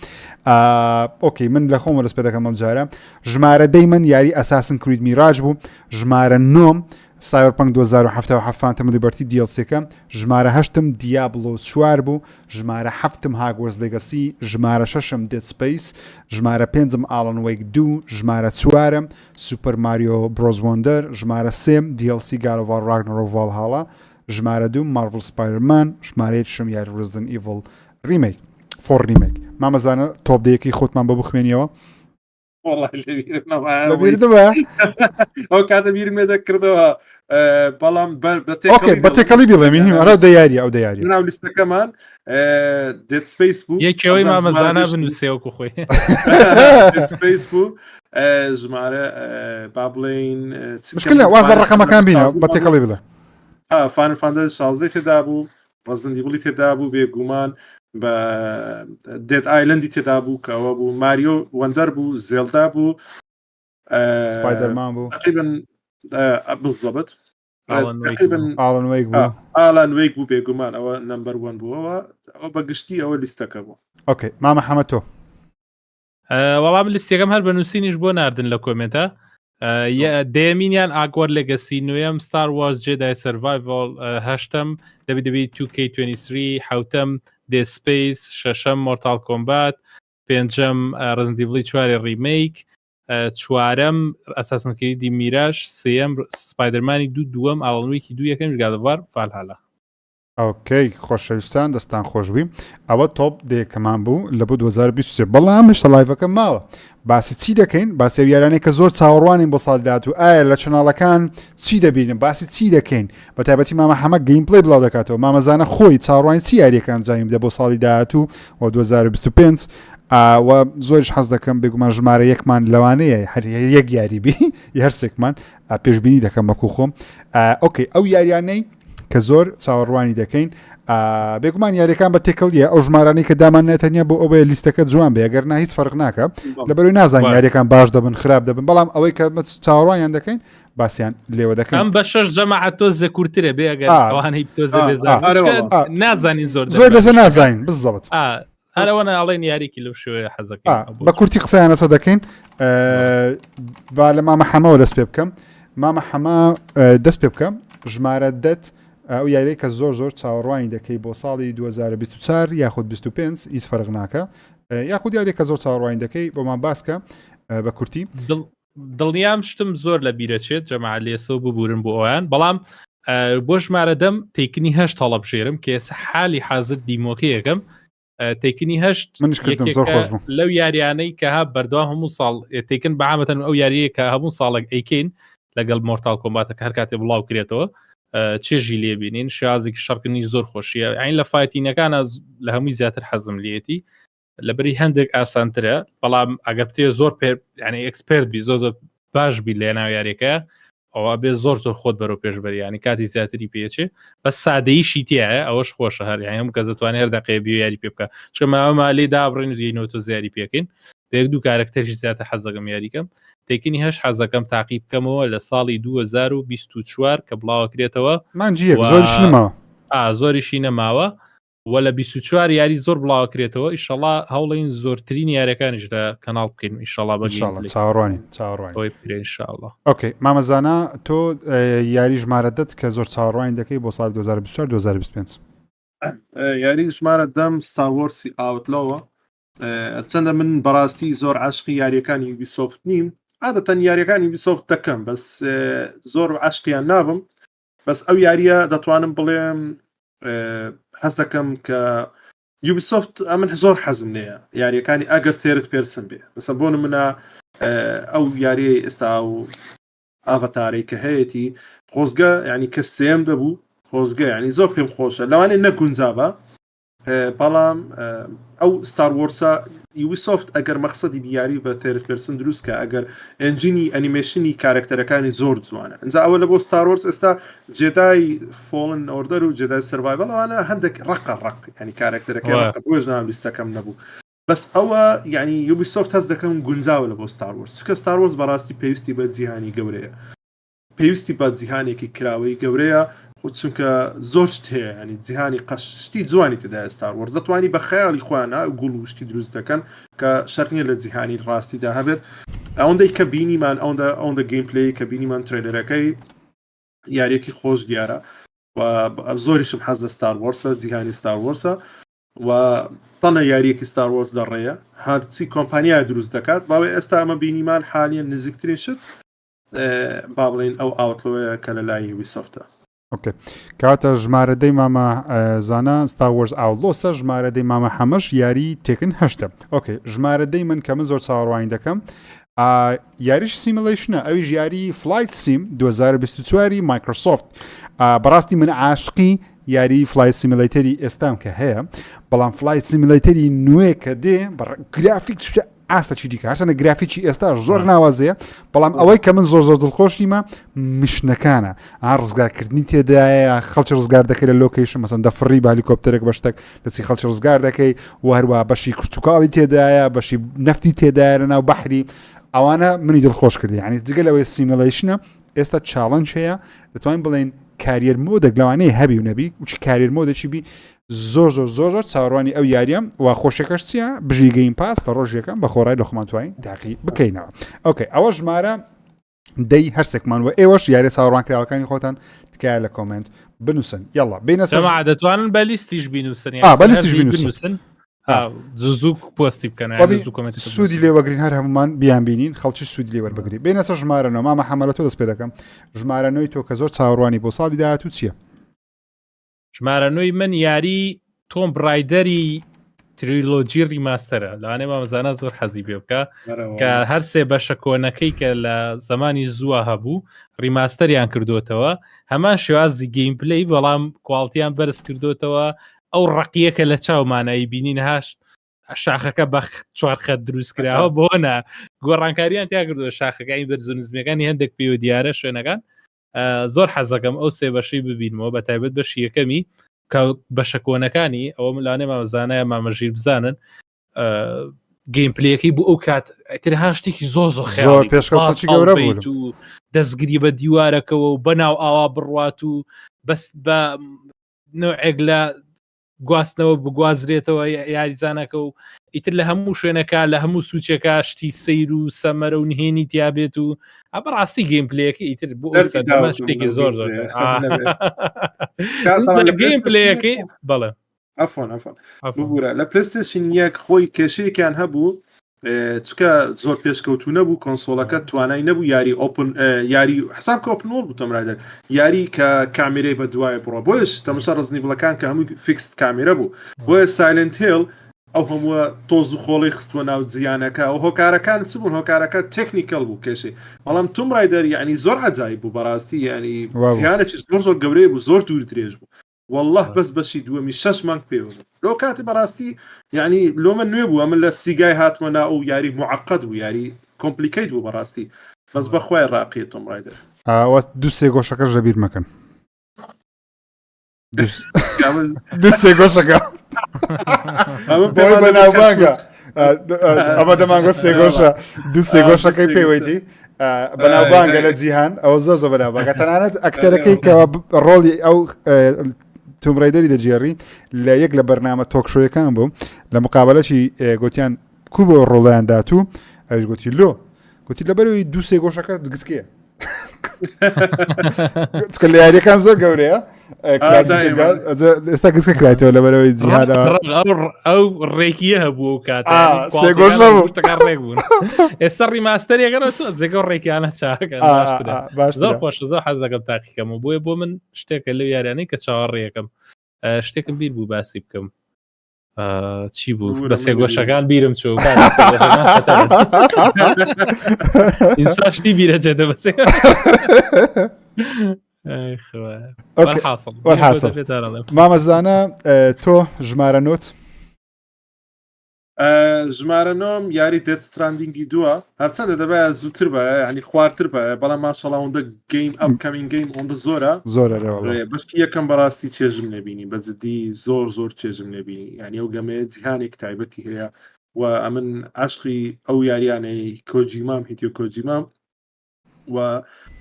ئۆکەی من لە خۆمە دەست پێ دەکەم ئەم جارە ژمارە دەی من یاری ئەساسن کریت میراج بوو ژمارە 9 سایبەرپانک 2077 لیبەرتی دیڵسیەکە ژمارە 8 دیابلۆ 4 بوو ژمارە 7 هاگوەرز لێگەسی ژمارە 6 دێد سپیس ژمارە 5 ئالن وەیک 2 ژمارە 4 سوپەر ماریۆ برۆز وۆندەر ژمارە 3 دیڵسی گالۆڤار ڕاگنەرۆ ڤالهاڵا ژمارە 2 مارڤڵ سپایدەرمان ژمارەیەک شەم یاری Resident Evil ریمیک فۆر ریمیک مامەزانە تۆپ دەیەکی خۆتمان بۆ بخوێنیەوە والله لەبیردەوە ئەو کاتە بیرم لێ دەکردەوە بەڵام ئۆکێ بەتێکەڵی بڵێ میهیم ئەرە دەیاری ئەو دەیاری ناو لیستەکەمان دێت سپیس بوو یەکەوەی مامەزانە بنووسێوەکو خۆی سپیس بوو ژمارە با بڵێن مشکل وازە ڕقەمەکان بینە بەتێکەڵی بڵێ فانل فانتەزی 16 تێدا بوو ڕزنەندی بڵی تێدا بوو بێگومان بە دێت ئایلندی تێدا بوو کەەوە بوو ماریۆ وەندەر بوو زێلدا بوو سپایدەرمان بوو بالضبط ئاڵن وەیک بوو ئالان وەیک بوو بێگومان ئەوە نمبەر 1 بووەوە ئەو بەگشتی ئەوە لیستەکە بوو ئۆکێ مامە حەمە تۆ وەڵام لیستێکەکەم هەر بە نووسینیش بۆ ناردن لە کۆمنتە دەیەمینیان ئاگوەر لەگەسی نوێم ستار وارز جێدای سەرڤایڤڵ هەشتم WWE 2K23 حوتەم دێ سپیس شەشەم مۆرتال کۆمبات پێنجەم ڕزنیڤڵی چوارێ ریمیک چوارەم ئەساسنکەی دی میراش سێەم سپایدەرمانی دووەم ئاڵنوویکی دوو یەکەم گادەوار فالهالا ئۆکەی خۆشەویستان دەستان خۆشبی ئەوە تۆپ دێکەمان بوو لە بۆ 2023 بەڵام هێشتا لایڤەکە ماوە باسی چی دەکەین باسی یارانەی کە زۆر چاوەڕوانین بۆ ساڵ داهاتوو ئایا لە چەناڵەکان چی دەبینن باسی چی دەکەین بە تایبەتی مامە حەمە گەیم پڵی بڵاو دەکاتەوە مامەزانە خۆی چاوەڕوانی چی یاریەکان جایم دە بۆ ساڵی داهاتوو و 2025 و زۆرش حەز دەکەم بێگومان ژمارە یەکمان لەوانەیە هەر یەک یاریبی هەرسێکمان پێشبینی دەکەم بەکو خۆم ئۆکەی ئەو یاریانەی کە زۆر چاوەڕوانی دەکەین بێگومان یاریەکان بە تێکەڵیە ئەو ژمارانی کە دامان نێتەنیا بۆ ئەوەیە لیستەکە جوان بێ ئەگەر نا هیچ فەرق ناکە لەبەرەوەی نازانین یاریەکان باش دەبن خراپ دەبن بەڵام ئەوەی کە چاوەڕوانیان دەکەین باسییان لێوە دەکەن ئەم بە شەش جەماعەت تۆزە کورتترە بێ ئەگەر ئەوانەی تۆزە نازانین زۆر لەسە نازانین بزەوت هەرەوەنە ئاڵێن یاریکی لەو شوێ حەزەکە بە کورتی قسەیانەسە دەکەین با لە مامە حەمەوە دەست پێ بکەم مامە حەمە دەست پێ بکەم ژمارە دەت ئەو یاریەی کە زۆر چاوەڕوانی دەکەی بۆ ساڵی 2024 یاخود 25 هیچ فەرق ناکە یاخود یاریێک کە زۆر چاوەڕوانی دەکەی بۆمان باسکە بە کورتی دڵنیام شتم زۆر لە بیرەچێت جەماعەت لێسە و ببورن بۆ ئەویان بەڵام بۆ ژمارە دەم تێکنی هەشت هەڵەبژێرم کە ئێستا حالی حازر دیمۆکەیەکەم تێکنی هەشت منشکردم زۆر خۆش بوو لەو یاریانەی کە ها بەردەوام هەموو ساڵ تێکن بەعامەتەن ئەو یاریە کە هەموو ساڵێک ئەیکەین لەگەڵ مۆرتال کۆمباتەکە هەر کاتێ بڵاو کرێتەوە چێژی لێبینین شازێکی شەڕکردنی زۆر خۆشیە ئاین لە فایتینەکانە لە هەمووی زیاتر حەزم لێتی لەبەری هەندێک ئاسانترە بەڵام ئەگەر بتێ زۆر ینی ئەکسپرت بی زۆر باش بی لە ناو یاریەکە ئەوە بێ زۆر خۆت بەرەو پێشبەری ینی کاتی زیاتری پێچێ بە سادەییشی تایە ئەوەش خۆشە هەر هەم کە دەتوانێت هەر دقەیە بی یاری پێ بکە چکە ئەمە لێ دابڕین و دیینەوە تۆ زیاری پێکەین بێک دوو کارکتەرشی زیاتر حەزەکەم یاریکەم تێکنی هەش حەزەکەم تاقی بکەمەوە لە ساڵی 2024 کە بڵاوکرێتەوە مانجیە زۆریش نماوە زۆریشی نەماوە وە لە 24 یاری زۆر بڵاوکرێتەوە ئیشەڵا هەوڵین زۆرترین یاریەکانیش لە کەناڵ بکەین ئیشەڵا بە چاوەڕوانی ئینشاءالله ئۆکەی مامەزانە تۆ یاری ژمارە دەت کە زۆر چاوەڕوانی دەکەی بۆ ساڵ 2024 2025 یاری ژمارە دەم ستاوەرسی ئاوتلەوە چەندە من بەڕاستی زۆر عاشقی یاریەکانی یوبیسۆفت نیم عادەتەن یاریەکانی یوبیسۆفت دەکەم بەس زۆر عاشقیان نابم بەس ئەو یاریە دەتوانم بڵێم حەز دەکەم کە یوبیسۆفت من زۆر حەزم لێیە یاریەکانی ئەگەر تێرت پێرسم بێ مثلا بۆ نمونە ئەو یاریە ئێستا و ئاڤەتارەی کە هەیەی خۆزگە ینی کە سێم دەبوو خۆزگە ینی زۆر پێم خۆشە لەوانێ نەگونجابە بەڵام ئەو ستار وۆرسە یوبیسۆفت ئەگەر مەقسەدی بیاری بە تێرت پێرسن دروستکە ئەگەر ئەنجینی ئەنیمێشنی کارکتەرەکانی زۆر جوانە ئەنجا ئەوە لە بۆ ستار وۆرس ئێستا جێدای فۆڵن ئۆردەر و جێدای سەرڤایڤڵ ئەوانە هەندێک ڕق ینی کارکتەرەکە بۆش نام لیستەکەم نەبوو بەس ئەوە ینی یوبیسۆفت هەست دەکەم گونجاوە لە بۆ ستار وۆرس چکە ستار وۆرس بەڕاستی پێویستی بە جیهانی گەورەیە پێویستی بە جیهانێکی کراوەی گەورەیە چونکە زۆر شت هەیە ینی جیهانی قەش شتی جوانی تێدا ستار وۆرس دەتوانی بە خەیاڵی خوانە گوڵ و شتی دروست دەکەن کە شەرنیە لە جیهانی ڕاستیدا هەبێت ئەوەندەی کە بینیمان ئەوەندە گەیم پلەی کە بینیمان ترێلەرەکەی یاریەکی خۆش دیارە و زۆریشم حەز لە ستار وۆرسە جیهانی ستار وۆرسە و تەنە یاریەکی ستار وۆرس دەڕێیە هەرچی کۆمپانیای دروست دەکات باوەی ئێستا ئەمە بینیمان حالیان نزیکترین شت با بڵێن ئەو ئاوتلۆیە کە لە لای یوبیسۆفتە ئۆکێ کاتە ژمارەدەی مامە زانە ستار وۆرس ئاوتلۆسە ژمارەدەی مامە حەمەش یاری تێکن هەشتە ئۆکێ ژمارەدەی من کە من زۆر چاوەڕوانی دەکەم یاریش سیملیشنە ئەویش یاری فلایت سیم 2024 مایکرۆسۆفت بەڕاستی من عاشقی یاری فلایت سیملیتەری ئێستام کە هەیە بەڵام فلایت سیملیتەری نوێ کە دێ گرافیک شتە ئاستە چی دیکە هەرچەندە گرافیکی ئێستا زۆر ناوازەیە بەڵام ئەوەی کە من زۆر دڵخۆشیمە مشنەکانە ڕزگارکردنی تێدایە خەڵکی ڕزگار دەکەی لە لۆکیشن مەسەن دەفڕی بە هەلیکۆپتەرێک بە شتێک دەچی خەڵکی ڕزگار دەکەی و هەروە بەشی کورتتوکاڵی تێدایە بەشی نەفتی تێدایە لە ناو بەحری ئەوانە منی دڵخۆش کردی یعنی جگەل ئەوەی سیملیشنە ئێستا چاڵنج هەیە دەتوانین بڵێن کاریر مۆدە لەوانەیە هەبی و نەبی وچی کاریر مۆدەکی بی زۆر چاوەڕوانی ئەو یاریەم و خۆشەکەش چیە بژیگەین پاس لە ڕۆژیەکەم بە خۆڕای لە خۆمانتوانین داقی بکەینەوە ئۆکەی ئەوە ژمارە دەی هەرسێکمان و ئێوەش یاری چاوەڕوانکراوەکانی خۆتان تکایە لە کۆمنت بنووسن یاڵا بینە سەما دەتوانن بە لیستیش بینوسن بە لیستیش بینوسن زوو پۆستی بکەن سوودی لێ وەگرین هەر هەمومان بیان بینین خەڵکی سوودی لێ وەربگری بینە سەر ژمارەنەوە مامە حەمەلە تۆ دەست پێ دەکەم ژمارەنەوەی تۆ کە زۆر چاوەڕوانی بۆ ساڵی داهاتوو چییە؟ ژمارەنەوەی من یاری تۆم برایدەری تریلۆجی ریماستەرە لەوانەیە مامەزانە زۆر حەزی پێ بکە کە هەر سێ بەشە کۆنەکەی کە لە زمانی زووە هەبوو ریماستەریان کردوتەوە هەمان شێوازی گەیمپلەی بەڵام کوالتیان بەرز کردوتەوە ئەو ڕقیەکە لە چاومانایی بینین هاش شاخەکە بە 4 خەت دروستکراوە بۆنە گۆڕانکاریان تیا کردووە شاخەکانی بەرز و نزمەکانی هەندێک پێ و دیارە شوێنەکان زۆر حەزەکەم ئەو سێ بەشەی ببینمەوە بە تایبەت بەشی یەکەمی کە بەشە کۆنەکانی ئەوە ملانێ مامەزانایە مامەژیر بزانن گەیمپلەکەی بۆ ئەو کات ئەتر هاشتێکی زۆر پێشکەوتی گەورە بوو دەستگیری بە دیوارەکەەوە و بەناو ئاوا بڕوات و بەس بە نوعێک لە گواستنەوە بگوازرێتەوە یاریزانەکە و ئیتر لە هەموو شوێنەکە لە هەموو سوچێکە شتی سەیر و سەمەرە و نهێنی تیابێت و بەڕاستی گێمپلەیەکە ئیتر بۆ شتێکی زۆر گێمپلەیەکەی بەڵێ ئەفۆن ببوورە لە پلەستێشن یەک خۆی کێشەیەکیان هەبوو چکە زۆر پێشکەوتو نەبوو کۆنسۆلەکە توانای نەبوو یاری ئۆپن یاری حساب کە ئۆپنۆڵ بوو تۆمرادەر یاری کە کامێرەی بە دوایە بڕۆ بۆیش تەمەشا ڕزنیڤڵەکان کە هەموو فیکست کامێرە بوو بۆیە سایلنت هیل ئەو هەمووە تۆز و خۆڵی خستووە ناو جیانەکە ئەو هۆکارەکان چ بوون هۆکارەکە تەکنیکەل بوو کێشەی بەڵام تومرایدەر یعنی زۆر عەجایب بوو بەڕاستی ینی جیانێکی زۆر گەورەی بوو زۆر دوور درێژ بوو والله بەس بەشی دووەمی 6 مانگ پێوە لۆ کاتی بەڕاستی یعنی لۆ من نوێ بوو ئەمە لە سیگای هاتمە ناو و یاری معقد بوو یاری کۆمپلیکیت بوو بەڕاستی بەس بەخوای ڕاقیە تومرایدەر دوو سێ گۆشەکەش لەبیر مەکەن دوو سێ گۆشەکە بەناوبانگە ئەمە دەمانگۆ سێ گۆشە دوو سێ گۆشەکەی پێوەیتی بەناوبانگە لە جیهان ئەوە زۆر بەناوبانگە تەنانەت ئەکتەرەکەی کە ڕۆڵی ئەو تومرایدەری دەجێڕی لە یەک لە بەرنامە تۆکشۆیەکان بوو لە مقابلەشی گوتیان کو بۆ ڕۆڵیان داتوو ئەوش گوتی گوتی لەبەرەوەی دوو سێ گۆشەکە گچکەیە چکە لە یاریەکان زۆر گەورەیە ئێستا گسکە کرایتەوە لەبەرەوەی جیهان ئەو ڕێکیە هەبوو و کات سێ گۆشە ڕێک بوون ئێستا ڕیماستەرێکەکە تۆ جێگە ڕێکیانە چاکە زۆر خۆش زۆر حەز دەکەم تاقیکەم و بۆیە بۆ من شتێکە لەو یاریانەی کە چاوەڕێیەکەم شتێکم بیر بوو باسی بکەم چی بوو بە سێ گۆشەکان بیرم چوو ئینسان شتی بیرەجێتە بە سێ مامەزانە تۆ ژمارە نۆت ژمارە نۆم یاری دەستراندینگی دووە هەرچەندە دەبێت زووتر بە ینی خوارتر بە بەڵام ماشەڵا ئەوەندە گەیم ئەم کەمین گەیم ئەوەندە زۆرە بەشتی یەکەم بەڕاستی چێژم نەبینی بە جددی زۆر چێژم نەبینی ینی ئەو گەمێ جیهانێک تایبەتی هەیە و ئەمن عاشقی ئەو یاریانەی کۆجیمام هیتیۆ کۆجیمام و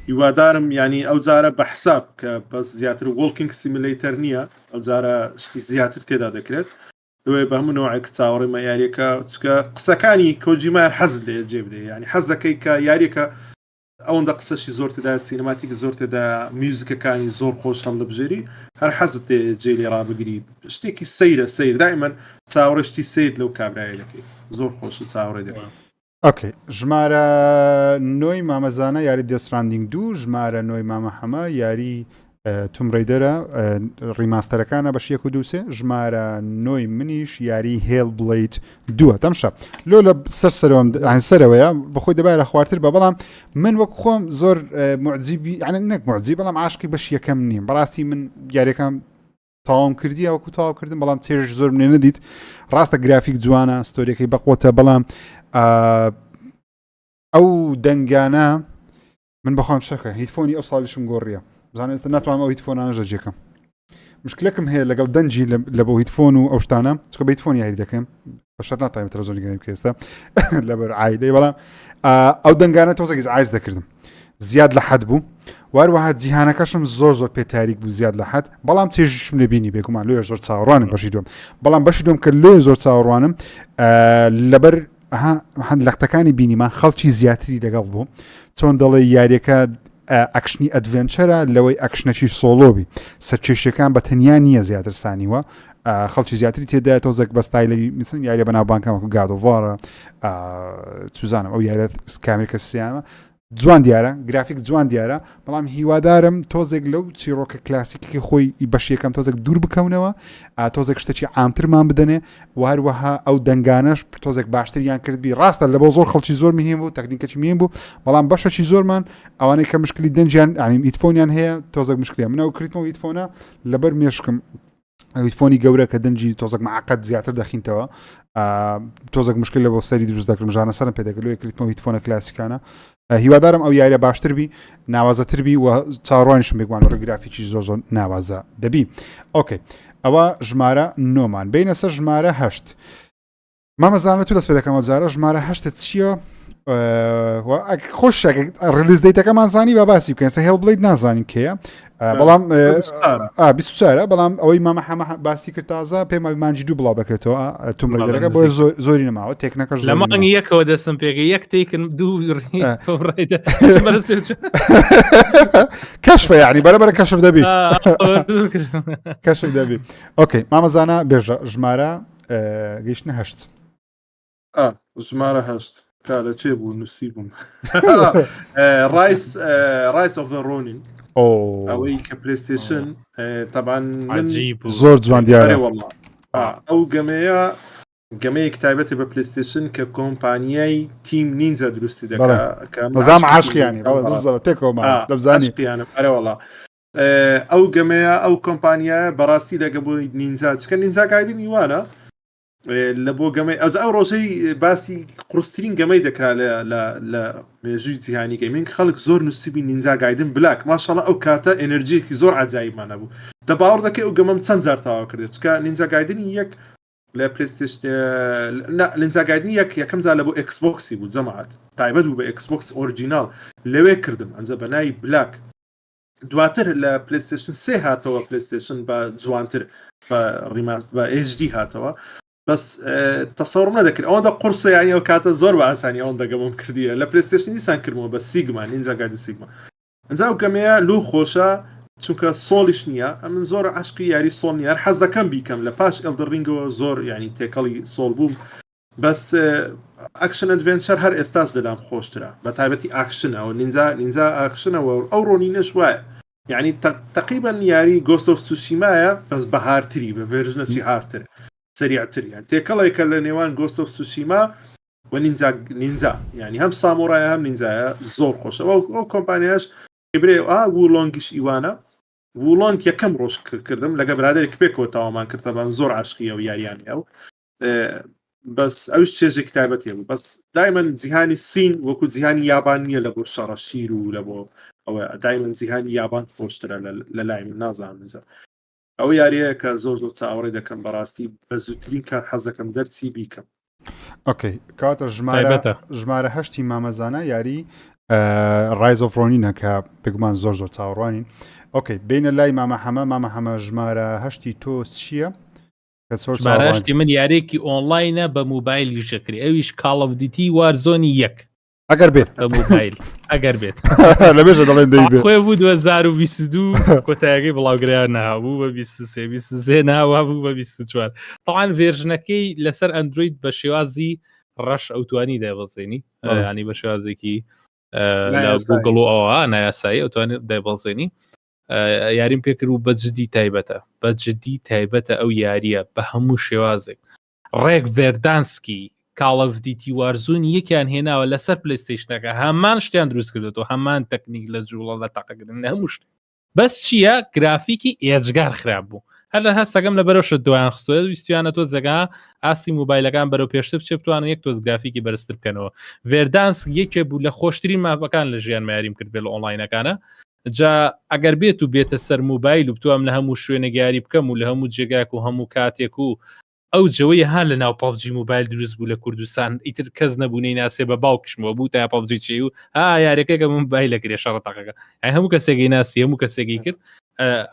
هیوادارم ینی ئەو جارە بە حساب کە بەس زیاتر وڵکینگ سیملیتەر نییە ئەو جارە شتی زیاتر تێدا دەکرێت دوێ بە هەموو نوعێک چاوەڕێمە یاریەکە چکە قسەکانی کۆجیمار حەز لێ جێ بدێ ینی حەز دەکەی کە یاریەکە ئەوەندە قسەشی زۆر تێدا سینەماتیکە زۆر تێدا میوزیکەکانی زۆر خۆش هەڵ لەبژێری هەر حەزت جێ لێ ڕابگری شتێکی سەیر دائیمەن چاوەڕێشتی سیر لەو کابرایە دەکەی زۆر خۆش و چاوەڕێ دەکەی ئۆکەی ژمارە نۆی مامەزانە یاری دەستراندینگ دوو ژمارە نۆی مامە هەمە یاری توم ڕیدەرە ڕیماستەرەکانە بەش 1 و 2 ژمارە 9 منیش یاری هێل بڵیت 2 تەمشە لۆ لە سەرەوەیە بەخۆی دەبای لە خوارتر بە بەڵام من وەک خۆم زۆر معجیبی نەک معجی بەڵام عاشقی بەش یەکەم نیم بەڕاستی من یاریەکان تاوام کردی وەکو تاوا کردم بەڵام تێژ زۆر منێ نەدیت ڕاستە گرافیک جوانە ستۆریەکەی بەقوتە بەڵام ئەو دەنگانە من بەخۆم شەکە هیتفۆنی ئەو ساڵیشم گۆڕیە بزانێت ئێستا ناتوانم ئەو هیتفۆنانە ژەجێکم مشکلەکەم هەیە لەگەڵ دەنجی لە بۆ هیتفۆن و ئەو شتانە چکە بە هیتفۆنی یاری دەکەم بەشەر ناتوانم تەلەڤیزۆنی گەڕێم کە ئێستا لەبەر عایلەی بەڵام ئەو دەنگانە تۆزێکی عایز دەکردم زیاد لە حەد بوو واروەها جیهانەکەشم زۆر پێ تاریک بوو زیاد لە حەد بەڵام تێژشم لێ بینی بێگومان لێ زۆر چاوەڕوانم بەشی دوم بەڵام بەشی دوم کە لێ زۆر چاوەڕوانم لەبەر هەند لەختەکانی بینیمان خەڵکی زیاتری لەگەڵ بوو چۆن دەڵێ یاریەکە ئەکشنی ئەدڤێنچەرە لەوەی ئەکشنەکی سۆلۆبی سەرکێشیەکان بە تەنیا نییە زیاتر سانیوە خەڵکی زیاتری تێدا تۆزێک بەستایلی مثل یاریە بەناوبانکەمەکو گادۆڤارە چوزانم ئەو یارێت کامێرکە سیانە جوان دیارە گرافیک جوان دیارە بەڵام هیوادارم تۆزێک لەو چیرۆکە کلاسیکی خۆی بەشیەکەم تۆزێک دوور بکەونەوە تۆزێک شتێکی عامترمان بدەنێ وهروەها ئەو دەنگانەش تۆزێک باشتریان کردبی ڕاستە لە بۆ زۆر خەڵکی زۆر مهم بوو تەکنیکەکی مهم بوو بەڵام بەشەکی زۆرمان ئەوانەی کە مشکلی دەنجیان ئیتفۆنیان هەیە تۆزێک مشکلیان منەوە کردمەوە ئیتفۆنە لەبەر مێشکم ئیتفۆنی گەورە کە دەنجی تۆزێک معقد زیاتر دەخینتەوە تۆزێک مشکل لە بۆ سەری دروست دەکردم ژانە سەرم پێدەکردوێ کردمەوە ئیتفۆنە کلاسیکانە هیوادارم ئەو یاریە باشتربی ناوازەتربی و چاڕوانیشم بێگومان وەرە گرافیکی زۆر ناوازە دەبی ئۆکەی ئەوە ژمارە 9مان بینە سەر ژمارە 8 مامەزانە تو دەست پێ دەکەمەوە جارە ژمارە 8 چییە خۆش ڕلیز دەیتەکەمان زانی با باسی بکەن هێڵ بڵیت نازانین کەیە بەڵام 24 بەڵام ئەوەی مامە هەمە باسی کرد تازە پێم مانجی دوو بڵاو دەکرێتەوە تومڕێدەرەکە بۆ زۆری نەماوە تێکنەکەش لە مانگی یەکەوە دەستم پێگە یەک تێکن دوو کەشفە یعنی بەرەبەرە کەشف دەبی کەشف دەبی ئۆکەی مامەزانە بێژە ژمارە گەیشتنە 8 ژمارە 8 کارە چێ بوو نووسی بووم ڕایس ئۆف دە ڕۆنین ئەوەی کە پلەیستێشن تەبان زۆر جوان دیارە ئەو گەمەیەک تایبەتە بە پلەیستێشن کە کۆمپانیای تیم نینجا دروستی دەکات نەزام عاشقیانی پێکەوە دەبزانی ئەرەوەڵا ئەو گەمەیە ئەو کۆمپانیایە بەڕاستی لەگە بۆی نینجا چکە نینجا گایدنی وانە لە بۆ گەمەی ئەو ڕۆژەی باسی قورسترین گەمەی دەکرا لە مێژووی جیهانیکەی من خەڵک زۆر نووسیبی نینجا گایدن بلاک ماشەڵە ئەو کاتە ئێنەرژیەکی زۆر عجایبمانە بوو دە باوەڕ دەکەی ئەو گەمەم چەند جار تاوا کردێت چکە نینجا گایدنی یەک لە پلەیستێشن نینجا گایدنی یەکەم جار لە بۆ ئەکسبۆکسی بوو جەماعەت تایبەت بوو بە ئەکسبۆکس ئۆریجینال لەوێ کردم ئەنجە بەنای بلاک دواتر لە پلەیستێشن 3 هاتەوە پلەیستێشن بە جوانتر بە ڕیماست بە HD هاتەوە بەس تەسەوڕم نەدەکرد ئەوەندە قورسە یانی ئەو کاتە زۆر بە ئاسانی ئەوەندە گەمەم کردیە لە پلەیستێشن دیسان کردمەوە بە سیگما نینجا گایدن سیگما ئەنجا ئەو گەمەیە لوو خۆشە چونکە سۆڵیش نییە ئەمن زۆر عاشقی یاری سۆڵ نیە حەز دەکەم بیکەم لە پاش ئەلدەڕینگەوە زۆر ینی تێکەڵی سۆڵ بووم بەس ئەکشن ئەدڤێنچەر هەر ئێستاش لەلام خۆشترە بە تایبەتی ئاکشنەوە نینجا ئاکشنەوە ئەو ڕۆنینەش وایە یعنی تقریبا یاری گۆست ئۆف سوشیمایە بەس بەهارتری بە ڤێرژنەکی هارتر سریعتریان تێکەڵێکە لە نێوان گۆست ئۆف سوشیما و نینجا ینی هەم سامۆڕایە هەم نینجایە زۆر خۆشە ئەو کۆمپانیاش برێ وولۆنگیش ئیوانە وولۆنگ یەکەم ڕۆژ کردم لەگە برادێک پێکەوە تاوامان کردەبان زۆر عاشقیە و یاریانی ئەو بەس ئەوش چێژێک تایبەتێ بوو بەس دایمەن جیهانی سین وەکو جیهانی یابان نییە لە بۆ شەڕە شیر و لە بۆ ئەوە دایمەن جیهانی یابان خۆشترە لە لای من نازانم ئەو یاریەیە کە زۆر چاوەڕێ دەکەم بەڕاستی بە زووترین کات حەز دەکەم دەرچی بیکەم ئۆکەی کاتە ژمارە 8 مامەزانە یاری ڕایز ئۆف ڕۆنینە کە بگومان زۆر چاوەڕوانین ئۆکەی بینە لای مامە هەمە ژمارە 8 تۆ چییە ژمارەشتی من یارێکی ئۆنلاینە بە موبایلی شکری ئەویش کاڵ ئۆف دیوتی وارزۆنی 1 ئەگەر بێت موبایل ئەگەر بێت لەبێژە دەڵێن دەیبێت خۆی بوو 2022 کۆتایەکەی بڵاوگریان نابوو بە 23 ناوا بوو بە 24 تاوان ڤێرژنەکەی لەسەر ئەندروید بە شێوازی ڕەش ئەوتوانی دایبەزێنی ینی بە شێوازێکی گوگڵ و ئەوە نایاسایی ئەوتوانی دایبەزێنی یاریم پێکرد و بەجددی تایبەتە ئەو یاریە بە هەموو شێوازێک ڕێک ڤێردانسکی کاڵ دیتی وارزون یەکیان هێناوە لەسەر پلەیستیشنەکە هەمان شتیان دروست کردێتەوە هەمان تەکنیک لە جوڵە لە تاقەکردن هەموو شت بەس چییە گرافیکی ئێجگار خراپ بوو هەر لە هەستەکەم لە بەرەوشە دویان خستوێت ویستیانە تۆ زەگا ئاستی موبایلەکان بەرەو پێشتر بچێ بتوانن یەک تۆز گرافیکی بەرزتر بکەنەوە ڤێردانس یەکێ بوو لە خۆشترین ماپەکان لە ژیان ماریم کرد بێ لە ئۆنلاینەکانە جا ئەگەر بێت و بێتە سەر موبایل و بتوام لە هەموو شوێنەگاری بکەم و لە هەموو جێگاک و هەموو کاتێک و ئەو جەوەی ها لە ناو پاڵجی موبایل دروست بوو لە کوردستان ئیتر کەس نەبوونەی ناسێ بە باوکشمەوە بوو تا پاڵجی چی و یاریەکەکە موبایل لەگرێ شەڕەتەکەەکە هەموو کەسێکی ناسی هەموو کەسێکی کرد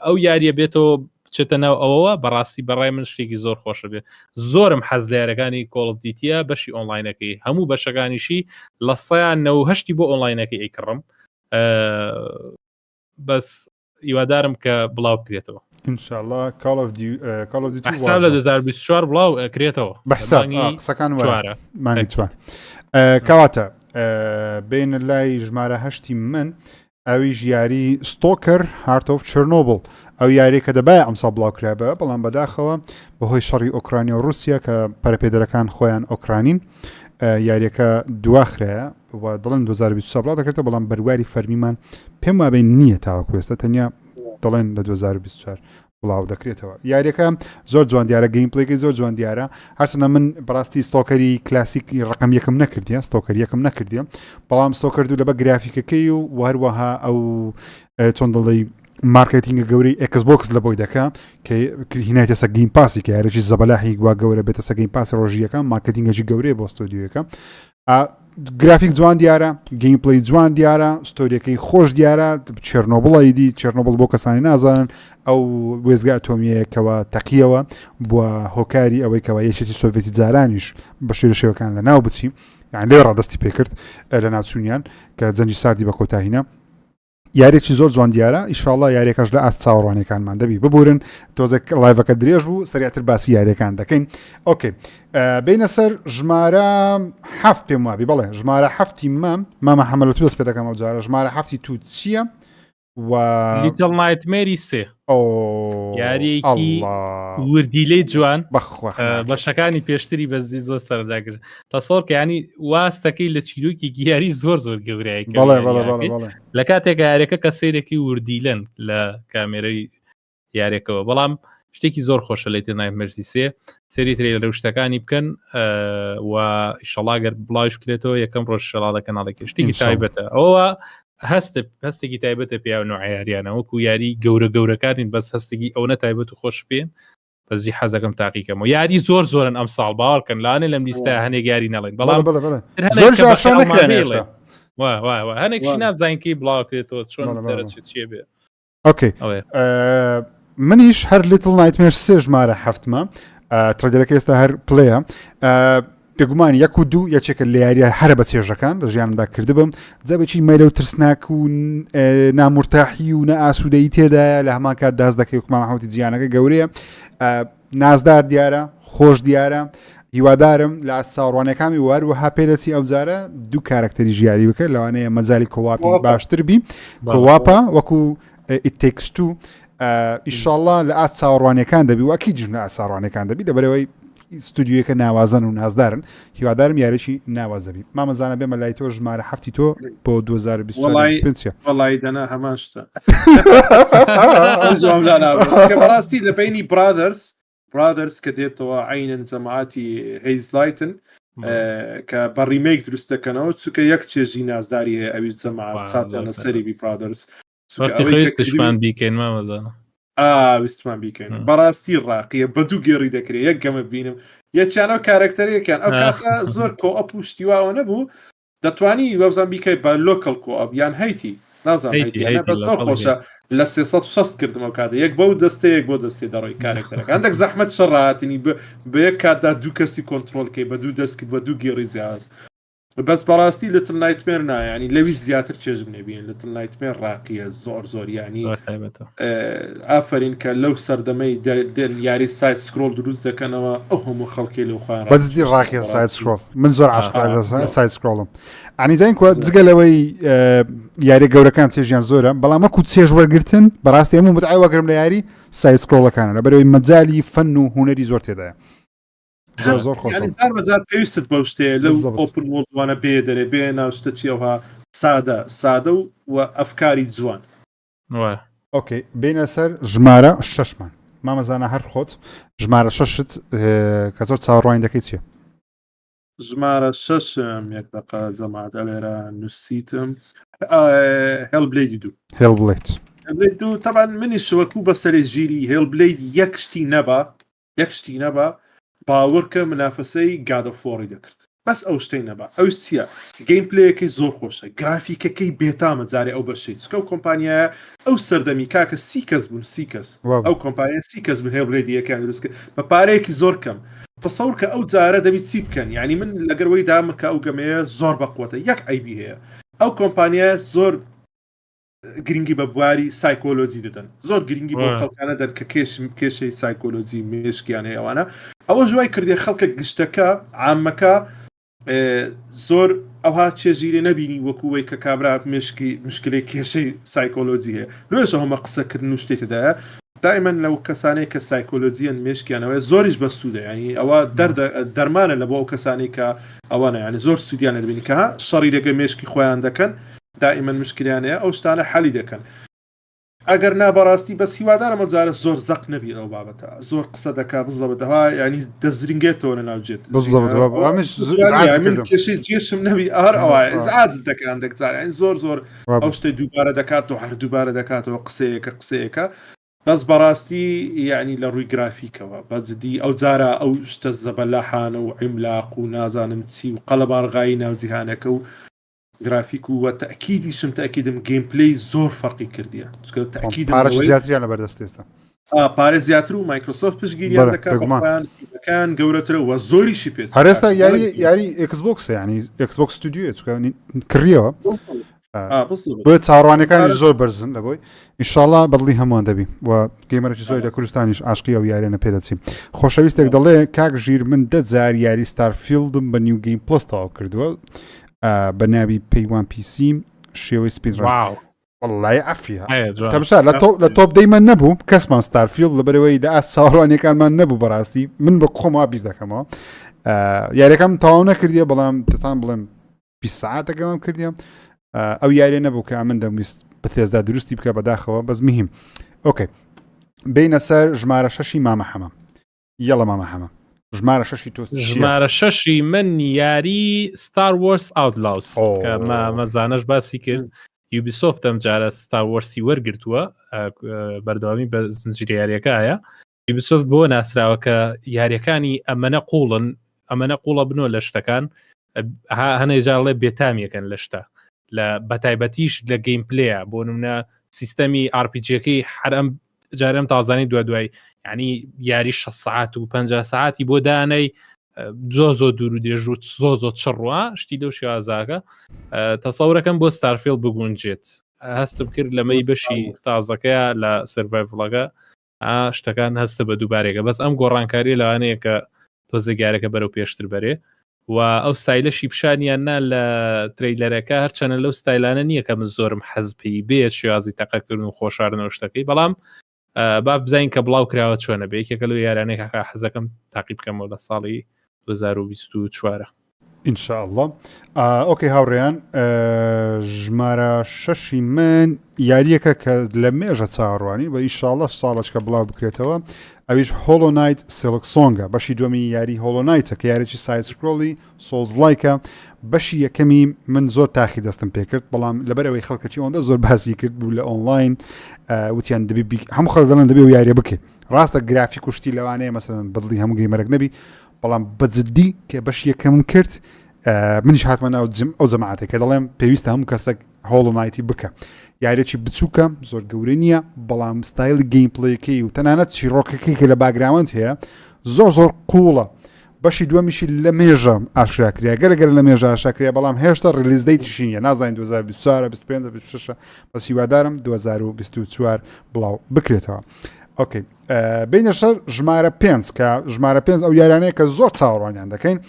ئەو یاریە بێتەوە بچێتە ناو ئەوەوە بەڕاستی بەڕای من شتێکی زۆر خۆشە بێت زۆرم حەز لە یارەکانی کۆڵ ئۆف دیتیە بەشی ئۆنلاینەکەی هەموو بەشەکانیشی لە 190 بۆ ئۆنلاینەکەی ئەیکڕم بەس هیوادارم کە بڵاو بکرێتەوە ئینشاءالله Call of Duty حساب لە 2024 بڵاو کرێتەوە بەحساب قسەکان وایە مانگی چوار کەواتە بین لای ژمارە 8 من ئەویش یاری ستۆکەر هارت ئۆف چرنۆبل ئەو یاری کە دەبایە ئەمسا بڵاوکرابە بەڵام بەداخەوە بەهۆی شەڕی ئۆکرانی و رووسیا کە پەرپێدەرەکان خۆیان ئۆکرانین یاریەکە دواخرەیە و دڵێن 2023 بڵاو دەکرێتە بەڵام بەرواری فەرمیمان پێم وابێ نییە تاوەکو ئێستا تەنیا دەڵێن لە 2024 بڵاو دەکرێتەوە یاریەکە زۆر جوان دیارە گەیمپڵێکی زۆر جوان دیارە هەرچەندە من بەڕاستی ستۆکەری کلاسیکی ڕقم یەکم نەکردیە ستۆکەر یەکم نەکردیە بەڵام ستۆکردو لە بە گرافیکەکەی و هەروەها ئەو چۆن دڵی مارکتینگە گەورەی ئەکسبۆکس لە بۆی دەکە کە هینایەتە سە گەیم پاسی کە یارێکی زەبەلاحی گوا گەورە بێتە سە گەیم پاسی ڕۆژیەکە مارکتینگەجی گەورەیە بۆ ستۆدیۆیەکە گرافیک جوان دیارە گەیمپڵی جوان دیارە ستۆریەکەی خۆش دیارە چێرنۆبڵیدی چێرنۆبڵ بۆ کەسانی نازانن ئەو وێزگا ئەتۆمیەکەوە تەقیەوە بووە هۆکاری ئەوەی کەەوە یەکێتی سۆڤێتی جارانیش بە شێر شێوەکان لە ناو بچی یان لێ ڕادستی پێکرد لە ناوچوونیان کە جەنجی ساردی بە کۆتاهینە یارێکی زۆر جوان دیارە ئیشاڵڵا یاریەکەش لە ئاست چاوەڕوانەکانمان دەبی ببورن تۆزێک لایڤەکە درێژ بوو سەریعتر باسی یاریەکان دەکەین ئۆکێ بینە سەر ژمارە هەفت پێم وابی بەڵێ ژمارە هەفتی مامە حەمەلە تو دەست پێ دەکەم ئەو جارە ژمارە هەفتی تو چییە لیتل نایتمێری سێ یاریەکی وردیلەی جوان بەشەکانی پێشتری بەزی زۆر سەرجاگر تەسەڵکە ینی واستەکەی لە چیرۆکی گیاری زۆر گەورەیە لە کاتێکە یاریەکە کە سیرێکی وردیلەن لە کامێرەی یاریەکەەوە بەڵام شتێکی زۆر خۆشە لە لیتل نایتمێری سێ سێری ترێ لە شتەکانی بکەن و ئیشەڵاگەر بڵاوش بکرێتەوە یەکەم ڕۆژ شەڵا لە کەناڵێکی شتێکی تایبەتە ئەوە هەستێکی تایبەتە پیاون و عیاریانە وەکو یاری گەورەکانین بەس هەستێکی ئەو نەتایبەت و خۆش پێن بەزی حەزەکەم تاقیکەمەوە یاری زۆر ئەم ساڵ باوەڕکەن لاانێ لەم لیستە هەنێک یاری نەڵێن بەڵام هەنێکی نازانکەی بڵاوکرێتەوە چۆن چیە بێ ئۆکەی منیش هەر لیتل نایتمێر سێ ژمارە هەفتمە ترەدەرەکە ئێستا هەر پلەیە پێگومان یەک و دوو یەکێکە لە یاریە هەرە بە چێژەکان لە ژیانمدا کردبم جەبێکی مەلە و ترسناک و نامورتاحی و نە ئاسوودەی تێدایە لە هەمان کات داز دەکەی وکمان حوتی جیانەکە گەورەیە نازدار دیارە خۆش دیارە هیوادارم لە ئاساڕوانەکانی واروەها پێدەچی ئەو جارە دوو کارکتەری ژیاری بکە لەوانەیە مەزاری کۆواپی باشتر بی کۆواپە وەکو ئیتێکستو ئیشاءالله لە ئاست چاوەڕوانەکان دەبی وەکی جژنە ئاساڕوانەکان دەبی دەبەرەوەی ستودیوەکە ناوازن و نازدارن هیوادارم یارێکی ناوازەبی مامەزانە بێمە لای تۆ ژمارە هەفتی تۆ بۆ 2020 وڵی دەنا هەمان شتە بەڕاستی لە بینی برادرس کە دێتەوە عینەن جەماعەتی هەیزلایتن کە بە ریمێک دروستەکەنەوە چونکە یەک چێژی نازداری هەیە ئەوی جەماعەت چاتیانە سەری بی برادرس وەختیشمان بیکەین مامەزانە ویستمان بیکەین بەڕاستی ڕاقیە بە دوو گێڕی دەکرێت یەک گەمە بینم یەکیانەوە کارکتەرێکیان ئەو کاتە زۆر کۆئەپ و شتیواوە نەبوو دەتوانی وەبزان بیکەی بە لۆکەڵ کۆئەپ یان هەیتی نازانێت بە زۆر خۆشە لە 360 کردم ئەو کاتە یەک بەو دەستەیەک بۆ دەستی دەڕۆی کارکتەرەکە هەندێک زەحمەت شەڕاتنی بە یەک کاتدا دوو کەسی کۆنتترۆلکەی بە دوو دەستکی بە دوو گێڕی جیاز بەس بەڕاستی لتل نایتمێر ینی لەوی زیاتر چێژم نێبین لتل نایتمێر ڕاقیە زۆر ینی ئافرین کە لەو سەردەمەی یاری سایت سکرۆل دروست دەکەنەوە ئەو هەموو خەڵکی لەو خوێن بەزدی ڕاقیە سایت سکرۆل من زۆر عاشق سایت سکرۆڵم ئەنیزین کو جگەلەوەی یاری گەورەکان چێژیان زۆرە بەڵام وەکو چێژ وەرگرتن بەڕاستی هەموو متعایوەگرم لە یاری سایت سکرۆڵەکانە لە بەرەوەی مەجای فەن و هوەری زۆر تێدایە زۆر خۆشار پێویستت بەو شتێ لەو ئۆپن وڵدوانە بێ دەرێ بێ ناوشتە چیەوە سادە و ئەفکاری جوان ئۆکەی بینە سەر ژمارە 6مان مامەزانە هەر خۆت ژمارە 6ت کە زۆر چاوەڕوانی دەکەی چیە ژمارە 6 یەک دقە جەماعەت لێرە نووسیتم هێڵبلێد دوو تەبان منیش وەکوو بەسەری ژیری هێڵبلێد یەکشتی نەبا باوەڕکە منافەسەی گادەفۆڕی دەکرد بەس ئەو شتەی نەبا ئەو چییە گەیم پلەیەکەی زۆر خۆشە گرافیکەکەی بێتامە جارێ ئەو بەشەی چکە و کۆمپانیایە ئەو سەردەمی کاکە 30 کەس بوون 30 کەس ئەو کۆمپانیا 30 کەس بوون هێڵبلێدی یەکیان دروست کرد بە پارەیەکی زۆر کەم تەسەور کە ئەو جارە دەبی چی بکەن یعنی من لەگەرەوەی دامکە ئەو گەمەیە زۆر بەقوتە یەک ئایبی هەیە ئەو کۆمپانیایە زۆر گرنگی بە بواری سایکۆلۆجی دەدەن زۆر گرنگی بۆ خەڵکانە دەن کە کێشەی سایکۆلۆجی مێشکیان هەیەوانە ئەوە ژوای کردێ خەڵکە گشتەکە عامەکە زۆر ئەوها چێژیرێ نەبینی وەکووەی کە کابرا مشکلەی کێشەی سایکۆلۆجی هەیە لێش هەمە قسەکردن و شتێکدایە دائما لەو کەسانەی کە سایکۆلۆجیان مێشکیانەوە زۆریش بە سوودە ینی ئەوە دەرمانە لە بۆ ئەو کەسانی کە ئەوانە ینی زۆر سوودیانە دەبینی کە شەڕی لەگە مێشکی خۆیان دەکەن دائما مشکلیانەیە ئەو شتانە حەلی دەکەن ئەگەر نابەڕاستی بەس هیوادارمە جارە زۆر زەق نەبی ئەو بابەتە زۆر قسە دەکا بزەبەتەوە ینی دەزرینگێتەوە لە ناوجێت کێشەی جێشم نەبی ئەهر ئەوە ئازت دەکەن دەکجار زۆر ئەو شتەی دووبارە دەکات و هەر دووبارە دەکاتەوە قسەیەکە بەس بەڕاستی یعنی لە ڕووی گرافیکەوە بەجددی ئەو جارە ئەو شتە زەبەلاحانە و عیملاق و نازانم چی و قەڵەبارغایی ناوجیهانەکە و گرافیک و تأکیدیشم تأکیدم گیم پلی زۆر فەرقی کردیە پارەش زیاتریان لە بەردەست ئێستا پارێ زیاتر و مایکرۆسۆفت پشگیریان دەکات بەخۆیان گەورەترە و زۆریشی پێت هەرێستا یاری ئەکسبۆکس ینی ئەکسبۆکس ستودیۆ کڕیەوە بۆ چاڕوانەکانی زۆر بەرزن لە بۆی ئینشاڵڵا بەدڵی هەمووان دەبی و گەیمەرێکی زۆری لە کوردستانیش عاشقی ئەو یاریانە پێدەچین خۆشەویستێک دەڵێ کاک ژیر من 10 جار یاری ستارفیلدم بە نیو گەیم پلس تەواو کردووە بە ناوی پەیوان پیسی شێوەی سپیدڕان وەڵڵای عەفیە تەماشا لە تۆپ دەیمە نەبوو کەسمان ستارفیلد لەبەرەوەی داس چاڕوانەکانمان نەبوو بەڕاستی من بە خۆمەوە بیر دەکەمەوە یاریەکەم تەواو نەکردیە بەڵام دەتان بڵێم 20 ساعتەکەمم کردیە ئەو یاریە نەبوو کە من دەمویست بەتێزدا دروستی بکە بەداخەوە بەس مهم ئۆکەی بینە سەر ژمارە 6 مامە حەمە یەڵە مامە حەمە ژمارە 6 تۆ ژمارە 6 من یاری ستار وارس ئاوتلاوس کە مەزانەش باسی کرد یوبیسۆفت ئەم جارە ستار وارسی وەرگرتووە بەردەوامی بە زنجیرە یاریەکەیە یوبیسۆفت بۆ ناسراوە کە یاریەکانی ئەمەنە قوڵە بنۆ لە شتەکان هەنێجاڵێ بێتامیەکەن لە شتە لە بەتایبەتیش لە گەیم پلەیە بۆ نمونە سیستەمی RPGەکەی حرام جارم تازانی دوای ینی یاری 6 ساعت و 50 ساعتی بۆ دانەی زۆ دوور و درێژ و زۆ چڕوە شتی لەو شێوازاکە تەسەورەکەم بۆ ستارفیلد بگونجێت هەستم کرد لەمەی بەشی تازەکەیە لە سەرڤایڤڵەکە شتەکان هەستە بە دووبارێکە بەس ئەم گۆڕانکاری لەوانەیە کە تۆزەگارەکە بەرەو پێشتر بەرێ و ئەو ستایلەشی پیشانیان نا لە تریلەرەکە هەرچەنە لەو ستایلانە نییە کە من زۆرم حەزپی بێت شێوازی تەقەکردن و خۆشاردنەوە شتەکەی بەڵام با بزین کە بڵاو کراوە چۆنە بێ یەکێکە لەو یارانەیە کە حەزەکەم تاقی بکەمەوە لە ساڵی 2024 ئینشاءالله ئۆکەی هاوڕێیان ژمارە 6 من یاریەکە کە لە مێژە چاڕوانی بە ئینشاءالله ساڵەچکە بڵاو بکرێتەوە ئەویش هۆلۆ نایت سێلکسۆنگە بەشی دووەمی یاری هۆلۆ نایتە کە یارێکی سایت سکرۆڵی سۆڵز لایکە بەشی یەکەمی من زۆر تاخی دەستم پێ کرد بەڵام لەبەرەوەی خەڵکەی ئەوەندە زۆر باسی کرد بوو لە ئۆنلاین وتیان دەبی هەموو خەڵک دەڵێن دەبێ و یاریە بکە ڕاستە گرافیک و شتی لەوانەیە مەسەلەن بەدڵی هەموو گەیمەرێک نەبی بەڵام بەجددی کە بەشی یەکەمم کرد منیش هاتمە ناو ئەو جەماعەتێک کە دەڵێم پێویستە هەموو کەسێک هۆڵۆ نایتی بکە یاریێکی بچووکە زۆر گەورە نییە بەڵام ستایل گەیم پلەیەکەی و تەنانەت چیرۆکەکەی کە لە باگراوند هەیە زۆر قوڵە بەشی دووەمیشی لە مێژە ئاشکراکریا گەلگەر لە مێژە ئاشکریا بەڵام هێشتا ڕلیز دەیتشینە نازانین 2024 25 26 بەس هیوادارم 2024 بڵاو بکرێتەوە. ئۆکەی بینە شەر ژمارە 5 کە ژمارە 5 ئەو یارانەیە کە زۆر چاوەڕوانیان دەکەین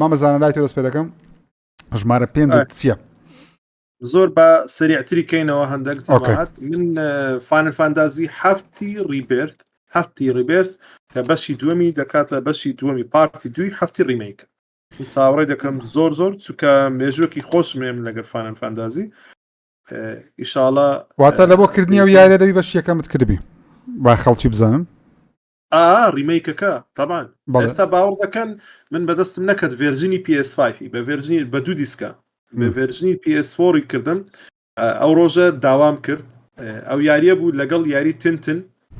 مامەزانە لای تۆ دەست پێ دەکەم ژمارە 5 چییە؟ زۆر بە سریعتری کەینەوە هەندێک جەماعەت من فانل فانتازی هەفتی ریبرت کە بەشی دووەمی دەکاتە بەشی دووەمی پارتی دوی هەفتی ریمیک چاوەڕێ دەکەم زۆر چووکە مێژوەکی خۆشمێم لەگەر فانل فانتازی ئیشاڵە واتە لە بۆ کردنی ئەو یارە دەبی بەش یەکەمت کردبی با خەڵکی بزانن ریمیکەکە تابان ئێستا باوەڕ دەکەن من بەدەستم نەکەت ڤێرجینی PS5 بە ڤێرجینی بە دوو دیسکە بە ڤێرجینی PS4 کردم ئەو ڕۆژە داوام کرد ئەو یاریە بوو لەگەڵ یاری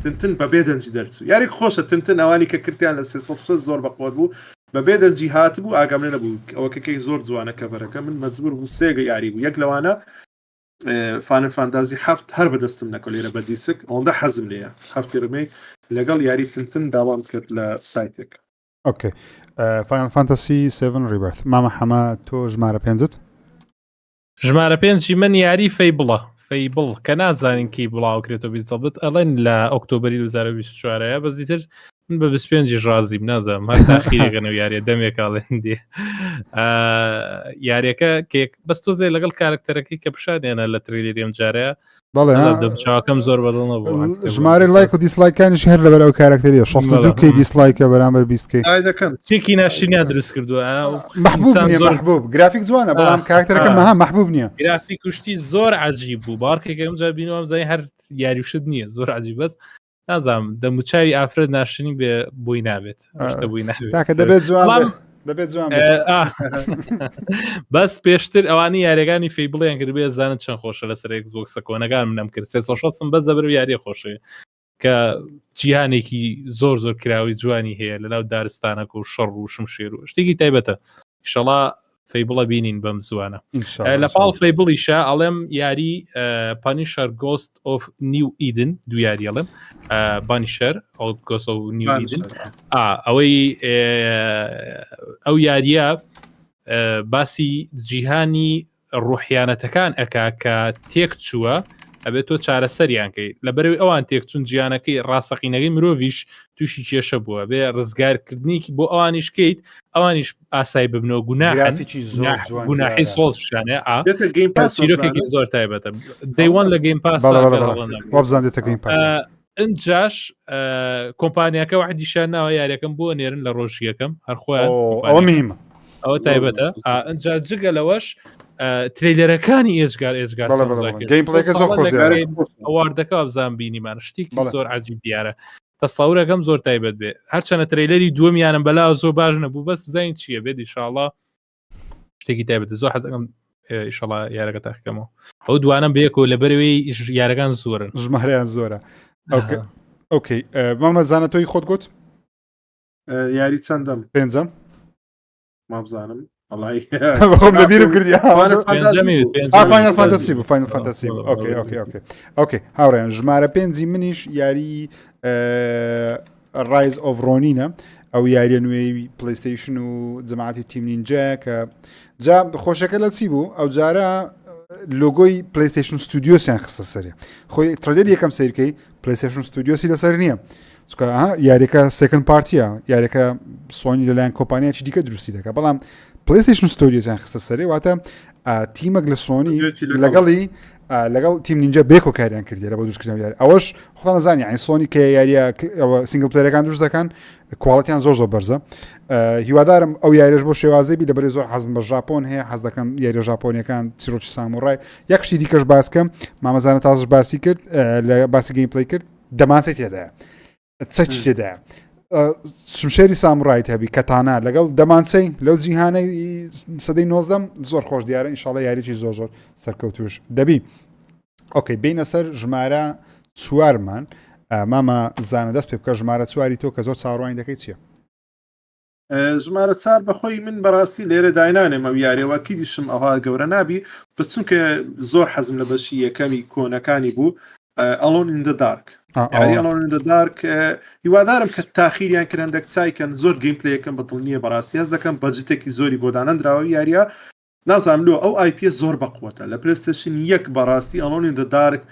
تنتن بە بێدەنجی دەرچوو یارێک خۆشە تنتن ئەوانی کە کردیان لە 3 زۆر بەقوت بوو بە بێدەنجی هات بوو ئاگامێ نەبوو ئەوە کەکەی زۆر جوانە کەڤەرەکە من مەجبور بوو سێگە یاری بوو یەک لەوانە فانل فانتازی هەفت هەر بەدەستم نەکە لێرە بە دیسک ئەوەندە حەزم لێیە هەفتی ڕمێک لەگەڵ یاری تنتن داوام کرد لە سایتێک. ئۆکێ فانل فانتاسی 7 ریبرت مامە حەما تۆ ژمارە 5 ژمارە 5 من یاری فەیبڵە کە نازانین کی بڵاوکرێتەوە بیسەڵبت ئەڵێن لە ئۆکتۆبری 2024 بەزیتر من بە 25 ڕازیم نازانم هەر تاخیرێکەنەوە یاریە دەمێکاڵێن دێ یاریەکە کێک بەس تۆزێ لەگەڵ کارکتەرەکەی کە پیشادێنە لە تریلێریم جارەیە دەمچاوەکەم زۆر بەدڵ نەبوو ژمارە لایک و دیسلایکانیش هەر لەبەر ئەو کارکتەریە 62 کەی دیسلایکە بەرامبەر 20 کەی چێکی ناشینیان دروست کردووە محبوب گرافیک جوانە بەڵام کارکتەرەکە مەها محبوب نییە گرافیک کوشتی زۆر عجیب بوو باڕکێکم جا بینەوەم زای هەر یاریوشت نییە زۆر عجیب بەس نازانم دەموچاوی ئافرەت ناشنی بێ بۆی نابێت تاکە دەبێت جوان دەبێت جوان بەس پێشتر ئەوانی یاریەکانی فەیبڵیان کرد بێ زانت چەند خۆشە لەسەر ئێکسبۆکسە کۆنەکان منم کرد 360 بەس دەبرێت یاریە خۆشەیە کە جیهانێکی زۆر کراوی جوانی هەیە لەناو دارستانەکە و شەڕ و شمشێر و شتێکی تایبەتە ئیشەڵا فەیبڵە بینین بەم زوانە لە پاڵ فەیبڵیشە ئەڵێم یاری پانیشەر گۆست ئۆف نیو ئیدن دو یاری ئەڵێم بانیشەر گۆست ئۆف نیو ئیدن ئەوەی ئەو یاریە باسی جیهانی ڕوحیانەتەکان ئەکا کە تێک چووە ئەبێت تۆ چارەسەریانکەی لە بەرەوەی ئەوان تێکچوون جیانەکەی ڕاستەقینەکەی مرۆڤیش تووشی کێشە بووە بێ ڕزگارکردنیکی بۆ ئەوانیش کەیت ئەوانیش ئاسایی ببنەوە گوناحی سۆڵ پیشانێ چیرۆکێکی زۆر تایبەتە دەیوان لە گەیم پاس ئەنجاش کۆمپانیاکە وحدیشان ناوە یاریەکەم بۆ نێرن لە ڕۆژ یەکەم هەرخۆیان ئەوە میمە ئەوە تایبەتە ئەنجا جگە لەوەش تریلەرەکانی ئێجگار ئەواردەکە بزان بینیمان شتێکی زۆر عجیب دیارە تەسەورەکەم زۆر تایبەت بێ هەرچەنە تریلەری دووەمیانم بەلاوە زۆر باش نەبوو بەس بزانین چییە بێت ئیشاڵڵا شتێکی تایبەت زۆر حەزەکەم ئیشاڵڵا یارەکە تاکەمەوە ئەو دوانم بەیەکەوە لە بەرەوەی یارەکان زۆرن ژمارەیان زۆرە ئۆکەی مامەزانە تۆی خۆت گوت یاری چەندەم پێنجەم مابزانم خۆم لەبیرم کردی فاینل فانتاسی بوو فاینل فانتاسی بوو ئۆکەی هاوڕێن ژمارە 5 منیش یاری ڕایز ئۆف ڕۆنینە ئەو یاریە نوێی پلەیستیشن و جەماعەتی تیم نینجا کە جا خۆشەکە لە چی بوو ئەو جارە لۆگۆی پلەیستیشن ستودیۆسیان خستە سەرێ خۆی ترێلەر یەکەم سیرکەی پلەیستیشن ستودیۆسی لەسەر نییە یاریەکە سێکند پارتیە یاریەکە سۆنی لەلایەن کۆمپانیاکی دیکە دروستی دەکە بەڵام پلەیستیشن ستودیۆسیان خستە سەرێ واتە تیمەک لە سۆنی لەگەڵ تیم نینجا بێکۆ کاریان کردی لە بۆ دروستکردن یاری ئەوەش خۆتان نەزانی ئەین سۆنی کە یاریە سینگل پلەیەرەکان دروست دەکەن کواڵەتیان زۆر بەرزە هیوادارم ئەو یاریش بۆ شێوازەی بی لەبەرێ زۆر حەزم بە ژاپۆن هەیە حەز دەکەم یاریە ژاپۆنیەکان چیرۆکی ساموڕای یەک شتی دیکەش باسکەم مامەزانە تازش باسی کرد لە باسی گەیم پڵی کرد دەمانچەی تێدایە چەکی تێدایە شمشێری ساموڕایت هەبی کەتانە لەگەڵ دەمانچەی لەو جیهانەی سەدەی 19 زۆر خۆش دیارە ئینشاڵڵا یاریی زۆر سەرکەوتوش دەبی ئۆکەی بینە سەر ژمارە 4مان مامە زانە دەست پێ بکە ژمارە 4 تۆ کە زۆر چاڕوانی دەکەی چییە ژمارە 4 بەخۆی من بەڕاستی لێرە داینانێم ئەو یاریەوەکی دیشم ئەوها گەورە نابی بچونکە زۆر حەزم لە بەشی یەکەمی کۆنەکانی بوو ئەلۆن ئین دە دارک یاری ئەلۆن ئین دە دارک هیوادارم کە تاخیریان کرندێک چایکەن زۆر گەیمپلەیەکەم بەدڵ نییە بەڕاستی هەست دەکەم بەجتێکی زۆری بۆ دانەندراوە یاریە نازانم لۆ ئەو آیP زۆر بەقوتە لە پلێستشن یەک بەڕاستی ئەلۆن ئین دە دارک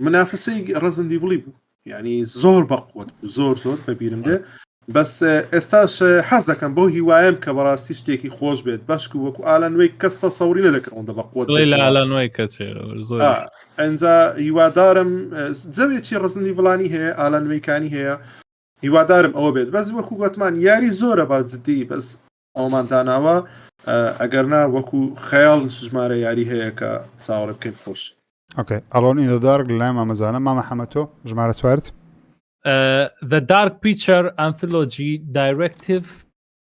منافسەی ڕزن دیڤڵی بوو یعنی زۆر بەقوت زۆر بەبیرم دێ بەس ئێستاش حەز دەکەم بۆ هیوایم کە بەڕاستی شتێکی خۆش بێت باشکو وەکو ئالانوەی کەستە سەوری نەدەکەوندا بەقوت ئالانوەی کە زۆر ئەنجا هیوادارم جەوێکی ڕزنی وڵانی هەیە ئالانوەیکانی هەیە هیوادارم ئەوە بێت بەس وەکو گوتمان یاری زۆرە باجددی بەس ئەومانتاناوە ئەگەرنا وەکو خەیاڵ ژمارە یاری هەیە کە چاوەڕێ بکەین خۆش اوكي الون ان ذا دارك لا ما مازال ما محمدتو جماعه سوارت The Dark Picture Anthology Directive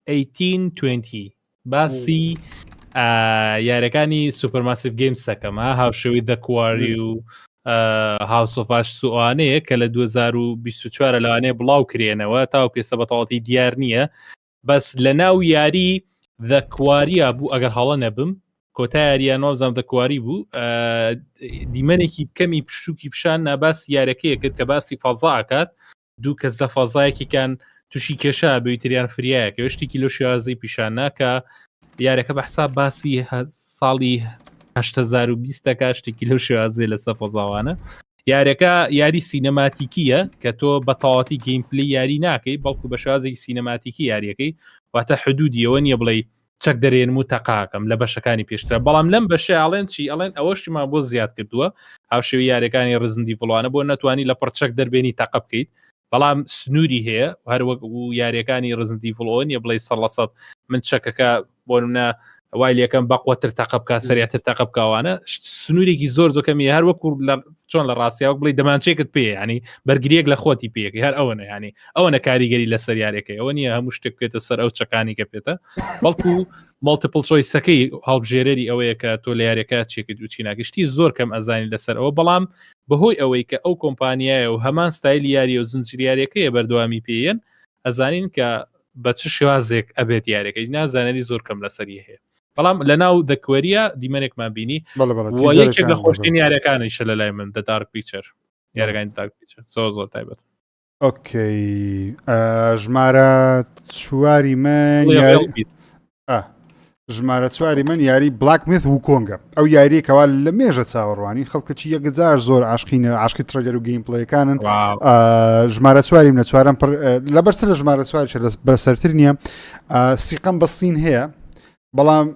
1820 باسی یارەکانی Supermassive Games سەکەمە هاوشەوی The Quarry و House of Ashes سوانەیە کە لە 2024 لەوانەیە بڵاو کرێنەوە تا پێسە بەتەواتی دیار نییە بەس لە ناو یاری The Quarry بوو ئەگەر هەڵە نەبم کۆتا یاریان نۆزانام دەکواری بوو دیمەنێکی بکەمی پشتوکی پیشان ناباس یارەکەیە کرد کە باسی فەزاکات دوو کەس لە فەزایەکیکان تووشی کێشە بەویتریان فریایەکە شتێکی لە شێوازەی پیشانە کە یارەکە بە حساب باسی ساڵی 2020 شتێکی لەو شێوازێ لەسەر فەزاوانە یارەکە یاری سینەماتیکیە کە تۆ بە تەواتی گەیمپلی یاری ناکەی بەڵکو بە شێوازێکی سینەماتیکی یاریەکەی واتە حدودیەوە نییە بڵێ چەک دەرێنم و تەقاکەم لە بەشەکانی پێشترە بەڵام لەم بەشە ئاڵێن چی ئەڵێن ئەوەشتیمان بۆ زیاد کردووە هاوشێوی یاریەکانی ڕزندی فڵوانە بۆ نەتوانی لە پڕچەک دەربێنی تەقە بکەیت بەڵام سنووری هەیە هەروەک و یاریەکانی ڕزندی فڵۆن یە بڵێ 100% من چەکەکە بۆ نمونە وای لەکەم بەقوەتر تەقە بکە سەریعتر تەقە بکەوانە سنوورێکی زۆر کەمی هەروەکو چۆن لە ڕاستیاوە بڵێ دەمانچێکت پێ ینی بەرگریەک لە خۆتی پێەکەی هەر ئەوەنە ینی ئەوەنە کاریگەری لە سەریارەکەی ئەوە نیە هەموو شتێک بکێتە سەر ئەو چەکانی کە پێێتە بەڵکو مالتیپل چۆیسەکەی هەڵبژێرەری ئەوەیە کە تۆ لە یاریەکە چێکت دوچی ناگەشتی زۆر کەم ئەزانی لەسەر ئەوە بەڵام بەهۆی ئەوەی کە ئەو کۆمپانیایە و هەمان ستایلی یاری و زنجیریارەکەیە بەردەوامی پێیەن ئەزانین کە بە چ شێوازێک ئەبێت یاریەکەی نازانانی زۆر کەم لەسەری هەیە بەڵام لە ناو دەکوەریە دیمەنێکمان بینی یەکێک لە خۆشترین یاریەکانیشە لە لای من The Dark Picture یاریەکانی Dark Picture زۆر تایبەت اوكي ژمارە چواری من ژمارە چواری من یاری بلاک میث و کۆنگە ئەو یاریەکەوا لە مێژە چاوەڕوانی خەڵکەکی یەکجار زۆر عاشقینە عاشقی ترەلەر و گەیمپڵەیەکانن ژمارە چواریم لە چوارم لەبەرچ لە ژمارە چوارش بەسەرتر نییە سیقەم بە سین هەیە بەڵام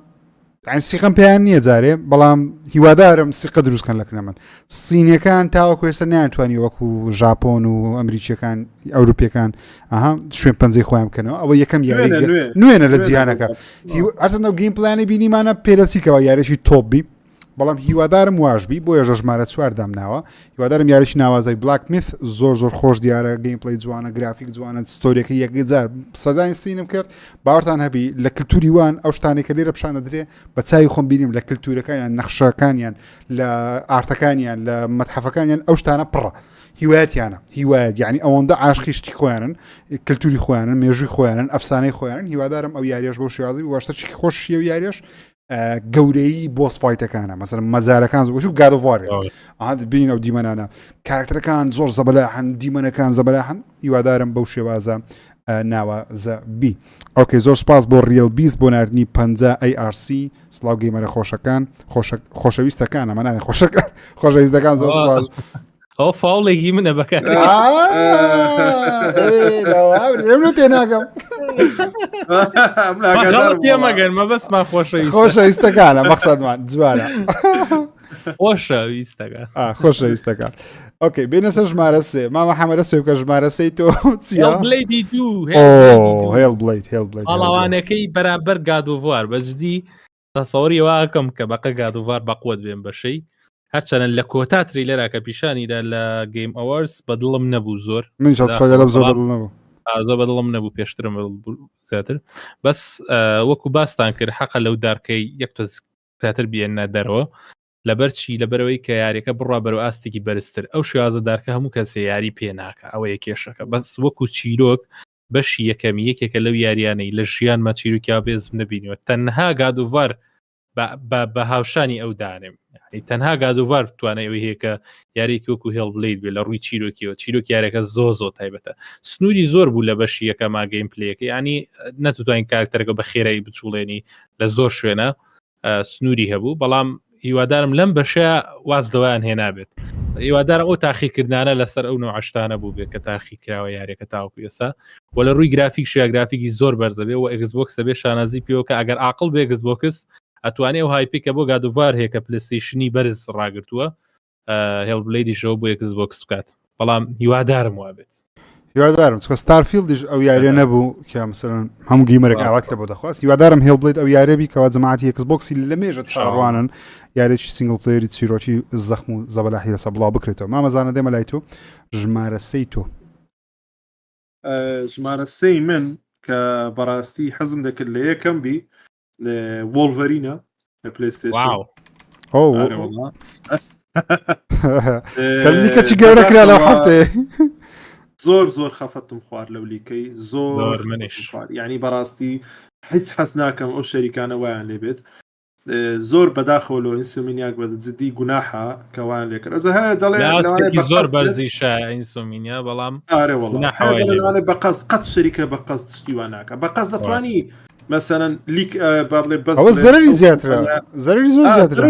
سیقەم پێیان نییە جارێ بەڵام هیوادارم سیقە دروستکەن لەکنە من سینیەکان تاوەکو ئێستا نیانتوانی وەکو ژاپۆن و ئەمریکیەکان ئەوروپیەکان شوێن پەنجەی خۆیان بکەنەوە ئەوە یەکەم یاری نوێنە لە جیهانەکە هەرچەندە گەیمپڵانی بینیمانە پێدەچیکەوە یاریشی تۆپبی بەڵام هیوادارم واشبی بۆ ێژە ژمارە چوار دامناوە هیوادارم یاریشی ناوازای بلاک میث زۆر خۆش دیارە گەیمپڵی جوانە گرافیک جوانە ستۆریەکە یەکجار سەدای سینم کرد باوەڕتان هەبی لە کللتوری وان ئەو شتانێکە لێرە پیشان دەدرێ بە چاوی خۆم بینیم لە کللتورەکانیان نەخشەکانیان لە ئارتەکانیان لە مەتحەفەکانیان ئەو شتانە پڕە هیوایەتیانە هیوایەت یعنی ئەوەندە عاشقیشتی خۆیانن کللتوری خۆیانن مێژووی خۆیانن ئەفسانەی خۆیانن هیوادارم ئەو یاریش بۆ شێوازی واشتە چی خۆشیە و یاریش گەورەی بۆس فایتەکانە مەسەر مەزارەکان زۆر و گادۆڤارێ بینین ئەو دیمەنانە کارکتەرەکان زۆر زەبەلاحن دیمەنەکان زەبەلاحن هیوادارم بەو شێوازە ناوازە بی ئۆکەی زۆر سپاس بۆ ریل بیست بۆ ناردنی 50 ARC سڵاو گەیمەرە خۆشەکان خۆشەویستەکان ئەمە خۆشەویستەکان زۆر سپاس ئەو فاڵێکی منە بەکار تێناگەم تێمەگەن مە بەسمان خۆشەویستەکانە مەقسەدمان جوانە خۆشەویستەکان ئۆکەی بینە سەر ژمارە سێ مامە حەمەرە سوێ بکە ژمارە سەی تۆ هێڵ بڵیت هەڵاوانەکەی بەرامبەر گادۆڤار بەجددی تەسەوەری واکەم کە بەقە گادۆڤار بەقوت بێن بەشەی هەرچەنە لە کۆتا تریلەرە کە پیشانیدا لە گەیم ئەوارز بەدڵم نەبوو زۆر من زۆر بەدڵم نەبوو پێشترم زیاتر بەس وەکو باستان کرد حەقە لەو دارکەی یەک تۆ زیاتر بێنە دەرەوە لەبەرچی لەبەرەوەی کە یاریەکە بڕوا بەرەوە ئاستێکی بەرزتر ئەو شێوازە دارکە هەموو کەسێ یاری پێ ناکە ئەوە یەکێشەکە بەس وەکو چیرۆک بەشی یەکەمی یەکێکە لەو یاریانەی لە ژیانمە چیرۆکیا بێزم نبینیوە تەنها گادوڤار بە هاوشانی ئەو دانێم تەنها گادوڤار توانای ئەوی هەیە کە یاریکی وەکو هێڵ بڵید بێت لە ڕووی چیرۆکیەوە چیرۆک یارەکە زۆ تایبەتە سنووری زۆر بوو لە بەشی یەکەما گەیم پلەیەکە ینی نەتوانین کارکتەرەکە بە خێرایی بچوڵێنی لە زۆر شوێنە سنووری هەبوو بەڵام هیوادارم لەم بەشە واز دەوایان هێنابێت هیوادارە ئەو تاقیکردانە لەسەر ئەو نوعشتانە بوو بێت کە تاقی کراوە یاریەکە تاوەکو ئێستا و لە ڕووی گرافیک شویا گرافیکی زۆر بەرزەبێ و ئەکسبۆکس بێ شانازی پێوە کە ئەگەر عاقڵ بێ ئەکسبۆکس ئەتوانێ و هایپێکە بۆ گادوڤار هەیە کە پلەستیشنی بەرز ڕاگرتووە هێڵ بڵیدیشەوە بۆ ئەکسبۆکس بکات بەڵام هیوادارم وابێت هیوادارم چکە ستارفیلدیش ئەو یاریە نەبوو کە مثلەن هەموو گیمەرێک ئاوات کە بۆ دەخواست هیوادارم هێڵ بڵید ئەو یارێبی کەوا جەماعەتی ئەکسبۆکسی لە مێژە چاڕوانن یارێکی سینگڵ پلەیەری چیرۆکی زەخم و زەبەلاحی لەسەر بڵاو بکرێتەوە مامەزانە دێمە لای تۆ ژمارە سەی تۆ ژمارە سەی من کە بەڕاستی حەزم دەکرد لە یەکەم بی وۆڵڤەرینە لە پلەیستێشن کەلیکە چی گەورە کرا لەو هەفتەیە زۆر خەفەتم خوارد لەو لیکەی زۆر یعنی بەڕاستی هیچ حەز ناکەم ئەو شەریکانە وایان لێبێت زۆر بەداخەوە ئینسۆمینیاک بە جددی گوناحە کەوان لێکرد دەڵێ زۆر بەرزیشە ئینسۆمینیا بەڵام ئارێوەڵێ بەقەست قەت شەریکە بەقەست شتیوان ناکە بەقەست دەتوانی مەسەرەن لیک بابڵێ بەس ئەوە زەرری زیاترە زەرری زۆر زیاترە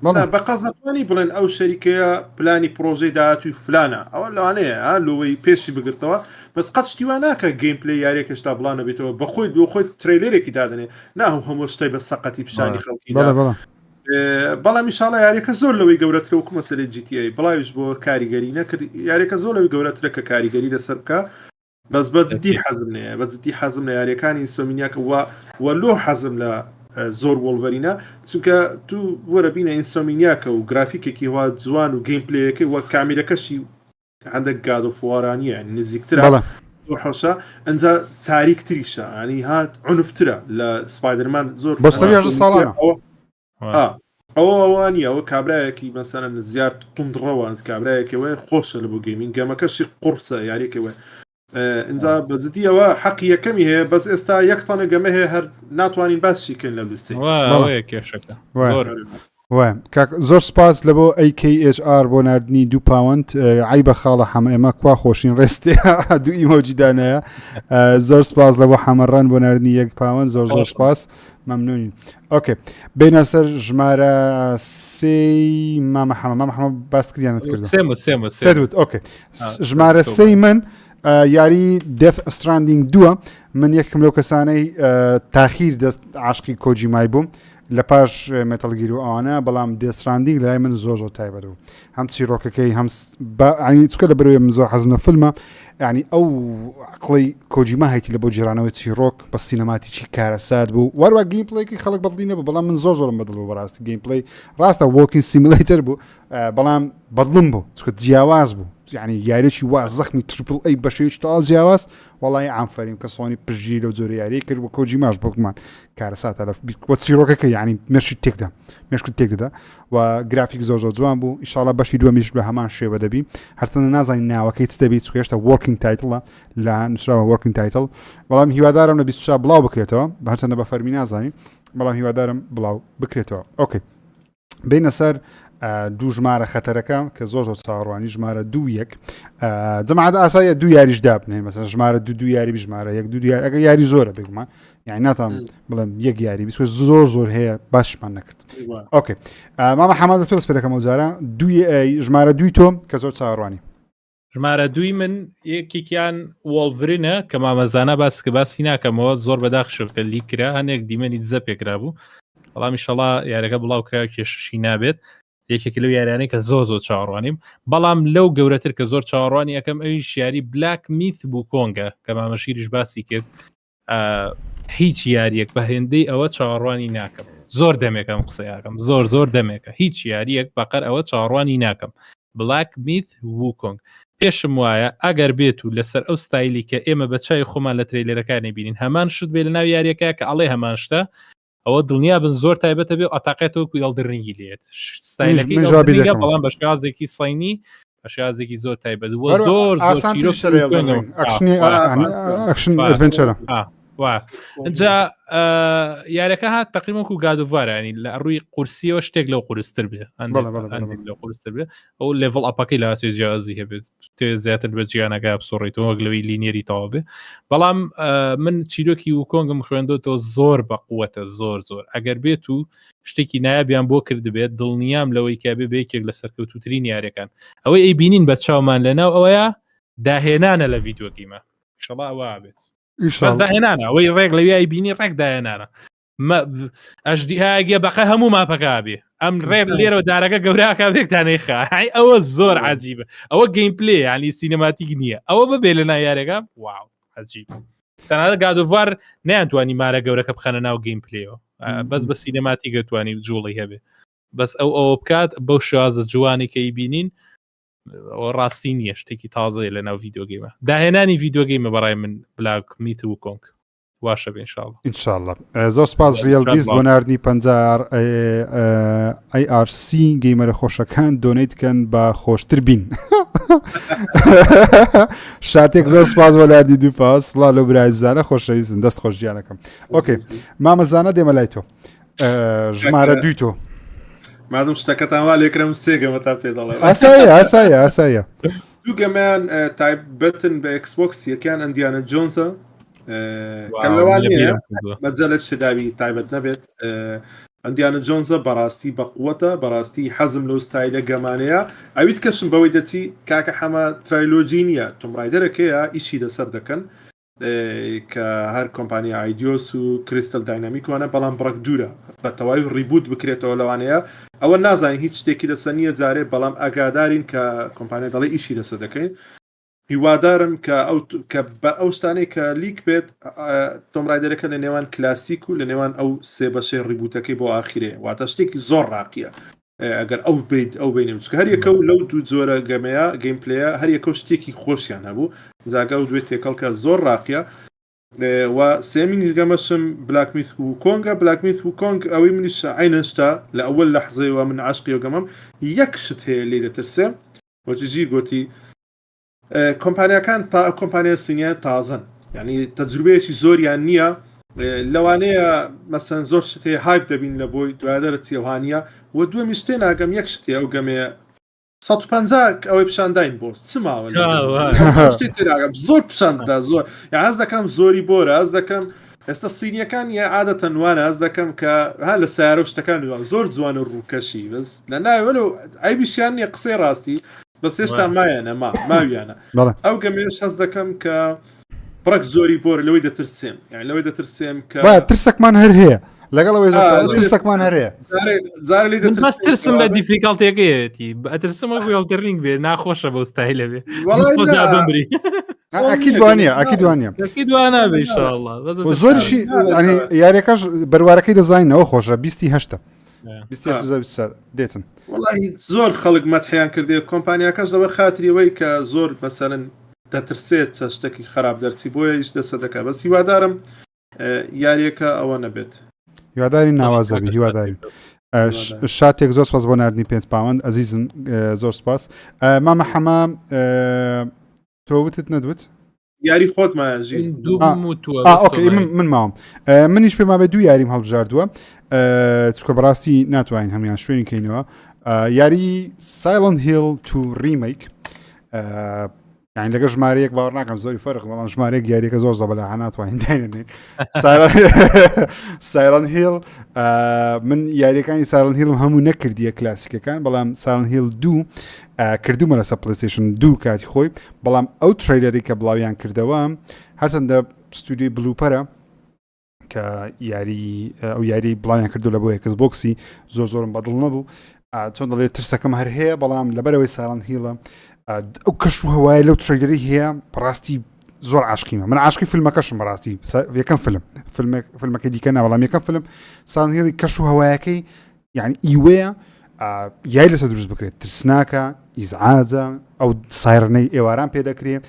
بەقەست نتوانی بڵێن ئەو شەریکەیە پلانی پرۆژەی داهاتووی فلانە ئەوە لەوانەیە لۆوەی پێشی بگرتەوە بەس قەت شتیوان ناکە گەیم پلەی یاریەک هێشتا بڵانە بێتەوە بەخۆی ترێلەرێکی دادنێ ناهوو هەموو شتەی بە سەقەتی پیشانی خەڵکی بەڵام ئینشاڵڵا یاریەکە زۆر لەوەی گەورەترە وەکو مەسەلەی GTA بڵاویش بۆ کاریگەری نەکرد یاریەکە زۆر لەوەی گەورەترە کە کاریگەری لەسەر بکە بەس بەجددی حەزم نەیە بەجددی حەزم لە یاریەکانی ئینسۆمینیاکە وە لۆ حەزم لە زۆر وۆڵڤەرینە چونکە تو وەرە بینە ئینسۆمینیاکە و گرافیکێکی وا جوان و گەیم پلەیەکەی وە کامیرەکەشی هەندێک گاد و فوارانیە نزیکترە حوشە ئەنجا تاریکتریشە ینی هات عنفترە لە سپایدەرمان زۆر بەسەری ساڵانە ئەوانی ئەوە کابراایەکی مەسەرەن زیاد توندڕەوە کابراایەکەوە خۆشە لە بۆ گەیمین گەمەکەشی قورسە یاریەکەوە ئینجا بەجددیەوە حەقی یەکەمی هەیە بەس ئێستا یەک تەنە گەمە هەیە هەر ناتوانین باسیکەن لە لیستی کێشەکە زۆر سپاس لە بۆ AKHR بۆ نردنی 2 پاوەند عیبە خاڵە حەمە ئێمە کوا خۆشین ڕێستێ دوو ئیمۆجیدانەیە زۆر سپاس لە بۆ حەمەڕان بۆ نردنی 1 پاوەند زۆر سپاس مەمنونین ئۆکێ بینە سەر ژمارە سێی مامە باس کردیانت کردوت ئۆکێ ژمارە سەی من یاری دێف ستراندینگ 2 من یەکم لەو کەسانەی تاخیر دەست عاشقی کۆجیمای بووم لە پاش مێتەڵگیر و ئەوانە بەڵام دێستراندینگ لای من زۆر تایبەت بوو هەم چیرۆکەکەی هەم چکە لە بەرەوەی من زۆر حەزم لە فیلمە ینی ئەو عقڵی کۆجیما هەیەی لە بۆ جیرانەوەی چیرۆک بە سینەماتیکی کارەسات بوو وەروە گەیم پلەیەکی خەڵک بەدڵی نەبوو بەڵام من زۆرم بەدڵ بوو بەڕاستی گەیم پلەی ڕاستە وۆکین سیمولیتەر بوو بەڵام بەدڵم بوو چکە جیاواز بوو یعنی یاریێکی وا زەخمی تریپل ئەی بەشەیەکی تاڵ جیاواز وەڵی ئامفەریم کە سۆنی پژگیری لەو جۆرە یاری کرد بۆ کۆجیماش بۆکمان کارەساتە لە چیرۆکەکە یعنی مێشکی تێکدا و گرافیک زۆر جوان بوو ئینشاڵڵا بەشی دووەمیش بە هەمان شێوە دەبی هەرچەندە نازانین ناوەکەی چ دەبێت چکە هێشتا وەرکینگ تایتڵە لە نووسراوە وەرکینگ تایتڵ بەڵام هیوادارم لە 24 بڵاو بکرێتەوە بە هەرچەندە بە فەرمی نازانین بەڵام هیوادارم بڵاو بکرێتەوە ئۆکێ بینە سەر دوو ژمارە خەتەرەکە کە زۆر چاڕوانی ژمارە 2 جەماعەت ئاساییە دوو یاریش دابنێن مەسەن ژمارە دو یاری ژمارە 1 2 یاری ئەگە یاری زۆرە بگومان یعنی ناتام بڵێم یەک یاری بیست زۆر هەیە باشمان نەکرد ئۆکێ مامە حەماد تۆ دەست پێ دەکەم ئەوجارە ژمارە 2 تۆ کە زۆر چاڕوانی ژمارە 2 من یەکێکیان وۆڵڤرینە کە مامەزانە باس کە باسی ناکەمەوە زۆر بەداخشکە لیکرا هەندێک دیمەنی دزە پێکرا بوو بەڵام ئینشەڵڵا یاریەکە بڵاو کرا کێششی نابێت یەکێک لەو یارانەی کە زۆر چاڕوانیم بەڵام لەو گەورەتر کە زۆر چاڕوانی یەکەم ئەوی شیاری بلاک میث بوو کۆنگە کە مامەشیریش باسی کرد هیچ یاریەک بە هێندەی ئەوە چاڕوانی ناکەم زۆر دەمێکم قسەیاکەم زۆر دەمێکە هیچ یاریەک بەقەر ئەوە چاڕوانی ناکەم بلاک میث بوو کۆنگ پێشم وایە ئەگەر بێت و لەسەر ئەو ستایلی کە ئێمە بە چای خۆمان لە ترێلەرەکانی بینین هەمان شت بێ لە ناو یاریەکە کە ئەڵێ هەمان شتە ئەوە دڵنیا بن زۆر تایبەتە بێ ئەتاقێتەوە کو یاڵدڕنگی لێت بەڵام بە شازێکی ساینی بە شازێکی زۆر تایبەت وە زۆر اینجا یارەکە هات تقریبا و گادووارانی لە ڕووی قورسیەوە شتێک لەو قورستر بێ لە قورستر بێ ئەو لێڤڵ ئەپەکەی لە جیازی هەبێت تێ زیاتر بە جیانەکە بسۆڕیتەوە گلەوەی لینیەری تەوا بێ بەڵام من چیرۆکی و کۆنگم خوێندۆتەوە زۆر بە قووەتە زۆر ئەگەر بێت و شتێکی نایابیان بۆ کردبێت دڵنیام لەوەی کابێ بەیەکێک لە سەرکەوتوترین یاریەکان ئەوەی ئەی بینین بە چاومان لەناو ئەوەیە داهێنانە لە ڤیدیۆگیمە شڵا ئەوە بێت داهێنانە ئەوەی ڕێک لەوی بینی ڕێک داهێنانە ئەشدیهاگە بەقە هەموو ماپەکە بێ ئەم ڕێ لێرە دارەکە گەوراکە بێکتانەی خای ئەوە زۆر عجیبە ئەوە گەیم پلێ ینی سینەماتیک نییە ئەوە ببێ لە نایارێکە واو عجیب تەنانەت گادوڤار نەیانتوانی مارە گەورەکە بخەنە ناو گەیم پلێەوە بەس بە سینەماتی گەتوانی جوڵی هەبێ بەس ئەو بکات بەو شازە جوانی کەی بینین ڕاستی نییە شتێکی تازەیە لە ناو ڤیدیۆگەیمە داهێنانی ڤیدیۆگەیمە بەڕای من بلاک میت و کۆنگ واشە بێ ئینشاءالله زۆر سپاس ریال بیست بۆ ناردنی 50 IRC گەیمەرە خۆشەکان دۆنیتکەن بە خۆشتر بین شاتێک زۆر سپاس بۆ ناردی دوو پاس لا لە برای زانە خۆشەویستن دەست خۆش گیانەکەم ئۆکێ مامەزانە دێمە لای تۆ ژمارە دوی تۆ مادەم شتەکەتان وا لێکرم سێگەمە تا پێ دەڵێ ئاسایە دوو گەمیان تایبەتن بە ئەکسبۆکس یەکیان ئەندیانە جۆنسە لەوان مەجە لە شداوی تایبەت نەبێت ئەندیانە جۆنسە بەڕاستی بە قووەتە بەڕاستی حەزم لەو ستایلە گەمانەیە ئەویت کەشم بەوەی دەچی کاکە حەمە ترایلۆجی نییە تۆمڕایدەرەکەیە ئیشی لەسەر دەکەن کە هەر کۆمپانیا ئایدیۆس و کریستەل داینامیکوانە بەڵام بڕک دوورە بە تەواوی ڕیبوت بکرێتەوە لەوانەیە ئەوە نازانین هیچ شتێکی لەسەر نییە جارێ بەڵام ئاگادارین کە کۆمپانیا دەڵێ ئیشی لەسەر دەکەین هیوادارم کە بە ئەو شتانەی کە لیک بێت تۆمڕایدەرەکە لە نێوان کلاسیک و لە نێوان ئەو سێ بەشەی ڕیبوتەکەی بۆ ئاخیرێ واتە شتێکی زۆر ڕاقیە ئەگەر ئەو بیت ئەو بینیم چکە هەر یەکە و لەو دوو جۆرە گەمەیە گەیم پلەیە هەر یەکە شتێکی خۆشیان هەبوو زاگە و دوێت تێکەڵکە زۆر ڕاقیە و سێمینگ گەمەشم بلاکمیت و کۆنگە بلاکمیت و کۆنگ ئەوەی منیش عینەشتا لە ئەوەل لەحزەیەوە من عاشقی و گەمەم یەک شت هەیە لێ دەترسێ وەتی ژیر گوتی کۆمپانیەکان تا کۆمپانیا سینیە تازن یعنی تەجروبەیەکی زۆریان نییە لەوانەیە مەسەن زۆر شتێ هایپ دەبین لە بۆی دوایدەرە چێوانە و دووەمی شتێ ناگەم یەک شتێ ئەو گەمەیە 150 ئەوەی پیشانداین بۆست چ ماوە زۆر پیشاندا زۆر هەز دەکەم زۆری بۆرە هەز دەکەم ئێستا سینیەکان یە عادەتەن وانە هەز دەکەم کە هە لە سیارە شتەکان زۆر جوانە ڕووکەشی بەس لە ناوەلو ئایبیشیان نیە قسەی ڕاستی بەس هێشتا مایەنە ماویانە ئەو گەمێش هەز دەکەم کە بڕک زۆری بۆرە لەوەی دەترسێم یعنی لەوەی دەترسێم کە ترسەکمان هەر هەیە لەگەڵەوەی ترسەکمان هەرەیە جارە لێ دەترسم لە دیفیکالتێکەیەتی ئەترسمە وێڵترینگ بێ ناخۆشە بە ستایلە بێ ئەکیدوانە زۆریشی یاریەکەش بەروارەکەی دەزانینەوە خۆشە 28 دێتن وڵی زۆر خەڵک مەتحیان کردێ کۆمپانیاکەش لەوە خاتریەوەی کە زۆر مەسەرن دەترسێت چە شتێکی خراپ دەرچی بۆیە هیچ دەسە دەکە بەس هیوادارم یاریەکە ئەوە نەبێت هیواداری ناوازەبی هیواداری شاتێک زۆر سپاس بۆ ناردنی 5 پاوەند ئەزیزن زۆر سپاس مامە حەمام تۆ وتت نەدوت یاری خۆتمایە ئۆکەی من ماوم منیش پێما بێ دوو یاریم هەڵبژاردووە چکە بەڕاستی ناتوانین هەمیان شوێنی کەینەوە یاری سایلەنت هیل تو ریمیک یعنی لەگە ژمارەیەک باوەڕ ناکەم زۆری فەرق بەڵام ژمارەیەک یاریەکە زۆر زەبەلا هەناتوانین داینێن سایلەنت هیل من یاریەکانی سایلەنت هیلم هەموو نەکردیە کلاسیکەکان بەڵام سایلەنت هیل 2 کردومە لەسەر پلەیستیشن 2 کاتی خۆی بەڵام ئەو تریلەری کە بڵاویان کردەوە هەرچەندە ستودیۆی بلوپەرە کە ئەو یاری بڵاویان کردو لە بۆ ئەکس بۆکسی زۆرم بەدڵ نەبوو چۆن دەڵێت ترسەکەم هەر هەیە بەڵام لەبەرەوەی سایلەنت هیلە ئەو کەش و هەوایە لەو تریلەری هەیە بەڕاستی زۆر عاشقیمە من عاشقی فیلمەکەشم بەڕاستی یەکەم فیلمەکە دیکە ناوەڵام یەکەم فیلم سایلەنت هیلی کەش و هەوایەکەی یعنی ئیوەیە یای لەسەر دروست بکرێت ترسناکە ئیزعاجە ئەو سایرنەی ئێواران پێدەکرێت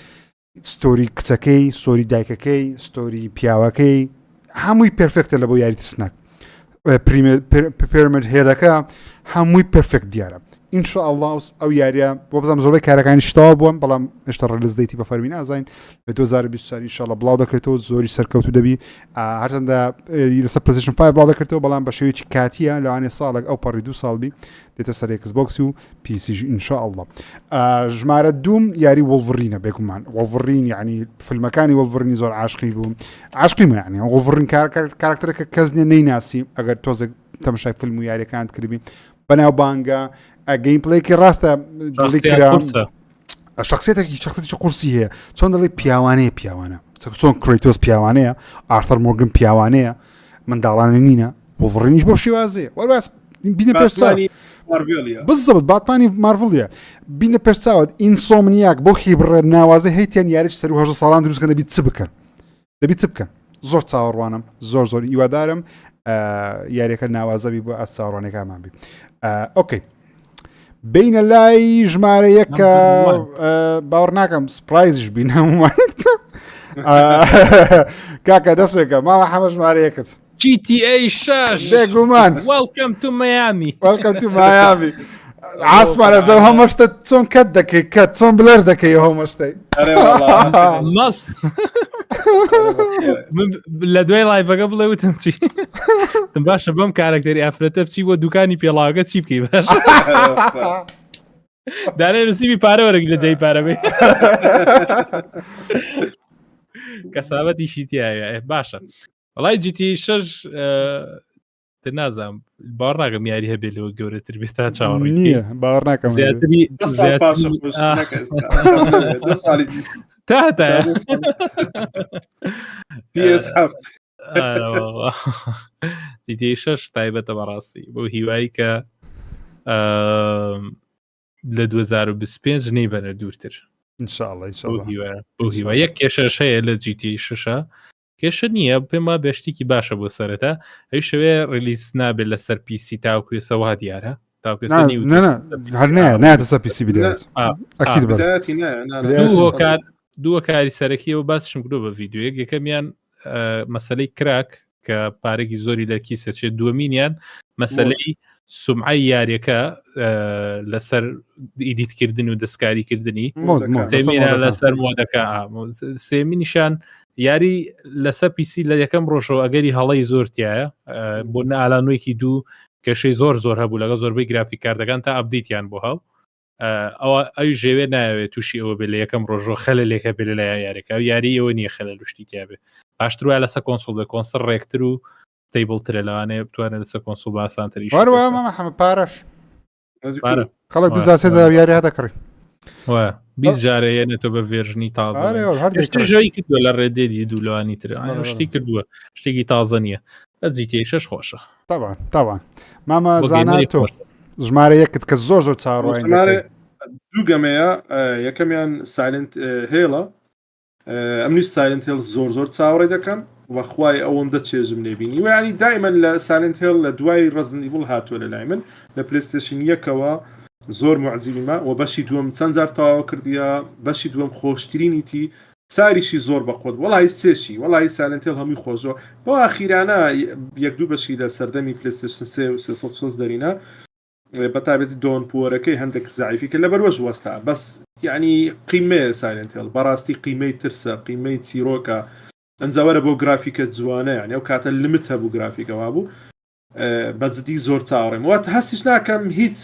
ستۆری کچەکەی ستۆری دایکەکەی ستۆری پیاوەکەی هەمووی پرفکتە لە بۆ یاری ترسناک پیرامید هێدەکە هەمووی پرفکت دیارە ئینشاء الله ئەو یاریە بۆ بزانم زۆربەی کارەکانی شتەوە بووم بەڵام هێشتا ڕێلز دەیتی بە فەرمی نازین لە 2024 ئینشاءالله بڵاو دەکرێتەوە زۆری سەرکەوتو دەبی هەرچەندە لەسەر PlayStation 5 بڵاو دەکرێتەوە بەڵام بە شێوەیەکی کاتیە لەوانێ ساڵێک ئەو پەڕی 2 ساڵبی دێتە سەر Xbox و PC ئینشاءالله. ژمارە دوم یاری وڵڤرینە بێگومان وڵڤرین یعنی فیلمەکانی وڵڤرینی زۆر عاشقی بووم عاشقیمە یعنی وڵڤرین کارکتەرێکە کەس نەیناسی ئەگەر تۆزێک تەماشای فیلم و یاریەکانت کردبی بەناو بانگە گەیم پلەیکی ڕاستە دڵی کرا شخصێتێکی قورسی هەیە چۆن دەڵی پیاوانە چۆن کریتۆس پیاوانەیە ئارتەر مۆرگن پیاوانەیە منداڵانە نینە وڵڤرینیش بۆ شێوازەیە وەرواز بینە پێشچاو بزبط باتمانی مارڤڵیە بینە پێشچاوت ئینسۆمنیاک بۆ خیبڕێ ناوازە هەیتیان یاریش سەر 8 ساڵان دروستکە دەبیت چ بکەن زۆر چاوەڕوانم زۆر هیوادارم یاریەکە ناوازەبی بۆ ئەس چاوەڕوانەکەمان بی ئۆکەی بینە لای ژمارە یەکە باوەڕ ناکەم سپرایزش بینەوە کاکە دەست بێکە ماوە حەمە ژمارە یەکت GTA 6 بێگومان Welcome to Miami عاسمانە جەو هەمەشتە چۆن کەت دەکەی کەت چۆن بلەر دەکەی هەمەشتەی مەست لە دوای لایڤەکە بڵێ وتم چی باشە بەم کارکتەری ئافرەتە بچی بۆ دوکانی پێڵاوەکە چی بکەی باش دانێ نووسیبی پارە وەرەگی لە جێی پارە بێ کەسابەتیشی تایە باشە وڵای GTA 6 نازانم باوەڕ ناکەم یاری هەبێ لەوە گەورەتر بێت تا چاوەڕێ نییە باوەڕ ناکەم GTA 6 تایبەتە بەڕاستی بۆ هیوایی کە لە 2025 نەی بەنە دوورتر بۆ هیوا یەک کێشەش هەیە لە GTA 6 کێشە نییە پێم وا بێشتێکی باشە بۆ سەرەتا ئەی شەوێ ڕلیز نابێت لەسەر PC تاوکوێسەوە دیارە ناتە سەر PC بدات دووە کاری سەرەکیەوە باسشم کردو بە ڤیددیوەیەک یەکەمیان مەسەلەی کراک کە پارێکی زۆری لە کیسەچێت دووەمینیان مەسەلەی سومعی یاریەکە لەسەر ئیدیتکردن و دەستکاریکردنی لەسەر مۆدەکە سێمینیشان یاری لەسەر پیسی لە یەکەم ڕۆژەوە ئەگەری هەڵی زۆرتیایە بۆ نەئالانوێکی دوو کێشەی زۆر هەبوو لەگە زۆربەی گرافیک کاردەکان تا ئەبدیتیان بۆ هەڵ ئەوە ئەوی ژێوێ ناوێت تووشی ئەوە بێ لە یەکەم ڕۆژۆ خەلە لێکە بێ لە یاریەکە و یاری ئەوە نییە خەلە لوشتی تیاابێ باشتر وایە لەسەر کۆنسۆل بێ کۆنسڵ ڕێکتر و ستیبڵترە لەوانەیە بتوانێت لەسەر کۆنسۆل باسانتری پارەش خەڵک 2000 یاری هەدەکڕی 20 جارەیەنێتەوە بە ڤێژنی تازەژەوی کردووە لە ڕێدێدی دوولوانی تر شتی کردووە شتێکی تازە نییە بەس GTA 6 خۆشە تاوان مامە زانای تۆ ژمارە یەکت کە زۆر چاڕۆی دوو گەمەیە یەکەمیان سایلنت هێڵە ئەمنیش سایلنت هێڵ زۆر چاوەڕێ دەکەم وەخوای ئەوەندە چێژم لێبینی و ینی دایمەن لە سایلنت هێڵ لە دوای ڕزنی بڵ هاتووە لە لای من لە پلێستێشن یەکەوە زۆر معجزیمە و بەشی دووەم چەند جار تەواو کردیە بەشی دووەم خۆشترینیتی ساریشی زۆر بەقۆت وەڵی سێشی وەڵی سایلنت هێڵ هەمووی خۆشەوە بۆ ئاخیرانە یەک دوو بەشی لە سەردەمی پلێستێشن 3 و 360 دەرینە بەتابێتی دۆن پۆرەکەی هەندێک زعیفی کە لەبەروەش وەستا بەس یعنی قیمەیە سایلنت هێڵ بەڕاستی قیمەی ترسە قیمەی چیرۆکە ئەنجاوەرە بۆ گرافیکە جوانە یعنی ئەو کاتە لیمت هەبوو گرافیکەوا بوو بەجددی زۆر چاوەڕێم وات هەستیش ناکەم هیچ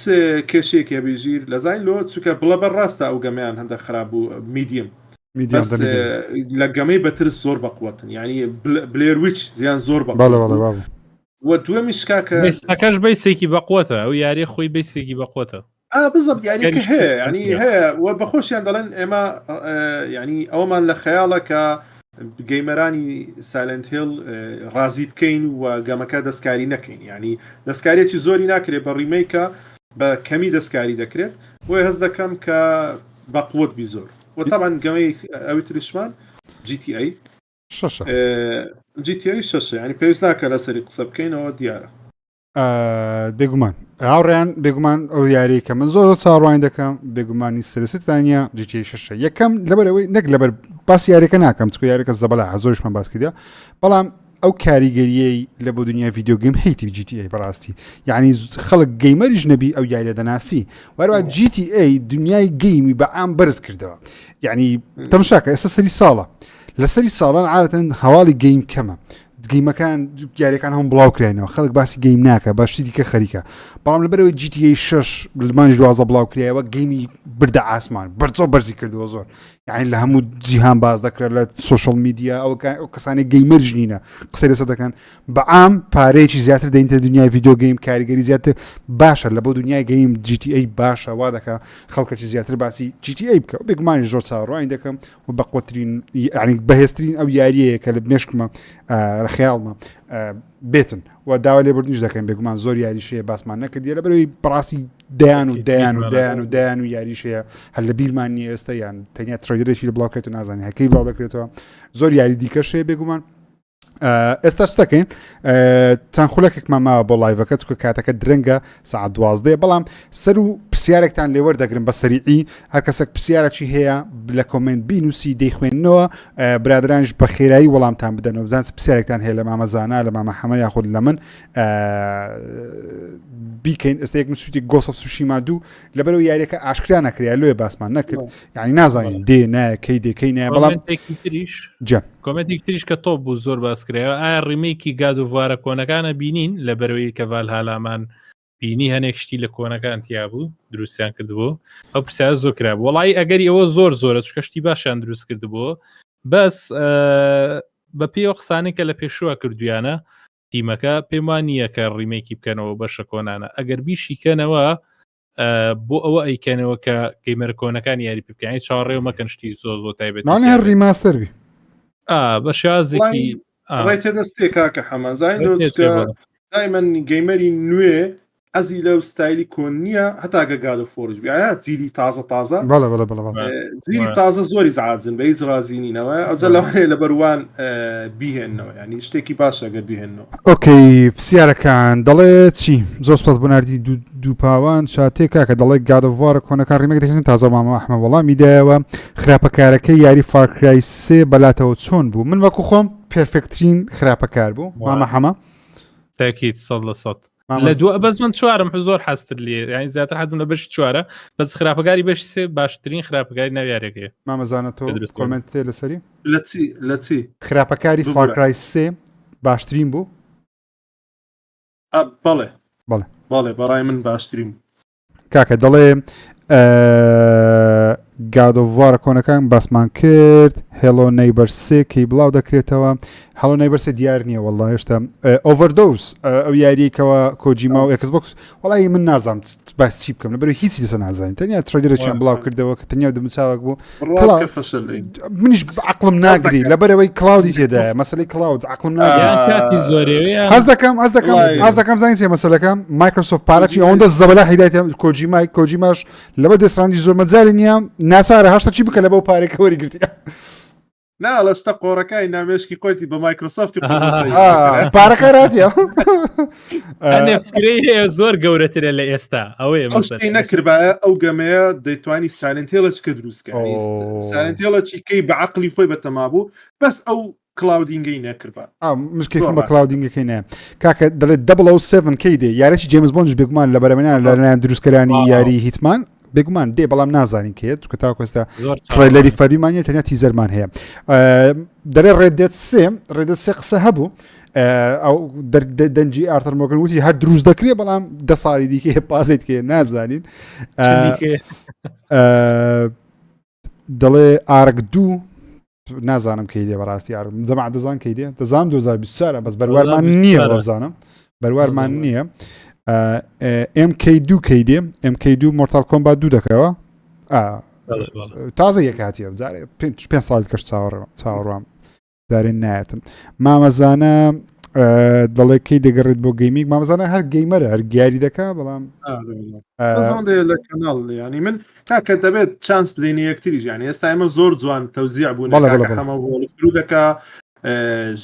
کێشەیەکی بێژیر لەزای لۆ چووکە بڵە بەر ڕاستە ئەو گەمەیان هەندە خراپ بوو میدیم لە گەمەی بەترس زۆر بەقوتن ینی بلێرویچ یان زۆر بە و دووەمیش کاکەش بیسێکی بەقوتە ئەو یاری خۆی بیسێکی بەقوتە بزەب یاریکە هەیە ینی هەیە و بەخۆشیان دەڵێن ئێمە ینی ئەومان لە خەیاڵە کە گەیمەرانی سایلنت هێڵ ڕازی بکەین و گەمەکە دەستکاری نەکەین ینی دەستکاریەکی زۆری ناکرێت بە ڕیمەیکە بە کەمی دەستکاری دەکرێت بۆی هەست دەکەم کە بەقوت بی زۆر و تاان گەمەی ئەوی تریشمان GTA 6 ینی پێویست ناکە لەسەری قسە بکەینەوە دیارە بێگومان هاوڕێیان بێگومان ئەو یاریکە من زۆر چاڕوان دەکەم بێگومانی سرستانیا GTA 6 یەکەم لەبەرەوەی نەک لەبەر باسی یاریەکە ناکەم چکو یاریەکە زەبەلا زۆرشمان باس کردیا بەڵام ئەو کاریگەریەی لە بۆ دنیای ڤیدیۆ گەیم هەیتی GTA بەڕاستی یعنی خەڵک گەیمەریش نەبی ئەو یاریە دەناسی وەروە GTA دنیای گەیمی بە ئام بەرز کردەوە یعنی تەماشاکە ئێستا سەری ساڵە لە سەری ساڵان عادەتەن هەواڵی گەیم کەمە گەیمەکان یاریەکان هەم بڵاو کرێنەوە خەڵک باسی گەیم ناکە باشی دیکە خەریکە بەڵام لەبەرەوەی GTA 6 لەمانج 12 بڵاو کرایەوە گەیمی بردە ئاسمان بەرزۆ بەرزی کردەوە زۆر یعنی لە هەموو جیهان باز دەکرێت لە سوشەڵ میدیا ئەو کەسانی گەیمەرج نینە قسەی لەسەر دەکەن بەعام پارەیەکی زیاتر دەینتە دنیای ڤیدیۆ گەیم کاریگەری زیاتر باشە لە بۆ دنیای گەیم GTA باشە وا دەکە خەڵکەی زیاتر باسی GTA بکە بێگومانی زۆر چاڕوانی دەکەم و بە قوترین یعنی بەهێزترین ئەو یاریەیە کە لە بنێشکمە خەیاڵمە بێتن و داوا لێبوردنیش دەکەن بێگومان زۆر یاریشەیە باسمان نەکردی لە بەرەوەی بەڕاستی دەیان و یاریشەیە هەر لە بیرمان نیە ئێستا یان تەنیا تڕێگەرێکی لە بڵاوکرێت و نازانانی هەکەی بڵاو دەکرێتەوە زۆر یاری دیکەشەیە بێگومان ئێستا دەکەین چەند خولەکێکمان ماوە بۆ لایڤەکە چکە کاتەکە درەنگە ساعت 12 بەڵام سەر و پرسیارێکتان لێوەردەگرن بە سەریعی هەر کەسێک پرسیارێکی هەیە لە کۆمنت بینوسی دەیخوێننەوە برادرانش بە خێرایی وەڵامتان بدەنەوە بزان پرسیارێکتان هەیە لە مامەزانە لە مامە حەمە یاخود لە من بیکەین ئێستا یەک سووتی گۆسە سوشیما دوو لەبەرەوە یاریەکە ئاشکرا نەکریا لێ باسمان نەکرد یعنی نازانین دێ نایەکەی دێکەی نایە بەڵام کۆمەتێک تریش کە تۆ بوو زۆر باسکرێەوە ئایا ڕیمەیەکی گاد و ڤارە کۆنەکانە بینین لە بەرەوەی کە ڤالهالامان بینی هەنێک شتی لە کۆنەکان تیا بوو دروستیان کردبوو ئەو پرسیار زۆر کرا وەڵی ئەگەری ئەوە زۆرە چکەشتی باشیان دروست کردبووە بەس بە پێی قسانی کە لە پێشوە کردویانە تیمەکە پێم وانە کە ڕیمێکی بکەنەوە بەشە کۆنانە ئەگەر بیشیکەنەوە بۆ ئەوە ئەیکەنەوە کە گەیمەر کۆنەکان یاری پێ بکەین چاڕێ مەکەن شتی زۆ تایبەت هەر ریماستەربی بە شازێکی ڕێتە دەستێک کاکە حەمازای دایمەن گەیمەری نوێ ئەزی لەو ستایلی کۆن نییە هەتاگە گال و فۆرج بیاە زیری تازە زیری تازە زۆری زعازن بە هیچ رازینینەوە ئەوجە لەوانەیە لە بەروان بیهێنەوە ینی شتێکی باشە گەر بیهێنەوە ئۆکەی پرسیارەکان دەڵێت چی زۆر سپاس بۆ ناردی دوو پاوان شاتێک کاکە دەڵێت گادۆڤوارە کۆنەکان ڕیمەک دەکەن تازە مامە ئەحمە وەڵامی دایەوە خراپەکارەکەی یاری فارکرای 3 بەلاتەوە چۆن بوو من وەکو خۆم پێرفێکترین خراپەکار بوو مامە حەمە تاکید 100% لە دووە بەس من چوارم زۆر حەستر لێ یعنی زیاتر حەزم لە بەش چوارە بەس خراپەکاری بەش سێ باشترین خراپەکاری ناویارێکەیە مامەزانە تۆ کۆمنت تێ لەسەری لە چی خراپەکاری فارکرای 3 باشترین بوو بەڵێ بەڕای من باشترین کاکە دەڵێ گادۆڤوارە کۆنەکان باسمان کرد هێلۆ نەیبەر 3 کەی بڵاو دەکرێتەوە هەڵۆ نەیبەر 3 دیار نییە وەڵڵا هێشتا ئۆڤەردۆز ئەو یاریکەوە کۆجیما و ئەکس بۆکس وەڵی من نازانم باسی بکەم لەبەرەوەی هیچی لەسەر نازانین تەنیا تڕێگەرێکیان بڵاو کردەوە کە تەنیا دەموچاوەک بوو منیش عقلم ناگری لەبەرەوەی کلاودی تێدایە مەسەلەی کلاود عقلم ناگری هەز دەکەم زانین سێ مەسەلەکەم مایکرۆسۆفت پارەی ئەوەندە زەبەلا هیدایەتە کۆجیماش لەبەر دەسڕاندی زۆر مەجای نییە ناسارە هەشتا چی بکە لە بەو پارێکە وەریگرتی نا لەشتا قۆڕەکەی نامێشکی قۆیتی بە مایکرۆسۆفتی پارەکە راتیە ئەنێفکرەی زۆر گەورەترە لە ئێستا ئەوەیە مەسەی نەکردبە ئەو گەمەیە دەیتوانی سایلنتێڵەچکە دروستکە سایلنتێڵەکی کەی بە عەقلی خۆی بەتەما بوو بەس ئەو کلاودینگەی نەکردبە مشکێکم بە کلاودینگەکەی نایە کاکە دەڵێت 007 کەی دێ یارێکی جێمز بۆنج بێگومان لە بەرەمێنان لەلایەن دروستکەرانی یاری هیتمان بێگومان دێ بەڵام نازانین کێت کە تا کۆستا تڕیلەری فەرمیمانە تەنیا تیزەرمان هەیە دەرێ ڕێدێت سێ قسە هەبوو ئەو دەنجی ئارتەر مۆرگن وتی هەر دروست دەکرێت بەڵام 10 ساڵی دیکە پازێت کێ نازانین دەڵێ ئارک دوو نازانم کەی دێ بەڕاستی جەماعەت دەزان کەی دێ دەزانم 2024 بەس بەروارمان نییە وەبزانم بەروارمان نییە MK2 کەیدێ MK2 مۆرتال کۆمبات 2 دەکەوە تازە یەکاتیە بزارێ 5 ساڵ کەش چاوەڕوام دارێن نایەتن مامەزانە دەڵێ کەی دەگەڕێت بۆ گەیمینگ مامەزانە هەر گەیمەرە هەر گیاری دەکا بەڵام لە کەناڵ ینی من کاکە دەبێت چانس بدەینە یەکتریش ینی ئێستا ئێمە زۆر جوان تەوزیع بوون هەمە بۆ دەکا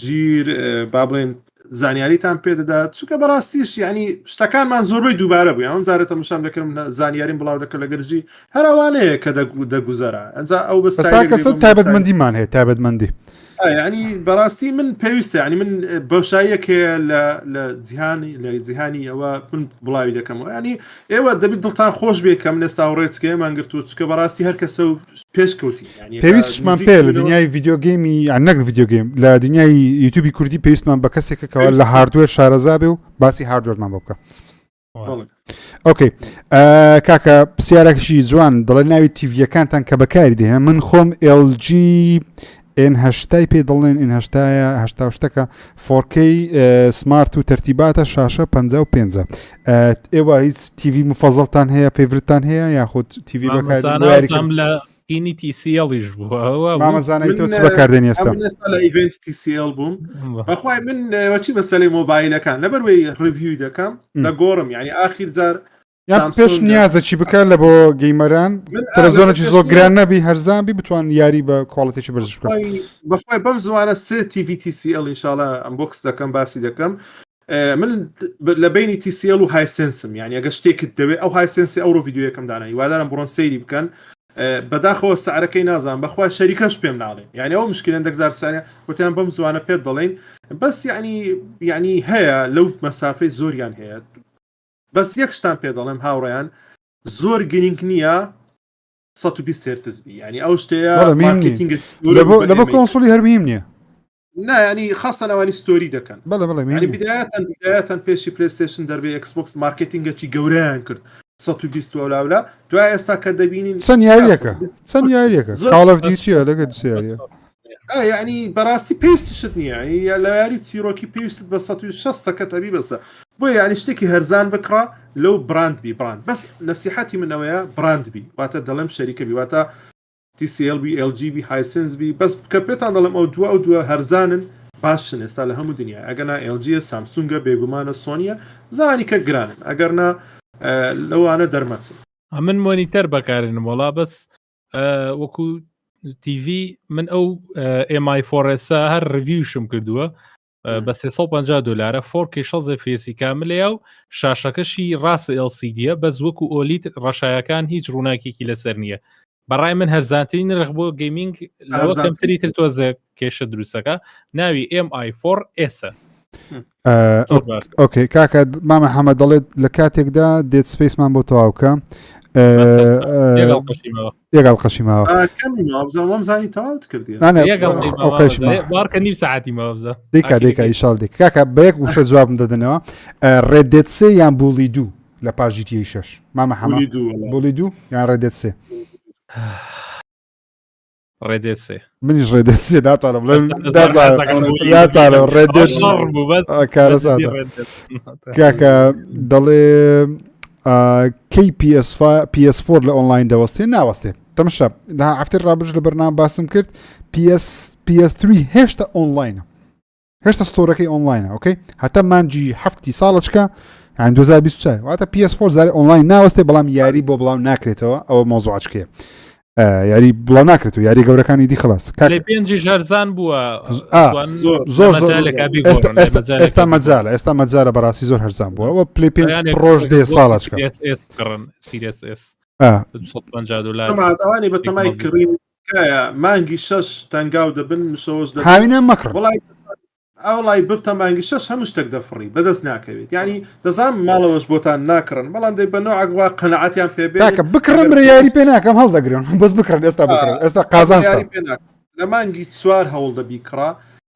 ژیر با بڵێن زانیاریتان پێدەدات چونکە بەڕاستیش ینی شتەکانمان زۆربەی دووبارە بوو ئەم زارێتە مشان دەکەم زانیاریم بڵاو دەکە لە گەرجی هەروانەیە کە دەگوزەرە ئەنجا ئەو بەستا کەسە تایبەتمەندیمان هەیە تایبەتمەندی يعني بەڕاستی من پێویستە ینی من بەوشاییەک لە جیهانی ئەوە من بڵاوی دەکەمەوە ینی ئێوە دەبێت دڵتان خۆش بێت کەم نێستا و ڕێچکەیەمان گرتو چکە بەڕاستی هەر کەسە و پێشکەوتی پێویستمان پێ لە دنیای ڤیددیۆگەیمی نەک ڤیددیۆگەیم لە دنیای یوتیوبی کوردی پێویستمان بە کەسێکەوە لە هاردوێر شارەزا بێ و باسی هاردوێرمان بۆ بکە. ئۆکەی کاکە پرسیارێکی جوان دەڵێ ناوی تیڤیەکانتان کە بەکاری دێنە من خۆم LG N8 پێ دەڵێن N8 شتەکە 4K سمارت و تەرتیباتە شاشە 55 ئێوە هیچ تیڤی مفەزەڵتان هەیە فێڤرتان هەیە یاخود تیڤی بەکاری لە اینی TCLیش بووە مامەزانەی تۆ چ بەکاردێنی ئێستا لە ئیڤنت TCL بووم بەخوای من وەچی بەسەلەی مۆبایلەکان لەبەروەی ڕیڤیو دەکەم دەگۆڕم یعنی ئاخیر جار یا پێش نیازە چی بکە لە بۆ گەیمەران تەلەڤیزۆنێکی زۆر گران نەبی هەرزانبی بتوان یاری بە کواڵیتێکی بەرزش بکە بەخوای بەم زوانە سێ TV TCL ئینشاڵە ئەمبۆکس دەکەم باسی دەکەم من لە بینی TCL و هایسنسم یعنی ئەگە شتێکت دەوێت ئەو هایسنسی ئەوڕۆ ڤیددیۆیەکەم دانایی وادارم بڕۆن سەیری بکەن بەداخەوە سعرەکەی نازان بەخوا شەریکەش پێم ناڵێ یعنی ئەو مشکلەن دەگزار ساریە وتیان بەم زوانە پێت دەڵێن بەس یعنی هەیە لەو مەسافەی زۆریان هەیە بەس یەک شتان پێ دەڵێم هاوڕێیان زۆر گرنگ نییە 120 هرتز بی یعنی ئەو شتەیە مارکتینگ لە بە کۆنسۆلی هەرمیم نییە ینی خاستەنەوانی ستۆری دەکەن بەڵێ بدایەتەن پێشی پلیستیشن دەربێ ئەکسبۆکس مارکتینگەکی گەورەیان کرد 120 ولاولا دوای ئێستا کە دەبینین چەند یاریەکە Call of Duty لەگە دوسیاریە ینی بەڕاستی پێویستیشت نییە یا لە یاری چیرۆکی پێویستت بە 160 تەبی بەسە بۆ ینی شتێکی هەرزان بکڕە لەو براند براند بەس نەسیحەتی منەوەیە براند بی واتە دەڵێم شەریکە بی واتە TCL بی LG بی هایسنس بی بەس کە پێتان دەڵێم ئەو دووە هەرزانن باشن ئێستا لە هەموو دنیا ئەگەنا LG سامسونگە بێگومانە سۆنیە زانی کە گرانن ئەگەرنا لەوانە دەرمەچن من مۆنیتەر بەکارێنم وڵا بەس وەکو TV من ئەو MI4S هەر ڕڤیوشم کردووە بە $350 4K 60 فێسی کاملەیە و شاشەکەشی ڕاست LCDە بەس وەکو ئۆلیت ڕەشایەکان هیچ ڕووناکێکی لەسەر نییە بەڕای من هەرزانترین نرخ بۆ گەیمینگ لەوە کەمتری تر تۆزە کێشە دروستەکە ناوی MI4S ئۆکەی کاکە مامە حەمە دەڵێت لە کاتێکدا دێت سپیسمان بۆ تەواوکە یەگەڵ قەشیماوە زانی تەواوت کردی بارکە نیم ساعتی ماوەبزە دیکە ئیشاڵ دیکە کاکە بە یەک وشە جوابم دەدنەوە ڕێدێت سێ یان بوڵی دوو لە پاش GTA 6 مامە حەمە بوڵی دوو یان ڕێدێت سێ ڕێدێت سێ منیش ڕێدێت سێ داتوانم ڕێدێت کارە ساتە کاکە دەڵێ کەی PS4 لە ئۆنلاین دەوەستێ ناوەستێ تەمشە هەفتەی ڕابژ لە بەرنامە باسم کرد PS3 هێشتا ئۆنلاینە هێشتا ستۆرەکەی ئۆنلاینە ئۆکەی هەتا مانجی هەفتی ساڵچکە یان 2024 واتە PS4 زارێ ئۆنلاین ناوەستێ بەڵام یاری بۆ بڵاو ناکرێتەوە ئەوە مۆزوعچکەیە یاری بڵاو ناکرێت و یاری گەورەکانی دی خلاص پێنجی هەرزان بووە زۆر ئێستا مەجارە بەڕاستی زۆر هەرزان بووە ئەوە پلی پێنج پرۆژ دێ ساڵچکە ئەوانی بە تەمای کڕین مانگی 6 تەنگاو دەبن شەوەش هاوینە مەکڕ ئەوڵای بتە مانگی 6 هەموو شتێک دەفڕی بەدەست ناکەوێت ینی دەزانام ماڵەوەش بۆتان ناکڕن بەڵام دەی بە نوعگووا قەنەعەتیان پێبێت بکڕم یاری پێ ناکەم هەڵدەگرن بەس بکڕن ئێستا بکڕن ئێستا قازان لە مانگی 4 هەوڵ دەبی کڕا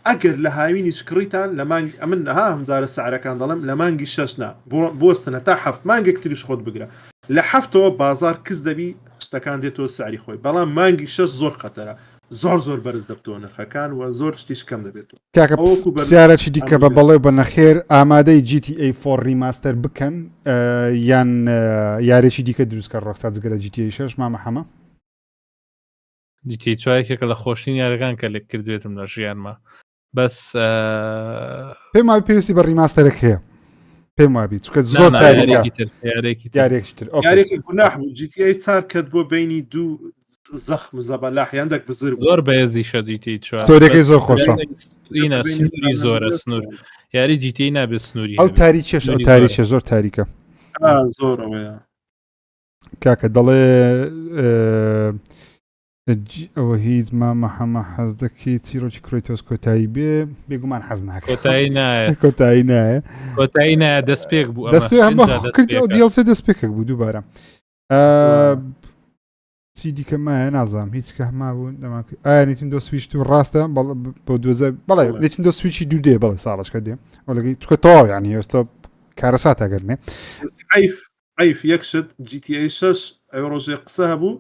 ئەگەر لە هاوینی چکڕیتان لە مانگی ئەمن نەها هەمزارە سعرەکان دەڵم لە مانگی 6 نا بۆستنە تا هەفت مانگێک تریش خۆت بگرە لە هەفتەوە بازار کەس دەبی شتەکان دێتەوە سعری خۆی بەڵام مانگی 6 زۆر خەتەرە زۆر بەرز دەبتەوە نرخەکان و زۆر شتیش کەم دەبێتەوە کاکە پرسیارەی دیکە بە بەڵێ بە نەخێر ئامادەی GTA 4 ریماستەر بکەن یان یارێکی دیکە دروستکە ڕۆکستا جگەرە GTA 6 مامە حەمە GTA 4 لە خۆشترین یاریەکان کە لێک کردوێتم لە ژیانمە بەس پێم وای پێویستی بە ریماستەرێک هەیە پێم وابی چکە زۆر یارێکی گوناح بوو GTA 4 کەت بۆ بینی دوو زەخم زەبە لاحیاندەك بزر زۆر بەهێزی شەدیتی تۆرەکەی زۆر خۆشە سنووری زۆرە سنوور یاری GTA نابێت سنووری ئەو تاریکێش ئەو تاریکە زۆر تاریکە زۆرەوەیە کاکە دەڵێ ئەوە هیچ مامەحەمە حەز دەکەی چیرۆکی کوڕی تۆز کۆتایی بێ بێگومان حەز ناکە کۆتایی نایە کۆتایی نایە کۆتایی نایە دەست پێک بوو دەست پێ کردی دیڵسێ دەست پێکێک بوو دووبارە چی دیکە مایە نازانم هیچ کە هەما بوو ئایا نێتین دۆ سویچ و ڕاستە بۆ دوزە بەڵێ نێتین دۆ سویچی دوو دێ بەڵێ ساڵشکە دێ ئەولەگەی توکە تەواو یعنی ئێستا کارەسات ئەگەرنێ عیف یەکشت GTA 6 ئەو ڕۆژێ قسە هەبوو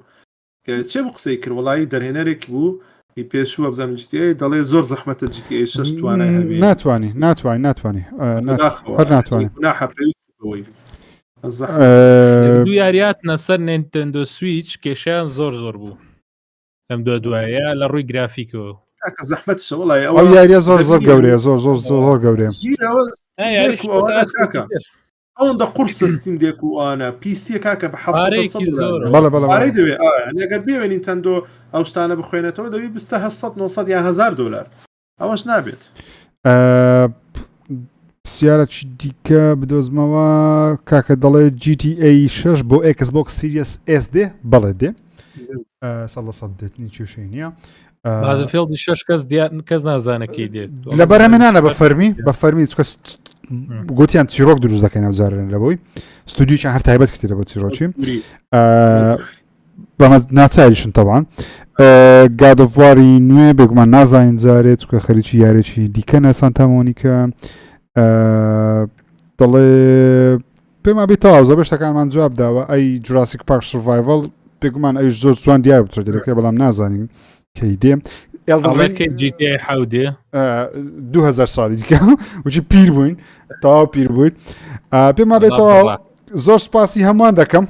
کە چێ بوو قسەی کرد وڵایی دەرهێنەرێک بوو هی پێشووە بزانم GTA دەڵێ زۆر زەحمەتە GTA 6 توانای هەبێ ناتوانانی هەر ناتوانانی دوو یاریاتنە سەر نینتندۆ سویچ کێشیان زۆر بوو ئەم دوایە لە ڕووی گرافیکەوە زەحمەت وڵای ئەو یاریە زۆر گەورەیە زۆر گەورەیە ئەوەندە قورسە ستیم دێک و ئانە پیسیە کاکە بە بەڵێ دەوێ ئەگەر بێوێ نینتەندۆ ئەو شتانە بخوێنێتەوە دەوی 900 یا $1000 ئەوەش نابێت پرسیارەکی دیکە بدۆزمەوە کاکە دەڵێ GTA 6 بۆ Xbox Series S دێ بەڵێ دێ 100 دێتنی کێشەی نییە فێڵی 6 کەس نازانەکەی دێت لە بەرەمێنانە بە فەرمی گوتیان چیرۆک دروست دەکەین ئەوزارن لەبووی ستودیوچیان هەر تایبەت کردێتە بۆ چیرۆکی بەمە ناچاریشن تەوان گادۆڤواری نوێ بێگومان نازانین جارێت چکە خەریکی یارێکی دیکەنە سانتا مۆنیکا دەڵێ پێما بێتەواو زۆر شتەکانمان جواب داوە ئەی جوراسیک پارک سوڤایڤڵ بێگومان ئەوش زۆر جوان دیار بترێتەکە بەڵام نازانین کەی دێ GTA 2000 ساڵی دیکە وچی پیر بووین تاوا پیر بووین پێما بێتەوە زۆر سپاسی هەمووان دەکەم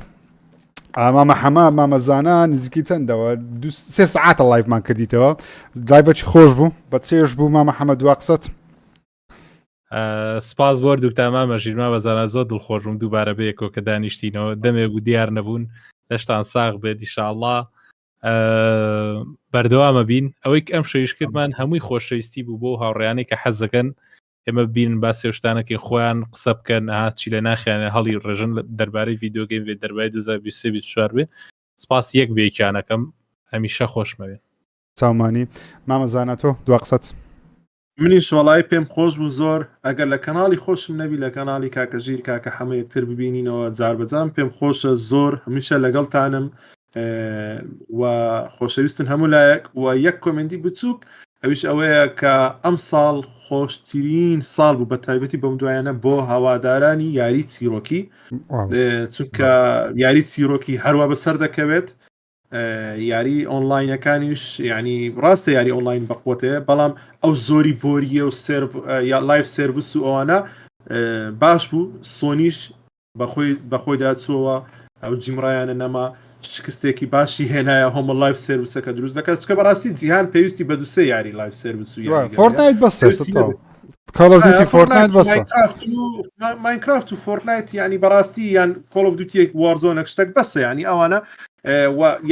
مامەحەمە مامەزانە نزیکی چەندەوە 3 ساعتە لایڤمان کردیتەوە لایڤەکی خۆش بوو بە چێش بوو مامەحەمە دوا قسەت سپاس بۆ دوکتاما مەژیرما بەزانە زۆر دڵخۆشم دووبارە بەیەکەوە کە دانیشتینەوە دەمێک و دیار نەبوون لەشتان ساغ بێت ئینشاءالله بەردەوامە بین ئەوەی ئەم شەویشکردمان هەمووی خۆشەویستی بوو بۆ هاوڕێیانی کە حەز دەکەن ئێمە بین باسی شتانەکەی خۆیان قسە بکەن چی لە ناخیانە هەڵی ڕێژن دەربارەی ڤیدیۆگەیم بێت دەربارەی 2024 بێت سپاس یەک بێکیانەکەم هەمیشە خۆشمەوێت چاومانی مامەزانە تۆ دوا قسەت منی شۆڵای پێم خۆش بوو زۆر ئەگەر لە کەناڵی خۆشم نەبی لە کەناڵی کاکەژیر کاکە هەمە یەکتر ببینینەوە جار بەجام پێم خۆشە زۆر هەمیشە لەگەڵتانم و خۆشەویستن هەموو لایەک و یەک کۆمنتی بچووک ئەویش ئەوەیە کە ئەم ساڵ خۆشترین ساڵ بوو بە تایبەتی بەم دوایانە بۆ هەوادارانی یاری چیرۆکی چونکە یاری چیرۆکی هەروە بەسەر دەکەوێت یاری ئۆنلاینەکانیش ینی ڕاستە یاری ئۆنلاین بەقوتەیە بەڵام ئەو زۆری بۆریە و یا لایف سێرڤیس و ئەوانە باش بوو سۆنیش بەخۆیدا چۆوە ئەو جیمڕایانە نەما شکستێکی باشی هێنایە هۆمە لایف سێرڤیسەکە دروست دەکات چکە بەڕاستی جیهان پێویستی بە دووسێ یاری لایف سێرڤیس و فۆرتنایت بەسە Call of Duty Fortnite بەسە ماینکرافت و فۆرتنایت ینی بەڕاستی یان Call of Duty وارزۆنە شتێک بەسە ینی ئەوانە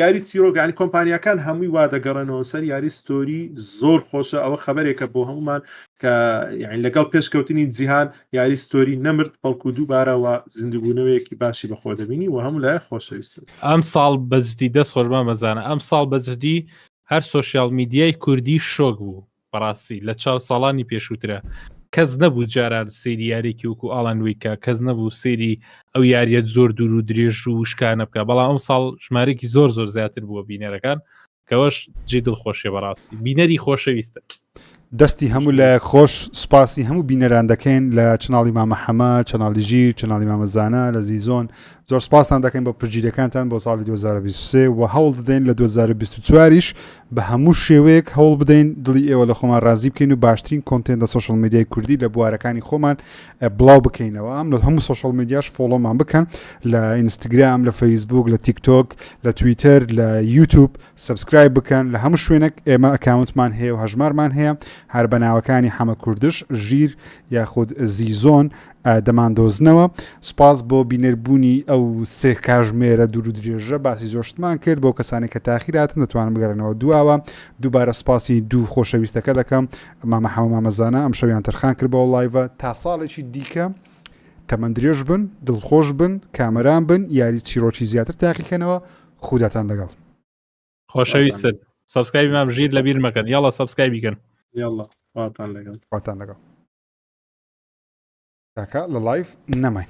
یاری چیرۆگانی کۆمپانیەکان هەمووی وا دەگەڕێنەوە سەر یاری ستۆری زۆر خۆشە ئەوە خەبەرێکە بۆ هەمومان کە یعنی لەگەڵ پێشکەوتنی جیهان یاری ستۆری نەمرد بەڵکو دووبارەوە زیندوبوونەوەیەکی باشی بەخۆ دەبینی و هەموو لای خۆشەویستن ئەم ساڵ بەجددی دەست خۆشمان مەزانە ئەم ساڵ بەجددی هەر سۆشیال میدیای کوردی شۆک بوو بەڕاستی لە چاو ساڵانی پێشووترە کەس نەبوو جاران سێری یاریکی وکو ئاڵان ویکە کەس نەبوو سێری ئەو یاریەت زۆر دوور و درێژ و شکانە بکە بەڵام ئەم ساڵ ژمارێکی زۆر زیاتر بووە بینەرەکان کەەوەش جێ دڵخۆشیە بەڕاستی بینەری خۆشەویستە دەستی هەموو لە خۆش سوپاسی هەموو بینەران دەکەین لە چناڵی مامەحەمە چناڵی ژیر چناڵی مامەزانە لە زیزۆن زۆر سپاسان دەکەین بە پرگیرەکانتان بۆ ساڵی 2023 و هەوڵ دەدەین لە 2024ش بە هەموو شێوەیەک هەوڵ بدەین دڵی ئێوە لە خۆمان ڕازی بکەین و باشترین کۆنتنت لە سوشال میدیای کوردی لە بوارەکانی خۆمان بڵاو بکەینەوە ئەم لە هەموو سوشال میدیاش فۆڵۆمان بکەن لە ئینستاگرام لە فەیسبوک لە تیکتۆک لە تویتر لە یوتیوب سبسکرایب بکەن لە هەموو شوێنێک ئێمە ئەکاونتمان هەیە و هەژمارمان هەیە هەر بەناوەکانی حەمە کوردش ژیر یاخود زیزۆن دەماندۆزنەوە سوپاس بۆ بینەربوونی ئەو سێ کاژمێرە دوور و درێژە باسی زۆرشتمان کرد بۆ کەسانی کە تاخیراتن دەتوانن بگەڕێنەوە دواوە دووبارە سوپاسی دوو خۆشەویستەکە دەکەم مامەحەمە مامەزانە ئەم شەویان تەرخان کرد بۆ لایڤە تا ساڵێکی دیکە تەمەند درێژ بن دڵخۆش بن کامەران بن یاری چیرۆکی زیاتر تاقیکەنەوە خوداتان لەگەڵ خۆشەویستن سبسکرایبی مام ژیر لەبیر مەکەن یاڵە سبسکرایبی کەن یاڵا واتان لەگەڵ واتان لەگەڵ کاکە لە لایف نەمای